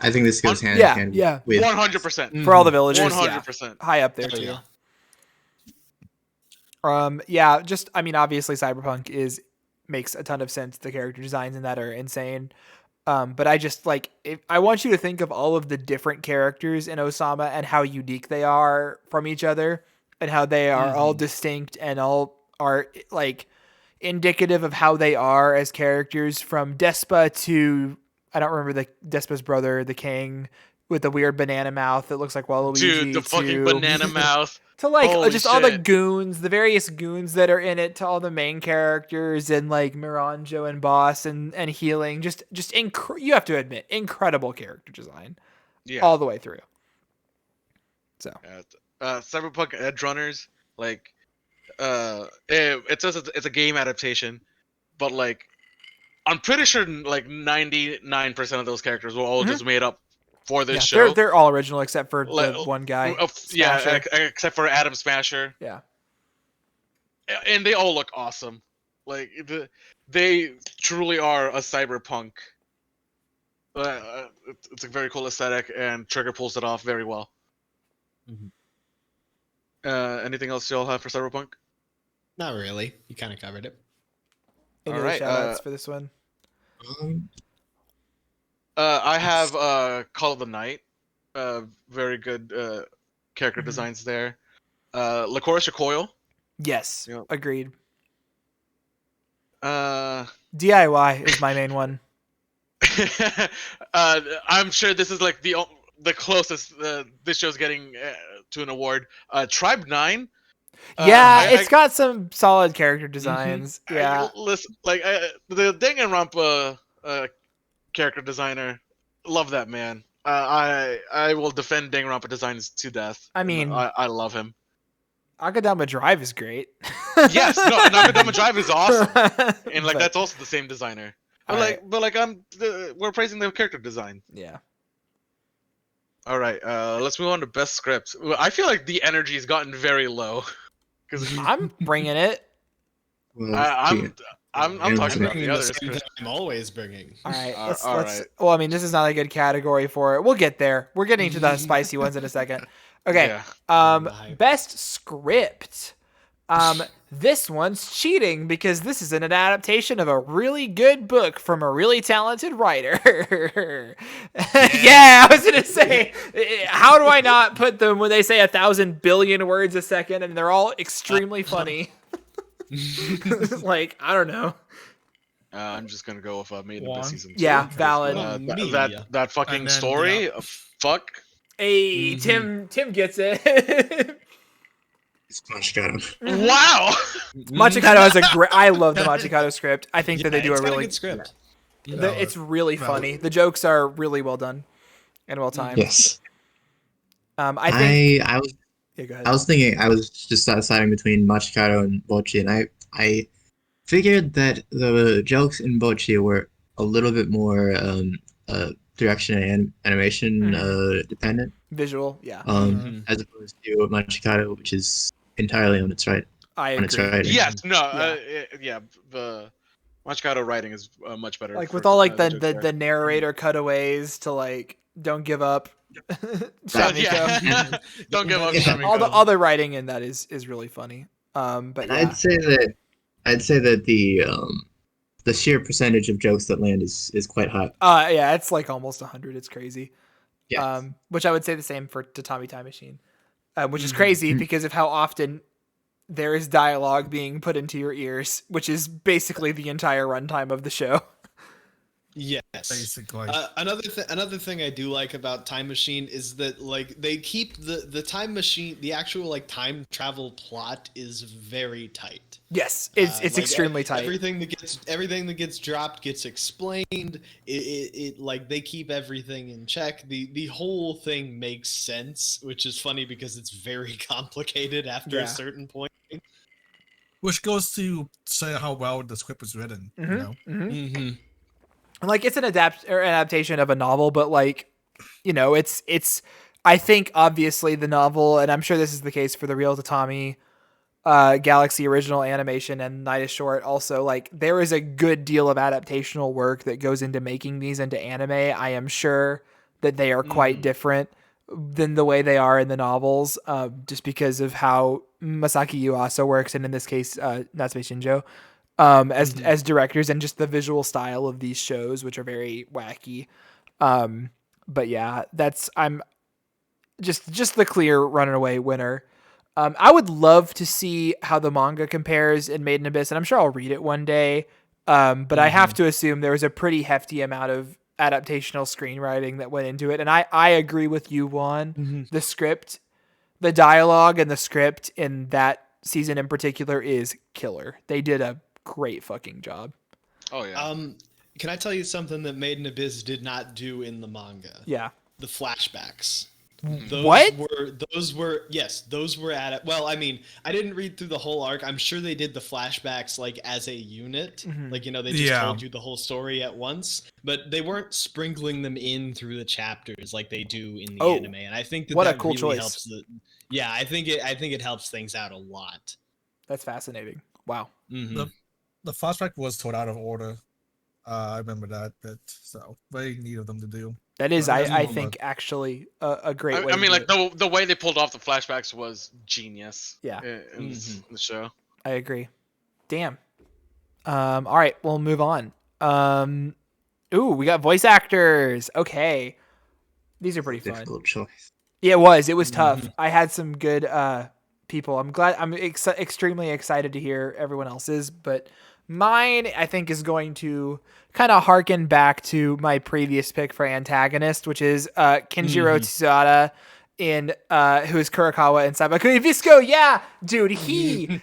I think this goes hand yeah, in hand yeah. with 100%. For all the villagers, 100%. high up there Oh, too. yeah. Just I mean, obviously Cyberpunk makes a ton of sense. The character designs in that are insane. But I just I want you to think of all of the different characters in Osama and how unique they are from each other, and how they are all distinct and all are like indicative of how they are as characters, from Despa to I don't remember the Despa's brother, the king with the weird banana mouth that looks like Waluigi. Dude, the fucking banana mouth. To like Holy just all the shit. goons, the various goons that are in it, to all the main characters, and like Miranjo and Boss and Healing. You have to admit, incredible character design Yeah. all the way through. So Cyberpunk Edge Runners, like, it says it's a game adaptation, but like, I'm pretty sure like 99% of those characters were all just made up for this show. they're all original except for Like, the one guy. Yeah, Smasher. except for Adam Smasher. Yeah. And they all look awesome. Like they truly are a cyberpunk. It's a very cool aesthetic, and Trigger pulls it off very well. Anything else y'all have for cyberpunk? Not really. You kind of covered it. Any All other right, shout outs for this one? I have Call of the Night. Very good character designs there. Licorice Recoil. Yes, Yep. agreed. Uh, DIY is my main one. I'm sure this is like the closest this show's getting to an award. Tribe 9. It's got some solid character designs. Yeah. Listen, like the Danganronpa character designer, love that man. I will defend Danganronpa designs to death. I mean, I love him. Akadama Drive is great. Yes, no, Nakadama Drive is awesome, and like But- that's also the same designer. But Alright. we're praising the character design. Yeah. All right, let's move on to best script. I feel like the energy has gotten very low. Because I'm bringing it. Well, I'm talking I'm about bringing the the other same thing script. I'm always bringing. All right, let's. right. Well, I mean, this is not a good category for it. We'll get there. We're getting to the spicy ones in a second. Okay. Yeah. Best script. This one's cheating because this is an adaptation of a really good book from a really talented writer. Yeah, I was gonna say, how do I not put them when they say 1,000 billion words a second and they're all extremely funny? Like, I don't know. I'm just gonna go with Made in Juan? Abyss season 2. Yeah, valid. That fucking And then, story. yeah. Fuck. Hey, Tim gets it. It's Mascot. Wow. Machikado has a great. I love the Machikado script. I think that they do it's a got really. good script. It's really funny. The jokes are really well done and well timed. Yes. I think. I was Yeah, go ahead. I was thinking I was just deciding between Machikado and Bocchi, and I figured that the jokes in Bocchi were a little bit more direction and animation dependent, Visual, yeah. as opposed to Machikado, which is entirely on its right. I On its agree. writing. Yes. No. Yeah. The Machikado writing is much better. Like for, with all like jokes the there. narrator cutaways to like don't give up. Shamiko. Yeah. Don't give up. Yeah. Shamiko. All the writing in that is really funny. But And yeah. I'd say that the sheer percentage of jokes that land is quite high. Yeah, it's like almost 100. It's crazy. Yeah. Which I would say the same for Tatami Time Machine, which is crazy because of how often there is dialogue being put into your ears, which is basically the entire runtime of the show. Yes. Basically. Another thing I do like about Time Machine is that like they keep the Time Machine, the actual like time travel plot is very tight. Yes, it's Like, extremely tight. Everything that gets dropped gets explained. It like they keep everything in check. The whole thing makes sense, which is funny because it's very complicated after a certain point. Which goes to say how well the script was written. You know? Mm-hmm. Like it's an adaptation of a novel, but like, you know, it's I think obviously the novel, and I'm sure this is the case for the Real Tatami Galaxy original animation and Night is Short also, like there is a good deal of adaptational work that goes into making these into anime. I am sure that they are quite different than the way they are in the novels, just because of how Masaki Yuasa works, and in this case, Natsume Shinjo. As directors and just the visual style of these shows, which are very wacky. But yeah, I'm just the clear runaway winner. I would love to see how the manga compares in Made in Abyss, and I'm sure I'll read it one day. But I have to assume there was a pretty hefty amount of adaptational screenwriting that went into it. And I agree with you, Juan. The script, the dialogue and the script in that season in particular is killer. They did a great fucking job. Oh yeah. Can I tell you something that Made in Abyss did not do in the manga? Yeah. The flashbacks. What? Those were at well, I mean, I didn't read through the whole arc. I'm sure they did the flashbacks like as a unit. Like, you know, they just told you the whole story at once, but they weren't sprinkling them in through the chapters like they do in the anime. And I think that what that a cool really choice. helps I think it helps things out a lot. That's fascinating. Wow. The flashback was told out of order. I remember that bit, so very neat of them to do. That is, That's I more think, actually a great way. I mean, to like do it. the way they pulled off the flashbacks was genius. Yeah. In the show. I agree. Damn. All right, we'll move on. Ooh, we got voice actors. Okay, these are pretty fun. Difficult choice. Yeah, it was tough. I had some good people. I'm extremely excited to hear everyone else's, but mine I think is going to kind of harken back to my previous pick for Antagonist, which is Kenjiro Tsuda in who is Kurakawa in Saibakuni Visco. Yeah, dude, he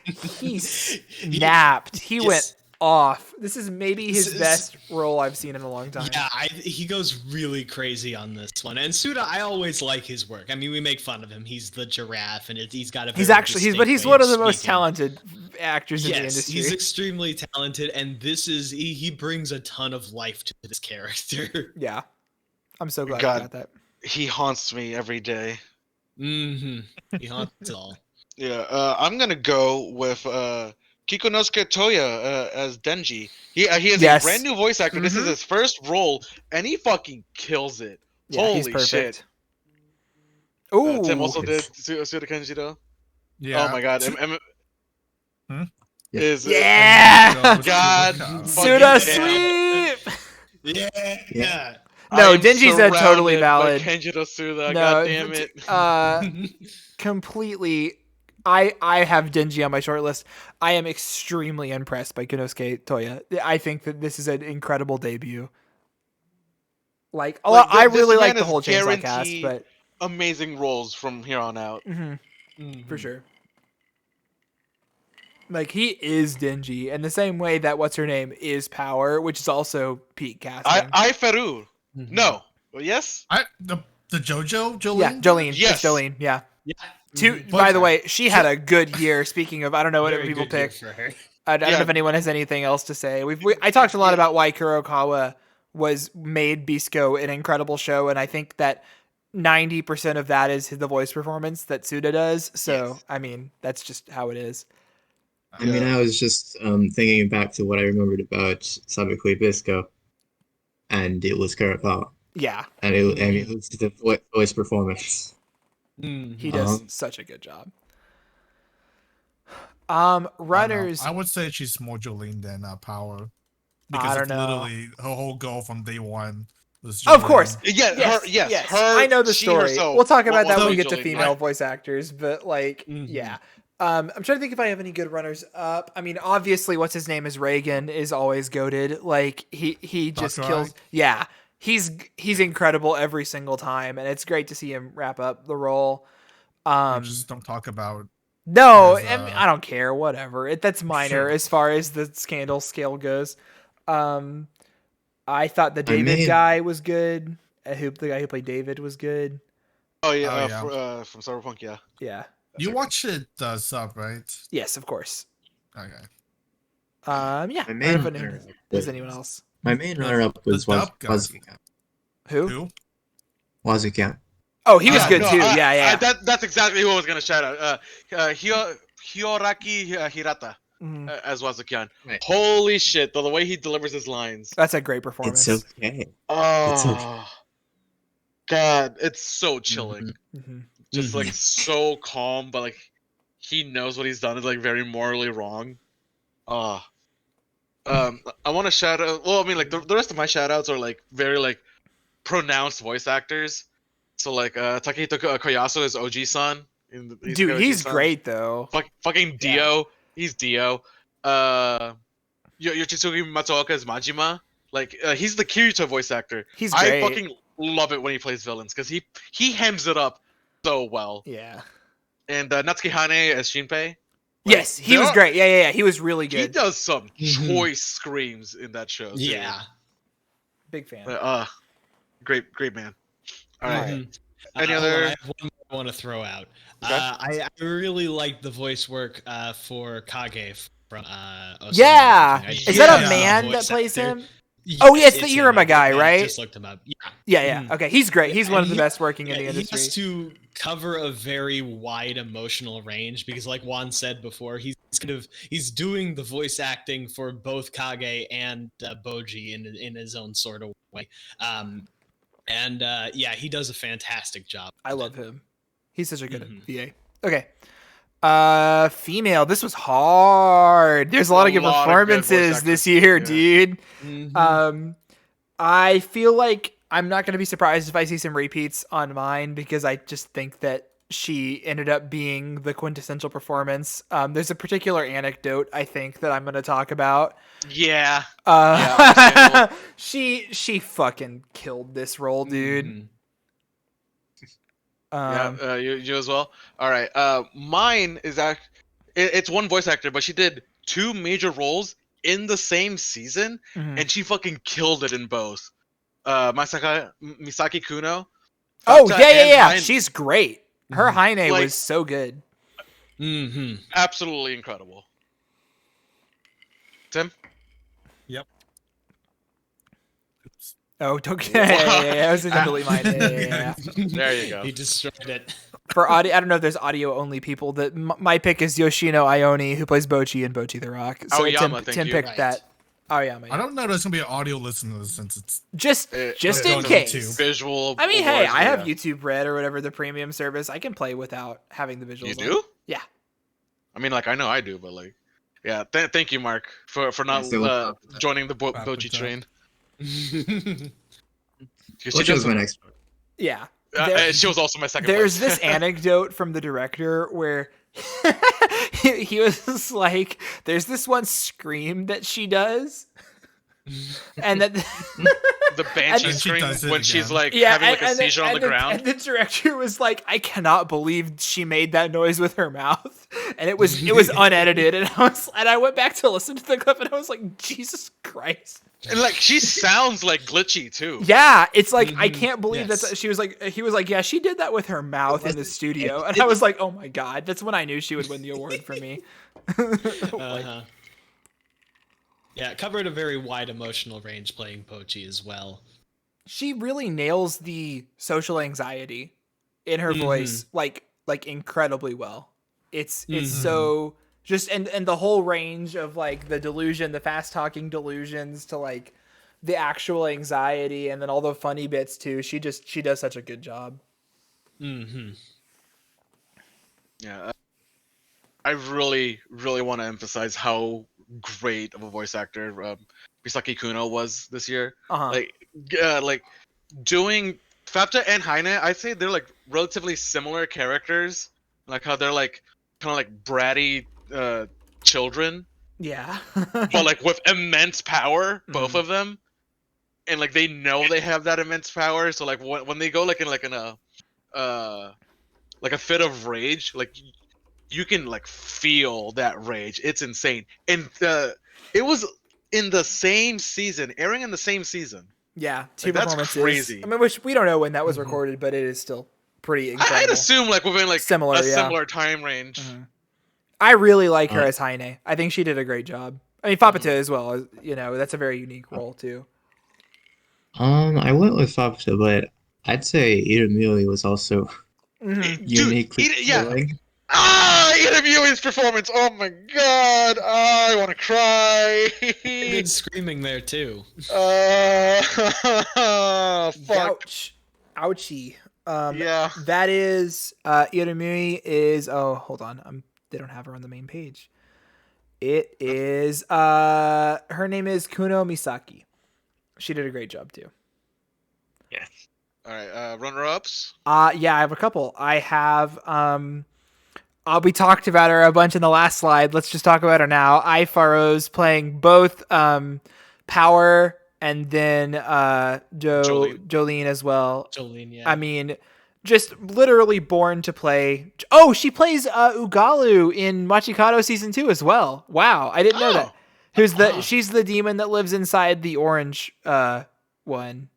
snapped. He went off. This is maybe his best role I've seen in a long time. Yeah, he goes really crazy on this one. And Suda, I always like his work. I mean, we make fun of him. He's the giraffe, and he's got a. He's one of the most talented actors in the industry. He's extremely talented, and this is he brings a ton of life to this character. Yeah, I'm so glad I got that. He haunts me every day. He haunts all. Yeah, I'm gonna go with Kikonosuke Toya as Denji. He is Yes. a brand new voice actor. This is Mhm. his first role, and he fucking kills it. Yeah, Holy he's perfect. shit! Ooh, Tim also did It's- Suda Kenjiro. Yeah. Oh my god! Is yeah, God fucking Suda damn. sweep. Yeah. No, I am Denji's a totally surrounded by valid. Kenjiro Suda. No, God damn it! Completely. I have Denji on my short list. I am extremely impressed by Konosuke Toya. I think that this is an incredible debut. Like, I This really like man the is whole Chainsaw cast, guaranteed but amazing roles from here on out. for sure. Like, he is Denji in the same way that what's her name is Power, which is also peak casting. I Feru. No. Well, yes. The JoJo Jolene. Yeah, Jolene. Yes. It's Jolene. Yeah. Yeah. By the way, she had a good year. Speaking of, I don't know what Very people good year pick. for her. I don't know if anyone has anything else to say. I talked a lot about why Kurokawa made Bisco an incredible show, and I think that 90% of that is the voice performance that Suda does. So, Yes. I mean, that's just how it is. I mean, I was just thinking back to what I remembered about Sabekui Bisco, and it was Kurokawa. Yeah, And it was the voice performance. he does such a good job. Runners. I would say she's more Jolene than Power. I Because don't it's know. literally her whole goal from day one was Of Jolene. course. Yeah, Yes. her. I know the she story. herself We'll talk about that when we was get to Jolene. female voice actors, but like, yeah. I'm trying to think if I have any good runners up. I mean, obviously, what's his name is Reagan is always goated. Like he just Sakurai? kills. Yeah, he's incredible every single time, and it's great to see him wrap up the role. We just don't talk about. No, his, I mean, I don't care. Whatever. That's minor Sure. as far as the scandal scale goes. I thought the I David mean- guy was good. The guy who played David was good. Oh yeah, Oh, yeah. from Cyberpunk. Yeah. Yeah. You watch it sub, right? Yes, of course. Okay. Yeah. My I main don't know if runner-up there's was- anyone else. My main runner-up was dub guy. Wazuka. Who? Wazuka. Oh, he was good no, too. Yeah. That's exactly who I was gonna shout out. Hyoraki Hirata Mhm. as Wazukyan. Right. Holy shit! The way he delivers his lines. That's a great performance. It's okay. Oh, God, it's so chilling. Mhm. Just like so calm, but like he knows what he's done is like very morally wrong. I want to shout out. Well, I mean, like the rest of my shout outs are like very like pronounced voice actors. So like Takehito Koyasu is OG-san. Dude, he's great though. Fucking Dio. He's Dio. Yoshitsugi Matsuoka is Majima. Like he's the Kirito voice actor. He's great. I fucking love it when he plays villains because he hems it up so well. Yeah. And Natsuki Hane as Shinpei. Yes, he was great. Yeah. He was really He good. does some choice screams in that show. Too. Yeah. Big fan. Great man. All right. Any Hold on, other? I have one more I want to throw out. Okay. I really like the voice work for Kage from Osamu. Yeah. I Is just that a love man the that voice plays actor. him? Oh, yeah, it's the him. Iruma guy, right? I just looked him up. Yeah. Okay, he's great. He's one of the best working in the He industry. has to cover a very wide emotional range because, like Juan said before, he's doing the voice acting for both Kage and Boji in his own sort of way. He does a fantastic job. I love him. He's such a good Mhm. VA. Okay. Female. This was hard. There's a lot of good voice performances this year, Yeah. dude. Mhm. I feel like I'm not going to be surprised if I see some repeats on mine because I just think that she ended up being the quintessential performance. There's a particular anecdote I think that I'm going to talk about. Yeah. Yeah, she fucking killed this role, dude. Mhm. You as well. All right. Mine is it's one voice actor, but she did two major roles in the same season, Mhm. and she fucking killed it in both. Misaki Kuno. Oh Fata yeah. and Hine- She's great. Her Heine Like- was so good. Mhm. absolutely incredible. Tim. Oh, don't. Yeah, it was definitely mine. Yeah. There you go. He destroyed it. For audio, I don't know if there's audio only people. That my pick is Yoshino Ione, who plays Bocchi in Bocchi the Rock. So Aoyama, thank Tim you. picked Right. that. Aoyama. I don't know there's gonna be an audio listener since it's Just Let's in go to case. YouTube. Visual. I mean, hey, awards, I have yeah. YouTube Red or whatever the premium service. I can play without having the visuals. You on. do? Yeah. I mean, like I know I do, but like, yeah. Thank you, Mark, for not so we'll stop with that. joining the Stop Bochi with that. train. 'Cause Which she was does- my next one. Yeah. she was also my second. There's place. this anecdote from the director where he was like, there's this one scream that she does. And that the banshee And she scream does it when she's again. like having like a seizure on the ground. And the director was like, I cannot believe she made that noise with her mouth. And it was unedited. And I went back to listen to the clip and I was like, Jesus Christ. And like she sounds like glitchy too. Yeah, it's like I can't believe Yes. that he was like, yeah, she did that with her mouth in the studio, and I was like, oh my god, that's when I knew she would win the award for me. Uh-huh. Yeah, it covered a very wide emotional range playing Pochi as well. She really nails the social anxiety in her voice, like incredibly well. It's so just and the whole range of like the delusion, the fast talking delusions to like the actual anxiety, and then all the funny bits too. She does such a good job. Yeah. I really, really want to emphasize how great of a voice actor Misaki Kuno was this year. Uh-huh. Like doing Fapta and Heine, I'd say they're like relatively similar characters. Like how they're like kind of like bratty children, Yeah. but like with immense power, both of them. And like they know they have that immense power, so like when they go like in a fit of rage, like you can like feel that rage. It's insane. And it was in the same season, airing in the same season. Yeah, two Like, that's performances. crazy. I mean, which we don't know when that was recorded, but it is still pretty incredible. I'd assume like within like Similar, a yeah. similar time range. I really like her as Heine. I think she did a great job. I mean, Fapata as well. You know, that's a very unique role too. I went with Fapta, but I'd say Iramui was also uniquely yeah. thrilling. Interviewing's performance. Oh my god. I want to cry. Good screaming there too. Fuck. Ouch. Ouchie. Yeah. That is Iramui is. Oh, hold on. They don't have her on the main page. It is. Her name is Kuno Misaki. She did a great job too. Yes. All right. Runner-ups. Yeah, I have a couple. I have we talked about her a bunch in the last slide. Let's just talk about her now. Ifaro's playing both Power and then Jolene as well. Jolene, yeah. I mean, just literally born to play. Oh, she plays Ugalu in Machikado season 2 as well. Wow, I didn't know that. She's the demon that lives inside the orange one.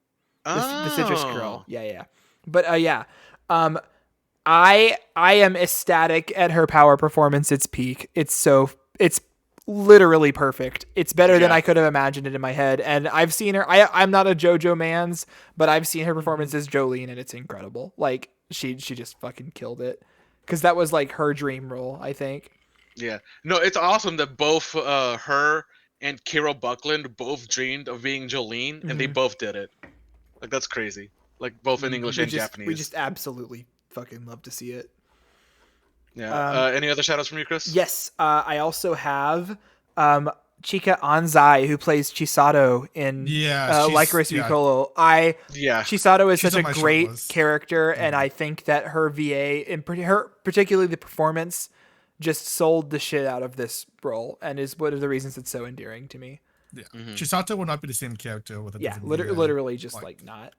The citrus girl. Yeah. But yeah. I am ecstatic at her power performance. Its peak. It's literally perfect. It's better than I could have imagined it in my head. And I've seen her. I'm not a JoJo mans, but I've seen her performance as Jolene, and it's incredible. Like she just fucking killed it. Because that was like her dream role, I think. Yeah. No, it's awesome that both her and Kira Buckland both dreamed of being Jolene, and they both did it. Like that's crazy. Like both in English and Japanese. We just absolutely fucking love to see it. Yeah. Any other shout outs from you, Chris? Yes. I also have Chika Anzai, who plays Chisato in Lycoris Piccolo. Chisato is She's such a on my great short list. character, and I think that her VA, and particularly the performance, just sold the shit out of this role, and is one of the reasons it's so endearing to me. Yeah. Chisato would not be the same character with a Yeah, different literally just like not.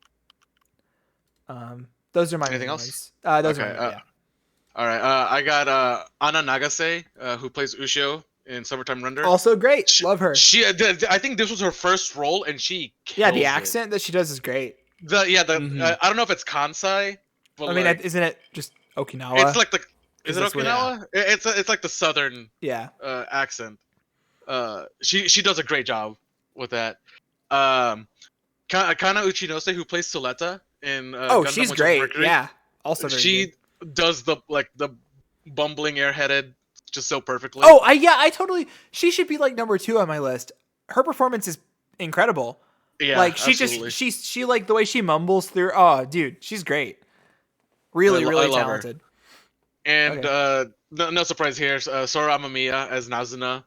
Those are my Anything ones. else? Those Okay, are yeah. All right. I got Anna Nagase, who plays Ushio in Summertime Render. Also great. Love her. I think this was her first role, and she Yeah, the kills it. accent that she does is great. I don't know if it's Kansai, but I mean, like, isn't it just Okinawa? it's like is it that's what- Okinawa? It's like the southern yeah. accent. She does a great job with that. Kana Uchinose, who plays Suleta in Oh, Gundam she's Witch of great. Mercury. Yeah. Also very She good. does the bumbling airheaded just so perfectly. Oh, I totally. She should be like number 2 on my list. Her performance is incredible. Yeah, like she absolutely. she like the way she mumbles through. Oh, dude, she's great. Really, I really love her. talented. And Okay. no surprise here, Sora Amamiya as Nazuna.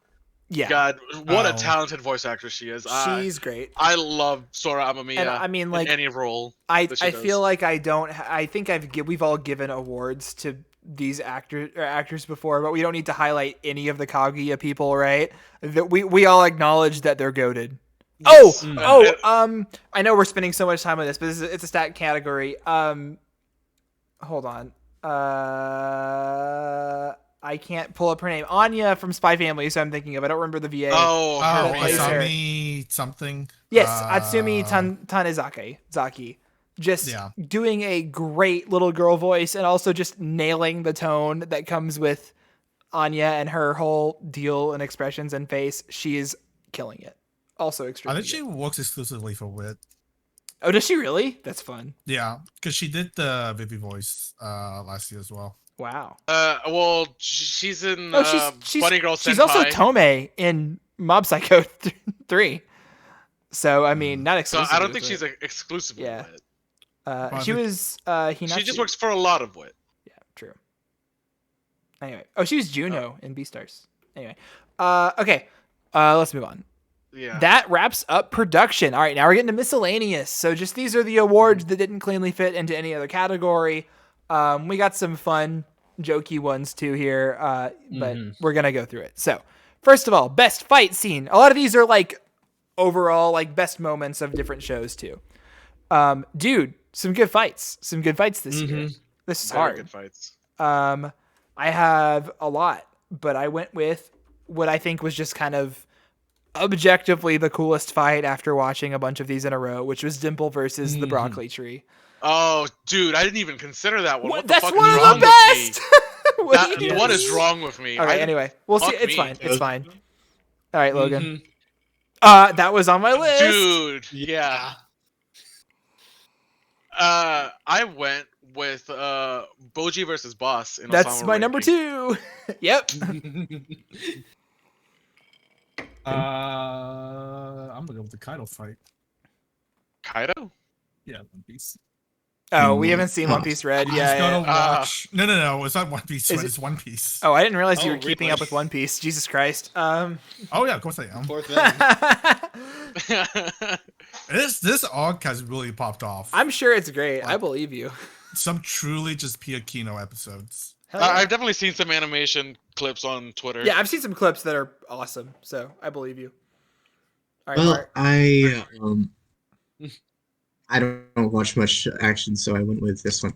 Yeah, God, what a Oh. talented voice actress she is. she's great. I love Sora Amamiya. And I mean, like, in any role. I that she does. feel like I don't. I think we've all given awards to these actors before, but we don't need to highlight any of the Kaguya people, right? That we all acknowledge that they're goated. Yes. I know we're spending so much time on this, but it's a stat category. Hold on. I can't pull up her name. Anya from Spy Family, so I'm thinking of. I don't remember the VA. Oh, Oh, her plays her. Asami something. Yes, Atsumi Tanizaki. Just Yeah. doing a great little girl voice and also just nailing the tone that comes with Anya and her whole deal and expressions and face. She is killing it. Also I extremely think she good. works exclusively for Wit. Oh, does she really? That's fun. Yeah, because she did the Vivi voice last year as well. Wow. well, she's in She's Bunny Girl Senpai. she's also Tome in Mob Psycho 3. So, I mean, not So exclusively. I don't think but- she's exclusively Yeah. Wit. She was Hinatsu. She just works for a lot of Wit. Yeah, true. Anyway. Oh, she was Juno in Beastars. Anyway. Okay. Let's move on. Yeah. That wraps up production. All right, now we're getting to miscellaneous. So just these are the awards that didn't cleanly fit into any other category. We got some fun, jokey ones too here, but we're going to go through it. So first of all, best fight scene. A lot of these are like overall like best moments of different shows too. Dude, some good fights. Some good fights this year. This is Very hard. good fights. I have a lot, but I went with what I think was just kind of objectively the coolest fight after watching a bunch of these in a row, which was Dimple versus the broccoli tree. Oh, dude, I didn't even consider that one. What the That's fuck one is of wrong the with best. me? What is wrong with me? Okay, anyway, we'll see. Fuck It's me. fine. It's fine. All right, Logan. That was on my list. Dude, yeah. I went with Boji versus Boss in That's Osamu my number ranking. 2. Yep. I'm gonna go with the Kaido fight. Kaido? Yeah, One Piece. Oh, we haven't seen One Piece Red. You Yeah. just gotta yeah. watch. No, it's not One Piece. Is Red, it- It's One Piece. Oh, I didn't realize you Oh, were keeping really? up with One Piece. Jesus Christ. Oh yeah, of course I am. Poor thing. This arc has really popped off. I'm sure it's great. I believe you. Some truly just Pia Kino episodes. Hell yeah. I've definitely seen some animation clips on Twitter. Yeah, I've seen some clips that are awesome, so I believe you. All right, Well, Mark. I don't watch much action, so I went with this one.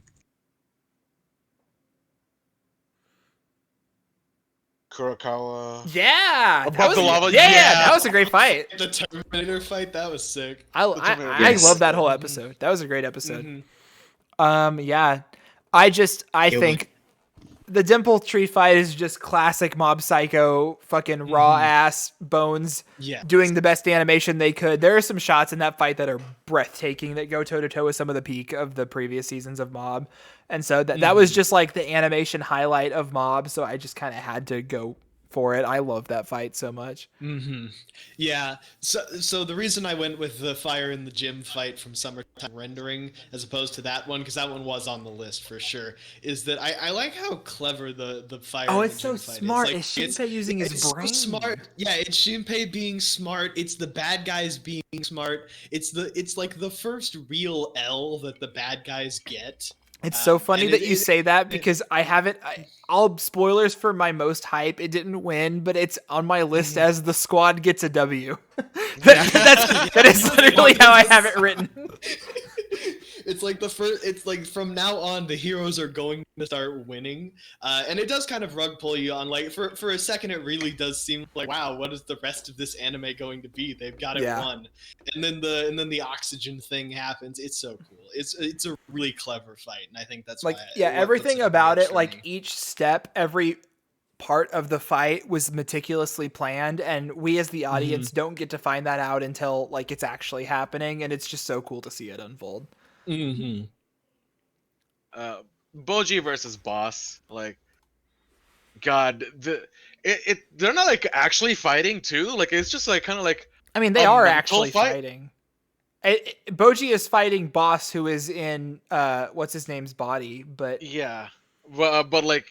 Kurokawa. Yeah, Above the lava? Yeah, Yeah. that was a great fight. The Terminator fight, that was sick. I Yes. love that whole episode. That was a great episode. Mhm. Yeah, I It think the Dimple Tree fight is just classic Mob Psycho, fucking raw ass bones Yeah. doing the best animation they could. There are some shots in that fight that are breathtaking that go toe to toe with some of the peak of the previous seasons of Mob. And so that was just like the animation highlight of Mob. So I just kind of had to go for it. I love that fight so much. Yeah. So the reason I went with the fire in the gym fight from Summertime Rendering as opposed to that one, because that one was on the list for sure, is that I like how clever the fire. Oh, in it's the so gym fight smart. is. It's Shinpei using his it's brain. So smart. Yeah, it's Shinpei being smart. It's the bad guys being smart. It's like the first real L that the bad guys get. It's so funny and that you say that because I haven't. All spoilers for my most hype. It didn't win, but it's on my list as the squad gets a W. That is literally how I have it written. It's like the first. It's like from now on, the heroes are going to start winning, and it does kind of rug pull you on. Like for a second, it really does seem like, wow, what is the rest of this anime going to be? They've got it won, and then the oxygen thing happens. It's so cool. It's a really clever fight, and I think that's Like, why yeah, what everything puts about awards it, for like me. each step, every part of the fight was meticulously planned, and we as the audience don't get to find that out until like it's actually happening, and it's just so cool to see it unfold. Mm-hmm. Boji versus Boss, like, God, they're not like actually fighting too. Like it's just like kind of like I mean, they a are mental actually fight. fighting. Boji is fighting Boss, who is in what's his name's body, but Yeah, but like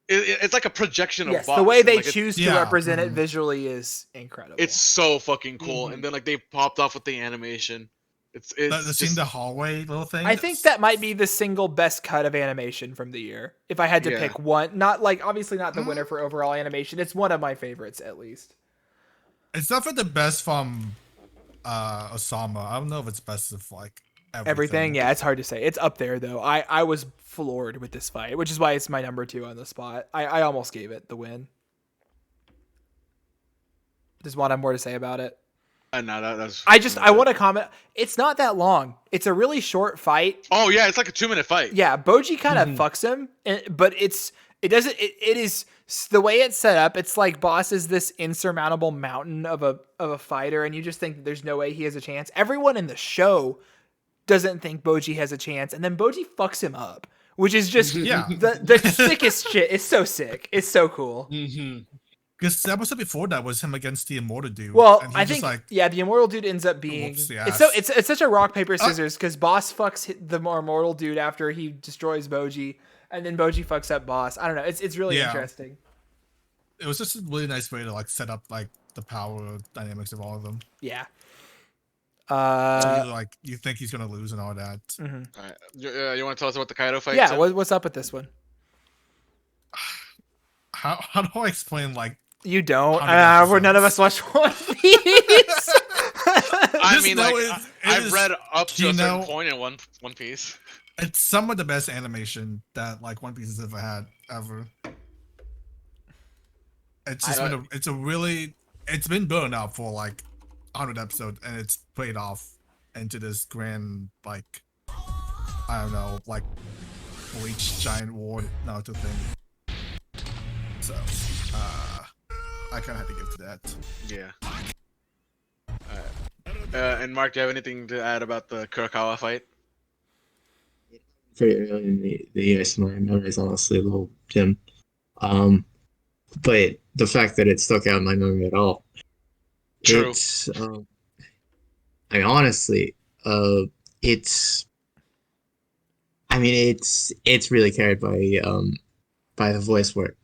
it's like a projection of yes, Boss. the way and, they like, choose to Yeah, represent it mhm. visually is incredible. it's so fucking cool. Mhm. And then like they popped off with the animation. It's The scene, just the hallway little thing. I think that might be the single best cut of animation from the year. If I had to Yeah. pick one, not like obviously not the winner for overall animation. It's one of my favorites at least. It's definitely the best from Osama. I don't know if it's best of like Everything, yeah, it's hard to say. It's up there though. I was floored with this fight, which is why it's my number 2 on the spot. I almost gave it the win. Does Juan have more to say about it? no, that's. I want to comment. It's not that long. It's a really short fight. Oh yeah, it's like a 2-minute fight. Yeah, Boji kind of fucks him, but it is the way it's set up. It's like Boss is this insurmountable mountain of a fighter, and you just think there's no way he has a chance. Everyone in the show doesn't think Boji has a chance, and then Boji fucks him up, which is just Yeah. the sickest shit. It's so sick. It's so cool. Because the episode before that was him against the Immortal dude. Well, and he I just, think like, yeah, the immortal dude ends up being whoops the it's such a rock paper scissors because Boss fucks the more immortal dude after he destroys Boji, and then Boji fucks up Boss. I don't know. It's really Yeah. interesting. it was just a really nice way to like set up like the power dynamics of all of them. Yeah. Like you think he's gonna lose and all that. Mhm. All right. You want to tell us about the Kaido fight? Yeah. Tim? What's up with this one? How do I explain like? You don't. 100 Where none of us watch One Piece. I Just mean, know like it I've is- read up to you a certain know- point in One Piece. It's some of the best animation that like One Piece has ever had ever. It's just it's been building up for like 100 episodes and it's played off into this grand like I don't know like Bleach giant war Naruto thing. So I kind of had to give to that. Yeah. And Mark, do you have anything to add about the Kurokawa fight? Very early in the year, so my memory is honestly a little dim. But the fact that it stuck out in my memory at all, True. it's, I mean, honestly, it's really carried by the voice work.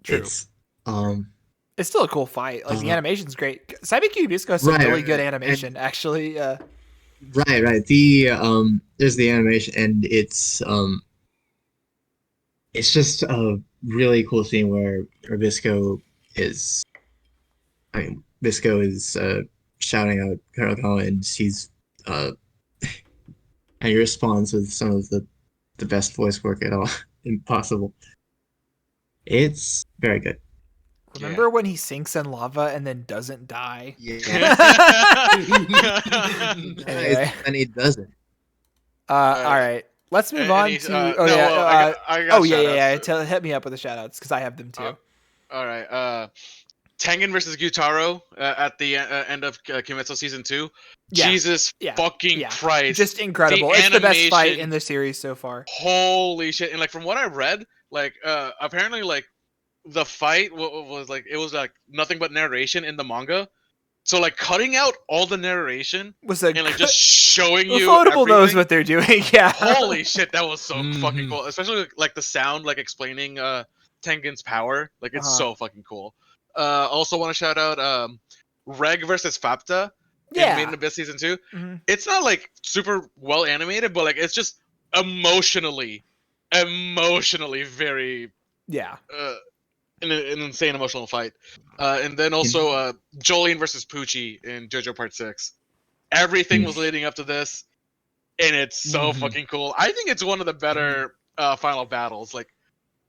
True. It's, It's still a cool fight. Like the Uh-huh. animation's great. Saibiki Bisco has some Right, really good right. animation, actually. Right. The there's the animation, and it's just a really cool scene where Bisco is, Bisco is shouting out Kurokawa, and she's and he responds with some of the best voice work at all impossible. It's very good. Remember when he sinks in lava and then doesn't die? Yeah. Anyway. And he doesn't. All right. Let's move on Any- to. no, Oh yeah. well, I got Yeah. shout-outs. Hit me up with the shout outs because I have them too. All right. Tengen versus Gyutaro at the end of Kimetsu season 2. Yeah, Jesus fucking yeah. Christ! Just incredible. The It's the best fight animation- in the series so far. Holy shit! And like from what I read, like apparently like the fight was like it was like nothing but narration in the manga. So like cutting out all the narration Was a and like just showing you Ufotable knows everything. what they're doing. Yeah. Holy shit, that was so Mhm. fucking cool. Especially like the sound like explaining Tengen's power. Like it's Uh-huh. so fucking cool. Also want to shout out Reg versus Fapta in Yeah. Maiden Abyss season 2. Mhm. It's not like super well animated, but like it's just emotionally very Yeah. an insane emotional fight. And then also Jolene versus Poochie in JoJo Part 6. Everything was leading up to this, and it's so fucking cool. I think it's one of the better final battles. Like,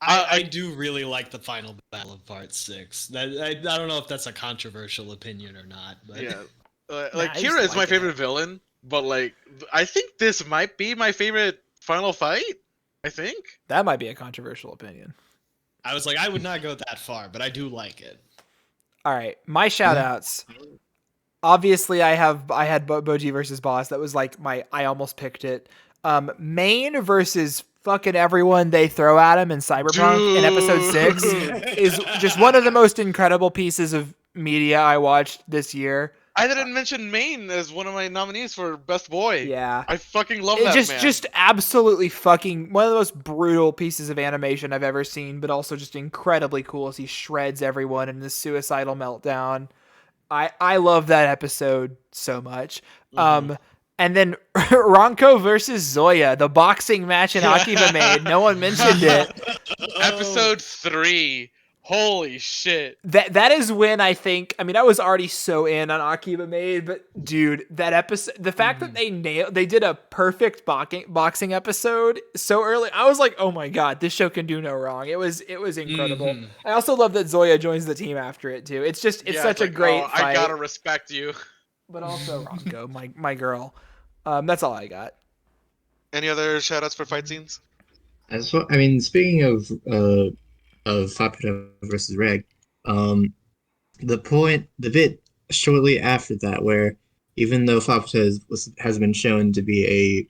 I do really like the final battle of Part 6. I don't know if that's a controversial opinion or not, but yeah, I like just Kira is my like it. favorite villain, but like I think this might be my favorite final fight. I think. That might be a controversial opinion. I was like, I would not go that far, but I do like it. All right, my shout outs. Obviously, I had Boji versus Boss. That was like I almost picked it. Main versus fucking everyone they throw at him in Cyberpunk in episode 6 is just one of the most incredible pieces of media I watched this year. I didn't mention Maine as one of my nominees for best boy. Yeah. I fucking love It that man. just absolutely fucking one of the most brutal pieces of animation I've ever seen, but also just incredibly cool as he shreds everyone in this suicidal meltdown. I love that episode so much. And then Ronco versus Zoya, the boxing match in Akiba made. No one mentioned it. Episode 3. Holy shit. That is when I was already so in on Akiba made, but dude, that episode, the fact that they did a perfect boxing episode so early, I was like, oh my god, this show can do no wrong. It was incredible. I also love that Zoya joins the team after it too. It's such a great fight. I gotta respect you. But also Ronco, my girl. That's all I got. Any other shoutouts for fight scenes? As well, I mean, speaking of Fapita versus Reg, the bit shortly after that, where even though Fapita has been shown to be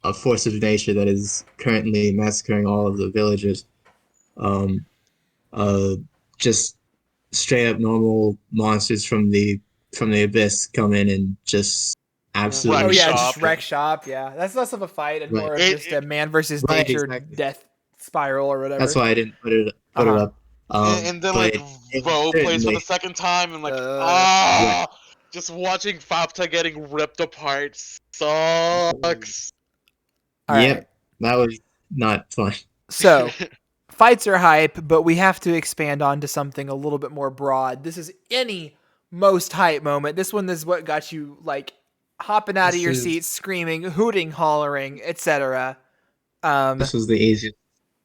a force of nature that is currently massacring all of the villagers, just straight up normal monsters from the abyss come in and just absolutely. Oh yeah, shop. just wreck shop. Yeah, that's less of a fight and more of just a man versus nature death spiral or whatever. That's why I didn't put it up. And then like Ro plays for the second time and just watching Fapta getting ripped apart sucks. Right. That was not fun. So fights are hype, but we have to expand on to something a little bit more broad. This is any most hype moment. This one is what got you like hopping out of your seat, screaming, hooting, hollering, etc. This was the easiest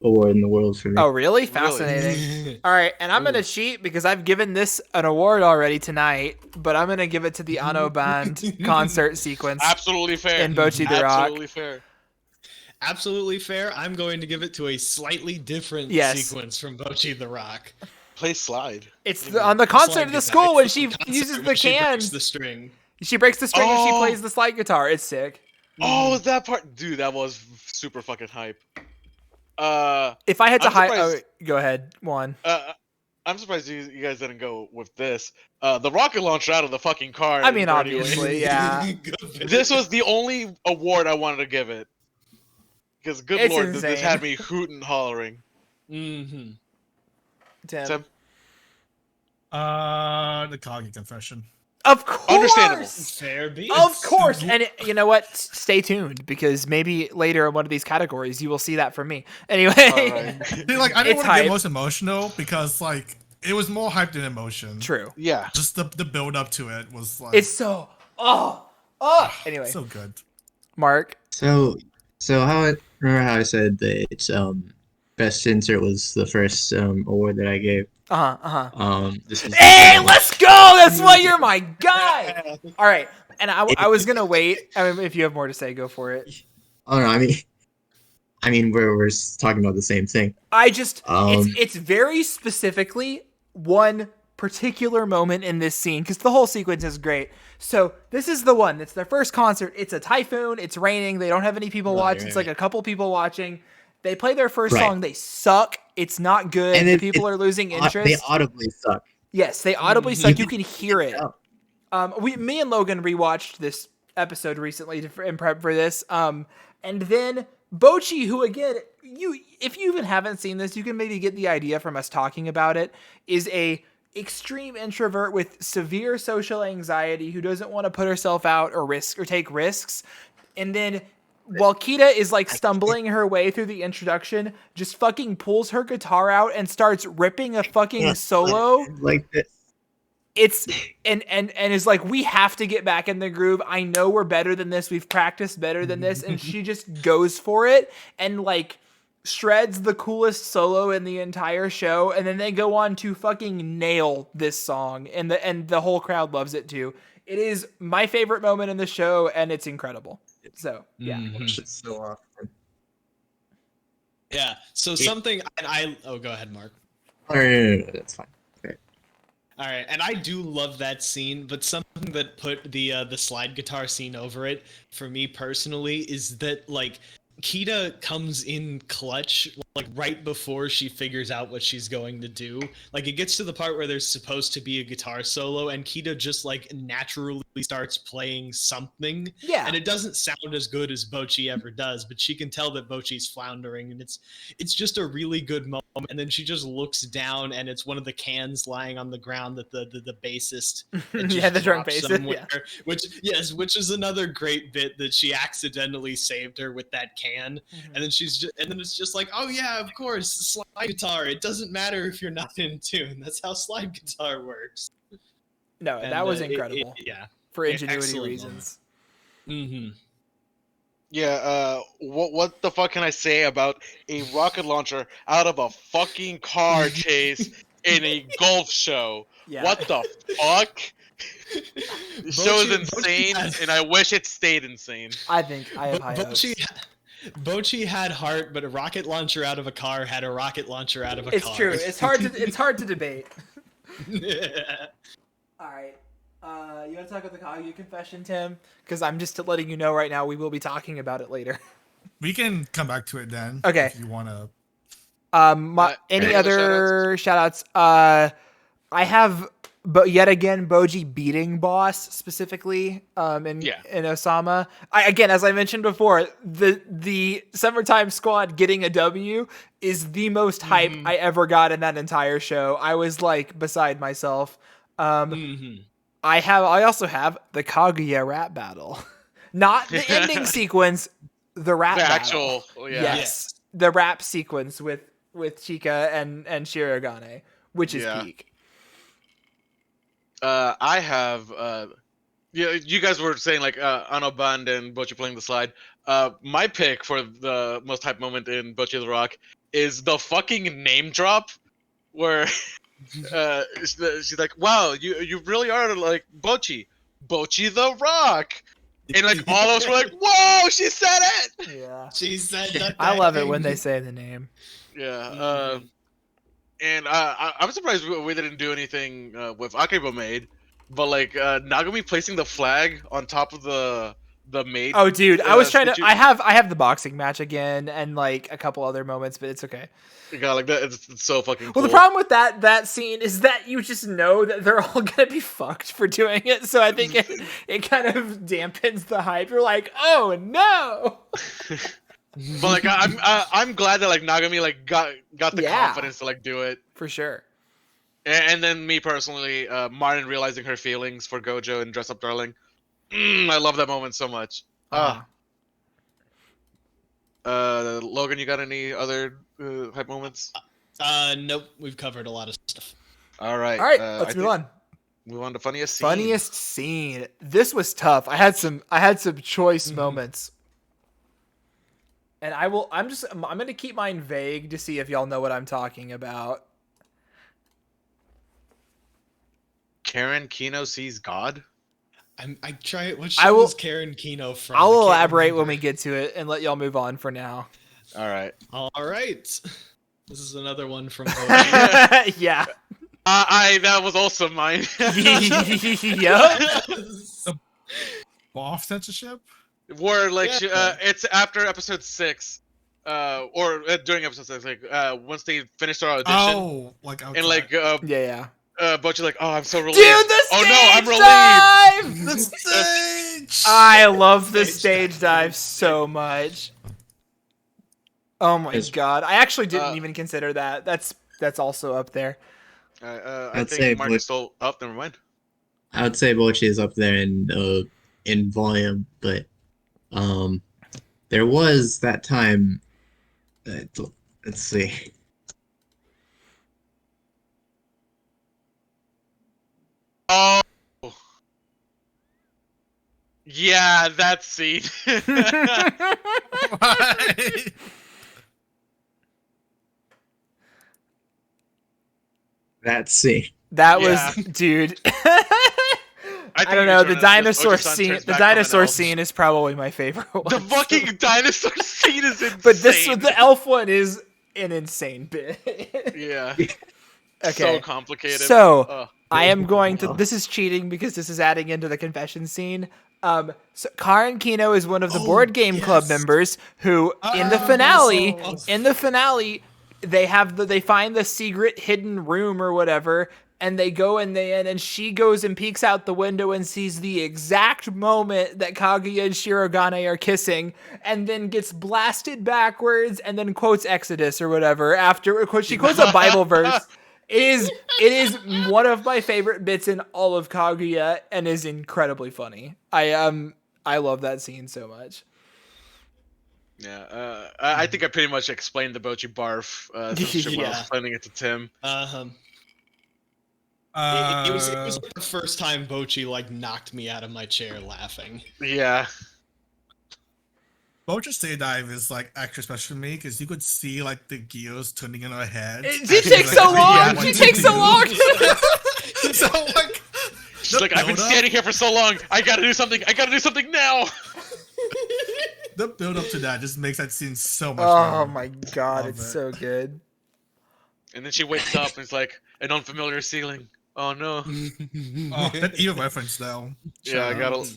award in the world for me. Oh, really? Fascinating. All right, and I'm going to cheat because I've given this an award already tonight, but I'm going to give it to the Ano Band concert sequence. Absolutely fair. In Bocchi the Rock. Absolutely fair. Absolutely fair. I'm going to give it to a slightly different sequence from Bocchi the Rock. Play slide. It's on the concert at the school when she uses the can. Breaks the string. She breaks the string and she plays the slide guitar. It's sick. Oh, that part, dude, that was super fucking hype. If I had to go ahead, Juan. I'm surprised you guys didn't go with this. The rocket launcher out of the fucking car. I mean, obviously, yeah. This was the only award I wanted to give it. Because, good lord, this had me hooting, hollering. Mm-hmm. Tim? The Kage confession. Of course. Understandable. Fair beat. Of course. And you know what? Stay tuned because maybe later in one of these categories you will see that from me. Anyway. Right. See, like, I didn't want to get most emotional because, like, it was more hype than emotion. True. Yeah. Just the build up to it was like. It's so. Anyway. So good. Mark. So remember how I said that best insert was the first award that I gave. Hey, let's go! That's why you're my guy. All right, and I was gonna wait. I mean, if you have more to say, go for it. Oh no, I mean, we're talking about the same thing. It's very specifically one particular moment in this scene because the whole sequence is great. So this is the one. It's their first concert. It's a typhoon. It's raining. They don't have any people watching. It's like a couple people watching. They play their first song. They suck. It's not good. And people are losing interest. They audibly suck. Yes, they audibly suck. You can hear it. Me and Logan rewatched this episode recently in prep for this. And then Bocchi, who again, if you even haven't seen this, you can maybe get the idea from us talking about it, is a extreme introvert with severe social anxiety who doesn't want to put herself out or take risks. And then while Kita is like stumbling her way through the introduction, just fucking pulls her guitar out and starts ripping a fucking solo. Like this. It's and is like, we have to get back in the groove. I know we're better than this. We've practiced better than this. And she just goes for it and like shreds the coolest solo in the entire show. And then they go on to fucking nail this song. And the whole crowd loves it too. It is my favorite moment in the show and it's incredible. So yeah. It's so often. Yeah. So something, and go ahead, Mark. No, that's fine. Okay. All right, and I do love that scene, but something that put the slide guitar scene over it for me personally is that like Kita comes in clutch like right before she figures out what she's going to do. Like it gets to the part where there's supposed to be a guitar solo and Kita just like naturally starts playing something. Yeah. And it doesn't sound as good as Bochi ever does, but she can tell that Bochi's floundering and it's just a really good moment. And then she just looks down and it's one of the cans lying on the ground that the bassist had just the drunk dropped bassist, somewhere, yeah. which is another great bit that she accidentally saved her with that can. And then it's just like, oh yeah, of course, slide guitar. It doesn't matter if you're not in tune. That's how slide guitar works. No, And, that was incredible. Yeah, for Yeah, ingenuity excellent reasons. Yeah, what the fuck can I say about a rocket launcher out of a fucking car chase in a golf show? Yeah. What the fuck? The show is insane, and I wish it stayed insane. I think I have high hopes. Bochi had heart, but a rocket launcher out of a car had a rocket launcher out of a car. It's true. It's hard to debate. All right. You want to talk about the Kaguya confession, Tim? Because I'm just letting you know right now we will be talking about it later. We can come back to it then. Okay. If you want to. Any other shout-outs? I have, but yet again, Boji beating Boss specifically in Osama. Again, as I mentioned before, the Summertime Squad getting a W is the most hype I ever got in that entire show. I was like beside myself. I also have the Kaguya rap battle, not the ending sequence, the rap battle. Yes, the rap sequence with Chika and Shirogane, which is peak. I have you guys were saying like Anoband and Bochi playing the slide. My pick for the most hype moment in Bochi the Rock is the fucking name drop where she's like, wow, you really are like Bochi the Rock. And like all of us were like, whoa, she said it. Yeah. She said that. I love it when they say the name. Yeah. And I'm surprised we didn't do anything with Akebo Maid, but like Nagami placing the flag on top of the maid. Oh, dude, I was trying to. I have the boxing match again and like a couple other moments, but it's okay. Yeah, like that. It's so fucking cool. Well, the problem with that scene is that you just know that they're all gonna be fucked for doing it. So I think it kind of dampens the hype. You're like, oh no. But like I'm glad that like Nagami like got the confidence to like do it for sure. And then me personally, Martin realizing her feelings for Gojo and Dress Up Darling. I love that moment so much. Logan, you got any other hype moments? Nope, we've covered a lot of stuff. All right, let's move on. Move on to funniest scene. Funniest scene. This was tough. I had some choice moments. And I'm gonna keep mine vague to see if y'all know what I'm talking about. Karen Kino sees God. I try. What show is Karen Kino from? I'll elaborate when we get to it and let y'all move on for now. All right. This is another one from. Yeah. That was also mine. Yep. Off censorship. Where like it's after episode 6, or during episode 6, like once they finished our audition. Oh, like outside. And like yeah. Butcher's like, oh, I'm so relieved. Dude, the stage dive! The stage! I love the stage dive so much. Oh my god. I actually didn't even consider that. That's also up there. I think Mark is still up. Never mind. I would say Bochi is up there in volume, but there was that time. Let's see. Oh, yeah, that scene. That scene. That was, dude. I don't know. The dinosaur scene. The dinosaur scene is probably my favorite one. The fucking dinosaur scene is insane. But the elf one is an insane bit. Yeah. Okay. So complicated. So I am going to. This is cheating because this is adding into the confession scene. So Karen Kino is one of the board game club members who, in the finale, they find the secret hidden room or whatever, and they go in and she goes and peeks out the window and sees the exact moment that Kaguya and Shirogane are kissing, and then gets blasted backwards and then quotes Exodus or whatever after she quotes a Bible verse. It is one of my favorite bits in all of Kaguya and is incredibly funny. I love that scene so much. Yeah, I think I pretty much explained the Bochi barf since I was explaining it to Tim. It was like the first time Bochi like knocked me out of my chair laughing. Yeah. Bochi's stay dive is like extra special to me because you could see like the gears turning in her head. She takes so long. She takes so long. So like, she's like, I've been standing here for so long. I gotta do something. I gotta do something now. The build up to that just makes that scene so much. Oh my god, it's so good. And then she wakes up and it's like an unfamiliar ceiling. Oh no. Oh, that Eva reference though. Yeah, I gotta.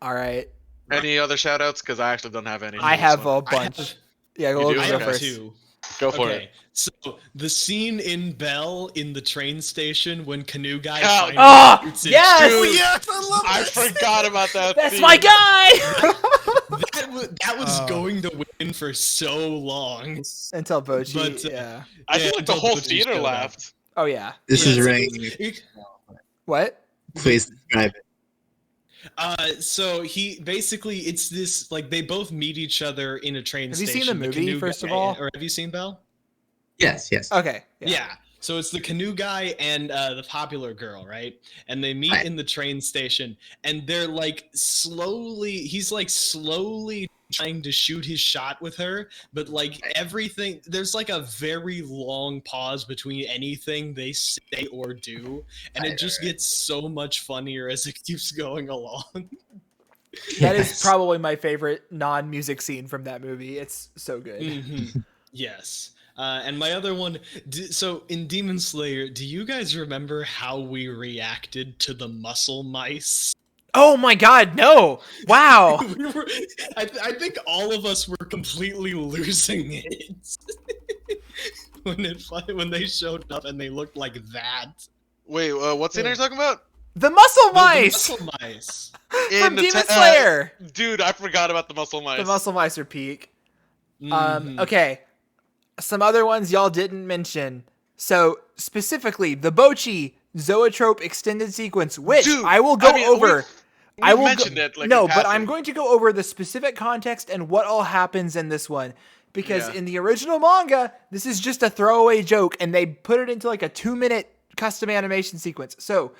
All right. Any other shout-outs? Because I actually don't have any. I have a bunch. Yeah, go do? I go have first. two. Go for it. So the scene in Bell in the train station when Canoe Guy finally shoots it. Yes! Dude, Yes, I love I forgot about that. That's scene. my guy. that was going to win for so long. Until Bochi. But, yeah. I think like the until whole Butchie theater showed up. laughed. Oh yeah. This is Ray. What? Please describe it. So he basically it's this like they both meet each other in a train Have you station. seen the movie, Canoe first of Guy- all? or have you seen Bell? Yes, yes. Okay. Yeah. So it's the canoe guy and the popular girl, right? And they meet Right. in the train station, and they're like he's like slowly trying to shoot his shot with her, but like everything, there's like a very long pause between anything they say or do, and it just gets so much funnier as it keeps going along. That is probably my favorite non-music scene from that movie. It's so good. Mhm. Yes. And my other one, so in Demon Slayer, do you guys remember how we reacted to the muscle mice? Oh my god, no! Wow. I think all of us were completely losing it when they showed up and they looked like that. Wait, what scene are you talking about? The muscle The mice muscle mice. from Demon Slayer. Dude, I forgot about the muscle mice. The muscle mice are peak. Mhm. Okay. Some other ones y'all didn't mention. So specifically, the Bochi Zoetrope extended sequence, which Dude, I will go I mean, over. I will mentioned it. Like, no, in but passing. I'm going to go over the specific context and what all happens in this one. Because Yeah. in the original manga, this is just a throwaway joke, and they put it into like a 2-minute custom animation sequence. So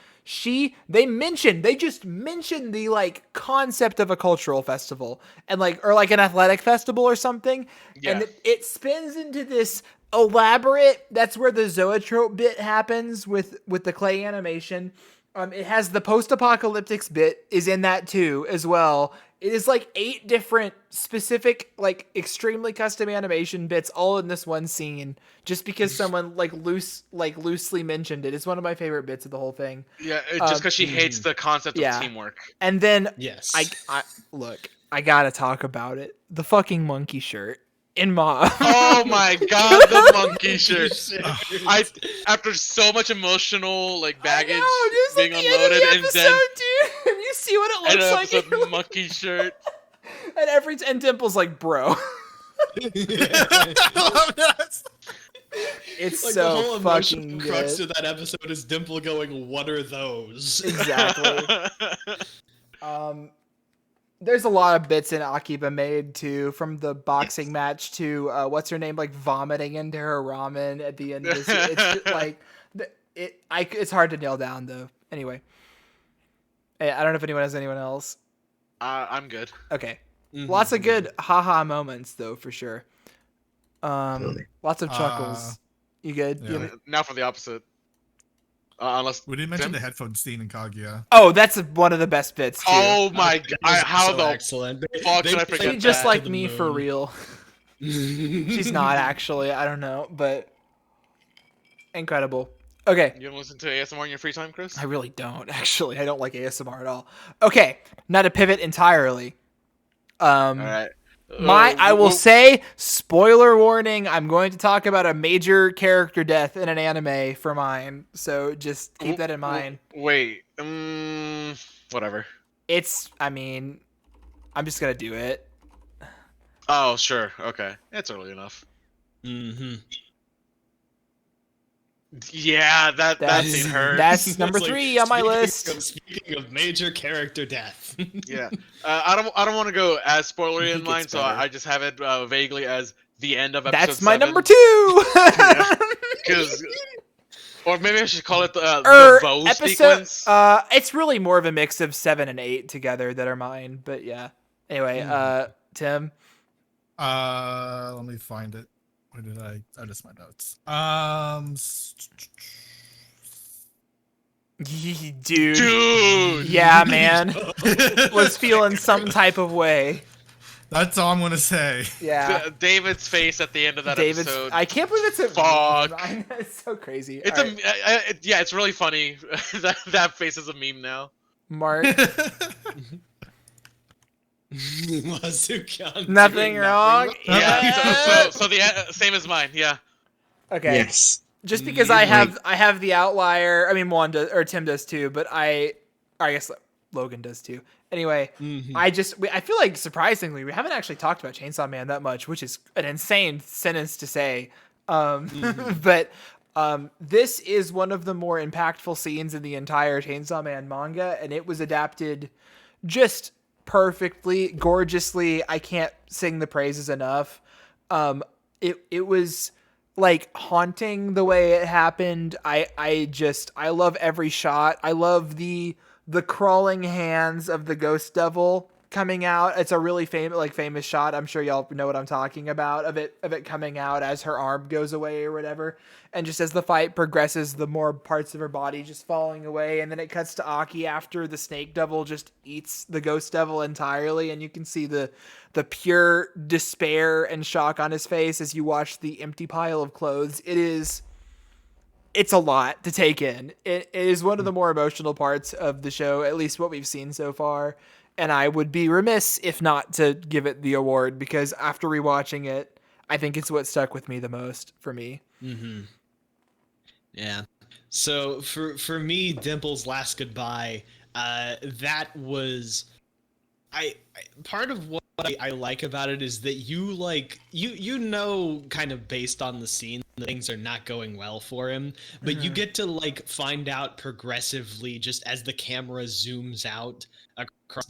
they just mentioned the like concept of a cultural festival and like, or like an athletic festival or something. Yeah. And it spins into this elaborate, that's where the zoetrope bit happens with the clay animation. It has the post-apocalyptics bit is in that too as well. It is like 8 different specific, like extremely custom animation bits all in this one scene, just because someone loosely mentioned it. It's one of my favorite bits of the whole thing. Yeah, just because she hates the concept yeah. of teamwork. And then Yes. I look, I gotta talk about it. The fucking monkey shirt in Mob. Oh my god, the monkey shirt! After so much emotional like baggage just being at the end of unloaded, the and episode, then dude, you see what it an looks like. episode of monkey shirt. And Dimple's like, bro. It's Like, so the whole fucking emotional crux good. to that episode is Dimple going, "What are those?" Exactly. There's a lot of bits in Akiba made too, from the boxing match to what's her name, like vomiting into her ramen at the end of this. It's just, like it's hard to nail down though. Anyway, hey, I don't know if anyone has anyone else. I'm good. Okay, lots of good haha moments though for sure. Totally. Lots of chuckles. You good? yeah. You have- Now for the opposite. Unless We didn't mention Tim? the headphone scene in Kaguya. Oh, that's one of the best bits too. Oh my It god! was How so the excellent. fuck did I played forget She's just that? like to the me for moon. real. She's not actually. I don't know, but Incredible. Okay. You don't listen to ASMR in your free time, Chris? I really don't, actually. I don't like ASMR at all. Okay. Now to pivot entirely. All right. I will say, spoiler warning, I'm going to talk about a major character death in an anime for mine. So just keep that in mind. Wait. Whatever. I'm just going to do it. Oh, sure. Okay. It's early enough. Mm-hmm. Yeah, that scene hurt. That's number 3 on my list. Speaking of major character death. Yeah. I don't want to go as spoilery in mine, so better. I just have it vaguely as the end of episode That's my 7. number 2. Because, or maybe I should call it the bow sequence. It's really more of a mix of 7 and 8 together that are mine. But yeah. Anyway, Tim. Let me find it. Where did I? Oh, just my notes. Dude. Yeah, man. Was feeling some type of way. That's all I'm gonna say. Yeah. David's face at the end of that episode. I can't believe it's a Fuck. meme. I know, it's so crazy. It's All right. yeah, it's really funny. that face is a meme now. Mark. Nothing wrong. Yeah. So the same as mine. Yeah. Okay. Yes. Just because I have the outlier. I mean, Juan does, or Tim does too, but I guess Logan does too. Anyway, I feel like surprisingly we haven't actually talked about Chainsaw Man that much, which is an insane sentence to say. But this is one of the more impactful scenes in the entire Chainsaw Man manga, and it was adapted just perfectly, gorgeously. I can't sing the praises enough. It was like haunting the way it happened. I love every shot. I love the crawling hands of the ghost devil coming out. It's a really famous shot. I'm sure y'all know what I'm talking about, of it coming out as her arm goes away or whatever. And just as the fight progresses, the more parts of her body just falling away, and then it cuts to Ecchi after the snake devil just eats the ghost devil entirely, and you can see the pure despair and shock on his face as you watch the empty pile of clothes. It's a lot to take in. It is one of the more emotional parts of the show, at least what we've seen so far. And I would be remiss if not to give it the award, because after rewatching it, I think it's what stuck with me the most for me. Mm-hmm. Yeah. So for me, Dimple's last goodbye, that was, part of what I like about it is that you know, kind of based on the scene, things are not going well for him, but you get to find out progressively, just as the camera zooms out across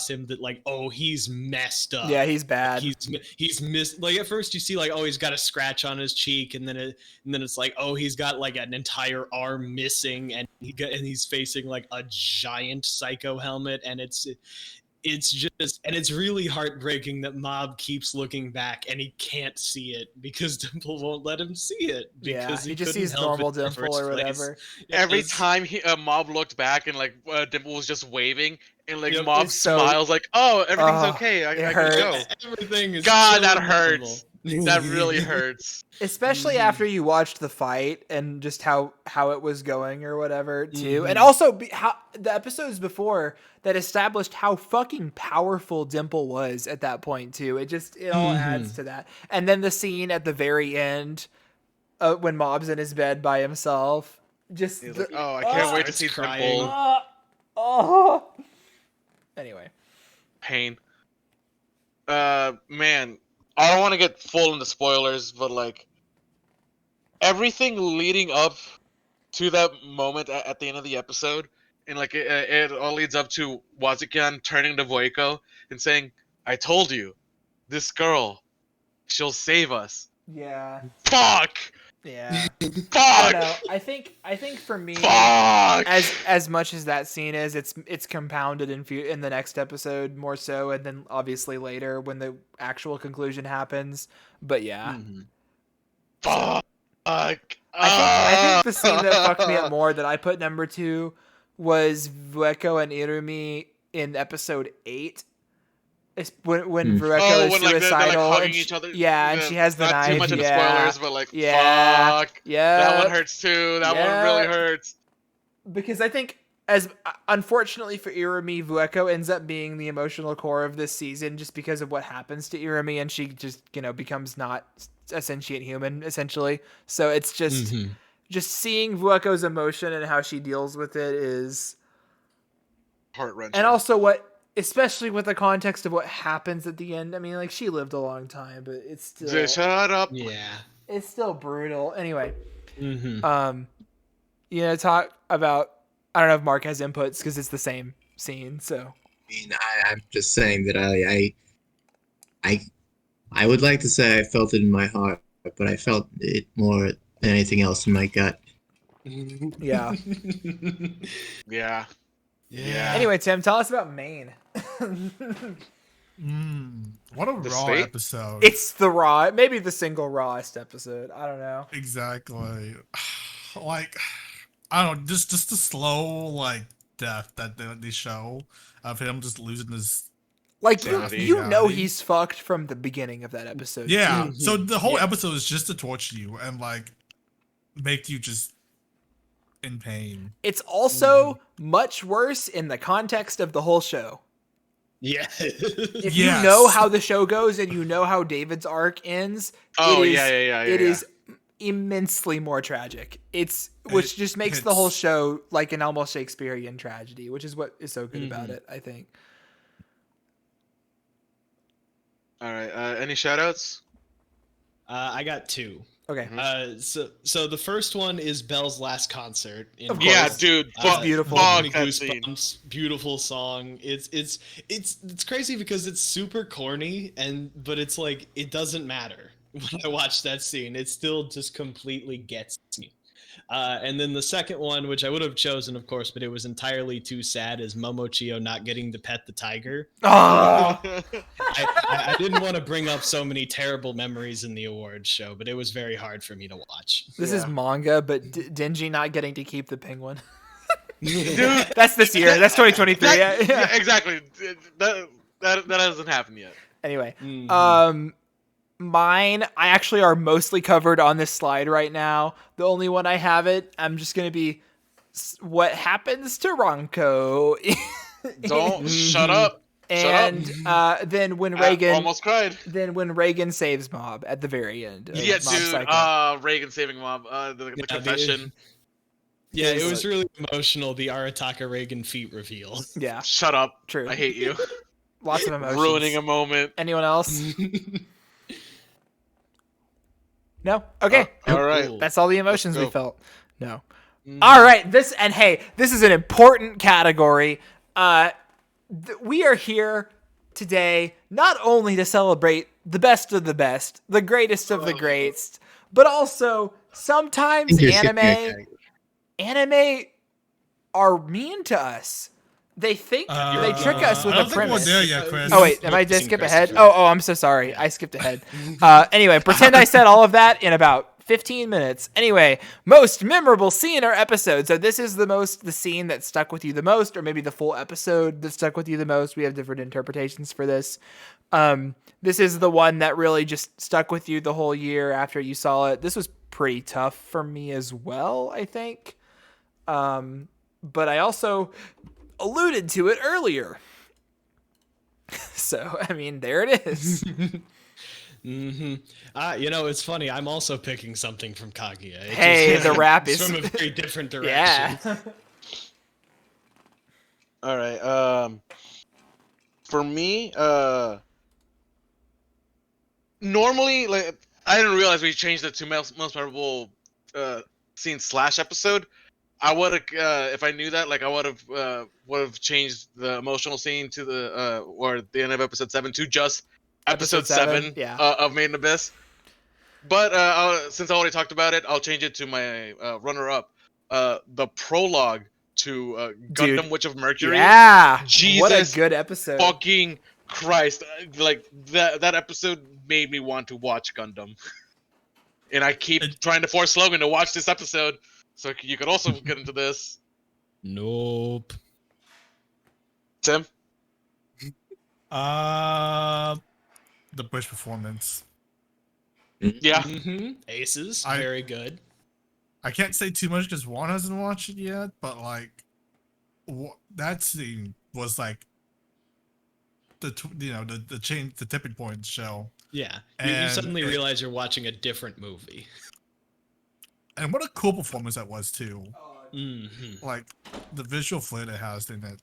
him, that he's messed up. Yeah, he's bad. He's missed. At first you see he's got a scratch on his cheek, and then it's he's got an entire arm missing, and he's facing a giant psycho helmet, and it's really heartbreaking that Mob keeps looking back and he can't see it because Dimple won't let him see it. Because he just sees normal Dimple or whatever. Every time Mob looked back and Dimple was just waving, and Mob so- smiles oh, everything's okay. I can go. Everything is God, so that miserable. hurts. That really hurts. Especially after you watched the fight and just how it was going or whatever too. And also how the episodes before that established how fucking powerful Dimple was at that point too. It all adds to that. And then the scene at the very end when Mob's in his bed by himself. Just He's I can't wait to see crying. Dimple. Anyway. Pain. Man, I don't want to get full into spoilers, but everything leading up to that moment at the end of the episode, and it all leads up to Wazukan turning to Voiko and saying, "I told you, this girl, she'll save us." Yeah. Fuck. Yeah. Fuck. I don't know. I think for me, Fuck. as much as that scene is, it's compounded in the next episode more so, and then obviously later when the actual conclusion happens. But yeah. Fuck. I think the scene that fucked me up more, that I put number 2, was Vueko and Irumi in episode 8. It's when Hmm. Vueko is when like they're like suicidal hugging and each other. yeah, and she has the not knife. too much into yeah. spoilers, but like Yeah. fuck, Yeah. that one hurts too. That one really hurts. Because I think, as unfortunately for Irumi, Vueko ends up being the emotional core of this season just because of what happens to Irumi, and she just becomes not a sentient human essentially. So it's just seeing Vueko's emotion and how she deals with it is Heart wrenching. and also especially with the context of what happens at the end. I mean, like, she lived a long time, but it's still Shut up. Yeah. it's still brutal. Anyway, Mm-hmm. talk about. I don't know if Mark has inputs because it's the same scene. So I mean, I'm just saying that I would like to say I felt it in my heart, but I felt it more than anything else in my gut. yeah. Yeah. Yeah. Anyway, Tim, tell us about Maine. What a The raw state? episode. It's the maybe the single rawest episode. I don't know. Exactly. Like, I don't know, just the slow, like, death that they show of him just losing his. Like, Sanity. you know he's fucked from the beginning of that episode. Yeah. too. So the whole Yeah. episode is just to torture you and, like, make you just in pain. It's also much worse in the context of the whole show. Yeah. If Yes. you know how the show goes and you know how David's arc ends, Oh, it is, yeah. it is immensely more tragic. Which just makes the whole show like an almost Shakespearean tragedy, which is what is so good about it, I think. All right. Any shoutouts? I got two. Okay. So the first one is Belle's last concert. In Of Yeah, course. dude. It's beautiful. Fuck Me that scene. goosebumps. Beautiful song. It's crazy because it's super corny but it's like it doesn't matter when I watch that scene. It still just completely gets me. And then the second one, which I would have chosen, of course, but it was entirely too sad, is Momochio not getting to pet the tiger. Oh, I didn't want to bring up so many terrible memories in the awards show, but it was very hard for me to watch. this is manga, but Denji not getting to keep the penguin. Dude, That's this year. That's 2023. yeah, exactly. That hasn't happened yet. Anyway, Mhm. mine I actually are mostly covered on this slide right now. The only one I haven't, I'm just gonna be what happens to Ronko. Don't shut up. And then when I Reagan almost cried. then when Reagan saves Mob at the very end. Of Yeah, Mob dude. Psycho. Reagan saving Mob. The Yeah, confession. Yeah, it It's was really emotional, the Arataka Reagan feat reveal. Yeah, Shut up. true. I hate you. Lots of emotions. Ruining a moment. Anyone else? No? Okay. All right. Cool. That's all the emotions we go. felt. No. All right. This is an important category. We are here today not only to celebrate the best of the best, the greatest of the greats, but also sometimes You're skipping a category. anime are mean to us. They think they trick us with I a don't think we're premise. there yet, Chris. Oh wait, am I just skip ahead? Christopher. Oh, I'm so sorry. I skipped ahead. Anyway, pretend I said all of that in about 15 minutes. Anyway, most memorable scene or episode. So this is the scene that stuck with you the most, or maybe the full episode that stuck with you the most. We have different interpretations for this. This is the one that really just stuck with you the whole year after you saw it. This was pretty tough for me as well, I think. But I also alluded to it earlier. So, I mean, there it is. It's funny. I'm also picking something from Kaguya. Hey, the rap it's is from a very different direction. Yeah. All right. For me, normally, like, I didn't realize we changed it to most memorable scene / episode. I would have, if I knew that, like, I would have changed the emotional scene to the or the end of episode 7 to just episode 7 yeah. Of Made in Abyss. But since I already talked about it, I'll change it to my runner-up, the prologue to Gundam Dude, Witch of Mercury. Yeah. Jesus What a good episode. Fucking Christ! Like that episode made me want to watch Gundam, and I keep trying to force Logan to watch this episode so you could also get into this. Nope. Tim. The Bush performance. Yeah. Aces, I- very good. I can't say too much because Juan hasn't watched it yet, but like that scene was like the change, the tipping point in the show. Yeah, you And suddenly realize you're watching a different movie. And what a cool performance that was too. Mm-hmm. Like the visual flair it has in it.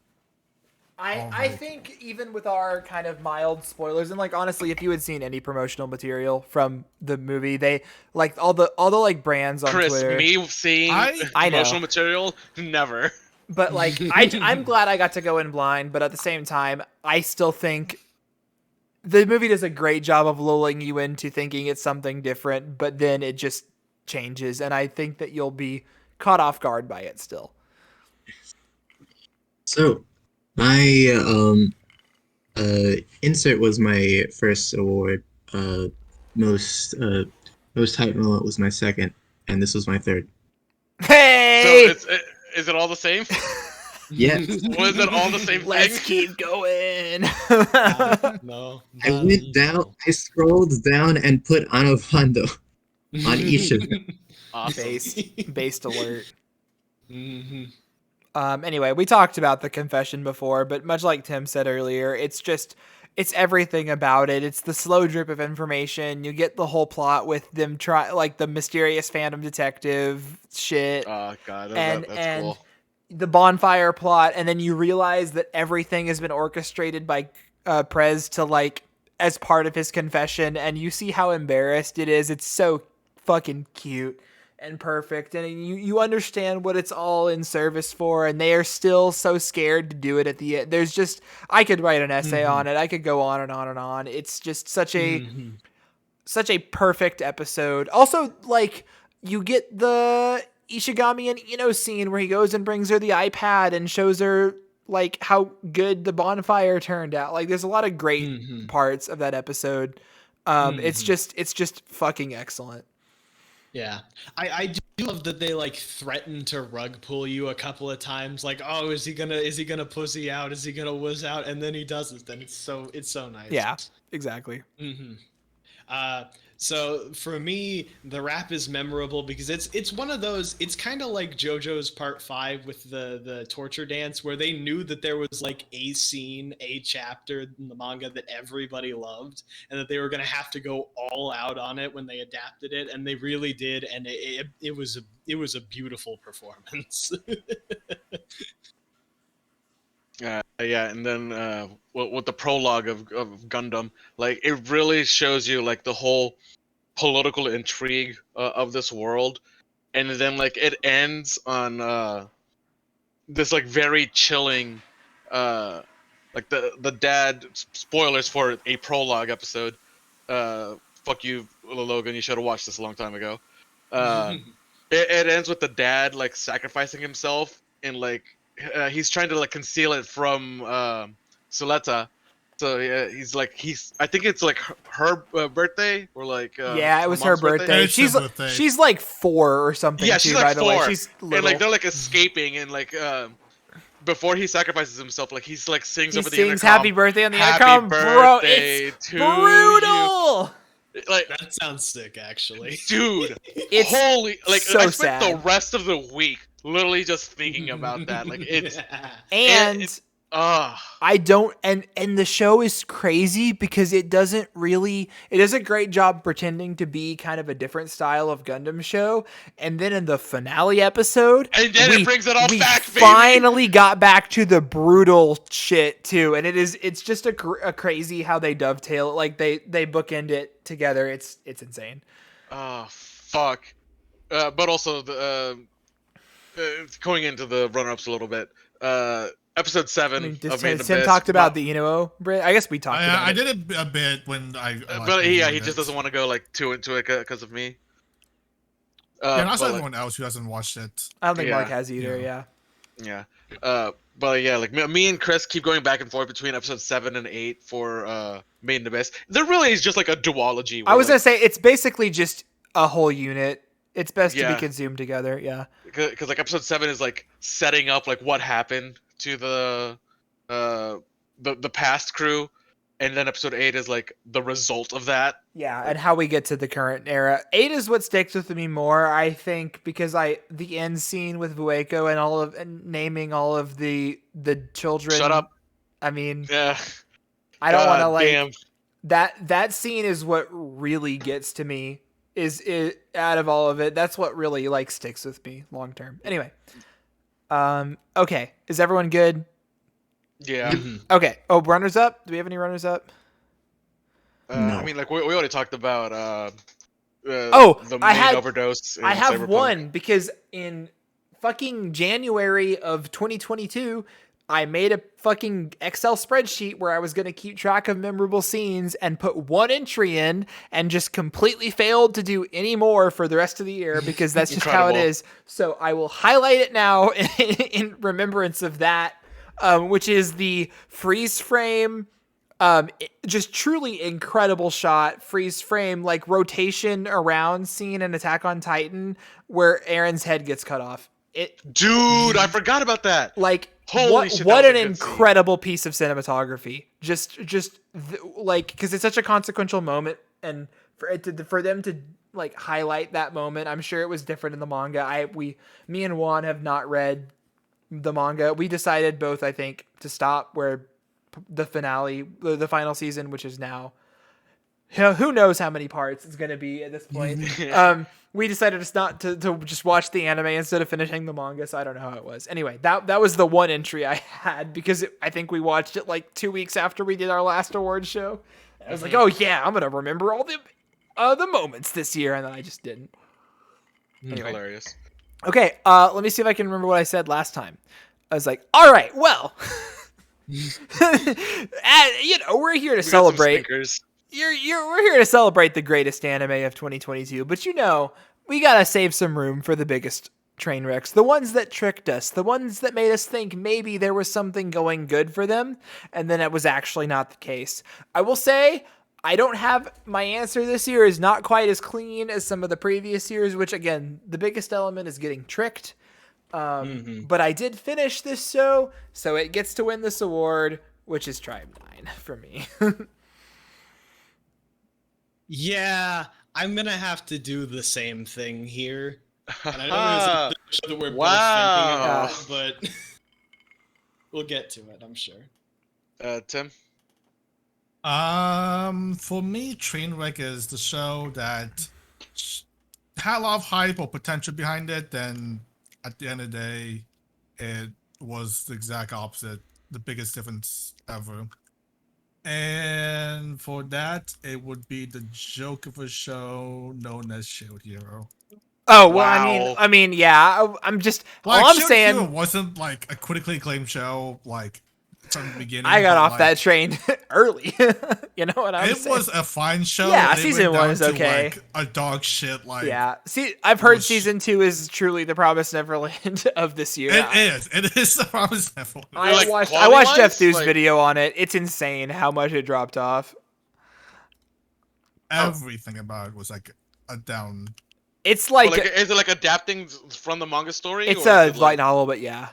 I think even with our kind of mild spoilers, and like honestly, if you had seen any promotional material from the movie, they like all the like brands on Chris, Twitter. me seeing I know. promotional material, never. But like I'm glad I got to go in blind, but at the same time, I still think the movie does a great job of lulling you into thinking it's something different, but then it just changes, and I think that you'll be caught off guard by it still. So, my insert was my first award. Most hype moment was my second, and this was my third. Hey! So is it all the same? Yes. Was it all the same Let's thing? keep going. No. I went down, I scrolled down and put Anofando on each of them. Awesome. Based alert. Mm-hmm. Anyway, we talked about the confession before, but much like Tim said earlier, it's everything about it. It's the slow drip of information. You get the whole plot with them the mysterious phantom detective shit. Oh god, and that's cool. The bonfire plot, and then you realize that everything has been orchestrated by Prez to like as part of his confession, and you see how embarrassed it is. It's so fucking cute and perfect, and you understand what it's all in service for, and they are still so scared to do it at the end. There's just, I could write an essay on it. I could go on and on and on. It's just such a perfect episode. Also, like, you get the Ishigami and Ino scene where he goes and brings her the iPad and shows her like how good the bonfire turned out. Like, there's a lot of great parts of that episode. It's just fucking excellent. Yeah, I do love that they like threaten to rug pull you a couple of times. Like, oh, is he gonna pussy out? Is he gonna whiz out? And then he doesn't. Then it's so nice. Yeah, exactly. So for me, the rap is memorable because it's one of those. It's kind of like JoJo's Part 5 with the torture dance, where they knew that there was like a scene, a chapter in the manga that everybody loved, and that they were gonna have to go all out on it when they adapted it, and they really did, and it was a beautiful performance. Yeah, and then with the prologue of Gundam, like it really shows you like the whole political intrigue of this world, and then like it ends on this like very chilling, like the dad, spoilers for a prologue episode. Fuck you, Logan. You should have watched this a long time ago. It ends with the dad like sacrificing himself and like. He's trying to like conceal it from Suletta, so I think it's like her birthday or like yeah, it was her mom's birthday. She's like 4 or something. Yeah, too, she's like by the 4. way. She's little. And like they're like escaping, and like before he sacrifices himself, like he's like sings he over the sings intercom, "Happy Birthday" on the "Happy intercom, bro. birthday It's to brutal. you." Like That sounds sick, actually. dude, It's holy, like so I spent sad. the rest of the week literally just thinking about that. Like it's And I don't, and the show is crazy because it does a great job pretending to be kind of a different style of Gundam show, and then in the finale episode, and then it brings it all back, baby. finally got back to the brutal shit too, and it's just a crazy how they dovetail it, like they bookend it together. It's insane. Oh fuck! But also the going into the runner-ups a little bit. Episode 7 of Made in Tim Abyss. talked about the Inuo. I guess we talked about I it. did a bit when I. But yeah, he just doesn't want to go like too into it because of me. Yeah, and also but, everyone else who hasn't watched it. I don't think yeah, Mark has either. Yeah. Yeah. But yeah, like me and Chris keep going back and forth between episode 7 and 8 for Made in Abyss. There really is just like a duology. I was gonna say it's basically just a whole unit. It's best to be consumed together. Yeah. Because like episode 7 is like setting up like what happened to the past crew, and then episode 8 is like the result of that. Yeah, and how we get to the current era. 8 is what sticks with me more, I think, because the end scene with Vueko and naming all of the children. Shut up. I mean, Yeah. I don't want to God like damn. that scene is what really gets to me. Is it out of all of it? That's what really like sticks with me long term. Anyway, okay, is everyone good? Yeah. Okay. Oh, runners up. Do we have any runners up? I No. mean, like we already talked about. I The main had- overdose. In I have Cyberpunk. one because in fucking January of 2022, I made a fucking Excel spreadsheet where I was going to keep track of memorable scenes and put one entry in and just completely failed to do any more for the rest of the year because that's just how it Incredible. is. So I will highlight it now in remembrance of that, which is the freeze frame. Just truly incredible shot, freeze frame, like rotation around scene in Attack on Titan where Aaron's head gets cut off. Dude, I forgot about that. Like Holy what shit, what that was an a good scene. incredible piece of cinematography. Like because it's such a consequential moment, and for them to like highlight that moment, I'm sure it was different in the manga. Me and Juan have not read the manga. We decided both, I think, to stop where the finale, the final season, which is now, who knows how many parts it's going to be at this point. We decided to just watch the anime instead of finishing the manga, so I don't know how it was. Anyway, that was the one entry I had because I think we watched it like 2 weeks after we did our last award show. I was like, oh yeah, I'm gonna remember all the moments this year, and then I just didn't. Anyway. Hilarious. Okay, let me see if I can remember what I said last time. I was like, all right, well, we're here to We got some celebrate. stinkers. We're here to celebrate the greatest anime of 2022, but we gotta save some room for the biggest train wrecks, the ones that tricked us, the ones that made us think maybe there was something going good for them, and then it was actually not the case. I will say, I don't have my answer this year is not quite as clean as some of the previous years, which again, the biggest element is getting tricked. But I did finish this show, so it gets to win this award, which is Tribe 9 for me. Yeah, I'm gonna have to do the same thing here. And I know it's a show that we're Wow. both thinking about, but we'll get to it, I'm sure. Tim. For me, Trainwreck is the show that had a lot of hype or potential behind it. Then at the end of the day, it was the exact opposite, the biggest difference ever. And for that, it would be the joke of a show known as Shield Hero. Oh, well, Wow. I mean, yeah, I'm just, Like, all I'm Shield saying, Hero wasn't like a critically acclaimed show, like from the beginning. I got but, off like, that train early. You know what I'm It saying? was a fine show. Yeah, They season went one down is to, okay. Like, a dog shit. Like, Yeah, see, I've heard was- season 2 is truly the Promised Neverland of this year. It is. It is the Promised Neverland. I Like, watched quality-wise, Jeff Thu's like- video on it. It's insane how much it dropped off. Everything about it was like a down. It's like, Is it like adapting from the manga story? it's or a is it, light like- novel, but yeah.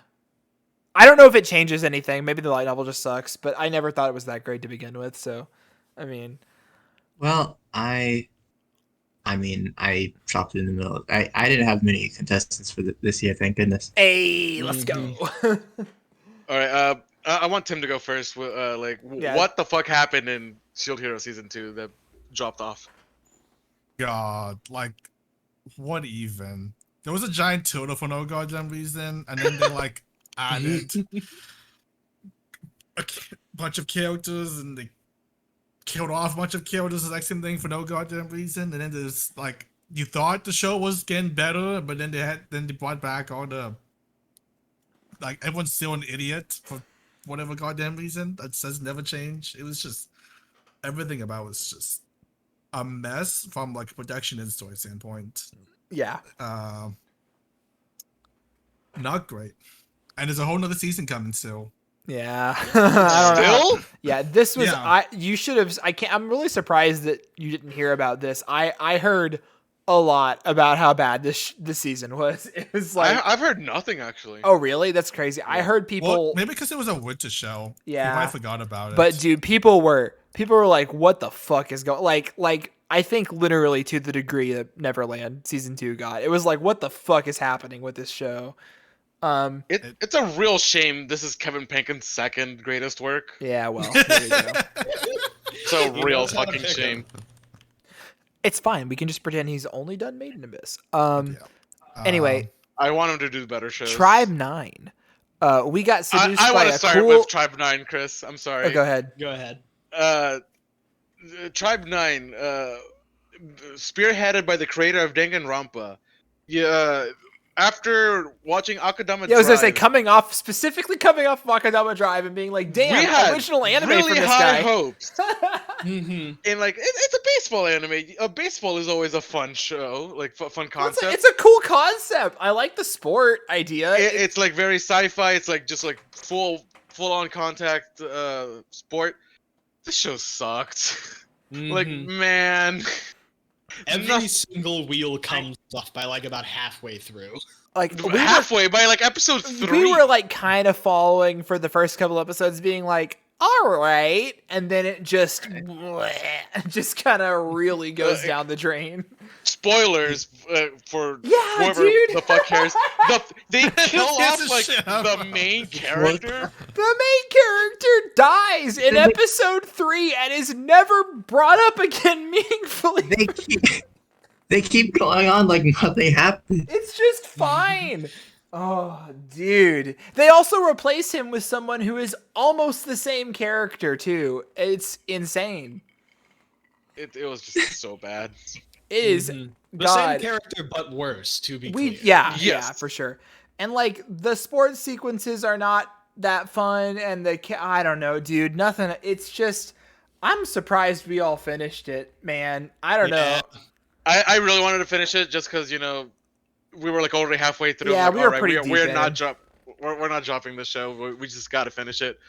I don't know if it changes anything. Maybe the light novel just sucks, but I never thought it was that great to begin with. So, I mean, Well, I mean, I dropped it in the middle. I didn't have many contestants for this year, thank goodness. hey, let's go. All right. I want Tim to go first. Yeah. What the fuck happened in Shield Hero season 2 that dropped off? God, like, what even? There was a giant turtle for no goddamn reason, and then they like added a bunch of characters, and they killed off a bunch of characters the next same thing for no goddamn reason. And then there's like, you thought the show was getting better, but then they brought back all the, like, everyone's still an idiot for whatever goddamn reason that says never change. It was just, everything about it was just a mess from like a production and story standpoint. Yeah. Not great. And there's a whole nother season coming still. Yeah. I don't know. Still? Yeah, this was Yeah. you should have I'm really surprised that you didn't hear about this. I heard a lot about how bad this season was. It was like, I've heard nothing actually. oh really? That's crazy. I heard people. Well, maybe because it was a winter show. Yeah. People might forgot about it. But dude, people were like, "What the fuck is going?" Like I think literally to the degree that Neverland season 2 got. It was like, "What the fuck is happening with this show?" It's a real shame. This is Kevin Penkin's second greatest work. Yeah, well, there you go. It's a He real knows how to fucking pick 'em. shame. It's fine. We can just pretend he's only done Made in Abyss. Anyway, I want him to do better shows. Tribe 9. We got seduced I by want a to start cool. with Tribe 9, Chris. I'm sorry. Oh, go ahead. Go ahead. Tribe 9, spearheaded by the creator of Danganronpa. Yeah, after watching Akudama Yeah, I was gonna say Drive, specifically coming off Wakadama Drive and being like, we damn, had original anime really for this high guy. hopes. Mm-hmm. And like, it's a baseball anime. Baseball is always a fun show, like fun concept. It's a cool concept. I like the sport idea. It's like very sci-fi. It's like just like full on contact sport. This show sucked. Like, man. Every Nothing- single wheel comes off by like about halfway through. like halfway by like episode 3. we were like kind of following for the first couple episodes, being like, all right, and then it just kind of really goes down the drain. Spoilers for Yeah, whoever dude. the fuck cares. They kill Who gives off a like shit about the that? main character. The main character dies in episode 3 and is never brought up again meaningfully. They keep going on like nothing happened. It's just fine. Oh, dude. They also replace him with someone who is almost the same character, too. It's insane. It was just so bad. It is. The God. same character, but worse. To be We clear. yeah, Yes. for sure. And like the sports sequences are not that fun, and I don't know, dude. Nothing. It's just I'm surprised we all finished it, man. I don't know. Yeah. I really wanted to finish it just because we were like already halfway through. Yeah, like, we were alright, pretty deep we're in. not we're not dropping the show. We just got to finish it.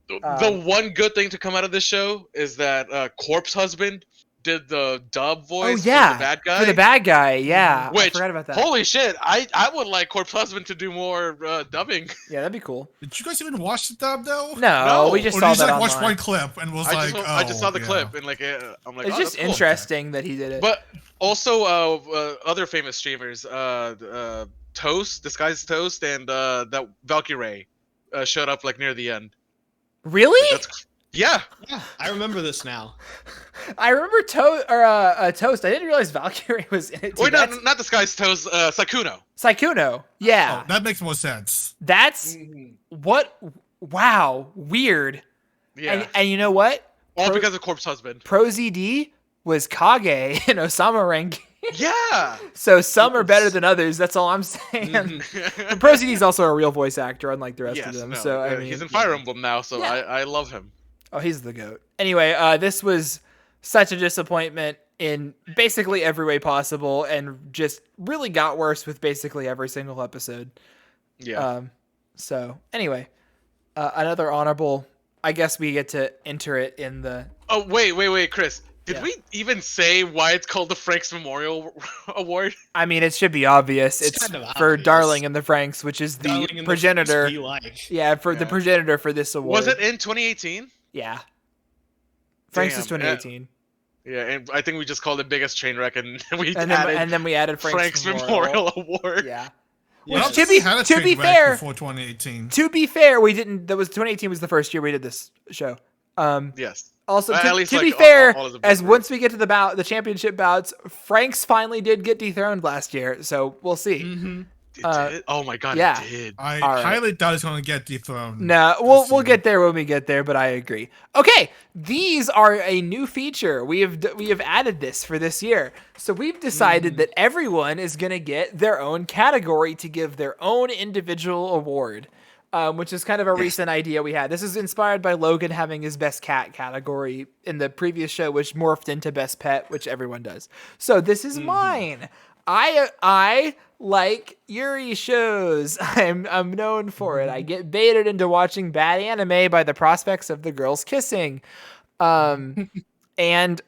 The Um, one good thing to come out of this show is that Corpse Husband did the dub voice Oh yeah, for the bad guy. For the bad guy, yeah. I Which, forgot about that. holy shit, I would like Corpse Husband to do more dubbing. Yeah, that'd be cool. Did you guys even watch the dub though? No, No. we just Or saw did you that just like watch online. one clip and was I just saw the yeah. clip and like I'm like, It's oh, just that's cool. interesting that he did it. But also, other famous streamers, Toast, Disguised Toast, and that Valkyrie showed up like near the end. Really? Yeah, Yeah, I remember this now. I remember Toast. I didn't realize Valkyrie was in it too. wait, That's not Disguised Toast, Sakuno. Saikuno. Yeah. Oh, that makes more sense. That's what. Wow. Weird. Yeah, And you know what? all because of Corpse Husband. Pro ZD was Kage in Osama ranking. Yeah. So some are better than others. That's all I'm saying. But Pro ZD is also a real voice actor, unlike the rest Yes, of them. no, So I mean, he's in Fire Emblem now, so Yeah. I love him. oh, he's the goat. Anyway, this was such a disappointment in basically every way possible, and just really got worse with basically every single episode. Yeah. So anyway, another honorable. I guess we get to enter it in the. Oh wait, Chris. Did Yeah. we even say why it's called the Franxx Memorial Award? I mean, it should be obvious. It's It's kind of for obvious. Darling in the Franxx, which is Darling the in the progenitor. Franxx we like. Yeah, for the Yeah. progenitor for this award. Was it in 2018? Yeah. Franxx is Damn, 2018. Yeah, and I think we just called it Biggest Trainwreck, and we And added then we added Franxx Franxx Memorial Award. Yeah. Yeah. Which, to be fair, before 2018. to be fair, we didn't. That was 2018 was the first year we did this show. Yes. Also, At to, least, to like, be fair, all of the big as groups. once we get to the championship bouts, Franxx finally did get dethroned last year, so we'll see. Mm-hmm. It Uh, did? Oh my god, yeah. it did. I All right. highly doubt it's going to get dethroned. No, this we'll year. get there when we get there, but I agree. Okay, these are a new feature. We have added this for this year. So we've decided that everyone is going to get their own category to give their own individual award. Which is kind of a recent idea we had. This is inspired by Logan having his best cat category in the previous show, which morphed into best pet, which everyone does. So this is mine. I like Yuri shows. I'm known for it. I get baited into watching bad anime by the prospects of the girls kissing. And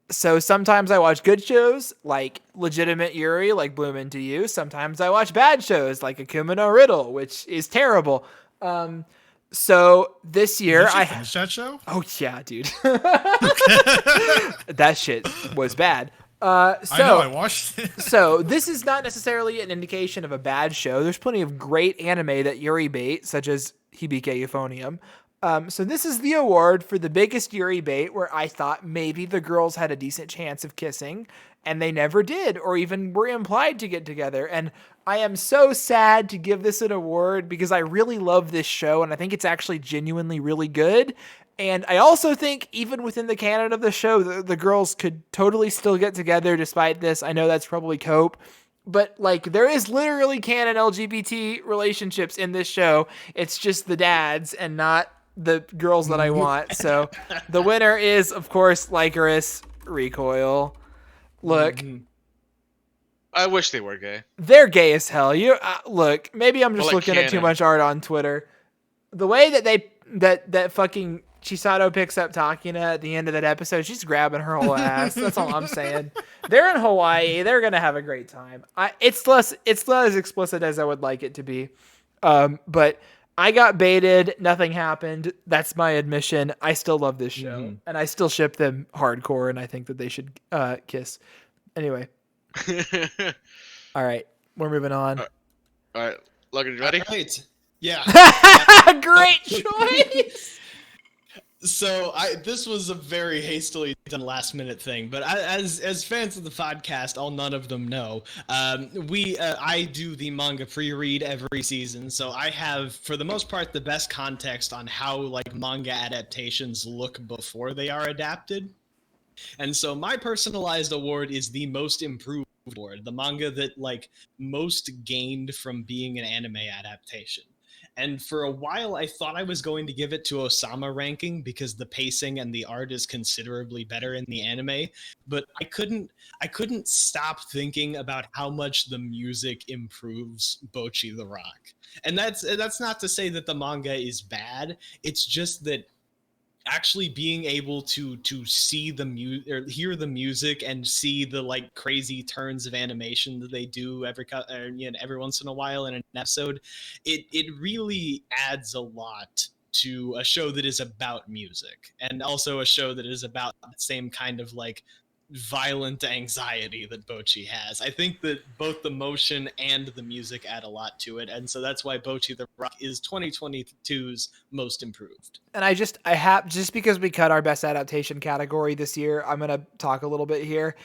So sometimes I watch good shows like Legitimate Yuri, like Bloom Into You. Sometimes I watch bad shows like Akuma no Riddle, which is terrible. So this year Did you finish that show? Oh yeah, dude. That shit was bad. I know, I watched it. So this is not necessarily an indication of a bad show. There's plenty of great anime that Yuribait, such as Hibike Euphonium. So this is the award for the biggest Yuribait, where I thought maybe the girls had a decent chance of kissing, and they never did, or even were implied to get together. And I am so sad to give this an award because I really love this show, and I think it's actually genuinely really good. And I also think even within the canon of the show, the girls could totally still get together despite this. I know that's probably cope, but like there is literally canon LGBT relationships in this show. It's just the dads and not the girls that I want. So the winner is, of course, Lycoris Recoil. Look, I wish they were gay. they're gay as hell. You look, maybe I'm just Well, like looking at too canon. much art on Twitter. The way that that fucking Chisato picks up Takina at the end of that episode, she's grabbing her whole ass. That's all I'm saying. They're in Hawaii. They're gonna have a great time. It's not as explicit as I would like it to be. But I got baited. Nothing happened. That's my admission. I still love this show, and I still ship them hardcore, and I think that they should kiss. Anyway, all right, we're moving on. All right, Logan, you ready? Right. Yeah. Great choice. So this was a very hastily done last minute thing, but as fans of the podcast, all none of them know, I do the manga pre-read every season, so I have for the most part the best context on how like manga adaptations look before they are adapted. And so my personalized award is the most improved award, the manga that like most gained from being an anime adaptation. And for a while, I thought I was going to give it to Osama ranking because the pacing and the art is considerably better in the anime. But I couldn't stop thinking about how much the music improves Bocchi the Rock. And that's not to say that the manga is bad. It's just that actually being able to see the music or hear the music and see the like crazy turns of animation that they do every once in a while in an episode, it really adds a lot to a show that is about music, and also a show that is about the same kind of like violent anxiety that Bocchi has. I think that both the motion and the music add a lot to it, and so that's why Bocchi the Rock is 2022's most improved. And I have just because we cut our best adaptation category this year, I'm gonna talk a little bit here.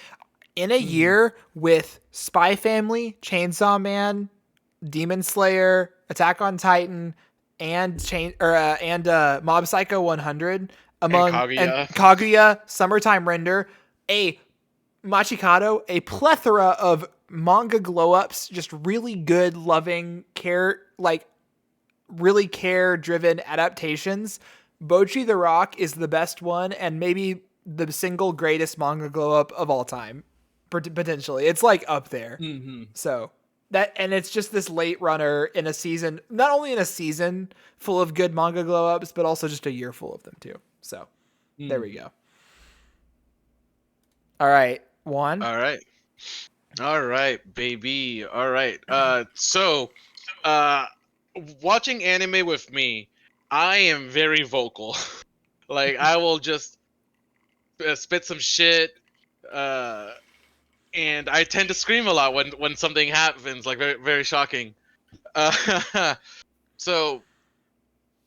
In a year with Spy Family, Chainsaw Man, Demon Slayer, Attack on Titan, and Mob Psycho 100, and Kaguya, Summertime Render, a Machikado, a plethora of manga glow-ups, just really good, loving, really care-driven adaptations. Bocchi the Rock is the best one, and maybe the single greatest manga glow-up of all time, potentially. It's like up there. So and it's just this late runner in a season, not only in a season full of good manga glow-ups, but also just a year full of them too. So there we go. All right, Juan. All right, baby. All right. So, watching anime with me, I am very vocal. Like, I will just spit some shit, and I tend to scream a lot when something happens, like very, very shocking. So,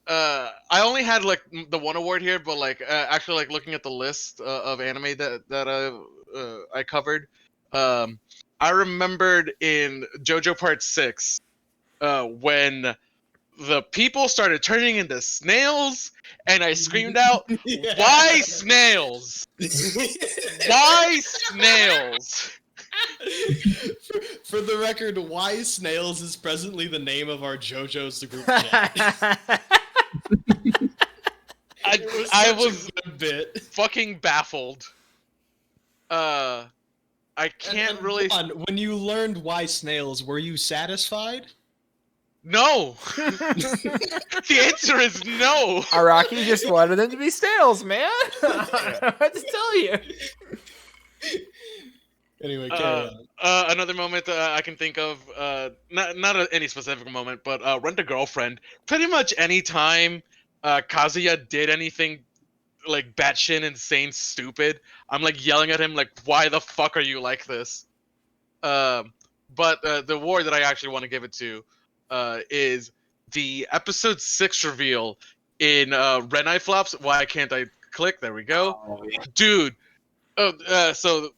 I only had like the one award here, but like actually like looking at the list of anime that I covered, I remembered in JoJo Part 6 when the people started turning into snails, and I screamed out, "Why snails? Why snails?" For the record, Why Snails is presently the name of our JoJo's group chat. I was a bit fucking baffled. I can't and really. Juan, when you learned Why Snails, were you satisfied? No. The answer is no. Araki just wanted them to be snails, man. I don't know what to tell you. Anyway, carry on. Another moment I can think of, not any specific moment, but Rent a Girlfriend. Pretty much any time Kazuya did anything like batshit insane stupid, I'm like yelling at him like, why the fuck are you like this? But the award that I actually want to give it to is the episode 6 reveal in Renai Flops. Why can't I click? There we go. Oh, yeah. Dude. So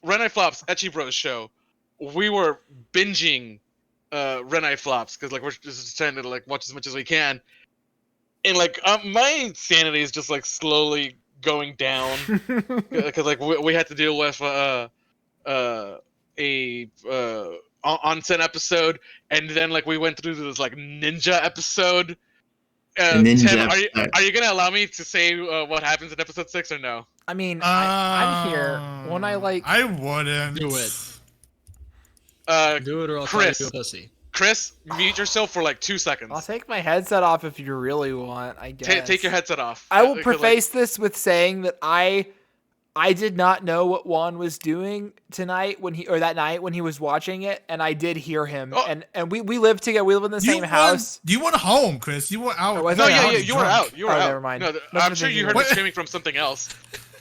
Renai Flops, Ecchi Bros show. We were binging Renai Flops because like we're just trying to like watch as much as we can. And like my sanity is just like slowly going down because like we had to deal with onsen episode, and then like we went through this like ninja episode. Ninja Tim, episode. are you gonna allow me to say what happens in episode 6 or no? I mean, I'm here. When I like, I wouldn't Do it. Do it or I'll Chris. call you a pussy. Chris, mute yourself for like 2 seconds. I'll take my headset off if you really want. I guess. Take your headset off. I will 'Cause, preface this with saying that I did not know what Juan was doing tonight that night when he was watching it, and I did hear him. Oh. And we live together. We live in the same house. You went home, Chris. You were out. Or was no, I yeah, out? yeah, you were out. You were Oh, out. never mind. No, Must I'm have sure been you you. heard me What? screaming from something else.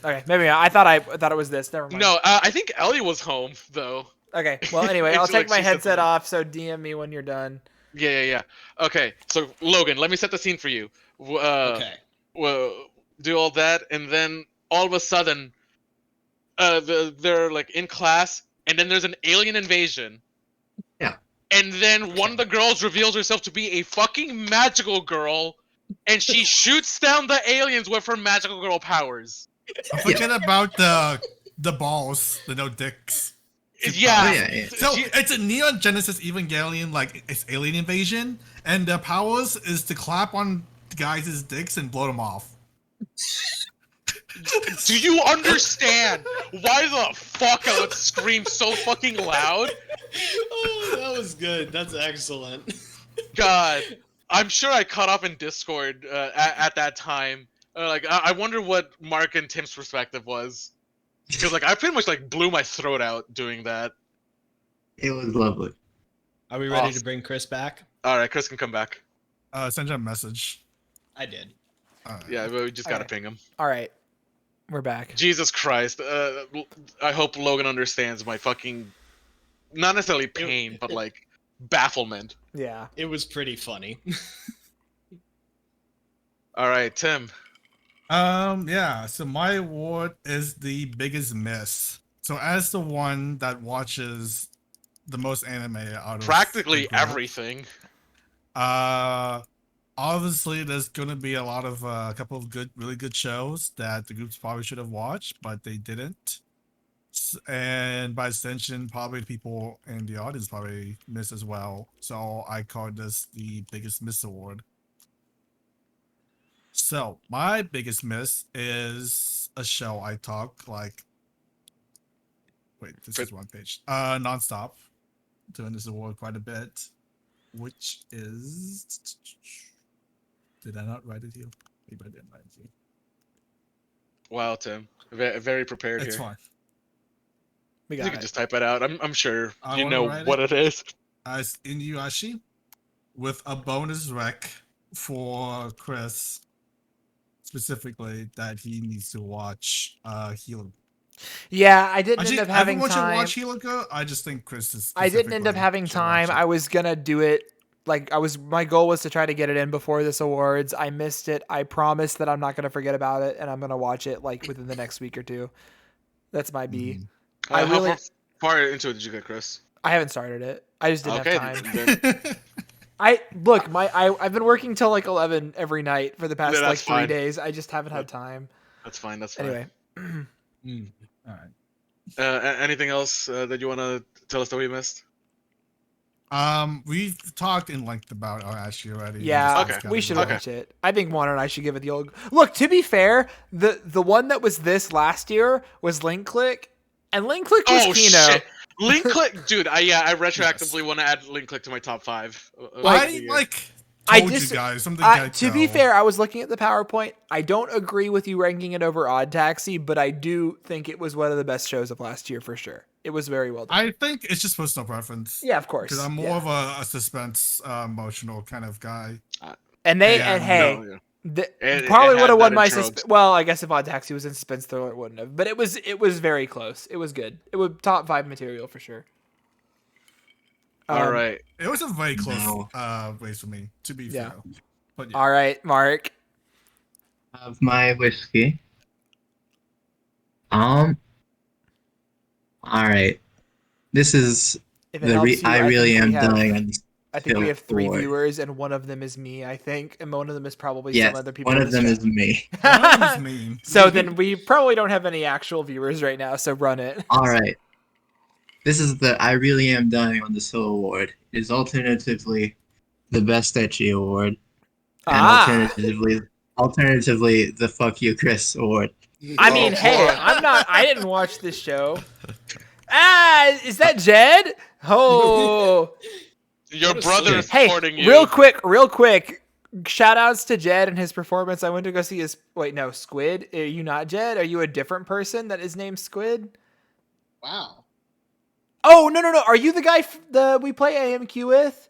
Okay, maybe I thought it was this. Never mind. No, I think Ellie was home though. Okay. Well, anyway, I'll It's take like my she said headset something. off. So DM me when you're done. Yeah. Okay, so Logan, let me set the scene for you. Okay. Well, do all that, and then all of a sudden, they're like in class, and then there's an alien invasion. Yeah. And then one of the girls reveals herself to be a fucking magical girl, and she shoots down the aliens with her magical girl powers. Forget about the balls, the no dicks. Yeah. Oh, yeah. So it's a Neon Genesis Evangelion, like it's alien invasion, and their powers is to clap on guys' dicks and blow them off. Do you understand why the fuck I would scream so fucking loud? Oh, that was good. That's excellent. God, I'm sure I caught up in Discord at that time. I wonder what Mark and Tim's perspective was, because like I pretty much like blew my throat out doing that. It was lovely. Are we ready Awesome. to bring Chris back? All right, Chris can come back. Send you a message. I did. Yeah, but we just gotta Okay. ping him. All right, we're back. Jesus Christ! I hope Logan understands my fucking, not necessarily pain, but like bafflement. Yeah. It was pretty funny. All right, Tim. Yeah, so my award is the biggest miss. So as the one that watches the most anime out of Practically the group, everything. Obviously there's gonna be a couple of really good shows that the groups probably should have watched, but they didn't. And by extension, probably the people in the audience probably missed as well. So I call this the biggest miss award. So my biggest miss is a show I talk like. Wait, this is one page. Nonstop, doing this award quite a bit, which is. Did I not write it here? Maybe I didn't write it here. Wow, Tim. Very prepared It's here. fine. We You got can it. just type it out. I'm sure I you wanna know write what it. it is. As Inuyasha, with a bonus rec for Chris, specifically that he needs to watch Healer. Yeah, I didn't Actually, end up having everyone time. should watch Healer Girl. I just think Chris is. I didn't end up specifically having should watch time. it. I was gonna do it. Like my goal was to try to get it in before this awards. I missed it. I promise that I'm not gonna forget about it, and I'm gonna watch it like within the next week or two. That's my B. Mhm. I How really- far into it did you get, Chris? I haven't started it. I just didn't Okay, have time. then- I've been working till like 11 every night for the past Yeah, like that's 3 fine. days. I just haven't had time. That's fine. That's fine. Anyway, All right. Anything else that you want to tell us that we missed? We've talked in length about our Ashley already. yeah, Okay. we should Okay. watch it. I think Juan and I should give it the old. Look, to be fair, the one that was this last year was Link Click, and Link Click was Oh Kino. shit! Link Click, dude. I retroactively want to add Link Click to my top 5. I like told you guys from the get-go. To be fair, I was looking at the PowerPoint. I don't agree with you ranking it over Odd Taxi, but I do think it was one of the best shows of last year for sure. It was very well done. I think it's just personal preference. Yeah, of course. Because I'm more of a suspense, emotional kind of guy. And hey, No, probably it would have had won better my tropes. well, I guess if Odd Taxi was in suspense thriller, it wouldn't have. But it was very close. It was good. It was top 5 material for sure. All right. It was a very close No. race for me, to be Yeah. fair. But yeah. All right, Mark. Of my whiskey. All right. This is If it helps you, I really think am we have- dying on this. I think we have 3 Boy. viewers, and one of them is me, I think, and one of them is probably Yes, some other people. one in of this them chat. is me. One of them is me. So then we probably don't have any actual viewers right now, so run it. All right. This is the I really am dying on this hill award. It is alternatively the best Ecchi award, and alternatively the fuck you Chris award. I mean, hey, I didn't watch this show. Is that Jed? Oh. Your What a brother is Hey, supporting you. real quick. Shout outs to Jed and his performance. I went to go see his. Wait, no, Squid. Are you not Jed? Are you a different person that is named Squid? Wow. Oh, no. Are you the guy we play AMQ with?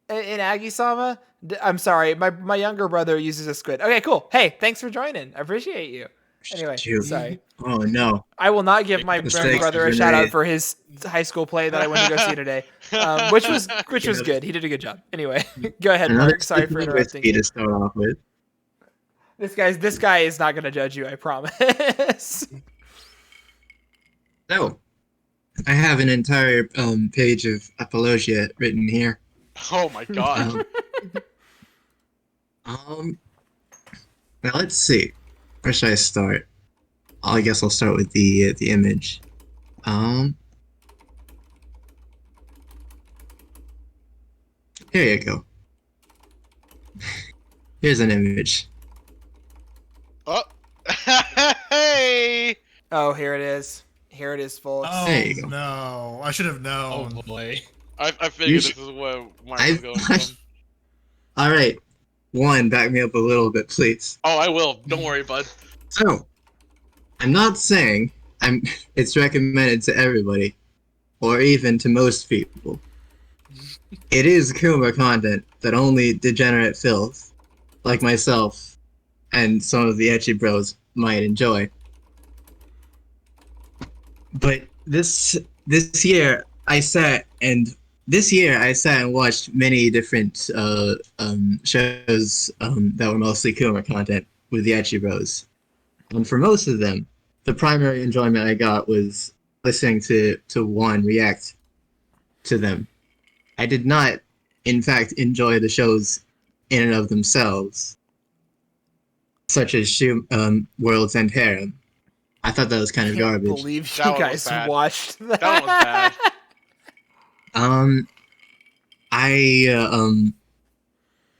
In Agi-sama? I'm sorry. My younger brother uses a Squid. Okay, cool. Hey, thanks for joining. I appreciate you. Anyway, Shoot. sorry. Oh no. I will not give my Mistakes brother a were shout out made. for his high school play that I went to go see today, which was good. He did a good job. Anyway, go ahead, Another Mark. Sorry for stupid interrupting whiskey you. to start off with. This guy is not going to judge you. I promise. So, I have an entire page of apologia written here. Oh my god. Now let's see. Where should I start? I guess I'll start with the image. Here you go. Here's an image. Oh. Hey. Oh, here it is. Here it is, folks. Oh There you go. no! I should have Oh known. boy. I figured should- this is where Mark I- was going from. All right, Juan, back me up a little bit, please. Oh, I will. Don't worry, bud. So, I'm not saying it's recommended to everybody, or even to most people. It is Kuma content that only degenerate filth, like myself, and some of the Ecchi bros might enjoy. But this year I sat and watched many different shows that were mostly Kuma content with the Ecchi bros. And for most of them, the primary enjoyment I got was listening to Juan react to them. I did not, in fact, enjoy the shows in and of themselves, such as World's End Harem. I thought that was kind of I can't garbage. believe you That one was guys bad. watched that. That one was bad.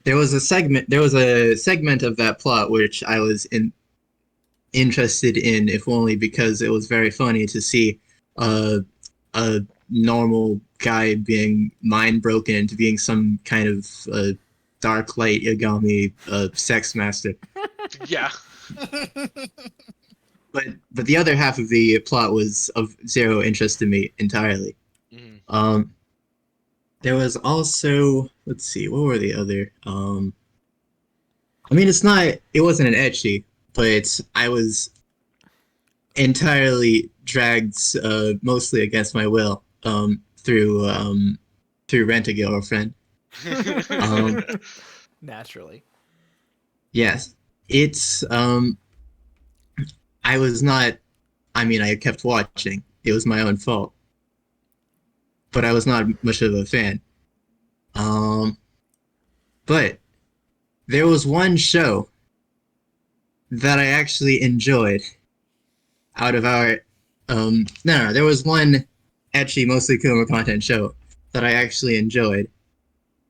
There was a segment of that plot which I was interested in, if only because it was very funny to see a normal guy being mind broken into being some kind of dark light Yagami sex master. Yeah. But the other half of the plot was of zero interest to me entirely. Mhm. There was also, let's see, what were the other? I mean, it wasn't an ecchi, but I was entirely dragged, mostly against my will, through Rent a Girlfriend. Naturally. Yes, it's I was not. I mean, I kept watching. It was my own fault, but I was not much of a fan. But there was one show that I actually enjoyed. Out of our, no, there was one ecchi, mostly Kuma content show that I actually enjoyed.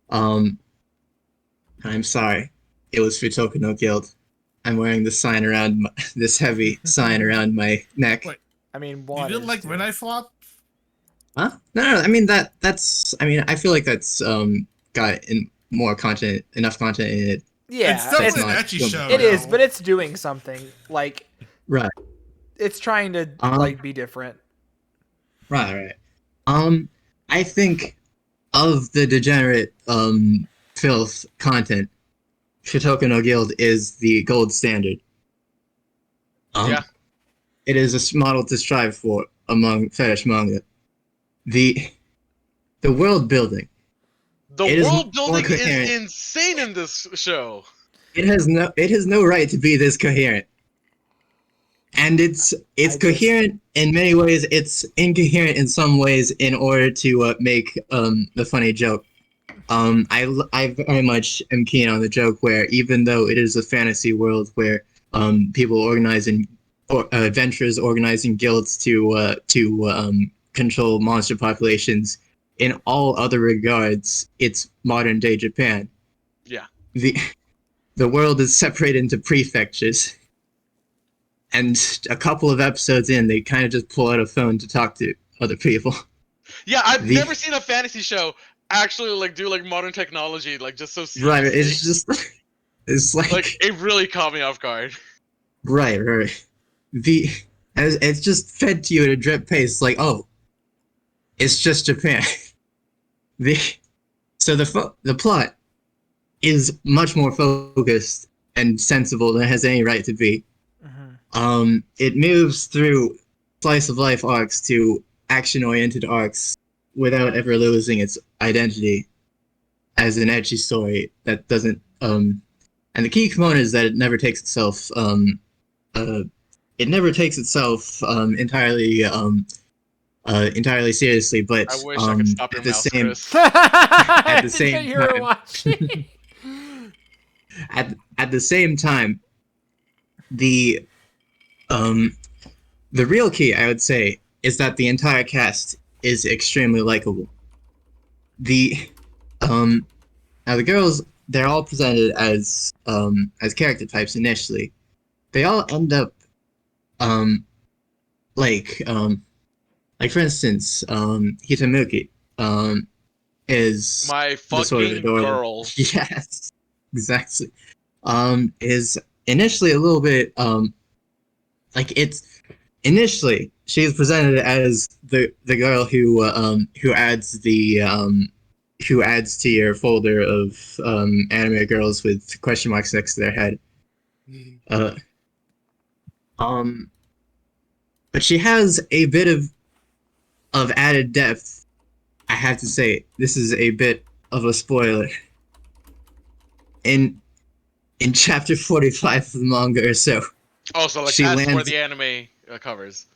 I'm sorry, it was Futoku no Guild. I'm wearing this sign around this heavy sign around my neck. Wait. I mean, You one. didn't is like two. Red Eye Flop? Huh? No. I mean that's. I mean, I feel like that's got more content, enough content in it. Yeah, It's definitely an not- ecchi show. it is, though. but it's doing something. Like Right. it's trying to like be different. Right. I think of the degenerate filth content, Shotoko no Guild is the gold standard. Yeah. It is a model to strive for among fetish manga. The world building. The It is world more building coherent. is insane in this show. It has no right to be this coherent. And it's coherent in many ways. It's incoherent in some ways in order to make the funny joke. I very much am keen on the joke where even though it is a fantasy world where people organizing adventurers organizing guilds to control monster populations, in all other regards, it's modern day Japan. Yeah. The world is separated into prefectures. And a couple of episodes in, they kind of just pull out a phone to talk to other people. Yeah, I've never seen a fantasy show actually like do like modern technology like just so seriously. Right, it's just it's like it really caught me off guard. Right. It's just fed to you at a drip pace, like, oh, it's just Japan. So the plot is much more focused and sensible than it has any right to be. It moves through slice of life arcs to action-oriented arcs without ever losing its identity as an ecchi story that doesn't. And the key component is that it never takes itself. It never takes itself entirely seriously. But I wish I could stop your at the mouse, same Chris. At the same you were time. watching. at the same time, the real key, I would say, is that the entire cast is extremely likable. Now the girls, they're all presented as character types initially. They all end up like for instance, Hitamuki is My the fucking sort of adorable girl. Yes, exactly. Is initially a little bit like it's initially she's presented as the girl who adds to your folder of anime girls with question marks next to their head. But she has a bit of added depth. I have to say, this is a bit of a spoiler. In chapter 45 of the manga or so. Oh, so like She that's where lands- the anime covers.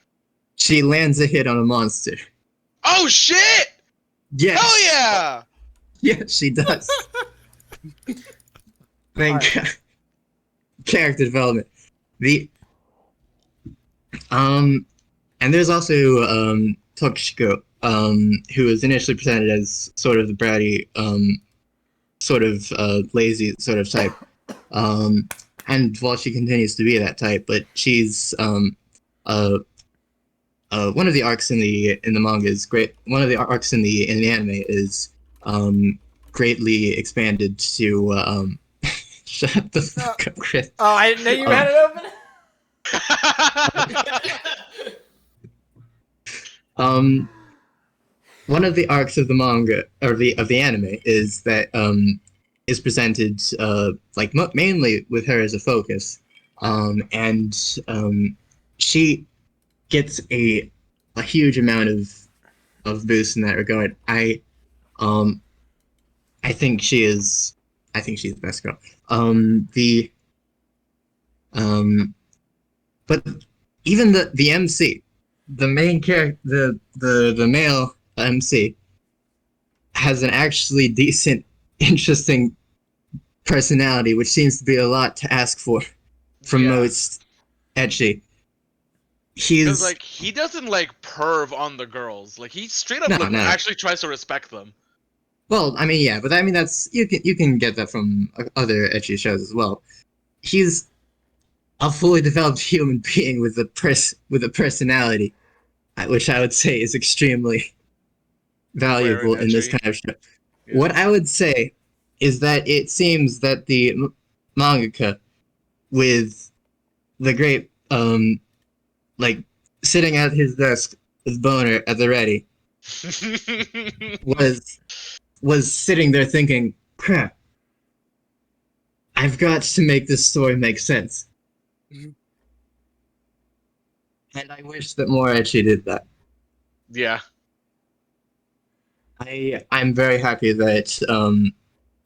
She lands a hit on a monster. Oh shit! Yes. Hell yeah! Yes, she does. Thank God. Character development. And there's also Tokishiko, who was initially presented as sort of the bratty, sort of lazy sort of type. And while she continues to be that type, but she's one of the arcs in the manga is great. One of the arcs in the anime is greatly expanded to shut the fuck up, Chris. Oh, I didn't know you had it open. One of the arcs of the manga or of the anime is that is presented like mainly with her as a focus, and she gets a huge amount of boost in that regard. I think she's the best girl. But even the MC, the main character, the male MC, has an actually decent, interesting personality, which seems to be a lot to ask for from most ecchi. Because like he doesn't like perv on the girls. Like he straight up actually tries to respect them. Well, I mean, yeah, but I mean that's you can get that from other ecchi shows as well. He's a fully developed human being with a personality, which I would say is extremely valuable in this kind of show. Yeah. What I would say is that it seems that the mangaka, with the great like sitting at his desk with Boner at the ready, was sitting there thinking, crap, I've got to make this story make sense. And I wish that more Ecchi did that. Yeah. I'm very happy that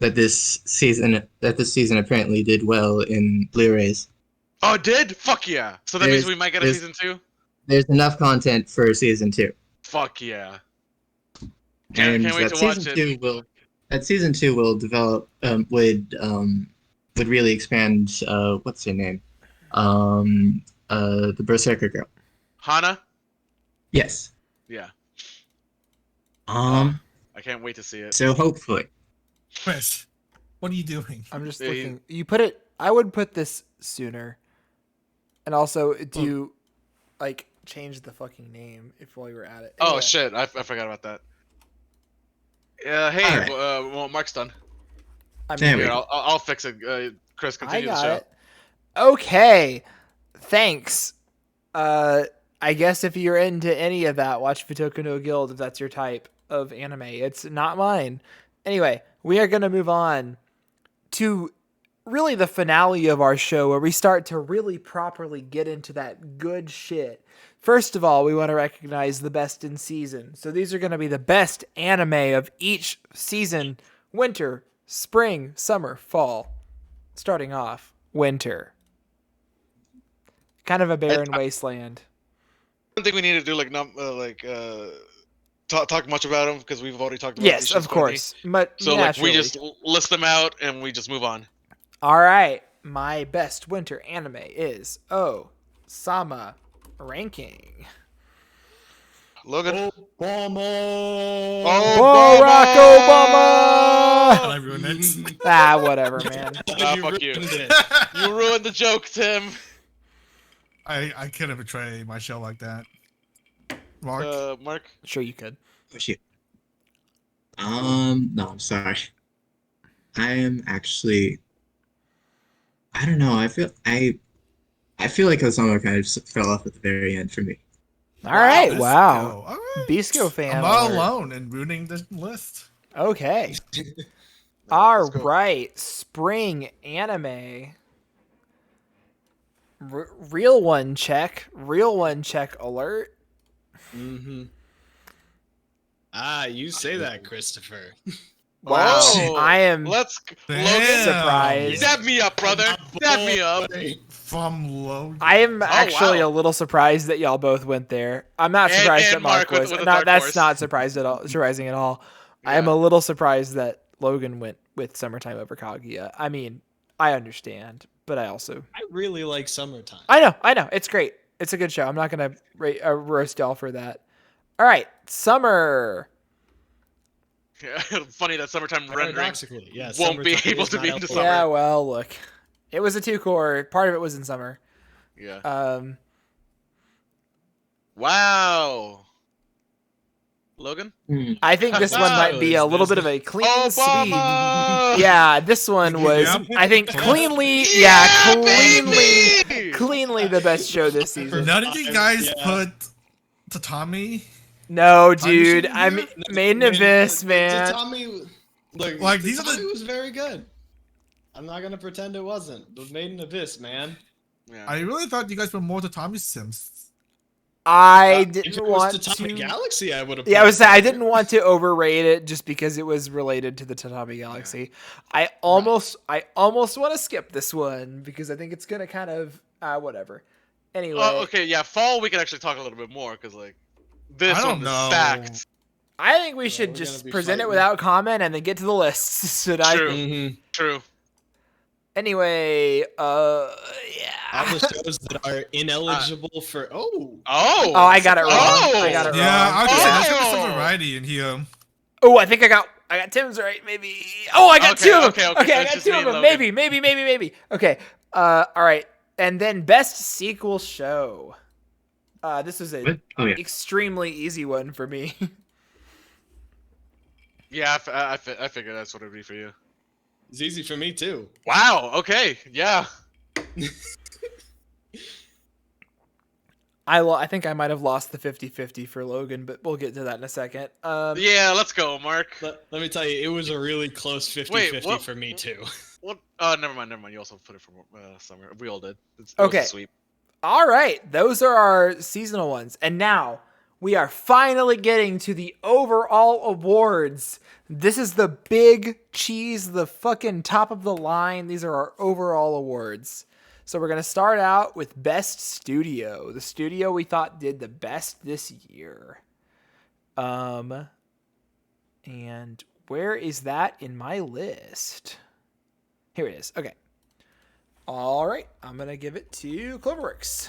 that this season apparently did well in Blu-rays. Oh, it did? Fuck yeah. So that means we might get a season 2? There's enough content for season 2. Fuck yeah. And Can't wait that to watch season it. 2 will develop would really expand what's her name? The Berserker girl. Hana? Yes. Yeah. Um I can't wait to see it. so hopefully. Chris, what are you doing? I'm just Yeah, looking. You put it. I would put this sooner. And also, do you like change the fucking name if while you were at it? Oh Anyway. shit, I forgot about that. Hey, Alright. well, Mark's done. I There mean, we Here, go. I'll fix it. Chris, I continue the got show. it. Okay. Thanks. I guess if you're into any of that, watch Futoku no Guild if that's your type of anime. It's not mine. Anyway, we are going to move on to really the finale of our show where we start to really properly get into that good shit. First of all, we want to recognize the best in season. So these are going to be the best anime of each season: winter, spring, summer, fall. Starting off, winter. Kind of a barren wasteland. I don't think we need to do talk much about them because we've already talked about Yes, issues of course. But So naturally. we just list them out and we just move on. All right. My best winter anime is Sama ranking. Logan. Obama. Barack Obama. Can I ruin it? Ah, whatever, man. Ah, fuck you. ruined it. You ruined the joke, Tim. I couldn't betray my show like that. Mark? Mark. Sure you could. Oh shit. No, I'm sorry. I am actually. I don't know. I feel like Osama kind of just fell off at the very end for me. All right. Bisco. Wow. All right. Bisco fan. I'm not alert. alone in ruining the list. Okay. Let's All go. right. Spring anime. Real one check. Real one check alert. Mm-hmm. Ah, you say that, Christopher. Wow. Oh, I am Logan, Damn. surprised. dab me up, brother. Dab me up. From Logan. I am actually wow. a little surprised that y'all both went there. I'm not And- surprised and that Mark Mark was. with a Not, dark that's horse. not surprising at all. I am Yeah. a little surprised that Logan went with Summertime over Kaguya. I mean, I understand, but I also I really like summertime. I know it's great. It's a good show. I'm not gonna roast y'all for that. All right, summer. Yeah, funny that summertime rendering Paradoxically, yeah, won't be summertime able is to not be into helpful. summer. Yeah, well, look, it was a 2-core. Part of it was in summer. Yeah. Wow. Logan? I think this one might be a little bit of a clean sweep. Obama! Yeah, this one was, Yep. I think, cleanly, baby! cleanly the best show this season. None of you guys Yeah. put Tatami. No, dude, shouldn't I'm do Made in Abyss, man. Tommy, look, Like, these are the- Tommy was very good. I'm not gonna pretend it wasn't. The Made in Abyss, man. Yeah. I really thought you guys were more Tatami Sims. I If didn't it want was Tatami to. Galaxy, I would have. Yeah, I was saying I didn't want to overrate it just because it was related to the Tatami Galaxy. I almost want to skip this one because I think it's gonna kind of whatever. Anyway, Oh, okay, yeah, fall we can actually talk a little bit more because like this I don't one is know. stacked. I think we we're should gonna just be present it fighting. without comment and then get to the lists. True. True. Anyway, All yeah. the shows that are ineligible for. Oh, Oh. Oh, I got it wrong. Oh! I got it Yeah, I was gonna say there's gonna be Oh. some variety in here. Oh, I think I got Tim's right. Maybe. Oh, I got Okay, two of them. okay, Okay, so I it's got just two me of and them. Logan. Maybe. Okay. All right. And then best sequel show. This was an What? Oh yeah. extremely easy one for me. Yeah, I figured that's what it'd be for you. It's easy for me too. Wow. Okay. Yeah. I think I might have lost the 50-50 for Logan, but we'll get to that in a second. Yeah. Let's go, Mark. Let me tell you, it was a really close 50-50 what- for me too. What? Never mind. You also put it for summer. We all did. It was Okay. a sweep. All right, those are our seasonal ones. And now we are finally getting to the overall awards. This is the big cheese, the fucking top of the line. These are our overall awards. So we're going to start out with Best Studio. The studio we thought did the best this year. And where is that in my list? Here it is. Okay. All right, I'm going to give it to Cloverworks.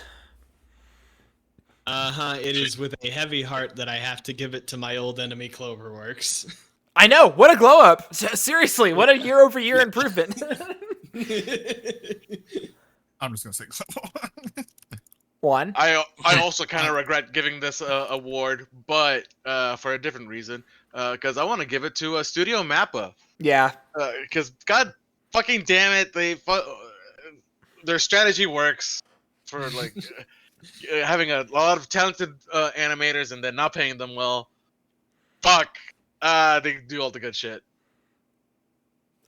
It is with a heavy heart that I have to give it to my old enemy Cloverworks. I know. What a glow up. Seriously, what a year-over-year improvement. I'm just gonna say Clover. One. I also kind of regret giving this award, but for a different reason. Because I want to give it to Studio Mappa. Yeah. Because God fucking damn it, their strategy works for like having a lot of talented animators and then not paying them well. Fuck. They do all the good shit.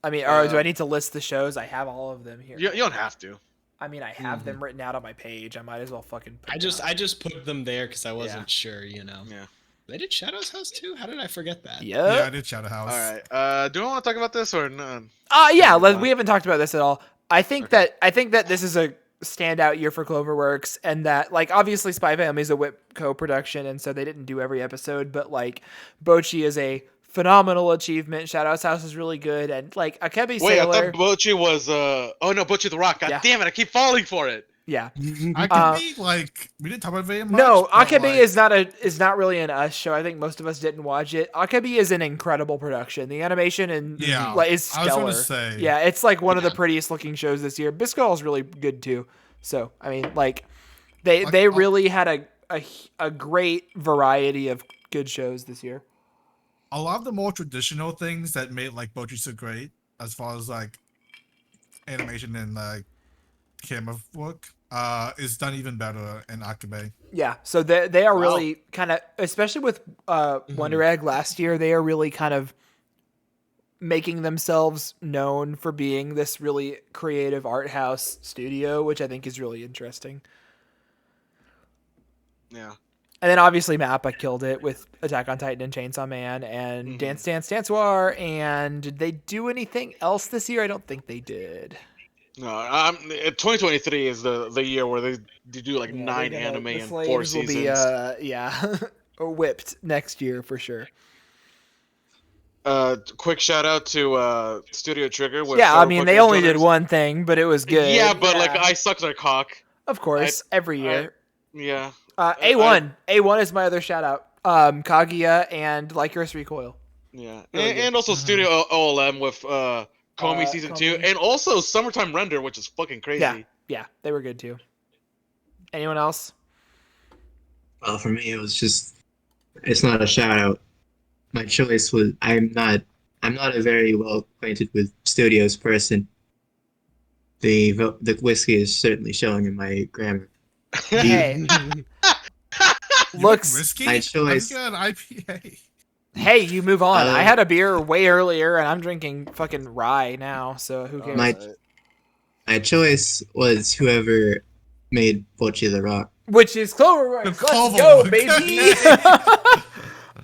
I mean, do I need to list the shows? I have all of them here. You don't have to. I mean, I have them written out on my page. I might as well fucking put I just put them there because I wasn't sure, you know. Yeah. They did Shadow's House too? How did I forget that? Yeah, I Yep. did Shadow House. All right. Do I want to talk about this or no? Yeah, we haven't talked about this at all. I think that this is a standout year for Cloverworks, and that like obviously Spy Family is a Whip co-production, and so they didn't do every episode, but like Bochi is a phenomenal achievement. Shadow's House is really good, and like Akebi Wait, Sailor. I thought Bochi was oh no, Bochi the Rock. God damn it, I keep falling for it. Yeah. I could be like, we didn't talk about it very much. No, but, Akebi like, is not really an us show. I think most of us didn't watch it. Akebi is an incredible production. The animation and Yeah, is I was stellar. gonna say. Yeah, it's like one of the prettiest looking shows this year. Biscuit is really good too. So I mean, like they really had a great variety of good shows this year. A lot of the more traditional things that made like Bochi so great, as far as like animation and like camera work, is done even better in Akabe. Yeah, so they are really kind of, especially with Wonder Egg last year, they are really kind of making themselves known for being this really creative art house studio, which I think is really interesting. Yeah. And then obviously Mappa killed it with Attack on Titan and Chainsaw Man and Dance Dance Dance War. And did they do anything else this year? I don't think they did. No, 2023 is the year where they do like 9 anime and 4 seasons. Will be whipped next year for sure. Quick shout out to Studio Trigger. I mean they only did one thing, but it was good. Yeah, but like I sucked their cock. Of course, every year. Yeah. A1 is my other shout out. Kaguya and Lycanthropus Recoil. Yeah, Really and also Studio OLM with Komi season 2, and also Summertime Render, which is fucking crazy. Yeah, they were good too. Anyone else? Well, for me, it's not a shout out. My choice was, I'm not a very well acquainted with studios person. The whiskey is certainly showing in my grammar. Hey. Looks risky. my choice. Got an IPA. Hey, you move on. I had a beer way earlier, and I'm drinking fucking rye now. So who cares? My choice was whoever made Bochi the Rock. Which is Cloverworks. Let's Cloverworks. go, baby.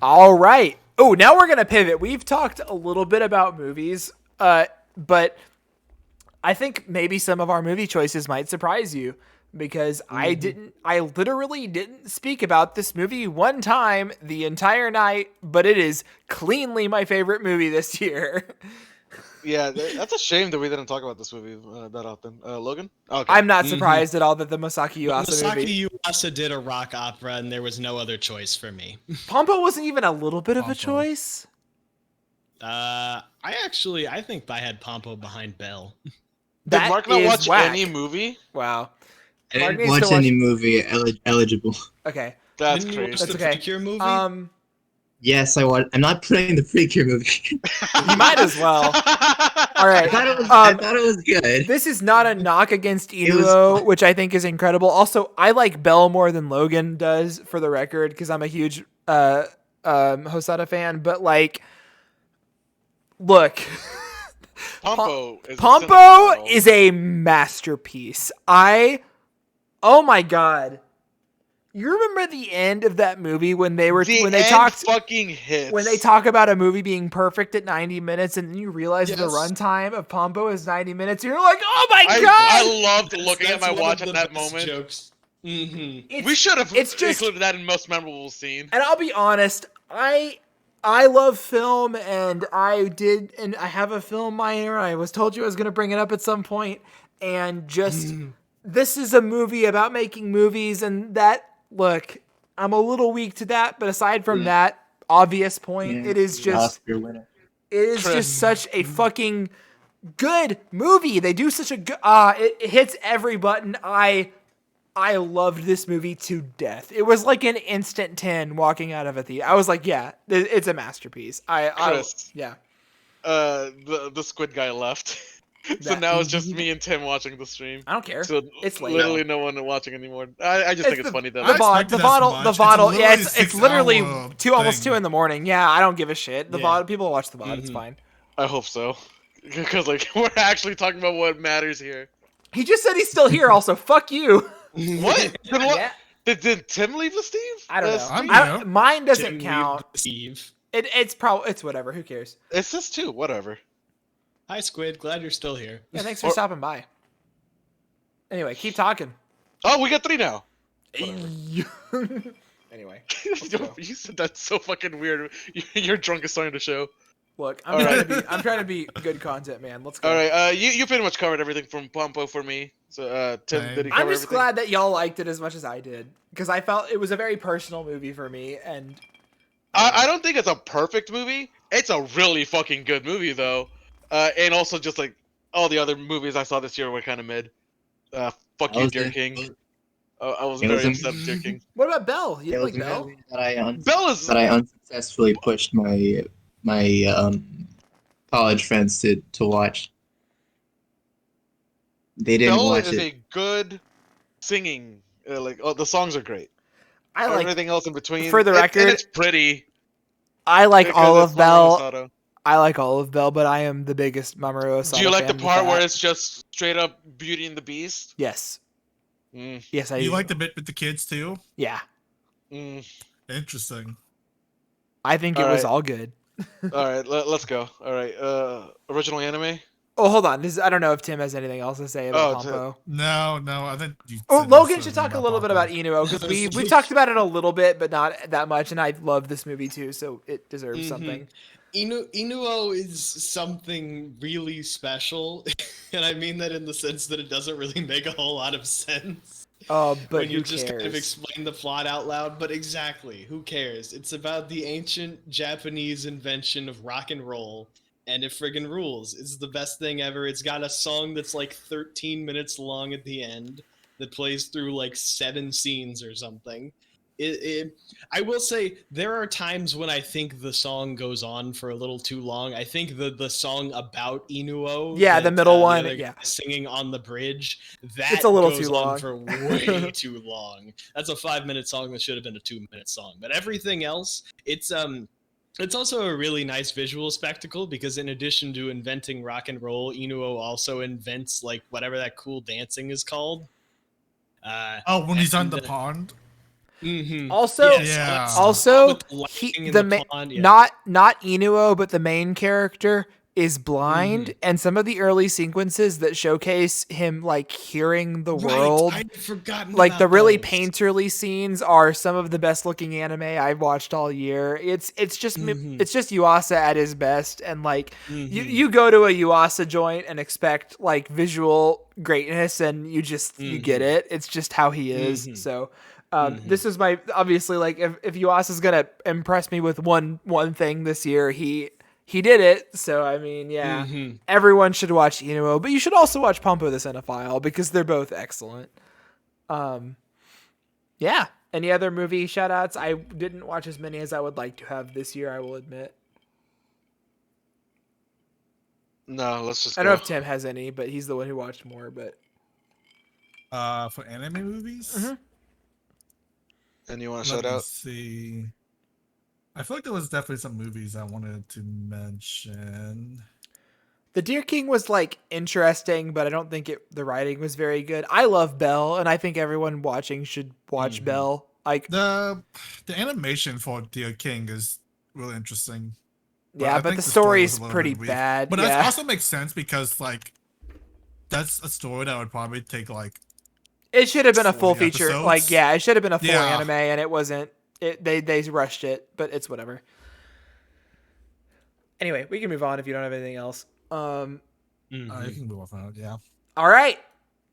All right. Oh, now we're gonna pivot. We've talked a little bit about movies, but I think maybe some of our movie choices might surprise you. Because I literally didn't speak about this movie one time the entire night, but it is cleanly my favorite movie this year. Yeah, that's a shame that we didn't talk about this movie that often. Logan? Okay. I'm not surprised at all that the Masaki Yuasa movie. Masaki Yuasa did a rock opera, and there was no other choice for me. Pompo wasn't even a little bit of a choice. I think I had Pompo behind Belle. Did Mark not watch whack. any movie? Wow. I Mark didn't needs to watch any movie eligible. Okay. That's Didn't you watch crazy. the okay. Precure movie? Yes, I watched. I'm not playing the Precure movie. You might as well. All right. I thought it was good. This is not a knock against was Inuo, fun. which I think is incredible. Also, I like Bell more than Logan does, for the record, because I'm a huge Hosada fan. But like, look, Pompo is a Pompo cinephile. is a masterpiece. Oh my god. You remember the end of that movie when they the when they end talked fucking hits. when they talk about a movie being perfect at 90 minutes and then you realize the Yes. runtime of Pompo is 90 minutes and you're like, "Oh my god!" I loved looking at That's my one watch of at the that best moment. Jokes. Mm-hmm. It's- We should have it's just- included that in most memorable scene. And I'll be honest, I love film and I have a film minor. I was told you I was going to bring it up at some point, and just this is a movie about making movies, and that, look, I'm a little weak to that, but aside from that obvious point, Yeah, it is just Oscar winner. it is Chris. just such a fucking good movie. They do such a good it hits every button. I loved this movie to death. It was like an instant 10 walking out of a theater. I was like, yeah, it's a masterpiece. Chris. Yeah. The squid guy left. So That- now it's just me and Tim watching the stream. I don't care. So It's late. literally no one watching anymore. I just think it's funny that The expected bottle, as the much. bottle. It's Yeah, literally it's a literally 6-hour almost thing. 2 in the morning. Yeah, I don't give a shit. The Yeah. VOD, people watch the VOD. It's fine. I hope so. Because like we're actually talking about what matters here. He just said he's still here. Also, fuck you. What? Then what? Yeah. Did Tim leave the Steve? I don't know. I'm I don't- here. mine doesn't Jim count. Reed, Steve. It's whatever. Who cares? It's this too. Whatever. Hi, Squid. Glad you're still here. Yeah, thanks for Or- stopping by. Anyway, keep talking. Oh, we got 3 now. Anyway, You said that's so fucking weird. Your drunk is starting to show. look, All right. I'm trying to be good content, man. Let's go. All right. You pretty much covered everything from Pompo for me. So Tim, Dang. did he cover I'm just everything? glad that y'all liked it as much as I did, because I felt it was a very personal movie for me, and I don't think it's a perfect movie. It's a really fucking good movie though. And also just like all the other movies I saw this year were kind of mid. Fuck I you, was Deer in- King. I was It was very in- upset with Deer King. what about Belle? You It didn't was like a Belle? movie that Bell is I unsuccessfully pushed my college friends to watch. They didn't Bell watch is it. a good singing. The songs are great. I like Everything else in between. for the and record, it's pretty. I like because all it's of Mamoru Belle. Hosoda. I like all of Belle, but I am the biggest Mamoru Hosoda Do you like the fan part with where that. it's just straight up Beauty and the Beast? Yes, Mm, yes, I You do. like the bit with the kids too? Yeah, mm. Interesting. I think it All was right. all good. All right, let's go. All right, original anime. Oh, hold on. I don't know if Tim has anything else to say about Oh, Tim. Pompo. No, I think you. Oh, said Logan most should of them talk a little bit Pompo. about Inuo, because we talked about it a little bit, but not that much, and I love this movie too, so it deserves Mhm. something. Inuo is something really special, and I mean that in the sense that it doesn't really make a whole lot of sense But when who you just kind of cares? explain the plot out loud. But exactly, who cares? It's about the ancient Japanese invention of rock and roll, and it friggin' rules. It's the best thing ever. It's got a song that's like 13 minutes long at the end that plays through like 7 scenes or something. I will say there are times when I think the song goes on for a little too long. I think the song about Inuo, Yeah, the middle one, other yeah. guy singing on the bridge, that It's a little goes too on long. for way too long. That's a 5-minute song that should have been a 2-minute song. But everything else, it's also a really nice visual spectacle because in addition to inventing rock and roll, Inuo also invents like whatever that cool dancing is called. Oh, when he's on the and, pond. Mhm. Also, Yes, Yeah. that's- also, with the lighting in the the pond, yeah. not Inuo, but the main character is blind, Mm-hmm. and some of the early sequences that showcase him like hearing the Right, world, I'd forgotten like the about really those. painterly scenes, are some of the best looking anime I've watched all year. It's just Mhm. it's just Yuasa at his best, and like Mhm. you go to a Yuasa joint and expect like visual greatness, and you get Mhm. it. It's just how he is. Mhm. So Mhm. this is my obviously like if Yuasa's gonna impress me with one thing this year, he did it. So I mean, yeah, Mhm. everyone should watch Inuo, but you should also watch Pompo the Cinephile because they're both excellent. Yeah. Any other movie shout outs? I didn't watch as many as I would like to have this year, I will admit. No, let's just I go. don't know if Tim has any, but he's the one who watched more. But For anime movies, Mhm. And you want to let shout me out? see. I feel like there was definitely some movies I wanted to mention. The Deer King was like interesting, but I don't think the writing was very good. I love Belle, and I think everyone watching should watch Mhm. Belle. Like, The animation for Dear King is really interesting. yeah, I but think the story was story's a little pretty bit weak. bad. But Yeah, that also makes sense because like that's a story that would probably take like it should have been a full 40 feature. Like, episodes. yeah, it should have been a full Yeah. anime, and it wasn't. They rushed it, but it's whatever. Anyway, we can move on if you don't have anything else. You can move off on it, yeah. All right.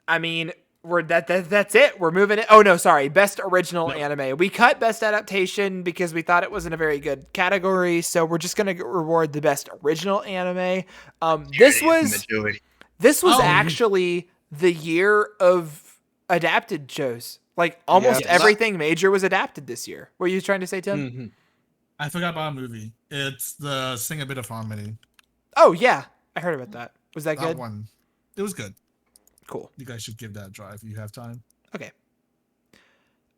I mean, that's it. We're moving it. Oh no, sorry. Best original No. anime. We cut best adaptation because we thought it wasn't a very good category, so we're just gonna reward the best original anime. This was Majority. Oh. actually the year of adapted shows. Like almost Yeah. everything major was adapted this year. What were you trying to say, Tim? Mm-hmm. I forgot about a movie. It's the Sing a Bit of Harmony. Oh yeah, I heard about that. Was that That good? one. It was good. Cool. You guys should give that a try if you have time. Okay.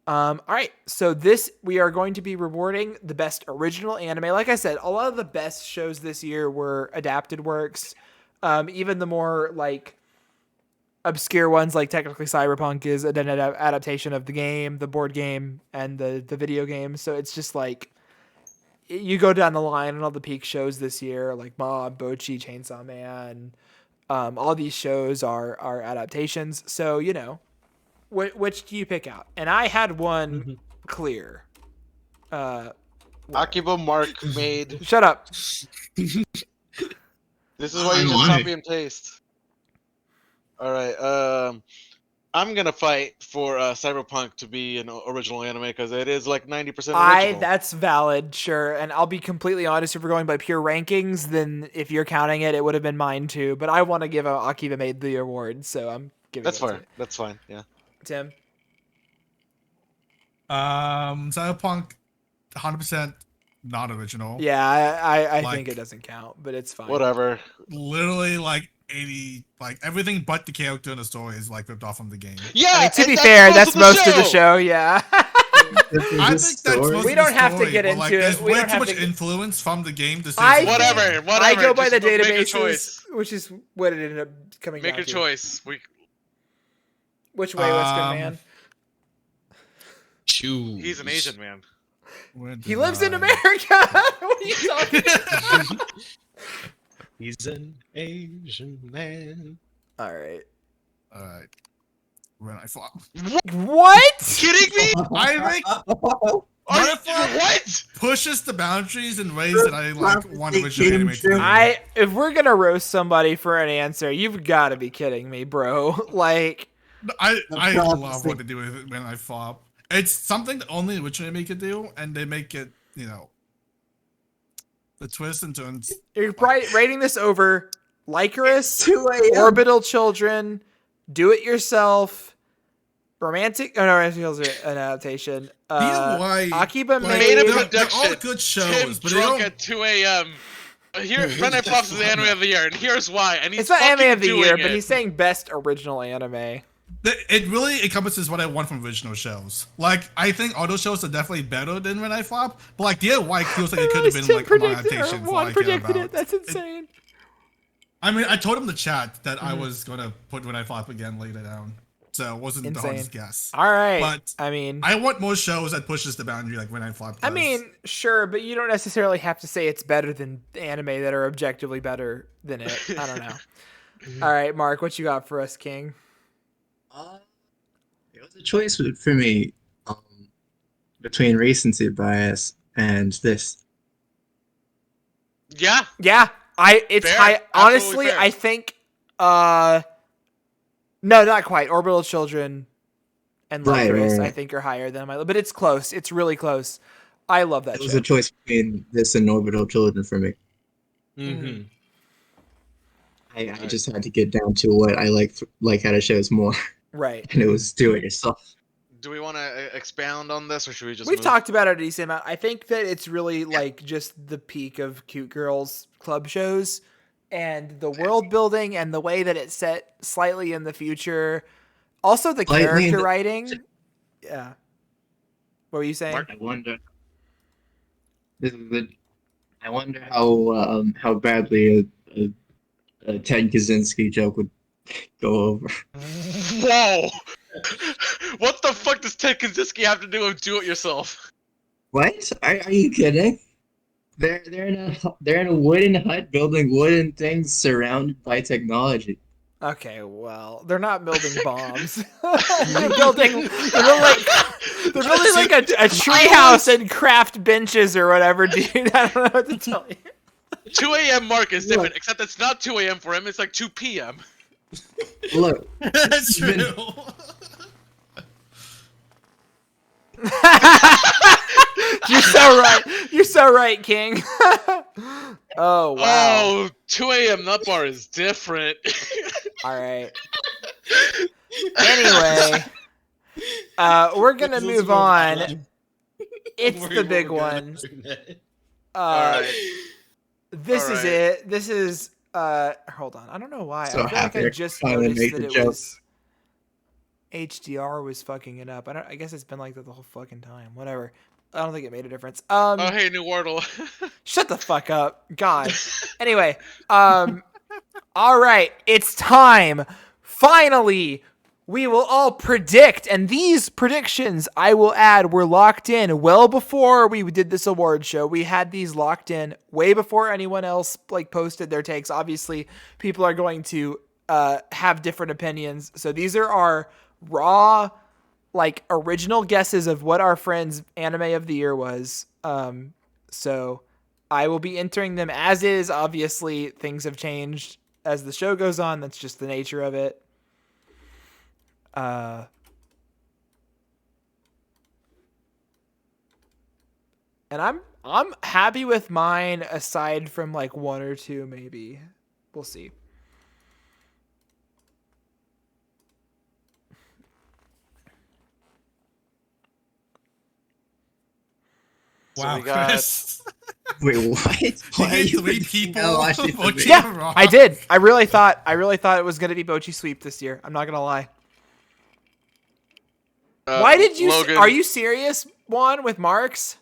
All right. So this we are going to be rewarding the best original anime. Like I said, a lot of the best shows this year were adapted works. Even the more like obscure ones, like technically Cyberpunk is an adaptation of the game, the board game, and the video game. So it's just like you go down the line and all the peak shows this year, like Mob, Bocchi, Chainsaw Man. All these shows are adaptations. So you know. Which do you pick out? And I had one clear. Akiba Mark made. Shut up. This is why you just copy and paste. All right. I'm gonna fight for Cyberpunk to be an original anime because it is like 90% original. That's valid, sure. And I'll be completely honest. If we're going by pure rankings, then if you're counting it, it would have been mine too. But I want to give Akiba made the award, so I'm giving. That's it to fine. That's fine. Yeah. Tim. Cyberpunk, 100% not original. Yeah, I Like- think it doesn't count, but it's fine. Whatever. Literally like 80, like everything but the character in the story is like ripped off from the game. Yeah. I mean, to and be fair, that's most of the show. show. Yeah. I think that's most We of don't the have to story, get but, like, into it. There's We way don't too have much to get- influence from the game to say I it's think- Whatever. Whatever. I go by the Just make a databases, choice. which is what it ended up coming Make down a to. choice. Which way, Western Um, man? Choose. He's an Asian man. Where He did lives in I- America. What are you talking about? He's an Asian man. All right. Alright. When I fought. What? Kidding me? I think Are you, Motherfucker. what? pushes the boundaries in ways that I like want original anime to do. If we're gonna roast somebody for an answer, you've got to be kidding me, bro. Like, I prophecy. love what they do with it when I flop. It's something that only original anime could do, and they make it, you know, the twists and turns. you're rating this over Lycoris, 2 a.m. Orbital Children, Do It Yourself, Romantic. Oh no, Romantic is an adaptation. Akiba Made made. a they're production. all good shows, Tim but they drunk don't. at 2 a.m. Here, Friend Night Fox is the anime of the year, and here's why. And he's It's not fucking anime of the doing year, it. but he's saying best original anime. It really encompasses what I want from original shows. Like, I think auto shows are definitely better than When I Flop, but like DIY feels like it could have been like a adaptation for all One I care predicted about. it. That's insane. I mean, I told him the chat that I was gonna put When I Flop again later down, so it wasn't Insane. the hardest guess. All right. But I mean, I want more shows that pushes the boundary like When I Flop. I does. mean, sure, but you don't necessarily have to say it's better than anime that are objectively better than it. I don't know. All right, Mark, what you got for us, King? It was a choice for me between recency bias and this. Yeah. Yeah, it's Fair. high. Absolutely Honestly, fair. I think no, not quite. Orbital Children and Right, Lycoris, right. I think, are higher than my. But it's close. It's really close. I love that It was show. a choice between this and Orbital Children for me. Mm-hmm. I just had to get down to what I like out of shows more, Right. and it was Do It Yourself. Do we want to expound on this, or should we just? We've move? talked about it a decent amount. I think that it's really like just the peak of cute girls club shows, and the world building and the way that it's set slightly in the future. Also the Slightly in character the- writing. Yeah. What were you saying? I wonder. This is the. I wonder how badly a Ted Kaczynski joke would go over. Whoa! What the fuck does Ted Kaczynski have to do with do it yourself? What? Are you kidding? They're in a wooden hut building wooden things surrounded by technology. Okay, well, they're not building bombs. they're building like a treehouse and craft benches or whatever, dude. I don't know what to tell you. 2 a.m. mark is different, except it's not 2 a.m. for him. It's like 2 p.m. Look, That's Even- true. You're so right. You're so right, King. Oh wow. Oh, 2 a.m. nut bar is different. All right. Anyway, we're gonna This is move where on. we're It's We're- the big we're one. gonna- Alright. This is Alright. it. This is hold on. I don't know why. So I feel like happy I I just finally noticed made that the it joke. was HDR was fucking it up. I guess it's been like that the whole fucking time. Whatever. I don't think it made a difference. Oh, hey, new Wordle. Shut the fuck up. God. Anyway, all right, it's time. Finally, we will all predict, and these predictions I will add were locked in well before we did this award show. We had these locked in way before anyone else like posted their takes. Obviously, people are going to have different opinions. So these are our raw, like original guesses of what our friend's anime of the year was. So I will be entering them as is. Obviously, things have changed as the show goes on. That's just the nature of it. And I'm happy with mine aside from like one or two maybe. We'll see. So Wow, we got- Chris. wait, what? You Why are gave you three predicting people LSU for voting me? Yeah, wrong. I did. I really thought it was gonna be Bochi Sweep this year. I'm not gonna lie. Why did you? Logan. Are you serious, Juan, with Marks?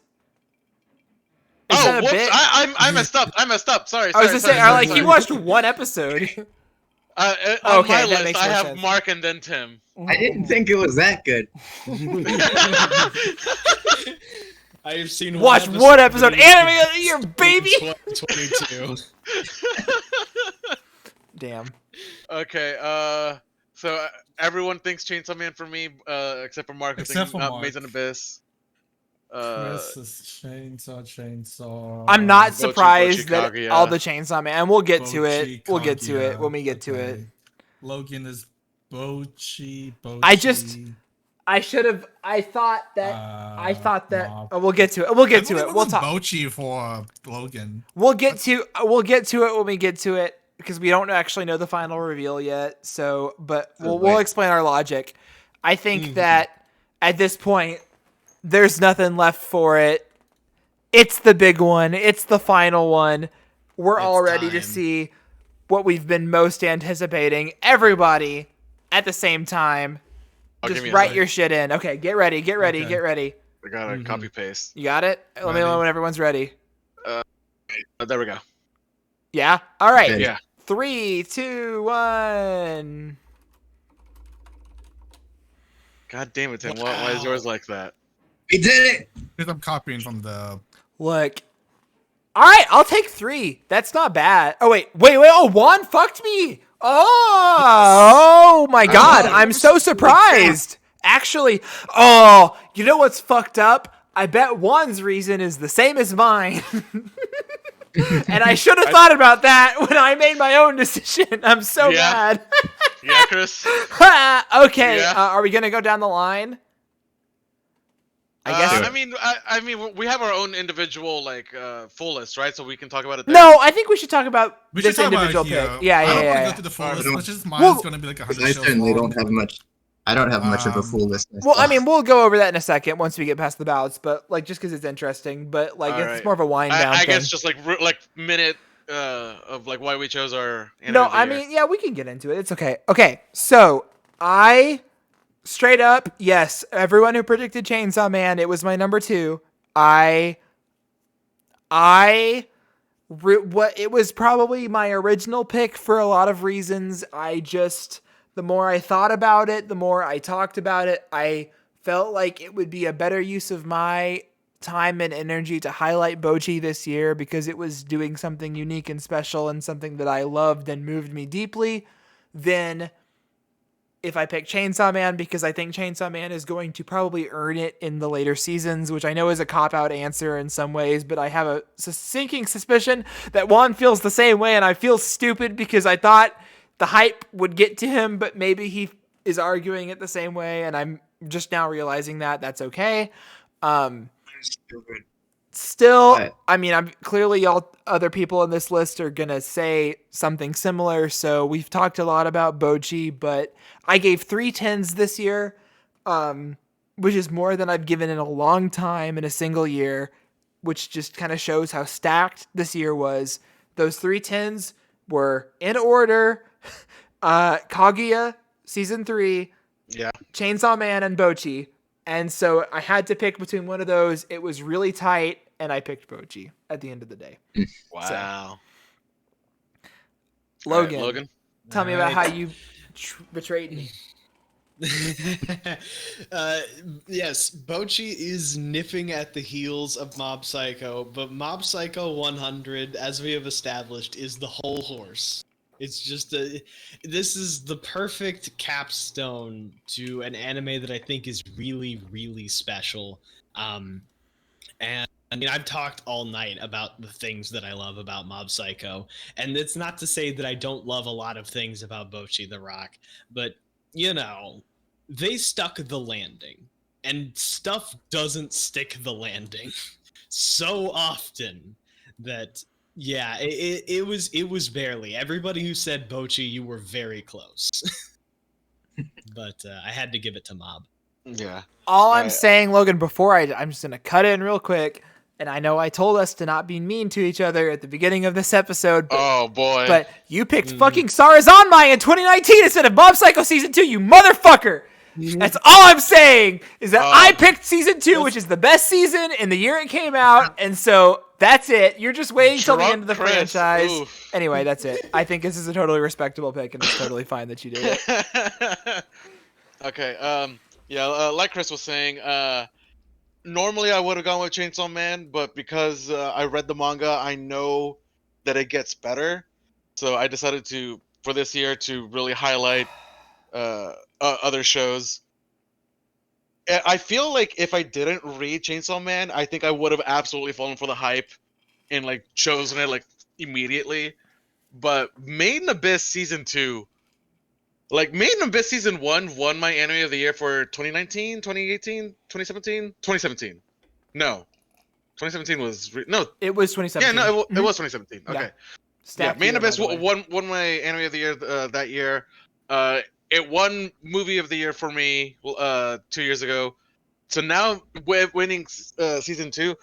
Is Oh, that a whoops! bit? I messed up. I messed up. Sorry. I was sorry, gonna say, sorry, like sorry. he watched one episode. On Okay, my that list, makes I more have sense. Mark and then Tim. I didn't think it was that good. I've seen Watch one episode. Anime of the year, baby. 22. Damn. Okay. So everyone thinks Chainsaw Man for me, except for Mark. Except Thinking, for Mark. Maze and Abyss. Chris is chainsaw. I'm not Bochi, surprised Bochi, that Kaguya. all the Chainsaw Man, and we'll get to it. Bochi, We'll get to it Kaguya. when we get to it. Okay. Logan is Bochi. I just- I should have. I thought that. We'll get to it. We'll get to it. We'll talk. Bochi for Logan. We'll get to it when we get to it because we don't actually know the final reveal yet. So, but we'll explain our logic. I think that at this point, there's nothing left for it. It's the big one. It's the final one. We're It's all ready to time. see what we've been most anticipating. Everybody at the same time. Oh, give Just me a write second. your shit in. Okay, get ready. Get ready. Okay. get ready. I gotta copy paste. You got it? Let me Ready. know when everyone's ready. There we go. Yeah? All right. Okay. Yeah. 3, 2, 1. God damn it, Tim. Why is yours like that? We did it! Because I'm copying from the. Look. All right, I'll take 3. That's not bad. Oh, wait. Oh, Juan fucked me. Oh my God. I'm so surprised. Actually, you know what's fucked up? I bet Juan's reason is the same as mine. And I should have thought about that when I made my own decision. I'm so Yeah. mad. Yeah, Chris. Okay, Yeah. are we gonna go down the line? I guess. I mean, we have our own individual full list, right? So we can talk about it. There. No, I think we should talk about We should this talk about individual it here. pick. Yeah, I don't yeah, want to yeah. go to the full list. don't- Much as mine's Well- going to be like 100 I shows certainly long. don't have much. I don't have much of a full list. Well, I myself. mean, we'll go over that in a second once we get past the ballots, but like just because it's interesting, but like All it's right. more of a wind down I thing. guess just like minute of like why we chose our anime No, of the I year. mean, yeah, we can get into it. It's okay. Okay, so I straight up, yes, everyone who predicted Chainsaw Man, it was my number 2. What it was probably my original pick for a lot of reasons. The more I thought about it, the more I talked about it, I felt like it would be a better use of my time and energy to highlight Bochi this year because it was doing something unique and special and something that I loved and moved me deeply than if I pick Chainsaw Man, because I think Chainsaw Man is going to probably earn it in the later seasons, which I know is a cop-out answer in some ways, but I have a sinking suspicion that Juan feels the same way, and I feel stupid because I thought the hype would get to him, but maybe he is arguing it the same way, and I'm just now realizing that that's okay. Still, But- I mean, I'm clearly all other people in this list are gonna say something similar. So we've talked a lot about Bochi, but I gave 3 10s this year, which is more than I've given in a long time in a single year, which just kind of shows how stacked this year was. Those 3 10s were in order: Kaguya season 3, Yeah. Chainsaw Man, and Bochi. And so I had to pick between one of those. It was really tight, and I picked Bochi at the end of the day. Wow. Logan, All right, Logan. tell me about how you betrayed me. Yes, Bochi is nipping at the heels of Mob Psycho, but Mob Psycho 100, as we have established, is the whole horse. It's just this is the perfect capstone to an anime that I think is really, really special. And I mean, I've talked all night about the things that I love about Mob Psycho, and it's not to say that I don't love a lot of things about Bocchi the Rock, but you know, they stuck the landing, and stuff doesn't stick the landing so often that yeah, it was barely. Everybody who said Bocchi, you were very close, but I had to give it to Mob. Yeah. All I'm Alright. saying, Logan, before I'm just going to cut in real quick. And I know I told us to not be mean to each other at the beginning of this episode, but, Oh boy. but you picked fucking Sarazanmai in 2019 instead of Mob Psycho Season 2, you motherfucker! That's all I'm saying, is that I picked Season 2, which is the best season in the year it came out, and so that's it. You're just waiting till the Drunk end of the Chris, franchise. oof. Anyway, that's it. I think this is a totally respectable pick, and it's totally fine that you did it. Okay. Yeah. Like Chris was saying. Normally I would have gone with Chainsaw Man, but because I read the manga, I know that it gets better. So I decided for this year to really highlight other shows. I feel like if I didn't read Chainsaw Man, I think I would have absolutely fallen for the hype and like chosen it like immediately. But Made in Abyss season 2, like Made in Abyss season 1 won my anime of the year for 2019, 2018, 2017, 2017. No. 2017 was no. It was Yeah, 2017. no, it was 2017. Okay. Yeah. Yeah, Stacked Made in year, by Abyss the way. won my anime of the year that year. It won movie of the year for me 2 years ago. So now winning season 2,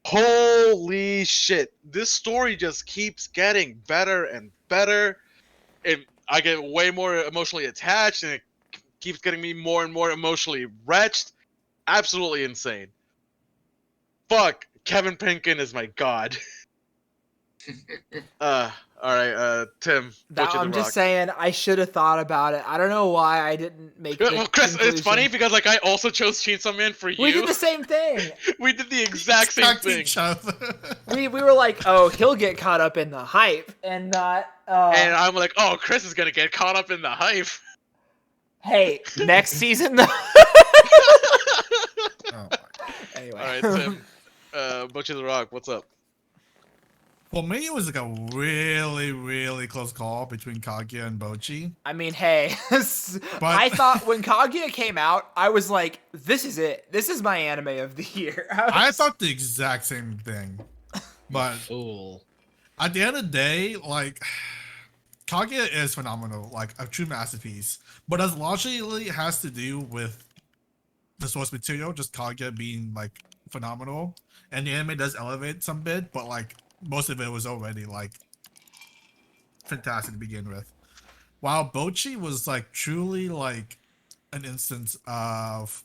holy shit! This story just keeps getting better and better. I get way more emotionally attached, and it keeps getting me more and more emotionally wretched. Absolutely insane. Fuck, Kevin Penkin is my god. All right, Tim. Butcher the I'm just Rock. saying, I should have thought about it. I don't know why I didn't make Well, the Chris, conclusion. it's funny because like I also chose Chainsaw Man for you. We did the same thing. We did the exact same Stacked thing. each other. We were like, oh, he'll get caught up in the hype and not. And I'm like, oh, Chris is gonna get caught up in the hype. Hey, next season though. Oh, Anyway. All right, Tim. Butcher the Rock, what's up? for me, it was like a really, really close call between Kaguya and Bocchi. I mean, hey, I thought when Kaguya came out, I was like, this is it. This is my anime of the year. I thought the exact same thing. But Fool. at the end of the day, like, Kaguya is phenomenal, like a true masterpiece. But as largely has to do with the source material, just Kaguya being like phenomenal. And the anime does elevate some bit, but like most of it was already like fantastic to begin with. While Bochi was like truly like an instance of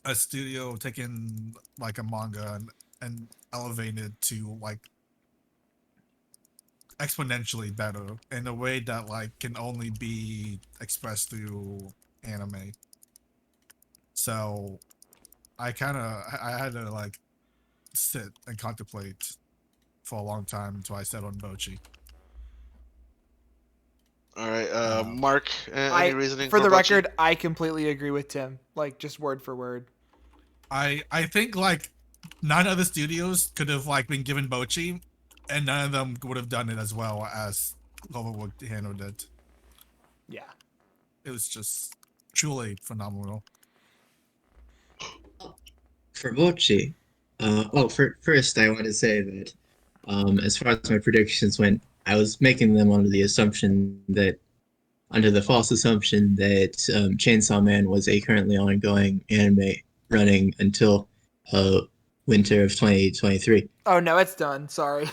a studio taking like a manga and elevating it to like exponentially better in a way that like can only be expressed through anime. So I had to like sit and contemplate for a long time until I settled on Bochi. All right, Mark. Any reasoning for the Bocchi? record, I completely agree with Tim. Like just word for word. I think like none of the studios could have like been given Bochi, and none of them would have done it as well as Cloverwork handled it. Yeah. It was just truly phenomenal. For Voci, first I want to say that as far as my predictions went, I was making them under the false assumption that Chainsaw Man was a currently ongoing anime running until winter of 2023. Oh no, it's done. Sorry.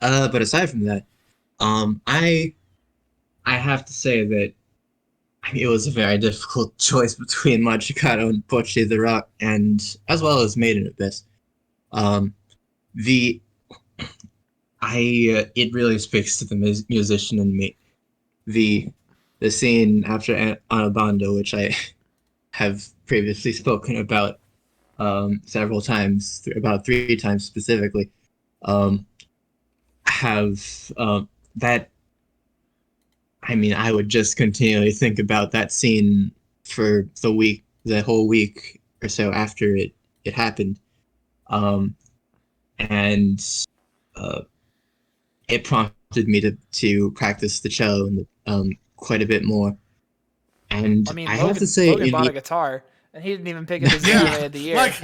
But aside from that, I have to say that it was a very difficult choice between Machikado and Pochi the Rock, and as well as Maiden Abyss. It really speaks to the musician in me. The scene after Anabando, which I have previously spoken about several times, about 3 times specifically, that. I mean, I would just continually think about that scene for the whole week or so after it happened, and it prompted me to practice the cello quite a bit more. And I mean, I Logan, have to say, Logan bought a guitar, and he didn't even pick it as the anime of the year. Like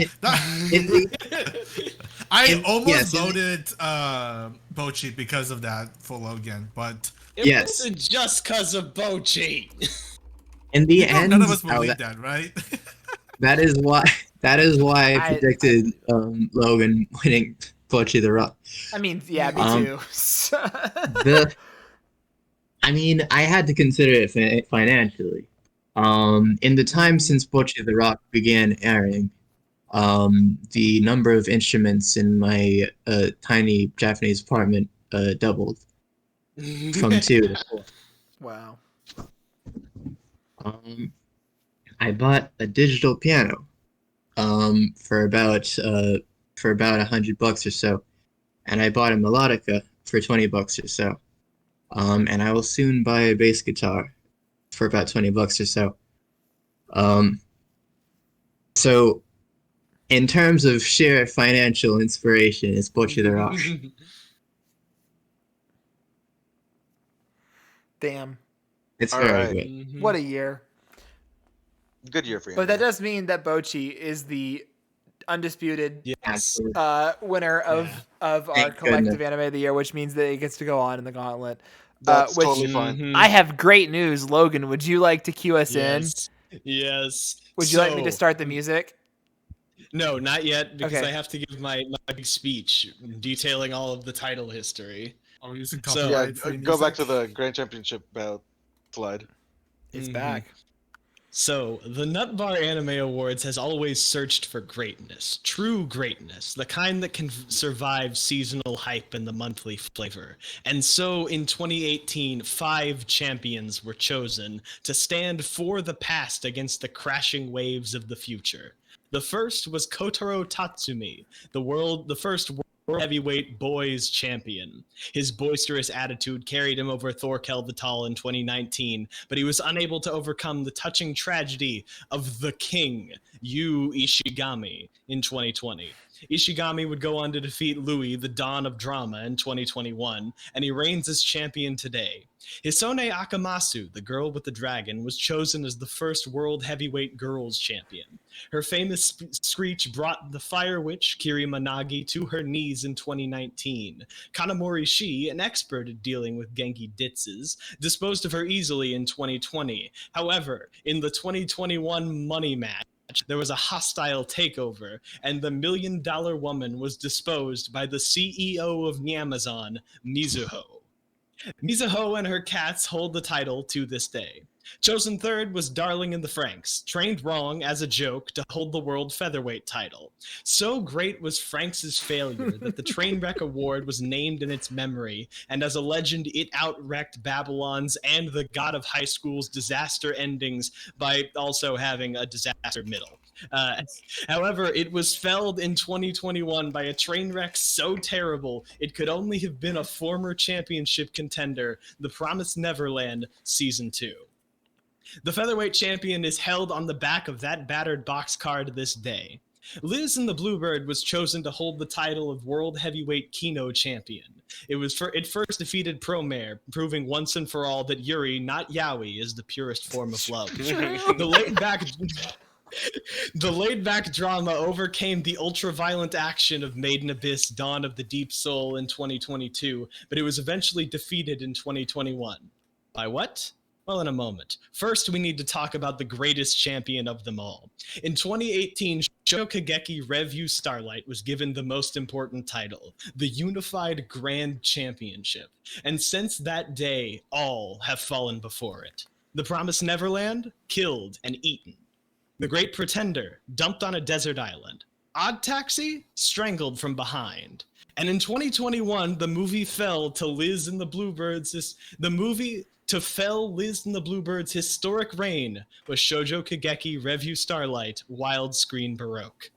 I almost yes, voted Bochi because of that for Logan, but It Yes. wasn't just cause of Bochi. in the you know, end, none of us believe that, right? that is why I I- predicted Logan winning Pochi the Rock. I mean, yeah, me too. I mean, I had to consider it financially. In the time since Pochi the Rock began airing, the number of instruments in my tiny Japanese apartment doubled from 2 to 4. Wow. I bought a digital piano for about $100 or so, and I bought a melodica for $20 or so. And I will soon buy a bass guitar for about $20 or so. So, in terms of sheer financial inspiration, it's Pochi the Rock. Damn. It's All very right. good. What a year. Good year for you. But that does mean that Bochi is the undisputed Yes. Absolutely. winner of our Thank collective goodness. anime of the year, which means that it gets to go on in the gauntlet. That's which totally fine. Mhm. I have great news. Logan, would you like to cue us in? Yes. Yes. Would you like me to So- start the music? No, not yet, because Okay. I have to give my big speech detailing all of the title history. Are we using So- Yeah, copyright-free go back to music? the Grand Championship bout slide. It's Mhm. back. So, the Nut Bar Anime Awards has always searched for greatness, true greatness, the kind that can survive seasonal hype and the monthly flavor. And so, in 2018, 5 champions were chosen to stand for the past against the crashing waves of the future. The first was Kotaro Tatsumi, the first world heavyweight boys champion. His boisterous attitude carried him over Thorkel the Tall in 2019, but he was unable to overcome the touching tragedy of the king, Yu Ishigami, in 2020. Ishigami would go on to defeat Louis, the Dawn of Drama, in 2021, and he reigns as champion today. Hisone Akamasu, the girl with the dragon, was chosen as the first world heavyweight girls champion. Her famous screech brought the Fire Witch, Kiri Managi, to her knees in 2019. Kanamori Shi, an expert at dealing with Genki Ditzes, disposed of her easily in 2020. However, in the 2021 money match, there was a hostile takeover, and the $1 Million Woman was disposed by the CEO of Amazon, Mizuho. Mizuho and her cats hold the title to this day. Chosen third was Darling in the Franxx, trained wrong as a joke to hold the world featherweight title. So great was Franxx's failure that the Trainwreck Award was named in its memory, and as a legend, it outwrecked Babylon's and the God of High School's disaster endings by also having a disaster middle. However, it was felled in 2021 by a train wreck so terrible it could only have been a former championship contender, The Promised Neverland Season 2. The featherweight champion is held on the back of that battered box card this day. Liz in the Bluebird was chosen to hold the title of World Heavyweight Kino Champion. It first defeated Promare, proving once and for all that Yuri, not Yaoi, is the purest form of love. The laid-back drama overcame the ultra-violent action of Maiden Abyss Dawn of the Deep Soul in 2022, but it was eventually defeated in 2021. By what? Well, in a moment. First, we need to talk about the greatest champion of them all. In 2018, Shoyo Kageki Revue Starlight was given the most important title, the Unified Grand Championship. And since that day, all have fallen before it. The Promised Neverland, killed and eaten. The Great Pretender, dumped on a desert island. Odd Taxi, strangled from behind. And in 2021, the movie fell to Liz and the Bluebirds. To fell Liz and the Bluebirds' historic reign was Shoujo Kageki Revue Starlight Wild Screen Baroque.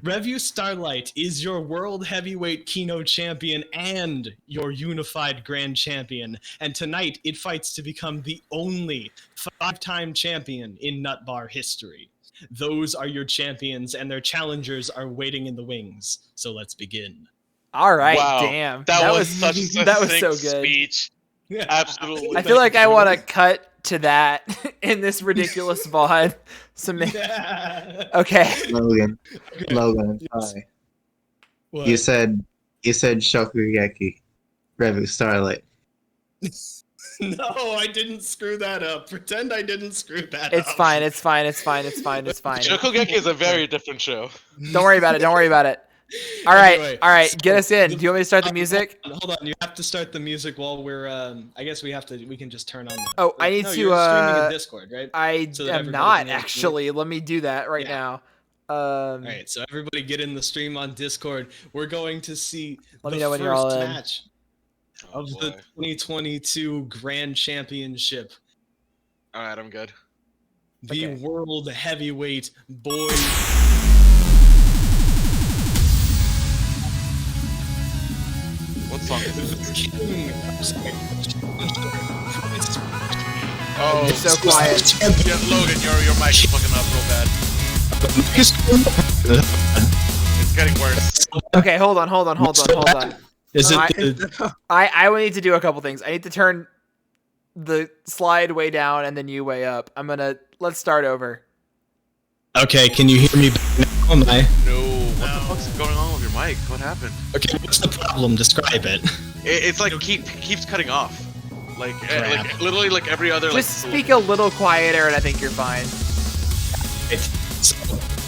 Revue Starlight is your World Heavyweight Kino Champion and your Unified Grand Champion, and tonight it fights to become the only 5-time champion in Nut Bar history. Those are your champions, and their challengers are waiting in the wings. So let's begin. All right, Wow, damn. that was such a that was so succinct good. speech. Absolutely. I feel like I want to cut to that in this ridiculous VOD. Okay. Logan, Yes. hi. What? You said Shokugeki, Revue Starlight. No, I didn't screw that up. Pretend I didn't screw that up. It's fine. It's fine. It's fine. It's fine. It's fine. Shokugeki is a very different show. Don't worry about it. Don't worry about it. All right. Anyway, All right. Get so us in. Do you want me to start the music? Hold on. You have to start the music while we're. I guess we have to. We can just turn on. Oh, I need no, to. You're streaming in Discord, right? I So that am everybody not can hear it. actually. Let me do that right Yeah. now. All right. So everybody get in the stream on Discord. We're going to see Let the me know when first you're all in. match Oh, of boy. the 2022 Grand Championship. All right, I'm good. The Okay. World Heavyweight Boys. What song is this? King. Oh, You're so quiet. yeah, Logan, your mic's fucking up real bad. It's getting worse. Okay. Hold on. Is I- it I will need to do a couple things. I need to turn the slide way down and then you way up. Let's start over. okay? Can you hear me back now? Am I? No, what the fuck's going on with your mic? What happened? Okay, what's the problem? Describe it. It's like keeps cutting off. Like Crap. literally like every other. Just like, speak a little quieter and I think you're fine. So,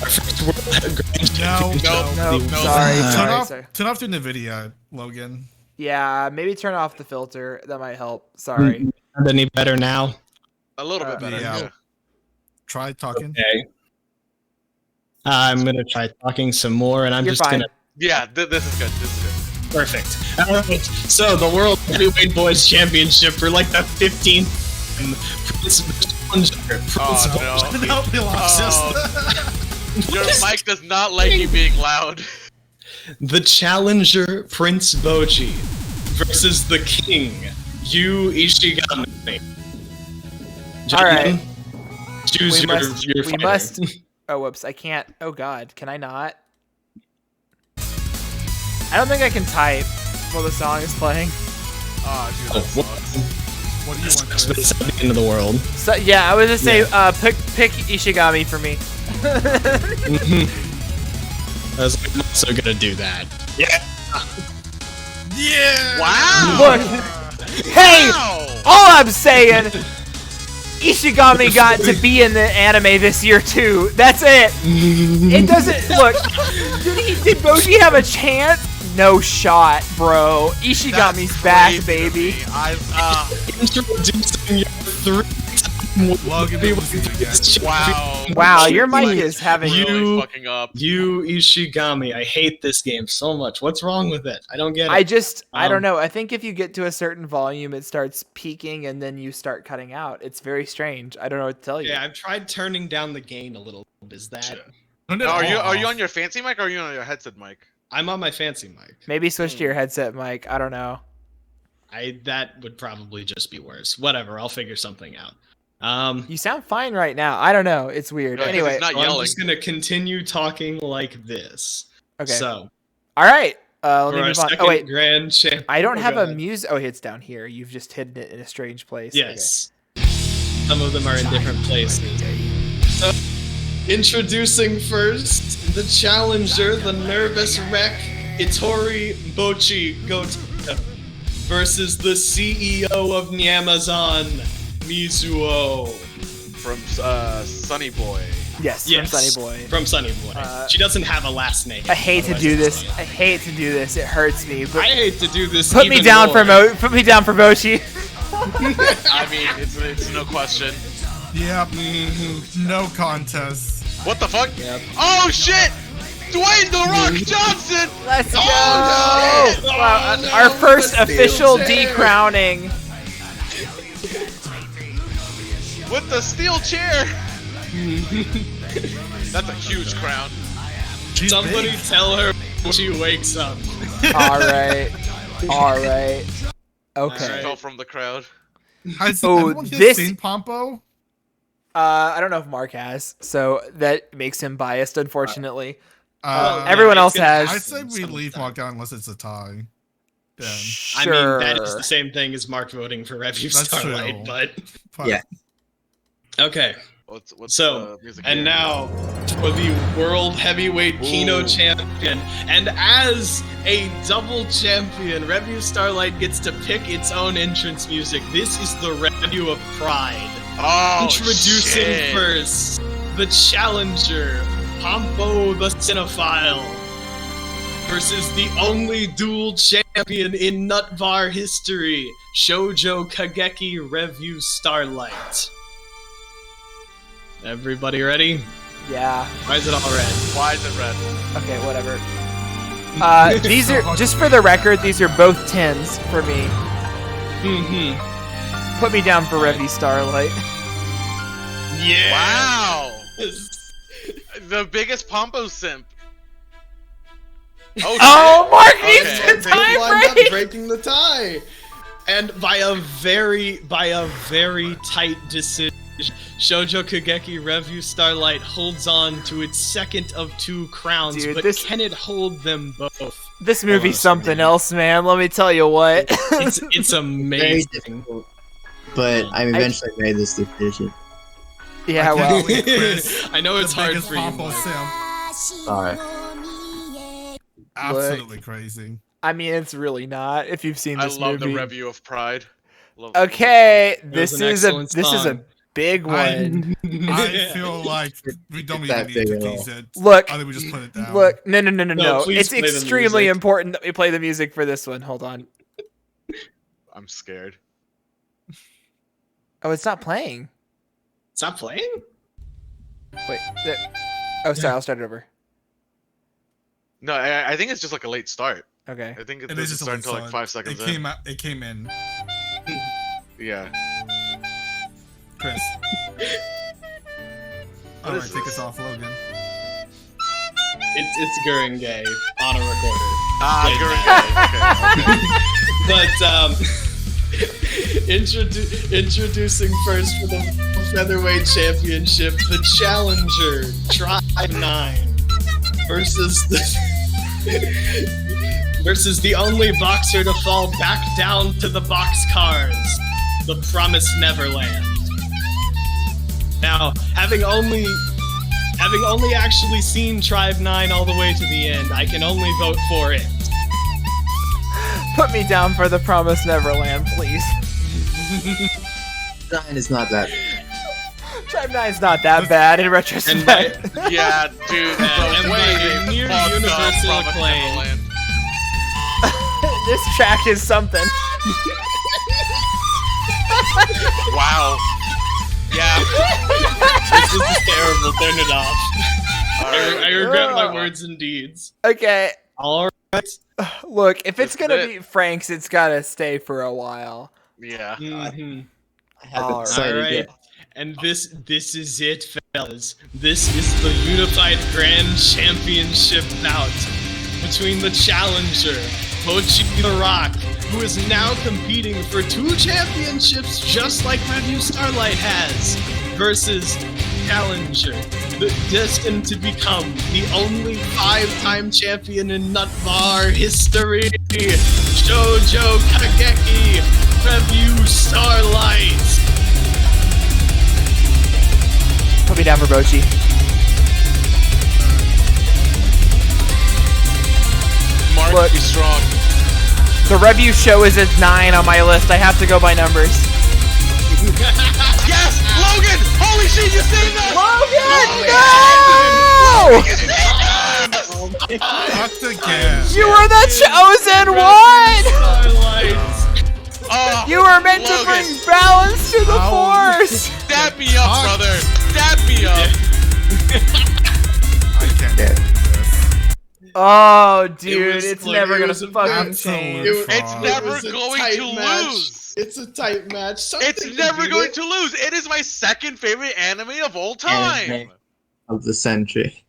our first World Grand No, No, no. sorry. Turn off the NVIDIA, Logan. Yeah, maybe turn off the filter. That might help. Sorry. Any better now? A little bit better. yeah. Yeah. Try talking. Okay. I'm gonna try talking some more, and I'm You're just fine. gonna. Yeah, this is good. This is good. Perfect. All right. So the World Heavyweight Boys Championship for like the 15th. Oh, no. No, we lost Your mic does not like you being loud. The challenger Prince Boji versus the King Yu Ishigami. All right. Choose your We fighter. must. Oh, whoops. I can't. Oh, God. Can I not? I don't think I can type while the song is playing. Ah, dude, Oh, that what? sucks. What do you want, It's Chris? the end of the world. So, yeah, I was just say, pick Ishigami for me. I was like, I'm also gonna do that. Yeah. Yeah! Wow. Look. Hey! Wow. All I'm saying Ishigami got to be in the anime this year too. That's it. It doesn't look. Did Boji have a chance? No shot, bro. Ishigami's back, baby. Introducing your three. Logan again. Wow, your mic is having really fucking up. You Ishigami, I hate this game so much. What's wrong with it? I don't get it. I don't know. I think if you get to a certain volume, it starts peaking and then you start cutting out. It's very strange. I don't know what to tell you. Yeah, I've tried turning down the gain a little. Is that? Are you on your fancy mic or are you on your headset mic? I'm on my fancy mic. Maybe switch to your headset mic. I don't know. That would probably just be worse. Whatever, I'll figure something out. You sound fine right now. I don't know. It's weird. No, anyway, not I'm just gonna continue talking like this. Okay. So, all right. Let for me our move on. second Oh wait, grand champion. I don't have Go a ahead. music. Oh, it's down here. You've just hidden it in a strange place. Yes. Some of them are in different places. So, introducing first the challenger, the nervous wreck, Itori Bochi Gota, versus the CEO of Nyamazon, Mizuo. From Sunny Boy. Yes. Yes, From Sunny Boy. From Sunny Boy. She doesn't have a last name. I hate to otherwise do it's this. Sunny. I hate to do this. It hurts me. But I hate to do this. put me even down more. put me down for Bochi. I mean, it's no question. Yep. No contest. What the fuck? Yep. Oh shit! Dwayne The Rock Johnson! Let's go! Oh, shit! Wow, Oh, no, our first the official steel chair. decrowning. With the steel chair! That's a huge crown. She's Somebody big. tell her when she wakes up. All right. Okay. Alright. Fell from the crowd. Has Oh, anyone here this- seen Pompo? I don't know if Mark has, so that makes him biased, unfortunately. Uh, everyone else it's gonna has. I say we some leave time. Mark out unless it's a tie. Then. I Sure. mean, that is the same thing as Mark voting for Review That's Starlight, true. but Fine. Yeah. okay. What's So, the music and here? now for the World Heavyweight Kino Ooh. Champion. And as a double champion, Review Starlight gets to pick its own entrance music. This is the Review of Pride. Oh, Introducing shit. first, the challenger, Pompo the Cinephile, versus the only dual champion in Nut Bar history, Shoujo Kageki Review Starlight. Everybody ready? Yeah. Why is it all red? Why is it red? Okay, whatever. These are, just for the record, these are both 10s for me. Mm-hmm. Put me down for Revy Starlight. Yeah. Wow! The biggest Pompo simp. Oh, Oh, Mark Okay. needs the They wind tie up break! breaking the tie, and by a very tight decision, Shoujo Kageki Review Starlight holds on to its second of two crowns. Dude, but this- can it hold them both? This Hold on movie's a something second. else, man. Let me tell you what. It's Very amazing. difficult. But I eventually made this decision. Yeah, I well. can't believe Chris, I know it's the hard biggest for you. Pompo Mike. simp. Sorry. Absolutely crazy. I mean, it's really not. If you've seen I this love movie. the review of Pride. Love Okay, was this an is a excellent song. big one. I feel like we don't even That need big to at all. tease it. Look, I think we just put it down. Look, no. No, please It's play the extremely music. important that we play the music for this one. Hold on. I'm scared. Oh, it's not playing. Stop playing? Wait. Oh, sorry. I'll start it over. No, I think it's just like a late start. Okay. I think it It is doesn't just a start late until like start. 5 seconds It in. came out. It came in. Yeah. Chris. What All right, is take this? us off, Logan. It's Gurenge on a recorder. Ah, But introducing first for the featherweight championship, the challenger Tribe 9 versus the only boxer to fall back down to the boxcars, the Promised Neverland. Now, having only actually seen Tribe 9 all the way to the end, I can only vote for it. Put me down for the Promised Neverland, please. 9 is not that. Tribe 9's not that bad in retrospect. Yeah, dude. and by near universal acclaim. This track is something. Wow. Yeah. This is terrible. Turn it off. I regret my words and deeds. Okay. All right. Look, if it's This is gonna it. be Franxx, it's gotta stay for a while. Yeah. Mhm. I haven't All decided right. yet. And this is it, fellas. This is the Unified Grand Championship bout between the challenger, Pochi the Rock, who is now competing for 2 championships just like Review Starlight has, versus challenger, destined to become the only 5-time champion in Nut Bar history, Shoujo Kageki, Review Starlight. Put me down for Bochi. Mark, Look. be strong. The review show is at 9 on my list. I have to go by numbers. Yes! Logan! Holy shit, you saved us! Logan! No! Fucked again. You were the chosen one! Starlight. Oh, You were meant to Logan, bring balance to the Ow. force! Stab me up, brother! Stab me up! I can't do this. Oh, dude, was it's like- never it gonna was a fucking absolute change. It's fraud. never was a going tight to match. lose! It's a tight match. It's never going to lose! It is my second favorite anime of all time! Anime. Of the century.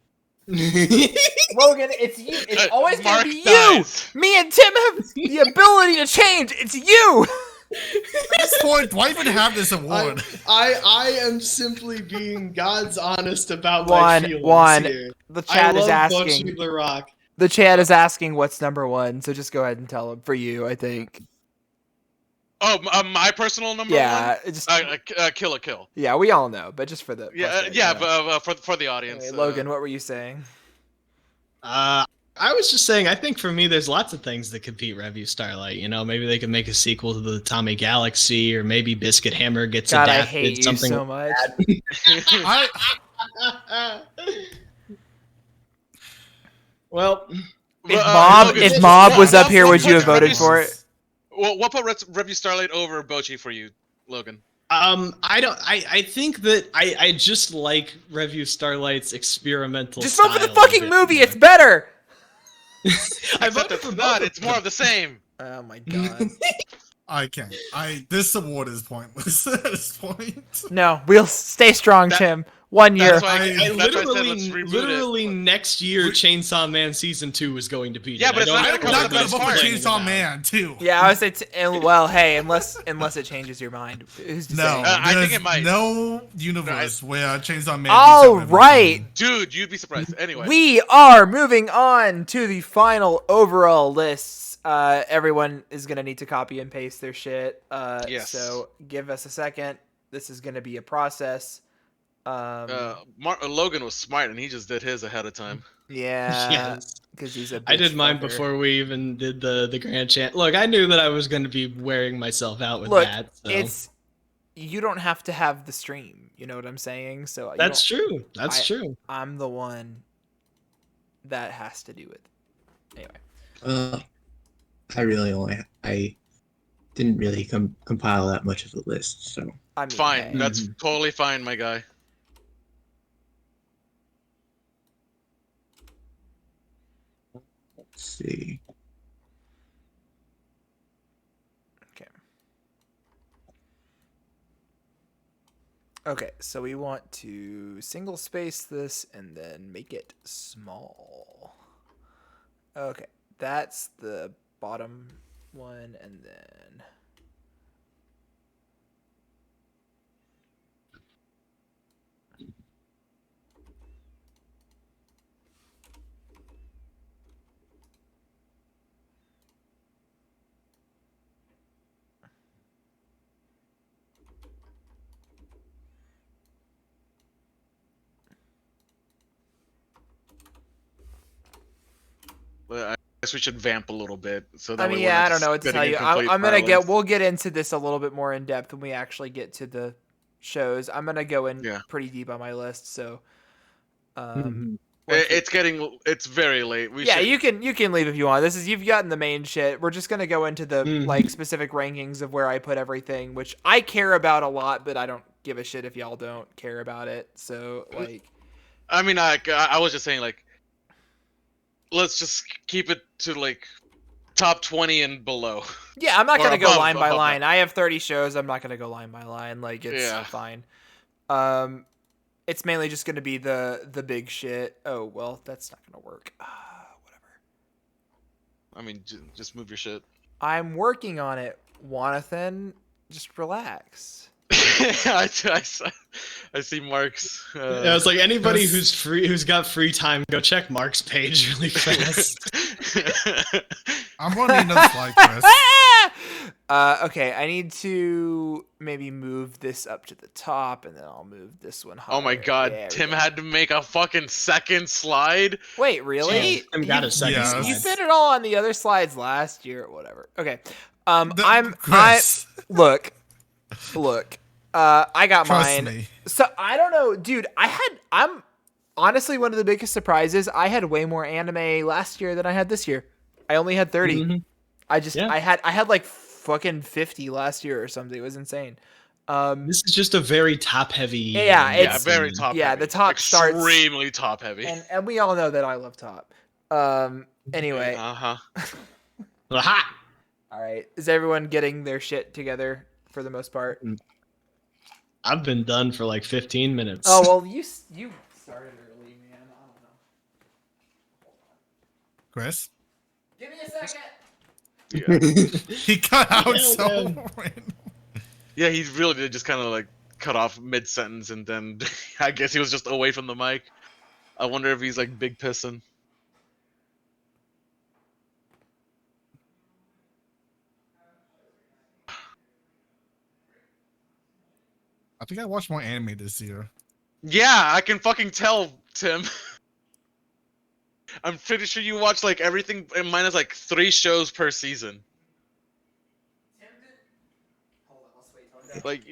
Logan, it's you. It's always gonna Mark be you! dies. Me and Tim have the ability to change. It's you! At this point, why even have this award? I am simply being God's honest about my feelings Juan, here. the I chat love is asking. Bochi the Rock. The chat is asking what's number 1, so just go ahead and tell them. For you, I think. Oh, my personal number Yeah, one? it just Kill a Kill. yeah, we all know, but just for the Yeah, but for the audience. Anyway, Logan, what were you saying? I was just saying, I think for me, there's lots of things that compete Review Starlight. You know, maybe they could make a sequel to the Tommy Galaxy, or maybe Biscuit Hammer gets God, I adapted. hate you something so much. I, Well, If Mob was up here, would you have voted for it? Well, what put Review Starlight over Bochi for you, Logan? I think that I just like Review Starlight's experimental. Just vote for the style a fucking bit movie. more. It's better. I Except voted it's for not. both. It's more of the same. Oh my god. I can't. This award is pointless at this point. No, we'll stay strong, That- Tim. 1 year. That's why I that's why I said let's reboot literally next year, Chainsaw Man season 2 is going to be. Yeah, but it's not I'm gonna come not out gonna the vote for best part. Chainsaw Man too. Yeah, I would say. Well, hey, unless it changes your mind. Who's to No, say? I think there's it might. no universe where Chainsaw Man. All beats out right. Dude, you'd be surprised. Anyway. We are moving on to the final overall lists. Everyone is gonna need to copy and paste their shit. Yes. So give us a second. This is gonna be a process. Logan was smart and he just did his ahead of time. Yeah. Yes. Because he's a. I did bitch mine fucker. before we even did the grand chant. Look, I knew that I was going to be wearing myself out with Look, that. So. it's. You don't have to have the stream. You know what I'm saying? So That's true. That's true. I'm the one that has to do it. Anyway. I didn't really compile that much of a list, so I mean, Fine. hey. That's totally fine, my guy. let's see. Okay, so we want to single space this and then make it small. Okay, that's the bottom one, and then But I guess we should vamp a little bit so that I way mean, we're yeah, not I don't just know what to spitting tell you. incomplete I'm gonna violence. we'll get into this a little bit more in depth when we actually get to the shows. I'm gonna go in Yeah. pretty deep on my list. So, Mhm. It's very late. yeah, you can leave if you want. You've gotten the main shit. We're just gonna go into the like specific rankings of where I put everything, which I care about a lot, but I don't give a shit if y'all don't care about it. So like, I mean, I was just saying like, let's just keep it to like top 20 and below. yeah, I'm not Or gonna go above- line by above line. that. I have 30 shows. I'm not gonna go line by line. Like it's Yeah. fine. It's mainly just gonna be the big shit. Oh well, that's not gonna work. Whatever. I mean, just move your shit. I'm working on it, Jonathan. Just relax. I see Mark's. Yeah, it's like anybody Yes. who's free, who's got free time, go check Mark's page really fast. I'm gonna need another slide, Chris. Okay, I need to maybe move this up to the top, and then I'll move this one higher. Oh my god, There we Tim go. had to make a fucking second slide. Wait, really? Tim got a second Yes. You slide. did it all on the other slides last year, whatever. Okay. I Chris, look. I got trust mine. me. So I don't know, dude. I'm honestly one of the biggest surprises. I had way more anime last year than I had this year. I only had 30. Mhm. I Yeah. had like fucking 50 last year or something. It was insane. This is just a very top heavy. Yeah, Yeah, it's- very top. yeah, heavy. the top starts- extremely top heavy. and we all know that I love top. Anyway, Uh-huh. Aha! all right. Is everyone getting their shit together for the most part? I've been done for like 15 minutes. Oh well, you started early, man. I don't know. Chris, Give me a second. Yeah. he cut out Yeah, so. man. random. Yeah, he really did just kind of like cut off mid sentence, and then I guess he was just away from the mic. I wonder if he's like big pissing. I think I watched more anime this year. Yeah, I can fucking tell, Tim. I'm pretty sure you watch like everything minus like 3 shows per season. Hold on, let's wait. Like,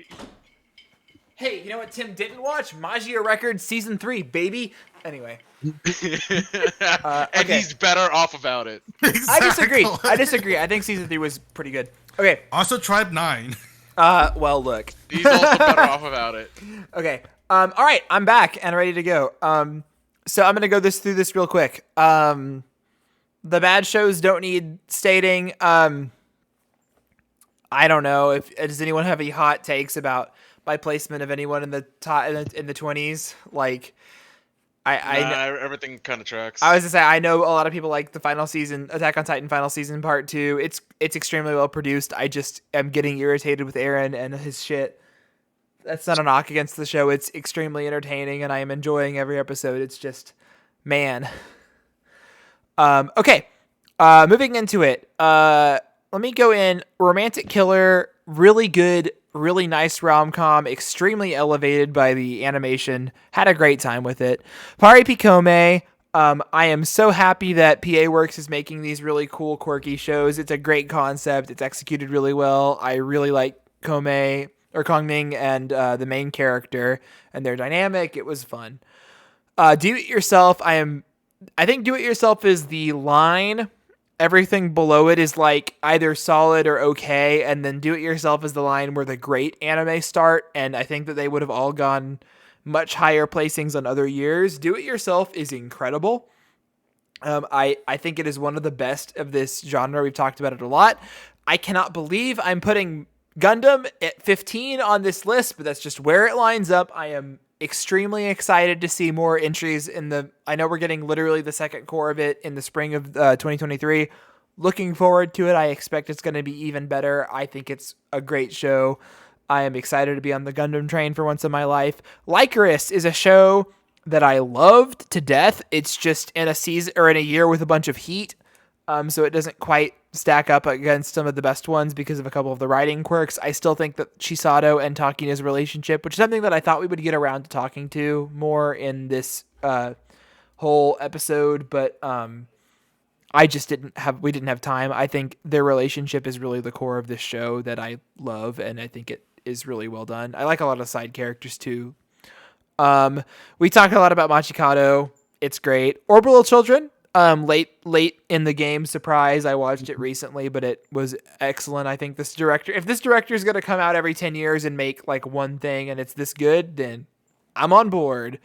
Hey, you know what Tim didn't watch? Magia Records Season 3, baby. Anyway. and okay. he's better off about it. I disagree. Exactly. I disagree. I think Season 3 was pretty good. Okay. Also, Tribe 9. Well, look. He's also better off about it. Okay. All right. I'm back and ready to go. So I'm going to go through this real quick. The bad shows don't need stating. I don't know. Does anyone have any hot takes about my placement of anyone in the top in the 20s? Like, Everything kind of tracks. I was to say, I know a lot of people like the final season, Attack on Titan final season part 2. It's extremely well produced. I just am getting irritated with Aaron and his shit. That's not a knock against the show. It's extremely entertaining, and I am enjoying every episode. It's just, man. Okay. Moving into it. Let me go in. Romantic Killer, really good, really nice rom-com, extremely elevated by the animation. Had a great time with it. Pari Picome, I am so happy that PA Works is making these really cool, quirky shows. It's a great concept. It's executed really well. I really like Kongming and the main character and their dynamic. It was fun. Do It Yourself, I think Do It Yourself is the line. Everything below it is like either solid or okay, and then Do It Yourself is the line where the great anime start, and I think that they would have all gone much higher placings on other years. Do It Yourself is incredible. I think it is one of the best of this genre. We've talked about it a lot. I cannot believe I'm putting Gundam at 15 on this list, but that's just where it lines up. I am extremely excited to see more entries I know we're getting literally the second core of it in the spring of 2023. Looking forward to it. I expect it's going to be even better. I think it's a great show. I am excited to be on the Gundam train for once in my life. Lycoris is a show that I loved to death. It's just in a season or in a year with a bunch of heat. So it doesn't quite stack up against some of the best ones because of a couple of the writing quirks. I still think that Chisato and Takina's relationship, which is something that I thought we would get around to talking to more in this whole episode, but we didn't have time. I think their relationship is really the core of this show that I love, and I think is really well done. I like a lot of side characters too. We talk a lot about Machikado. It's great. Orbital Children. Late in the game, surprise. I watched it recently, but it was excellent. I think if this director is going to come out every 10 years and make like one thing and it's this good, then I'm on board.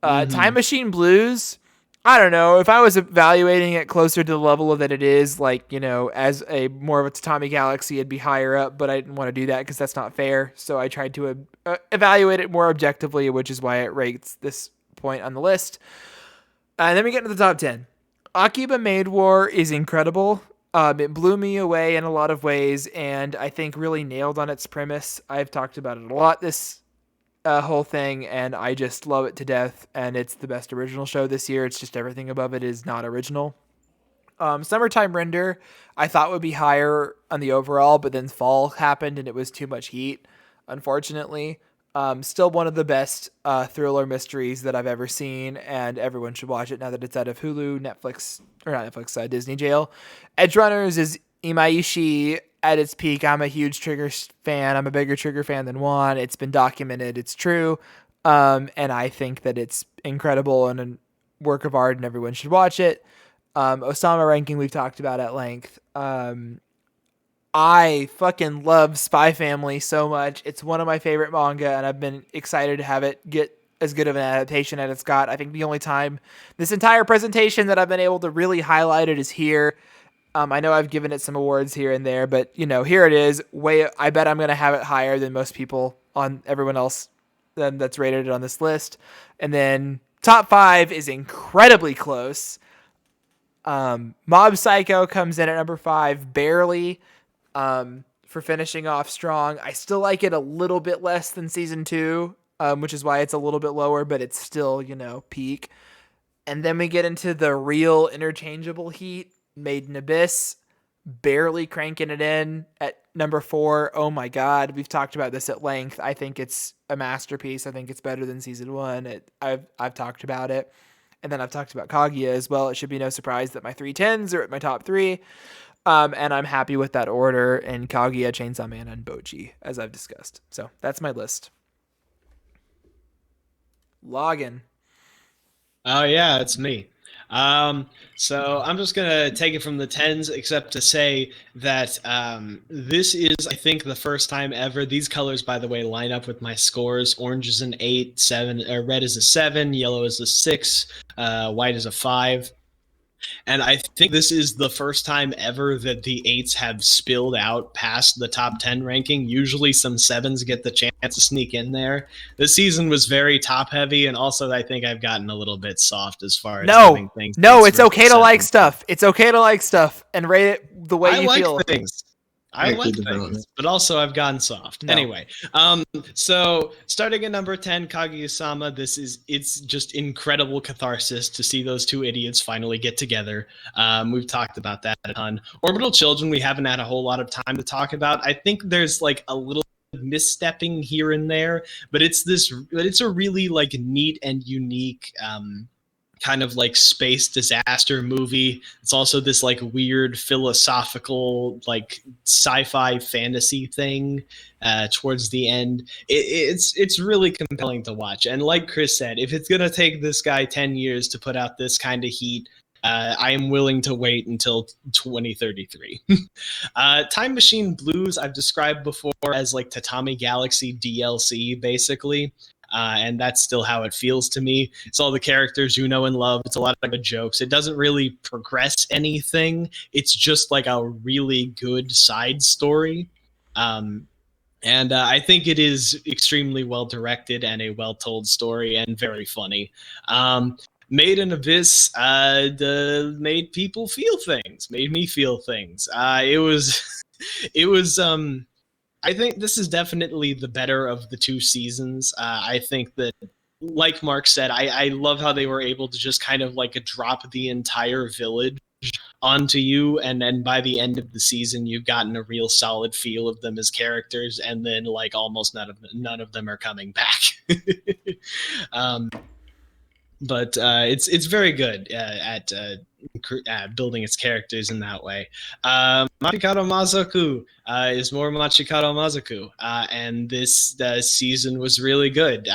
Time Machine Blues. I don't know if I was evaluating it closer to the level that it is, like, you know, as a more of a Tatami Galaxy, it'd be higher up, but I didn't want to do that because that's not fair. So I tried to evaluate it more objectively, which is why it rates this point on the list. And then we get into the top 10. Akiba Maid War is incredible. It blew me away in a lot of ways, and I think really nailed on its premise. I've talked about it a lot this whole thing, and I just love it to death, and it's the best original show this year. It's just everything above it is not original. Summertime Render I thought would be higher on the overall, but then fall happened and it was too much heat, unfortunately. Still one of the best thriller mysteries that I've ever seen, and everyone should watch it now that it's out of Hulu, Netflix, or not Netflix, Disney Jail. Edge Runners is Imaishi at its peak. I'm a huge Trigger fan. I'm a bigger Trigger fan than Juan. It's been documented. It's true. And I think that it's incredible and a work of art, and everyone should watch it. Osama Ranking we've talked about at length. I fucking love Spy Family so much. It's one of my favorite manga, and I've been excited to have it get as good of an adaptation as it's got. I think the only time this entire presentation that I've been able to really highlight it is here. I know I've given it some awards here and there, but, you know, here it is. I bet I'm going to have it higher than most people on everyone else that's rated it on this list. And then top 5 is incredibly close. Mob Psycho comes in at number 5, barely. For finishing off strong. I still like it a little bit less than season 2, which is why it's a little bit lower, but it's still, you know, peak. And then we get into the real interchangeable heat. Made in Abyss, barely cranking it in at number 4. Oh my God. We've talked about this at length. I think it's a masterpiece. I think it's better than season 1. I've talked about it. And then I've talked about Kaguya as well. It should be no surprise that my 310s are at my top 3. And I'm happy with that order, and Kaguya, Chainsaw Man, and Bocchi, as I've discussed. So that's my list. Logan. Oh yeah, it's me. So I'm just gonna take it from the 10s, except to say that this is, I think, the first time ever. These colors, by the way, line up with my scores. Orange is an 8, 7, red is a 7, yellow is a 6, white is a 5. And I think this is the first time ever that the 8s have spilled out past the top 10 ranking. Usually some 7s get the chance to sneak in there. This season was very top heavy, and also I think I've gotten a little bit soft as far as giving things. No, it's okay to like stuff. It's okay to like stuff and rate it the way you feel. Things. I like things, but also I've gotten soft. No. Anyway, so starting at number 10, Kaguya-sama, it's just incredible catharsis to see those two idiots finally get together. We've talked about that a ton. Orbital Children, we haven't had a whole lot of time to talk about. I think there's like a little misstepping here and there, but it's a really like neat and unique kind of like space disaster movie. It's also this like weird philosophical like sci-fi fantasy thing towards the end. It's really compelling to watch, and like Chris said, if it's gonna take this guy 10 years to put out this kind of heat, I am willing to wait until 2033. Time Machine Blues I've described before as like Tatami Galaxy DLC basically. And that's still how it feels to me. It's all the characters you know and love. It's a lot of good jokes. It doesn't really progress anything. It's just like a really good side story. And I think it is extremely well directed and a well told story and very funny. Made in Abyss made people feel things, made me feel things. It was I think this is definitely the better of the two seasons. I think that, like Mark said, I love how they were able to just kind of like drop the entire village onto you, and then by the end of the season, you've gotten a real solid feel of them as characters, and then like almost none of them are coming back. but it's very good at building its characters in that way. Machikaro Mazoku is more Machikaro Mazoku, and this season was really good.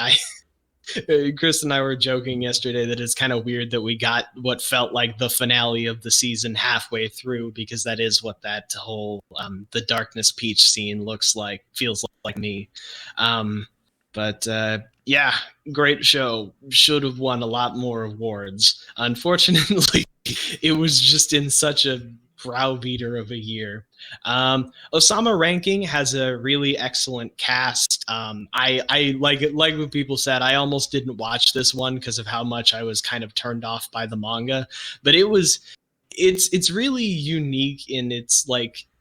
Chris and I were joking yesterday that it's kind of weird that we got what felt like the finale of the season halfway through, because that is what that whole the Darkness Peach scene feels like me. But yeah, great show. Should have won a lot more awards. Unfortunately, it was just in such a browbeater of a year. Osama Ranking has a really excellent cast. I like what people said. I almost didn't watch this one because of how much I was kind of turned off by the manga, but it's really unique in its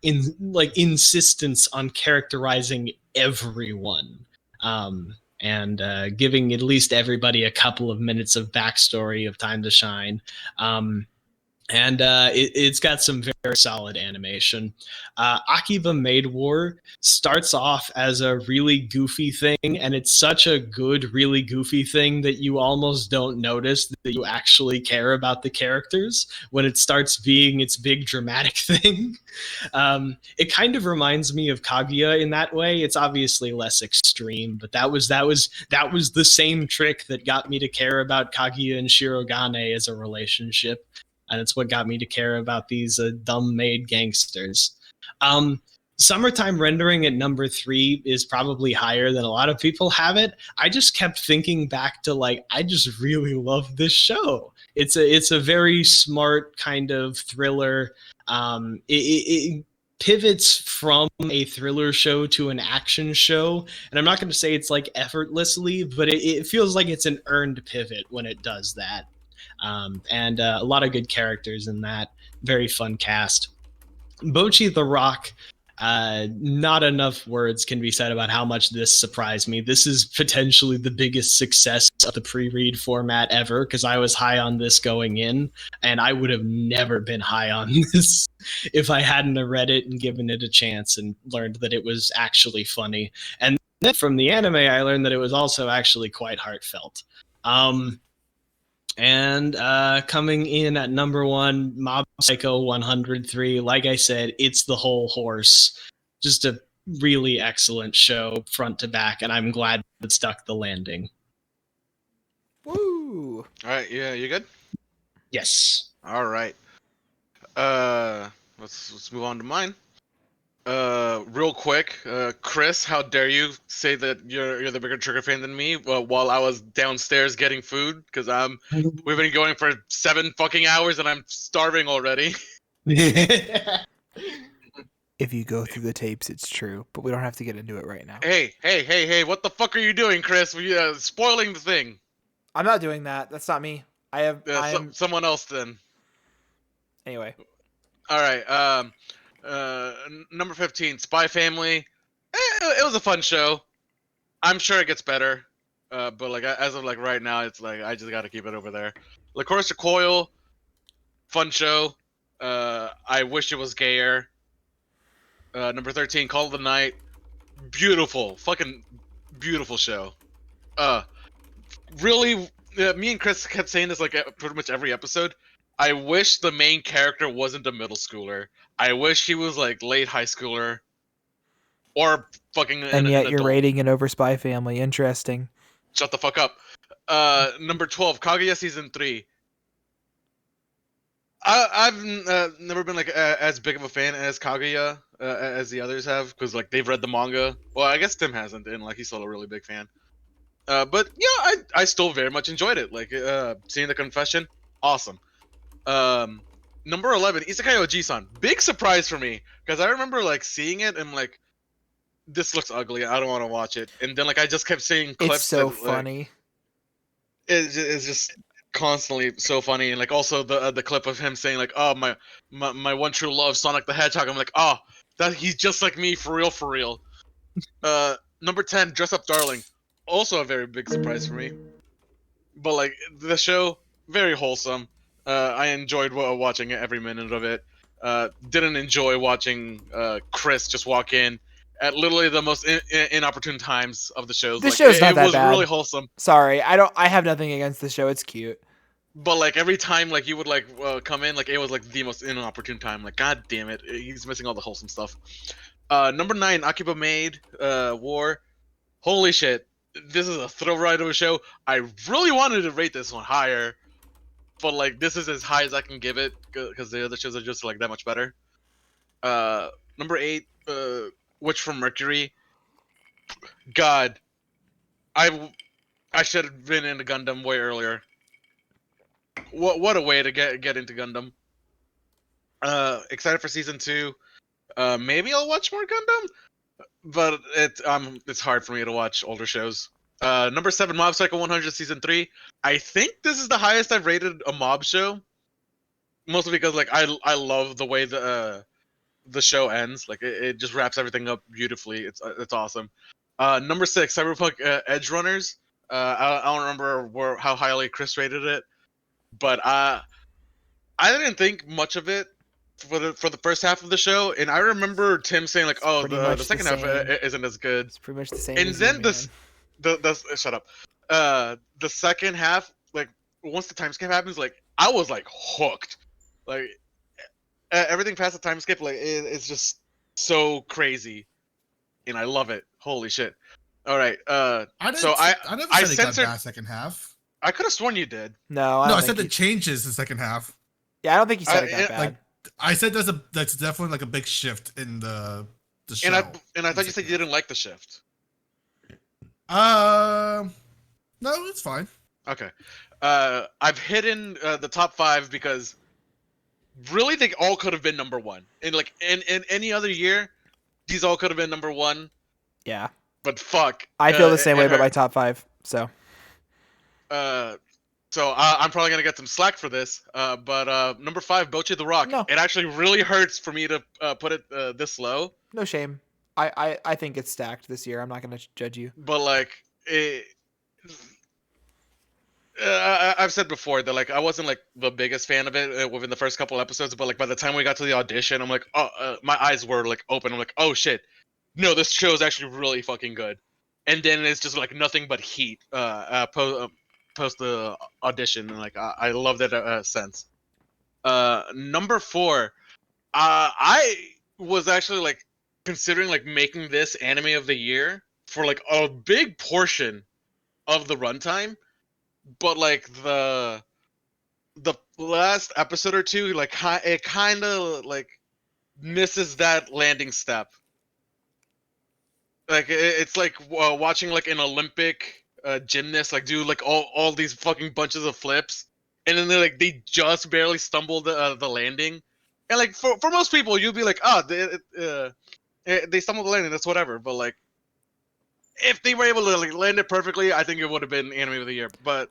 insistence on characterizing everyone. And giving at least everybody a couple of minutes of backstory of time to shine. And it's got some very solid animation. Akiba Maid War starts off as a really goofy thing, and it's such a good, really goofy thing that you almost don't notice that you actually care about the characters when it starts being its big dramatic thing. It kind of reminds me of Kaguya in that way. It's obviously less extreme, but that was the same trick that got me to care about Kaguya and Shirogane as a relationship. And it's what got me to care about these dumb maid gangsters. Summertime rendering at number 3 is probably higher than a lot of people have it. I just kept thinking back to I just really love this show. It's a very smart kind of thriller. It pivots from a thriller show to an action show, and I'm not going to say it's effortlessly, but it feels like it's an earned pivot when it does that. And a lot of good characters in that. Very fun cast. Bocchi the Rock. Not enough words can be said about how much this surprised me. This is potentially the biggest success of the pre-read format ever, because I was high on this going in, and I would have never been high on this if I hadn't read it and given it a chance and learned that it was actually funny. And then from the anime, I learned that it was also actually quite heartfelt. And coming in at number 1, Mob Psycho 103. Like I said, it's the whole horse. Just a really excellent show, front to back, and I'm glad it stuck the landing. Woo! All right, yeah, you good? Yes. All right. Let's move on to mine. Real quick, Chris, how dare you say that you're the bigger Trigger fan than me while I was downstairs getting food, because we've been going for 7 fucking hours and I'm starving already. If you go through the tapes, it's true, but we don't have to get into it right now. Hey, what the fuck are you doing, Chris? We spoiling the thing. I'm not doing that. That's not me. Someone else then. Anyway. All right. Number 15, Spy Family. It was a fun show. I'm sure it gets better, but as of right now, it's I just got to keep it over there. La Course de Coil, fun show. I wish it was gayer. Number 13, Call of the Night. Beautiful, fucking beautiful show. Really, me and Chris kept saying this pretty much every episode. I wish the main character wasn't a middle schooler. I wish he was late high schooler, or fucking. And yet you're rating it over Spy Family. Interesting. Shut the fuck up. Number 12, Kaguya season 3. I've never been as big of a fan as Kaguya as the others have, because they've read the manga. Well, I guess Tim hasn't, and he's still a really big fan. But yeah, I still very much enjoyed it. Seeing the confession, awesome. Number 11, Isekai Oji-san. Big surprise for me, because I remember seeing it and this looks ugly. I don't want to watch it. And then I just kept seeing clips. It's so funny. It's just constantly so funny, and also the clip of him saying oh my one true love, Sonic the Hedgehog. I'm oh, that he's just like me for real. Number 10, Dress Up Darling. Also a very big surprise for me. But the show, very wholesome. I enjoyed watching every minute of it. Didn't enjoy watching Chris just walk in at literally the most inopportune times of the shows. This like show's not it that was bad. really wholesome. Sorry, I have nothing against the show. It's cute. But like every time like you would like come in, like it was like the most inopportune time. Like god damn it, he's missing all the wholesome stuff. Number 9, Akiba Maid War. Holy shit, this is a thrill ride of a show. I really wanted to rate this one higher, but like this is as high as I can give it because the other shows are just like that much better. Number 8, Witch from Mercury. God, I should have been into Gundam way earlier. What a way to get into Gundam. Excited for season 2. Maybe I'll watch more Gundam, but it's hard for me to watch older shows. Number 7, Mob Psycho 100 season 3. I think this is the highest I've rated a mob show, mostly because like I love the way the show ends. Like it just wraps everything up beautifully. It's awesome. Number 6, Cyberpunk Edge Runners. I don't remember how highly Chris rated it, but I didn't think much of it for the first half of the show, and I remember Tim saying like, "Oh, the second half isn't as good." It's pretty much the same. And as then you, the shut up. The second half, like once the time skip happens, like I was like hooked. Like everything past the time skip, like it's just so crazy, and I love it. Holy shit! All right, I never said it got bad second half. I could have sworn you did. No, I said it changes the second half. Yeah, I don't think you said it got bad. Like, I said that's definitely like a big shift in the show. And I thought you said you didn't like the shift. No, it's fine. Okay. I've hidden the top 5 because really they all could have been number 1. And like in any other year, these all could have been number 1. Yeah. But fuck. I feel the same way about my top 5. So I'm probably gonna get some slack for this. But number 5, Bocchi the Rock. No. It actually really hurts for me to put it this low. No shame. I think it's stacked this year. I'm not gonna judge you. But like I've said before that like I wasn't like the biggest fan of it within the first couple episodes, but like by the time we got to the audition, I'm like, oh, my eyes were like open. I'm like, oh shit, no, this show is actually really fucking good. And then it's just like nothing but heat post the audition, and like I love that sense. Number 4, I was actually like considering like making this anime of the year for like a big portion of the runtime, but like the last episode or 2, like it kind of like misses that landing step. Like it's like watching like an Olympic gymnast like do like all these fucking bunches of flips, and then they just barely stumbled the landing, and like for most people you'd be like, oh, they stumbled the landing, that's whatever. But like if they were able to like land it perfectly, I think it would have been anime of the year. But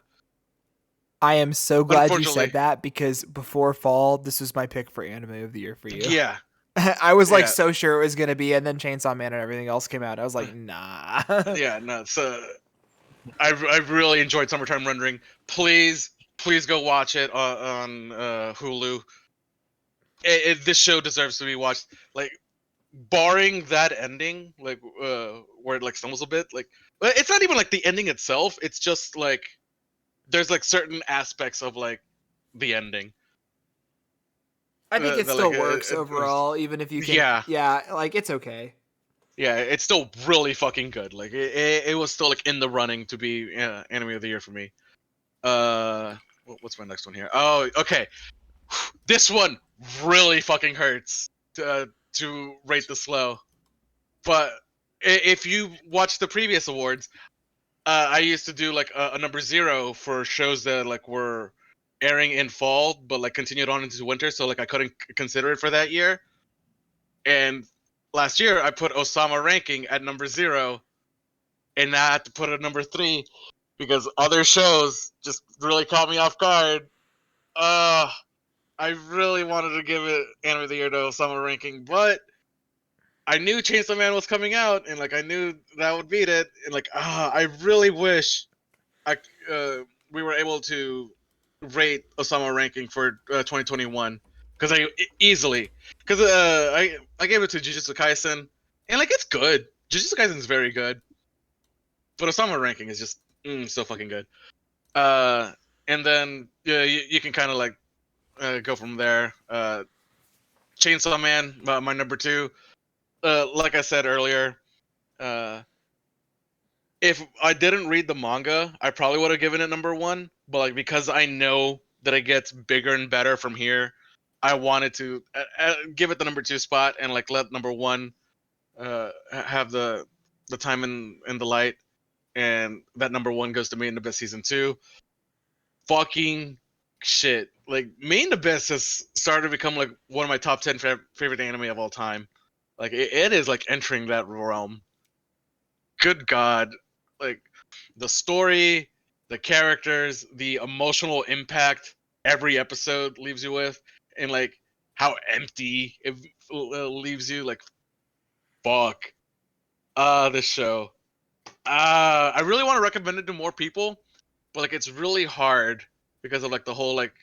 I am so glad you said that, because before fall, this was my pick for anime of the year for you. Yeah. I was like so sure it was gonna be, and then Chainsaw Man and everything else came out. I was like, nah. Yeah, no. So I really enjoyed Summertime Rendering. Please go watch it on Hulu. This show deserves to be watched. Like, barring that ending, like where it like stumbles a bit, like it's not even like the ending itself. It's just like there's like certain aspects of like the ending. I think it still works overall, even if you can. Yeah, like it's okay. Yeah, it's still really fucking good. Like it was still like in the running to be anime of the year for me. What's my next one here? Oh, okay. This one really fucking hurts to rate this low. But if you watch the previous awards, I used to do like a number 0 for shows that like were airing in fall but like continued on into winter, so like I couldn't consider it for that year. And last year I put Osama Ranking at number 0, and I had to put it at number 3 because other shows just really caught me off guard. I really wanted to give it anime of the year to Osama Ranking, but I knew Chainsaw Man was coming out, and like I knew that would beat it, and like I really wish we were able to rate Osama Ranking for 2021, because I gave it to Jujutsu Kaisen, and like it's good. Jujutsu Kaisen's very good, but Osama ranking is just so fucking good. And then yeah, you can kind of like go from there. Chainsaw Man, my number 2. Like I said earlier, if I didn't read the manga, I probably would have given it number 1. But like because I know that it gets bigger and better from here, I wanted to give it the number 2 spot and like let number 1 have the time in the light, and that number 1 goes to Made in Abyss season 2. Fucking shit! Like Made in Abyss has started to become like one of my top 10 favorite anime of all time. Like it is like entering that realm. Good God, like the story, the characters, the emotional impact every episode leaves you with, and like how empty it leaves you. Like fuck, this show. I really want to recommend it to more people, but like it's really hard because of like the whole like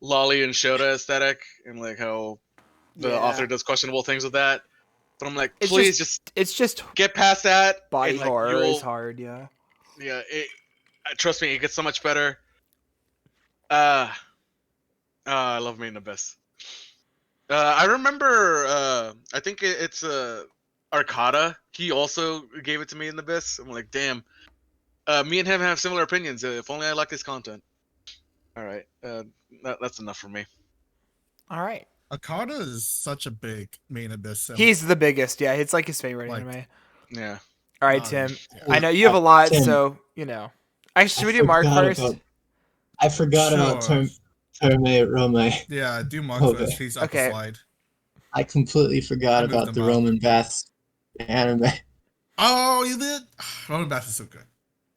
lolly and Shota aesthetic, and like how the author does questionable things with that. But I'm like, please it's just get past that. body and like horror is hard. Yeah. Yeah, trust me, it gets so much better. I love Made in Abyss. I remember, I think it's Arcada. He also gave it to Made in Abyss. I'm like, damn. Me and him have similar opinions. If only I liked his content. All right, that's enough for me. All right. Akata is such a big Main Abyss. He's the biggest. Yeah, it's like his favorite anime. Yeah. All right, Tim. Yeah. I know you have a lot, Tim, so you know. Actually, should we do Mark first? I forgot about Sure. Terme Rome. Yeah, do Mark Okay. first. He's up the Okay. slide. I completely forgot I moved about him the up. Roman baths anime. Oh, you did? Roman Bath is so good.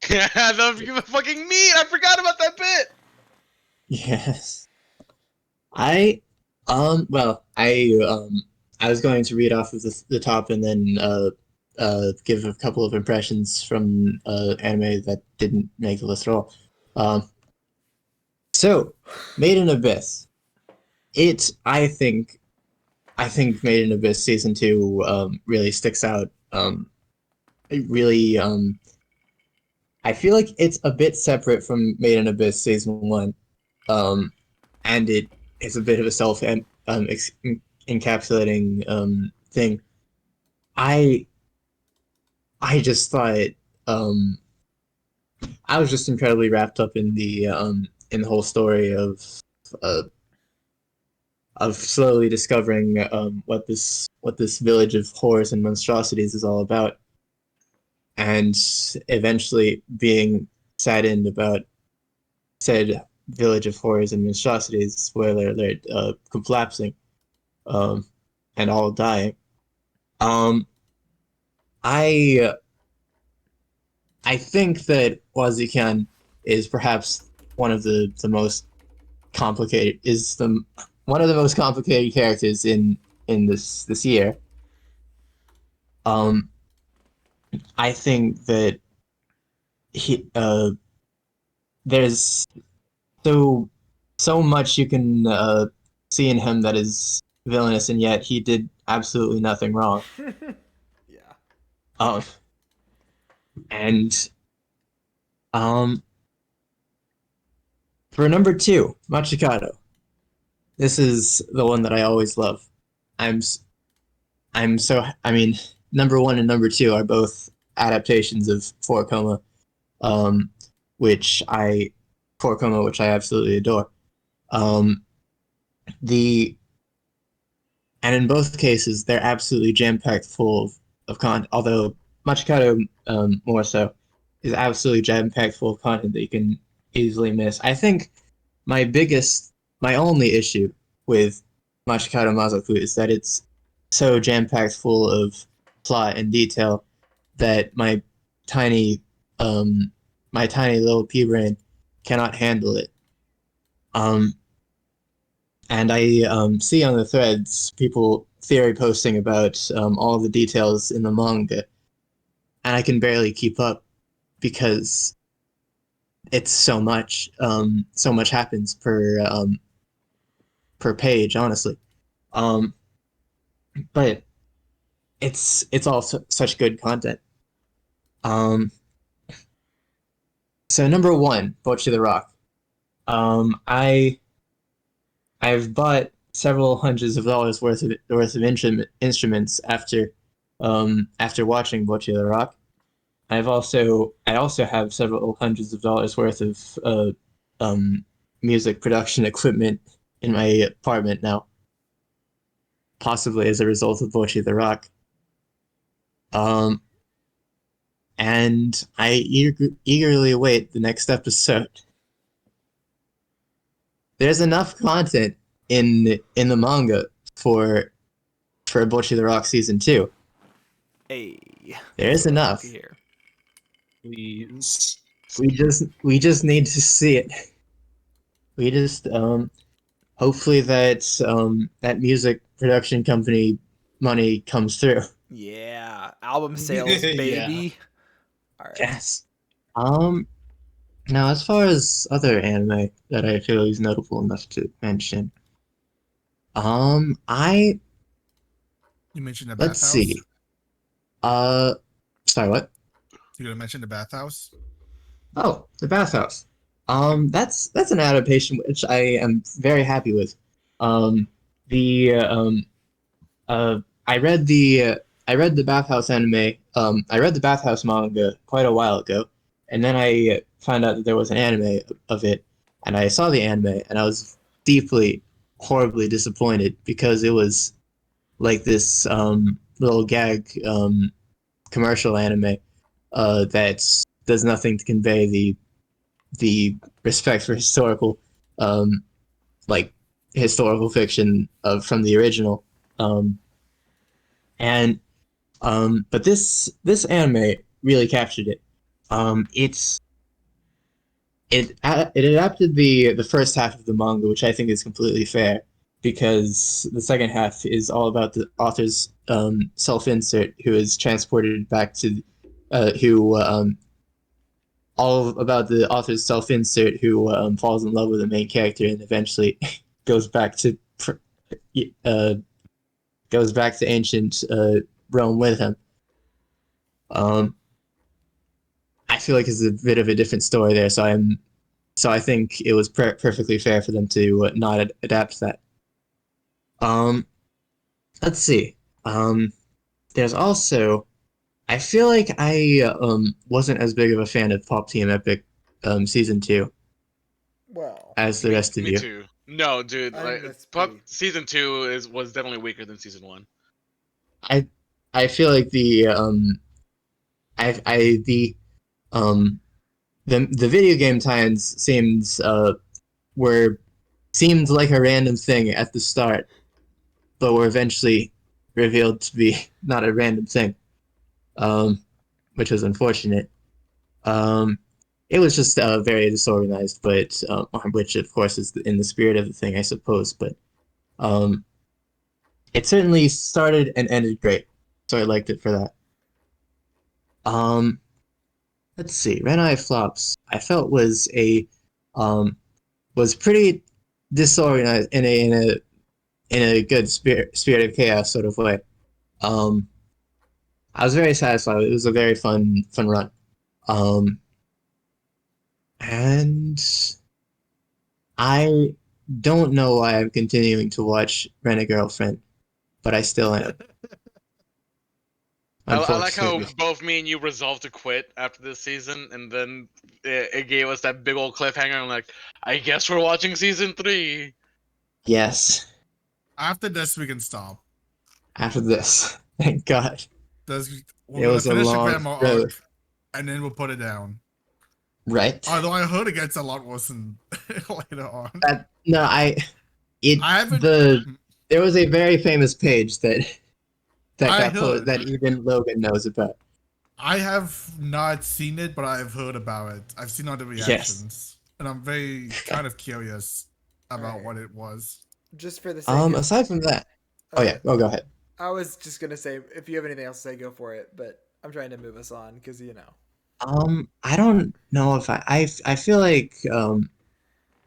Yeah, the fucking meat. I forgot about that bit. Yes. Well, I was going to read off of the top and then give a couple of impressions from anime that didn't make the list at all. So, Made in Abyss. I think Made in Abyss season 2 really sticks out. It really I feel like it's a bit separate from Made in Abyss season 1. And it is a bit of a self encapsulating thing. I just thought I was just incredibly wrapped up in the whole story of slowly discovering what this village of horrors and monstrosities is all about, and eventually being saddened about said village of horrors and monstrosities where they're collapsing and all dying. I think that Wazukan is perhaps one of the most complicated one of the most complicated characters in this year. I think that there's so much you can see in him that is villainous, and yet he did absolutely nothing wrong. Yeah. And for number 2, Machikado. This is the one that I always love. I mean, number 1 and number 2 are both adaptations of 4 Coma, which I absolutely adore. And in both cases, they're absolutely jam-packed full of content, although Machikado more so is absolutely jam-packed full of content that you can easily miss. I think my only issue with Machikado Mazoku is that it's so jam-packed full of plot and detail that my tiny little pea brain cannot handle it. And I see on the threads people theory posting about all the details in the manga, and I can barely keep up because it's so much. So much happens per page, honestly. But it's all such good content. Um, so number one, Bocce the Rock. I've bought several hundreds of dollars worth of instruments after watching Bocce the Rock. I also have several hundreds of dollars worth of music production equipment in my apartment now, possibly as a result of Bocce the Rock. And I eagerly await the next episode. There's enough content in the manga for Bocce the Rock season 2. Hey, There's enough. here. Please. We just need to see it. We just hopefully that music production company money comes through. Yeah, album sales, baby. All right. Yes. Now as far as other anime that I feel is notable enough to mention, I You mentioned the let's bathhouse. see. Sorry, what? You gonna mention the bathhouse? Oh, the bathhouse. That's an adaptation which I am very happy with. The I read the bathhouse anime. I read the bathhouse manga quite a while ago, and then I found out that there was an anime of it, and I saw the anime, and I was deeply, horribly disappointed because it was like this little gag commercial anime that does nothing to convey the respect for like historical fiction from the original. And but this anime really captured it. It adapted the first half of the manga, which I think is completely fair, because the second half is all about the author's self-insert, who is transported back to all about the author's self-insert who falls in love with the main character and eventually goes back to ancient Rome with him. I feel like it's a bit of a different story there, so I think it was perfectly fair for them to not adapt that. Let's see. There's also, I feel like I wasn't as big of a fan of Pop Team Epic season 2 Well, as the rest of Me you. too. No, dude. I Like, think that's Pop pretty- season 2 was definitely weaker than season 1. I feel like the video game tie-ins seemed like a random thing at the start, but were eventually revealed to be not a random thing, which was unfortunate. It was just very disorganized, but which of course is in the spirit of the thing, I suppose. But it certainly started and ended great, so I liked it for that. Let's see. Red Eye Flops, I felt was pretty disorganized in a good spirit of chaos sort of way. I was very satisfied with it. It was a very fun run. And I don't know why I'm continuing to watch Rent a Girlfriend, but I still am. I like how Unfortunately. both me and you resolved to quit after this season, and then it gave us that big old cliffhanger. I'm like, I guess we're watching season 3. Yes. After this, we can stop. After this, thank God. We're It gonna was a finish the long grandma road. arc, and then we'll put it down. Right. Although I heard it gets a lot worse later on. There was a very famous page that I got heard. that even Logan knows about. I have not seen it, but I've heard about it. I've seen all the reactions, and I'm very kind of curious about Alright. what it was. Just for the sake of, Aside from that, oh yeah, go ahead. I was just gonna say, if you have anything else to say, go for it. But I'm trying to move us on because I don't know if I feel like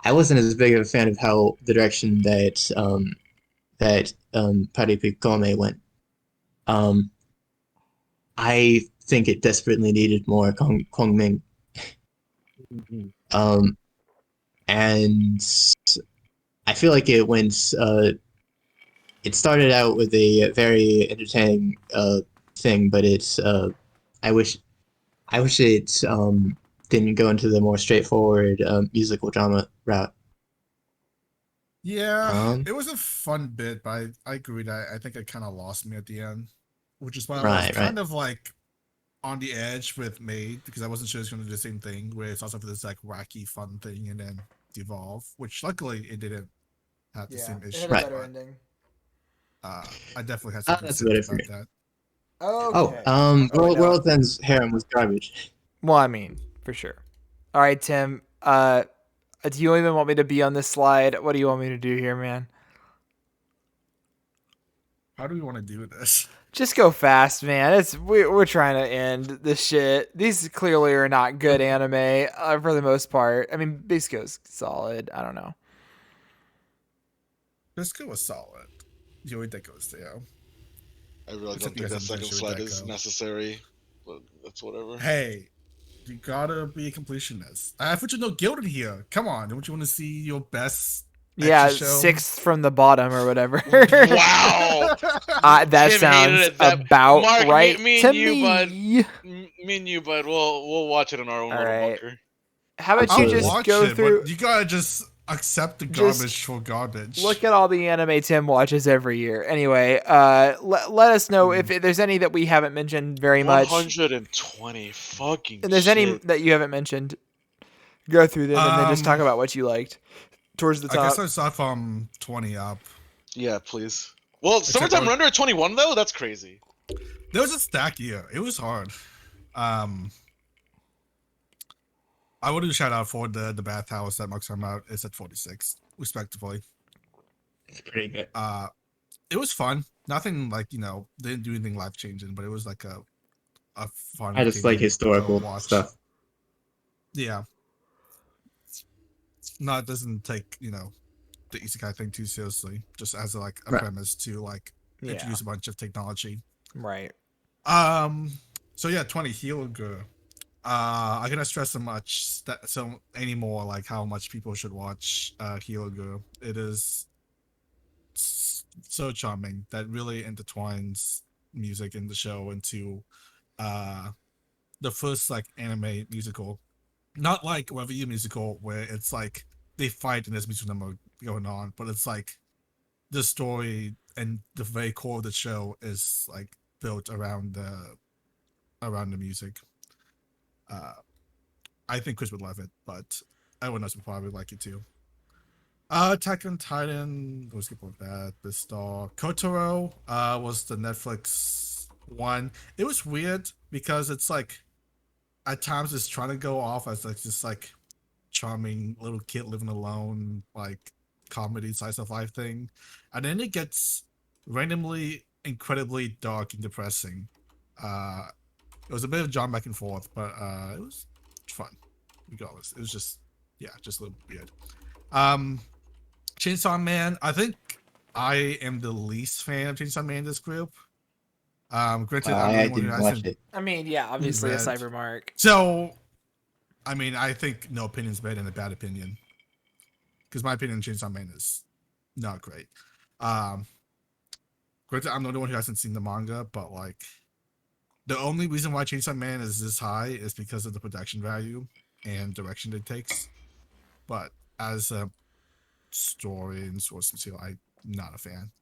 I wasn't as big of a fan of how the direction that Pari Piccone went. I think it desperately needed more Kong Ming. And I feel like it went. It started out with a very entertaining thing, but it's. I wish it didn't go into the more straightforward musical drama route. Yeah, it was a fun bit, but I agreed. I think it kind of lost me at the end, which is why I was kind of like on the edge with Maid, because I wasn't sure it's going to do the same thing, where it's also for this like wacky fun thing and then devolve, which luckily it didn't have the same issue. It had a better ending. I definitely had some that's concerns about that. Okay. World's End's harem was garbage. Well, I mean, for sure. All right, Tim. Do you even want me to be on this slide? What do you want me to do here, man? How do we want to do this? Just go fast, man. We're trying to end this shit. These clearly are not good anime for the most part. I mean, Bisco's solid. I don't know. Bisco was solid. Yuribait was there. I really don't think that second slide is necessary, but that's whatever. Hey, you gotta be a completionist. I put you no guilt in here. Come on, don't you want to see your best? Yeah, show? 6th from the bottom or whatever. Wow, that Tim sounds about Mark, right me to and you, me. bud. Me and you, bud. We'll watch it in our own little bunker. How about you just go through? You gotta just accept the garbage for garbage. Look at all the anime Tim watches every year. Anyway, let us know if there's any that we haven't mentioned very much. 120 fucking. And there's any that you haven't mentioned. Go through them and then just talk about what you liked towards the top. I guess I saw from 20 up. Yeah, please. Well, Summertime Render at 21 though. That's crazy. There was a stack year. It was hard. I would do a shout out for the bathhouse that Mark's talking about. It's at 46, respectively. It's pretty good. It was fun. Nothing like, didn't do anything life changing, but it was like a fun. I just like historical stuff. Yeah. No, it doesn't take the isekai thing too seriously. Just as a premise to introduce a bunch of technology. Right. So yeah, 20 Healer. I cannot stress anymore how much people should watch Healer. It is so charming that really intertwines music in the show into the first anime musical, not like review musical where it's they fight and there's music number going on, but it's the story and the very core of the show is built around the music. I think Chris would love it, but everyone else would probably like it too. Attack on Titan, let's skip over that. Bistar. Kotaro was the Netflix one. It was weird because it's at times it's trying to go off as this charming little kid living alone, comedy slice of life thing. And then it gets randomly incredibly dark and depressing. It was a bit of John back and forth, but it was fun. Regardless, it was just a little weird. Chainsaw Man. I think I am the least fan of Chainsaw Man in this group. Granted, I didn't watch it. I mean, yeah, obviously a cyber mark. So, I mean, I think no opinion is better than a bad opinion. Because my opinion on Chainsaw Man is not great. Granted, I'm the only one who hasn't seen the manga, but the only reason why Chainsaw Man is this high is because of the production value and direction it takes. But as a story and source material, I'm not a fan.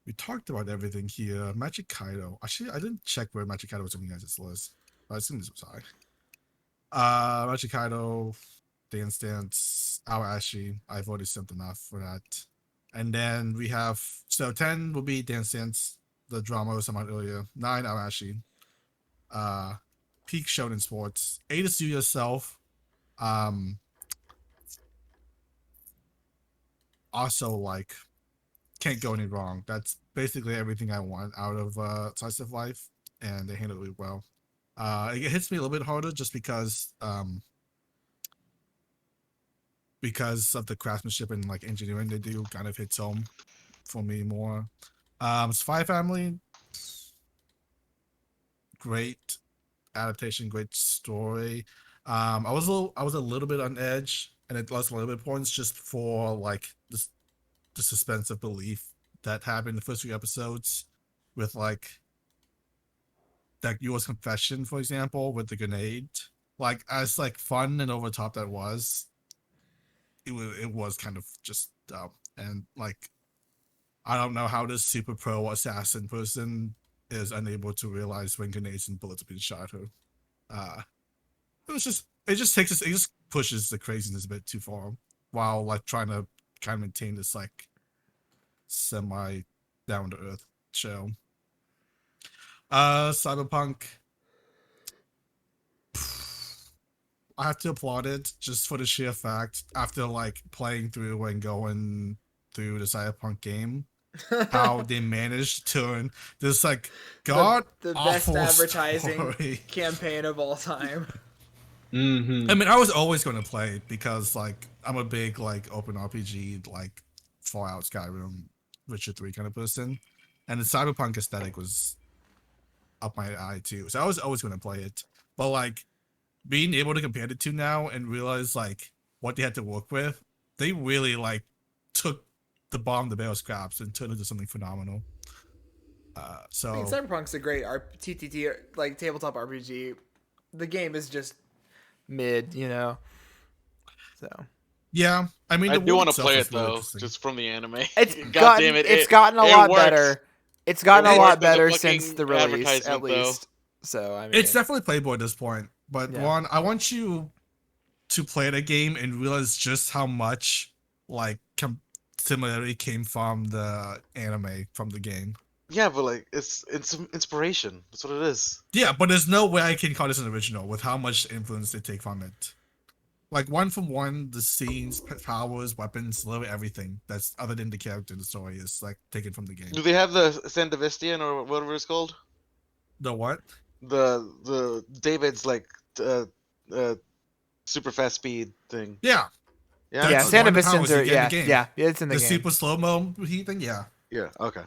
We talked about everything here. Magic Kaido. Actually, I didn't check where Magic Kaido was on you guys' list. But I assume this was high. Magic Kaido, Dance Dance, Awashi. I've already sent enough for that. And then we have 10 will be Dance Dance, the drama was about earlier. 9 Awashi. Peak Shonen Sports. 8 is Do Yourself. Also can't go any wrong. That's basically everything I want out of Slice of Life, and they handle it really well. It hits me a little bit harder just because of the craftsmanship and engineering they do. Kind of hits home for me more. Spy Family, great adaptation, great story. I was a little bit on edge, and it lost a little bit of points just for like the suspense of belief that happened in the first few episodes, with like that U.S. confession, for example, with the grenade. Like as like fun and over the top that was, it was kind of just dumb. And like I don't know how this super pro assassin person is unable to realize when grenades and bullets have been shot at her. It just pushes the craziness a bit too far while like trying to kind of maintain this like semi down to earth show. Cyberpunk, I have to applaud it just for the sheer fact after like playing through and going through the Cyberpunk game, how they managed to turn this like god the best awful advertising story. campaign of all time. Mm-hmm. I mean, I was always going to play it because like I'm a big like open RPG like Fallout, Skyrim, Witcher 3 kind of person, and the Cyberpunk aesthetic was up my eye too. So I was always going to play it, but like being able to compare the two now and realize like what they had to work with, they really like took the bottom of the barrel scraps and turned it into something phenomenal. So I mean, Cyberpunk's a great TTT like tabletop RPG. The game is just mid, you know. So yeah, I mean, I the do world want to itself play is it really though, interesting. just from the anime. it's God damn it! It's gotten a lot works. better. It's gotten It a lot works as a better fucking since the release, advertisement, at least. So I mean, It's definitely playable at this point. But Yeah. Juan, I want you to play the game and realize just how much like similarity came from the anime from the game. Yeah, but like it's inspiration. That's what it is. Yeah, but there's no way I can call this an original with how much influence they take from it. Like one from one, the scenes, powers, weapons, literally everything that's other than the character, the story is like taken from the game. Do they have the Sandevistian or whatever it's called? The what? The David's like super fast speed thing. Yeah, Yeah. yeah, That's Okay. one Santa power Vistans is you are get in the yeah, game. it's in the the game. super slow mo thing. Yeah. Yeah. Okay.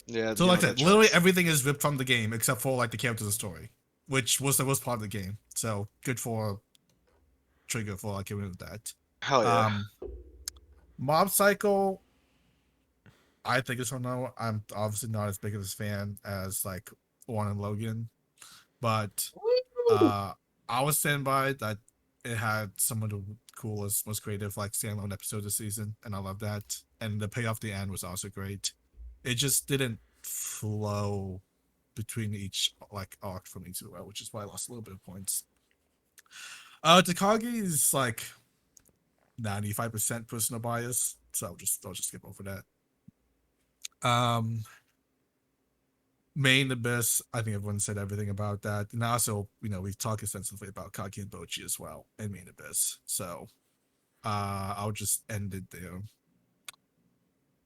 Yeah. So you like know, that, that literally tracks. everything is ripped from the game except for like the character of the story, which was the worst part of the game. So good for Trigger for like giving it that. Hell yeah. Mob Psycho, I think it's phenomenal. I'm obviously not as big of a fan as like Juan and Logan, but I was stand by that it had some of the coolest, most creative like standalone episodes this season, and I love that. And the payoff at the end was also great. It just didn't flow between each like arc from each of the which is why I lost a little bit of points. Takagi is like 95% personal bias, so I'll just skip over that. Main Abyss, I think everyone said everything about that, and also we've talked extensively about Kaki and Bochi as well, and Main Abyss. So I'll just end it there.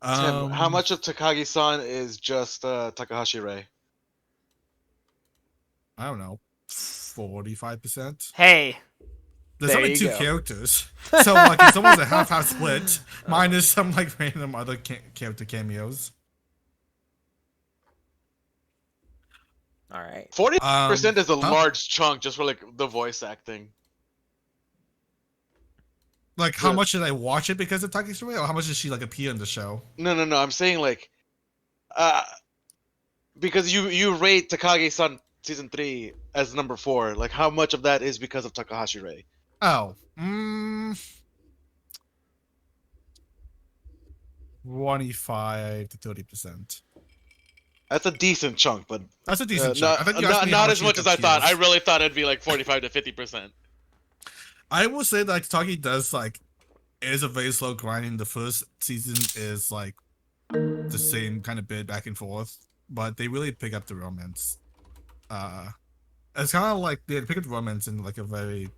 Tim, how much of Takagi-san is just Takahashi Rei? I don't know, 45%. Hey, There's there only you two go. characters, so like it's almost a half split. Minus some like random other character cameos. all right. 40% is a huh? large chunk just for like the voice acting. Like, how Yeah. much did I watch it because of Takagi Rei, or how much did she like appear in the show? No. I'm saying like, because you rate Takagi-san season 3 as number 4. Like, how much of that is because of Takahashi Rei? Oh, 25 to 30%. That's a decent chunk, but That's a decent chunk. I think you asked me how not much as she much as I thought. I appears. really thought it'd be like 45 to 50%. I will say that Takagi does like is a very slow grinding. The first season is like the same kind of bit back and forth, but they really pick up the romance. It's kind of like they pick up the romance in like a very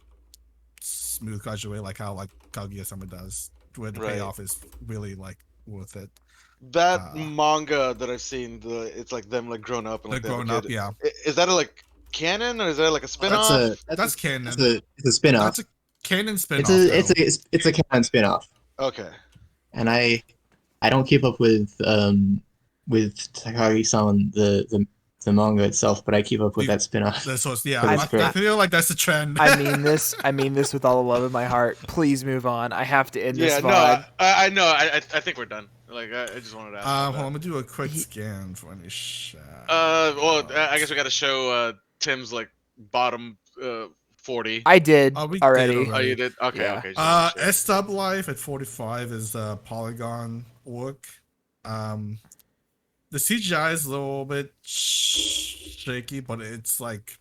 smooth, casual way, like how like Kaguya-sama does, where the Right. payoff is really like worth it. That manga that I've seen, it's like them like grown up and They're like they have a grown up, kid. yeah. Is that like canon or is that like a spin-off? That's canon. It's a spin-off. That's a canon spin-off. It's a canon spin-off. Okay. And I don't keep up with Takagi-san the manga itself, but I keep up with You- that spin-off. Yeah, But it's I great. feel like that's the trend. I mean this with all the love of my heart. Please move on. I have to end this Yeah, no, VOD. I know. I think we're done. Like, I just wanted to ask. Hold on, about let me do a quick scan for any shot. well, I guess we got to show Tim's like bottom 40. I did We already. did Oh, you did? Okay, Yeah. okay. just wanted to check. S Sub Life at 45 is Polygon work. The CGI is a little bit shaky, but it's like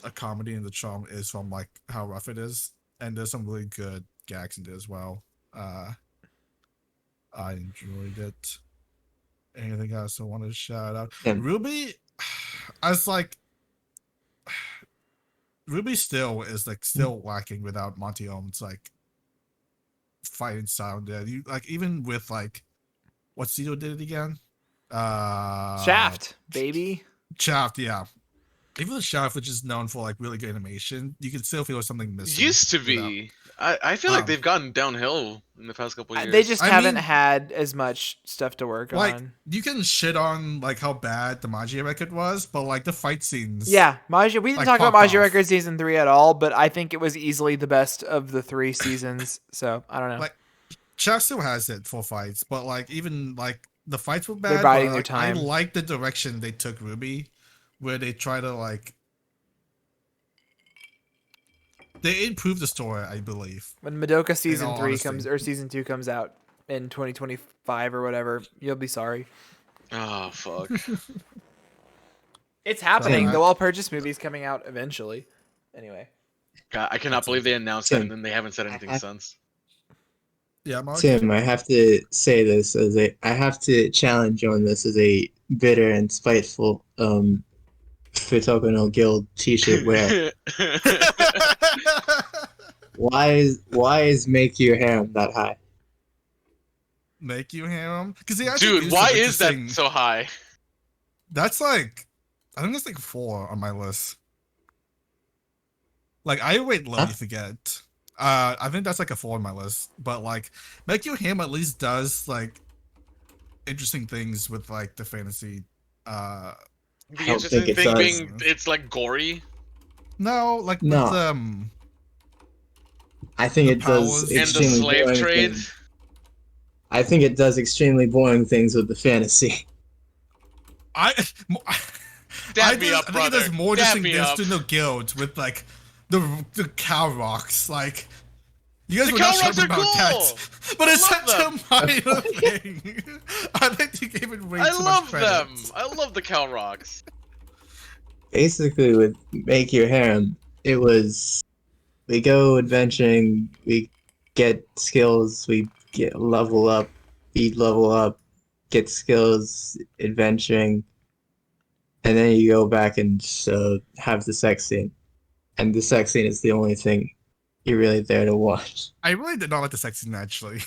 a comedy, and the charm is from like how rough it is, and there's some really good gags in there as well. I enjoyed it. Anything else I wanted to shout out? Yeah. Ruby, I was like, Ruby still is like still lacking without Monty Ohm's like fighting sound there. You like even with like what Cito did it again? Shaft, baby. Shaft, yeah. Even the Shaft, which is known for like really good animation, you can still feel something missing. Used to be. I feel like they've gotten downhill in the past couple years. They just haven't mean, had as much stuff to work like on. you can shit on like how bad the Magia record was, but like the fight scenes. Yeah, Magia. We didn't like, talk about pop Magia off. Record season 3 at all, but I think it was easily the best of the 3 seasons. So I don't know. Like Shaft still has it for fights, but like even like the fights were bad. They're biding but, their like, time. I like the direction they took Ruby, where they try to like they improved the story, I believe. When Madoka season all 3 honesty. comes or season 2 comes out in 2025 or whatever, you'll be sorry. Oh fuck. It's happening. So, The Well Purchased movie's coming out eventually. Anyway. God, I cannot believe they announced it Tim, and then they haven't said anything I- since. Yeah, Mark. Tim, I have to say this I have to challenge you on this as a bitter and spiteful Fitokono Guild t-shirt wearer. Why is make your harem that high? Make you hear him? Because they actually Dude, do why some is that interesting- so high? That's like, I think that's like 4 on my list. Like I wait, let me forget. I think that's like a 4 on my list. But like, Make You Him at least does like interesting things with like the fantasy. The don't interesting think it thing does. being it's like gory No, like No. with I think The it does powers and and the extremely slave boring trade. things. I think it does extremely boring things with the fantasy. I Dab me up, I think it does brother. more Dab interesting me things up. to the guild with like the cow rocks. Like you guys The were cow not rocks sure are about cool. that, but it's love such a minor thing. I think you gave it way I too love much credit. them. I love the cow rocks. Basically, with Make Your Harem, it was we go adventuring, we get skills, we get level up, get skills, adventuring, and then you go back and have the sex scene. And the sex scene is the only thing you're really there to watch. I really did not like the sex scene actually.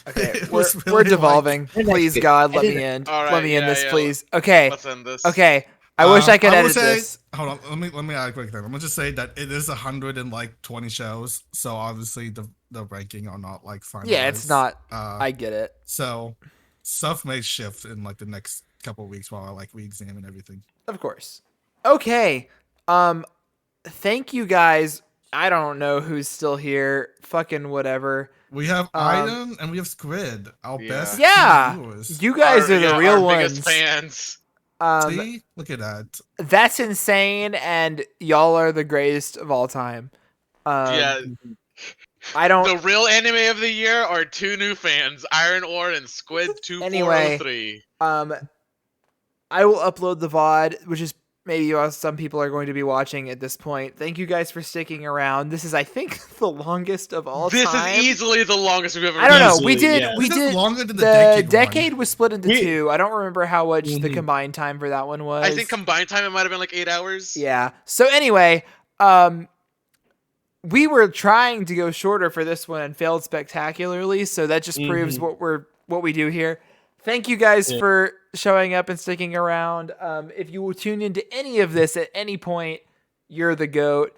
Okay, It we're, was we're really, devolving. like- Please, God, let me didn't- end. All Let right, me end yeah, this, yeah, please. Okay, Let's end this. okay. I wish I could will edit say, this. Hold on, let me add a quick thing. I'm gonna just say that it is 120 shows, so obviously the ranking are not like finalized. Yeah, it's not. Uh, I get it. so stuff may shift in like the next couple of weeks while I like re-examine everything. Of course. Okay. Thank you guys. I don't know who's still here. Fucking whatever. We have Um, Iden and we have Squid, our Yeah. best Yeah. two viewers. You guys are the real our ones. biggest fans. See, look at that. That's insane, and y'all are the greatest of all time. Yeah, I don't. the real anime of the year are 2 new fans, Iron Ore and Squid Anyway. 2403. I will upload the VOD, which is maybe what some people are going to be watching at this point. Thank you guys for sticking around. This is, I think, the longest of all This time. is easily the longest we've ever I don't know. done. We Easily, did. yeah. We This is did. longer than the The decade one. was split into We- 2. I don't remember how much the Mhm. combined time for that one was. I think combined time it might have been like 8 hours. Yeah. So anyway, we were trying to go shorter for this one and failed spectacularly. So that just proves what we do here. Thank you guys for showing up and sticking around. If you will tune into any of this at any point, you're the GOAT.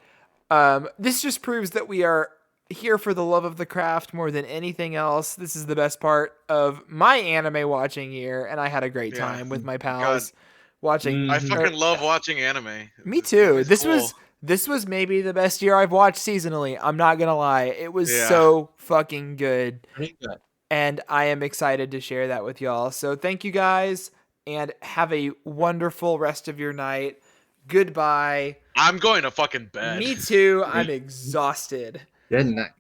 This just proves that we are here for the love of the craft more than anything else. This is the best part of my anime watching year, and I had a great Yeah. time with my pals. watching. I Mhm. fucking love watching anime. Me too. Anime's This was maybe the best year I've watched seasonally. I'm not gonna lie. It was Yeah. so fucking good. Pretty good. And I am excited to share that with y'all. So thank you guys, and have a wonderful rest of your night. Goodbye. I'm going to fucking bed. Me too. I'm exhausted. Good night.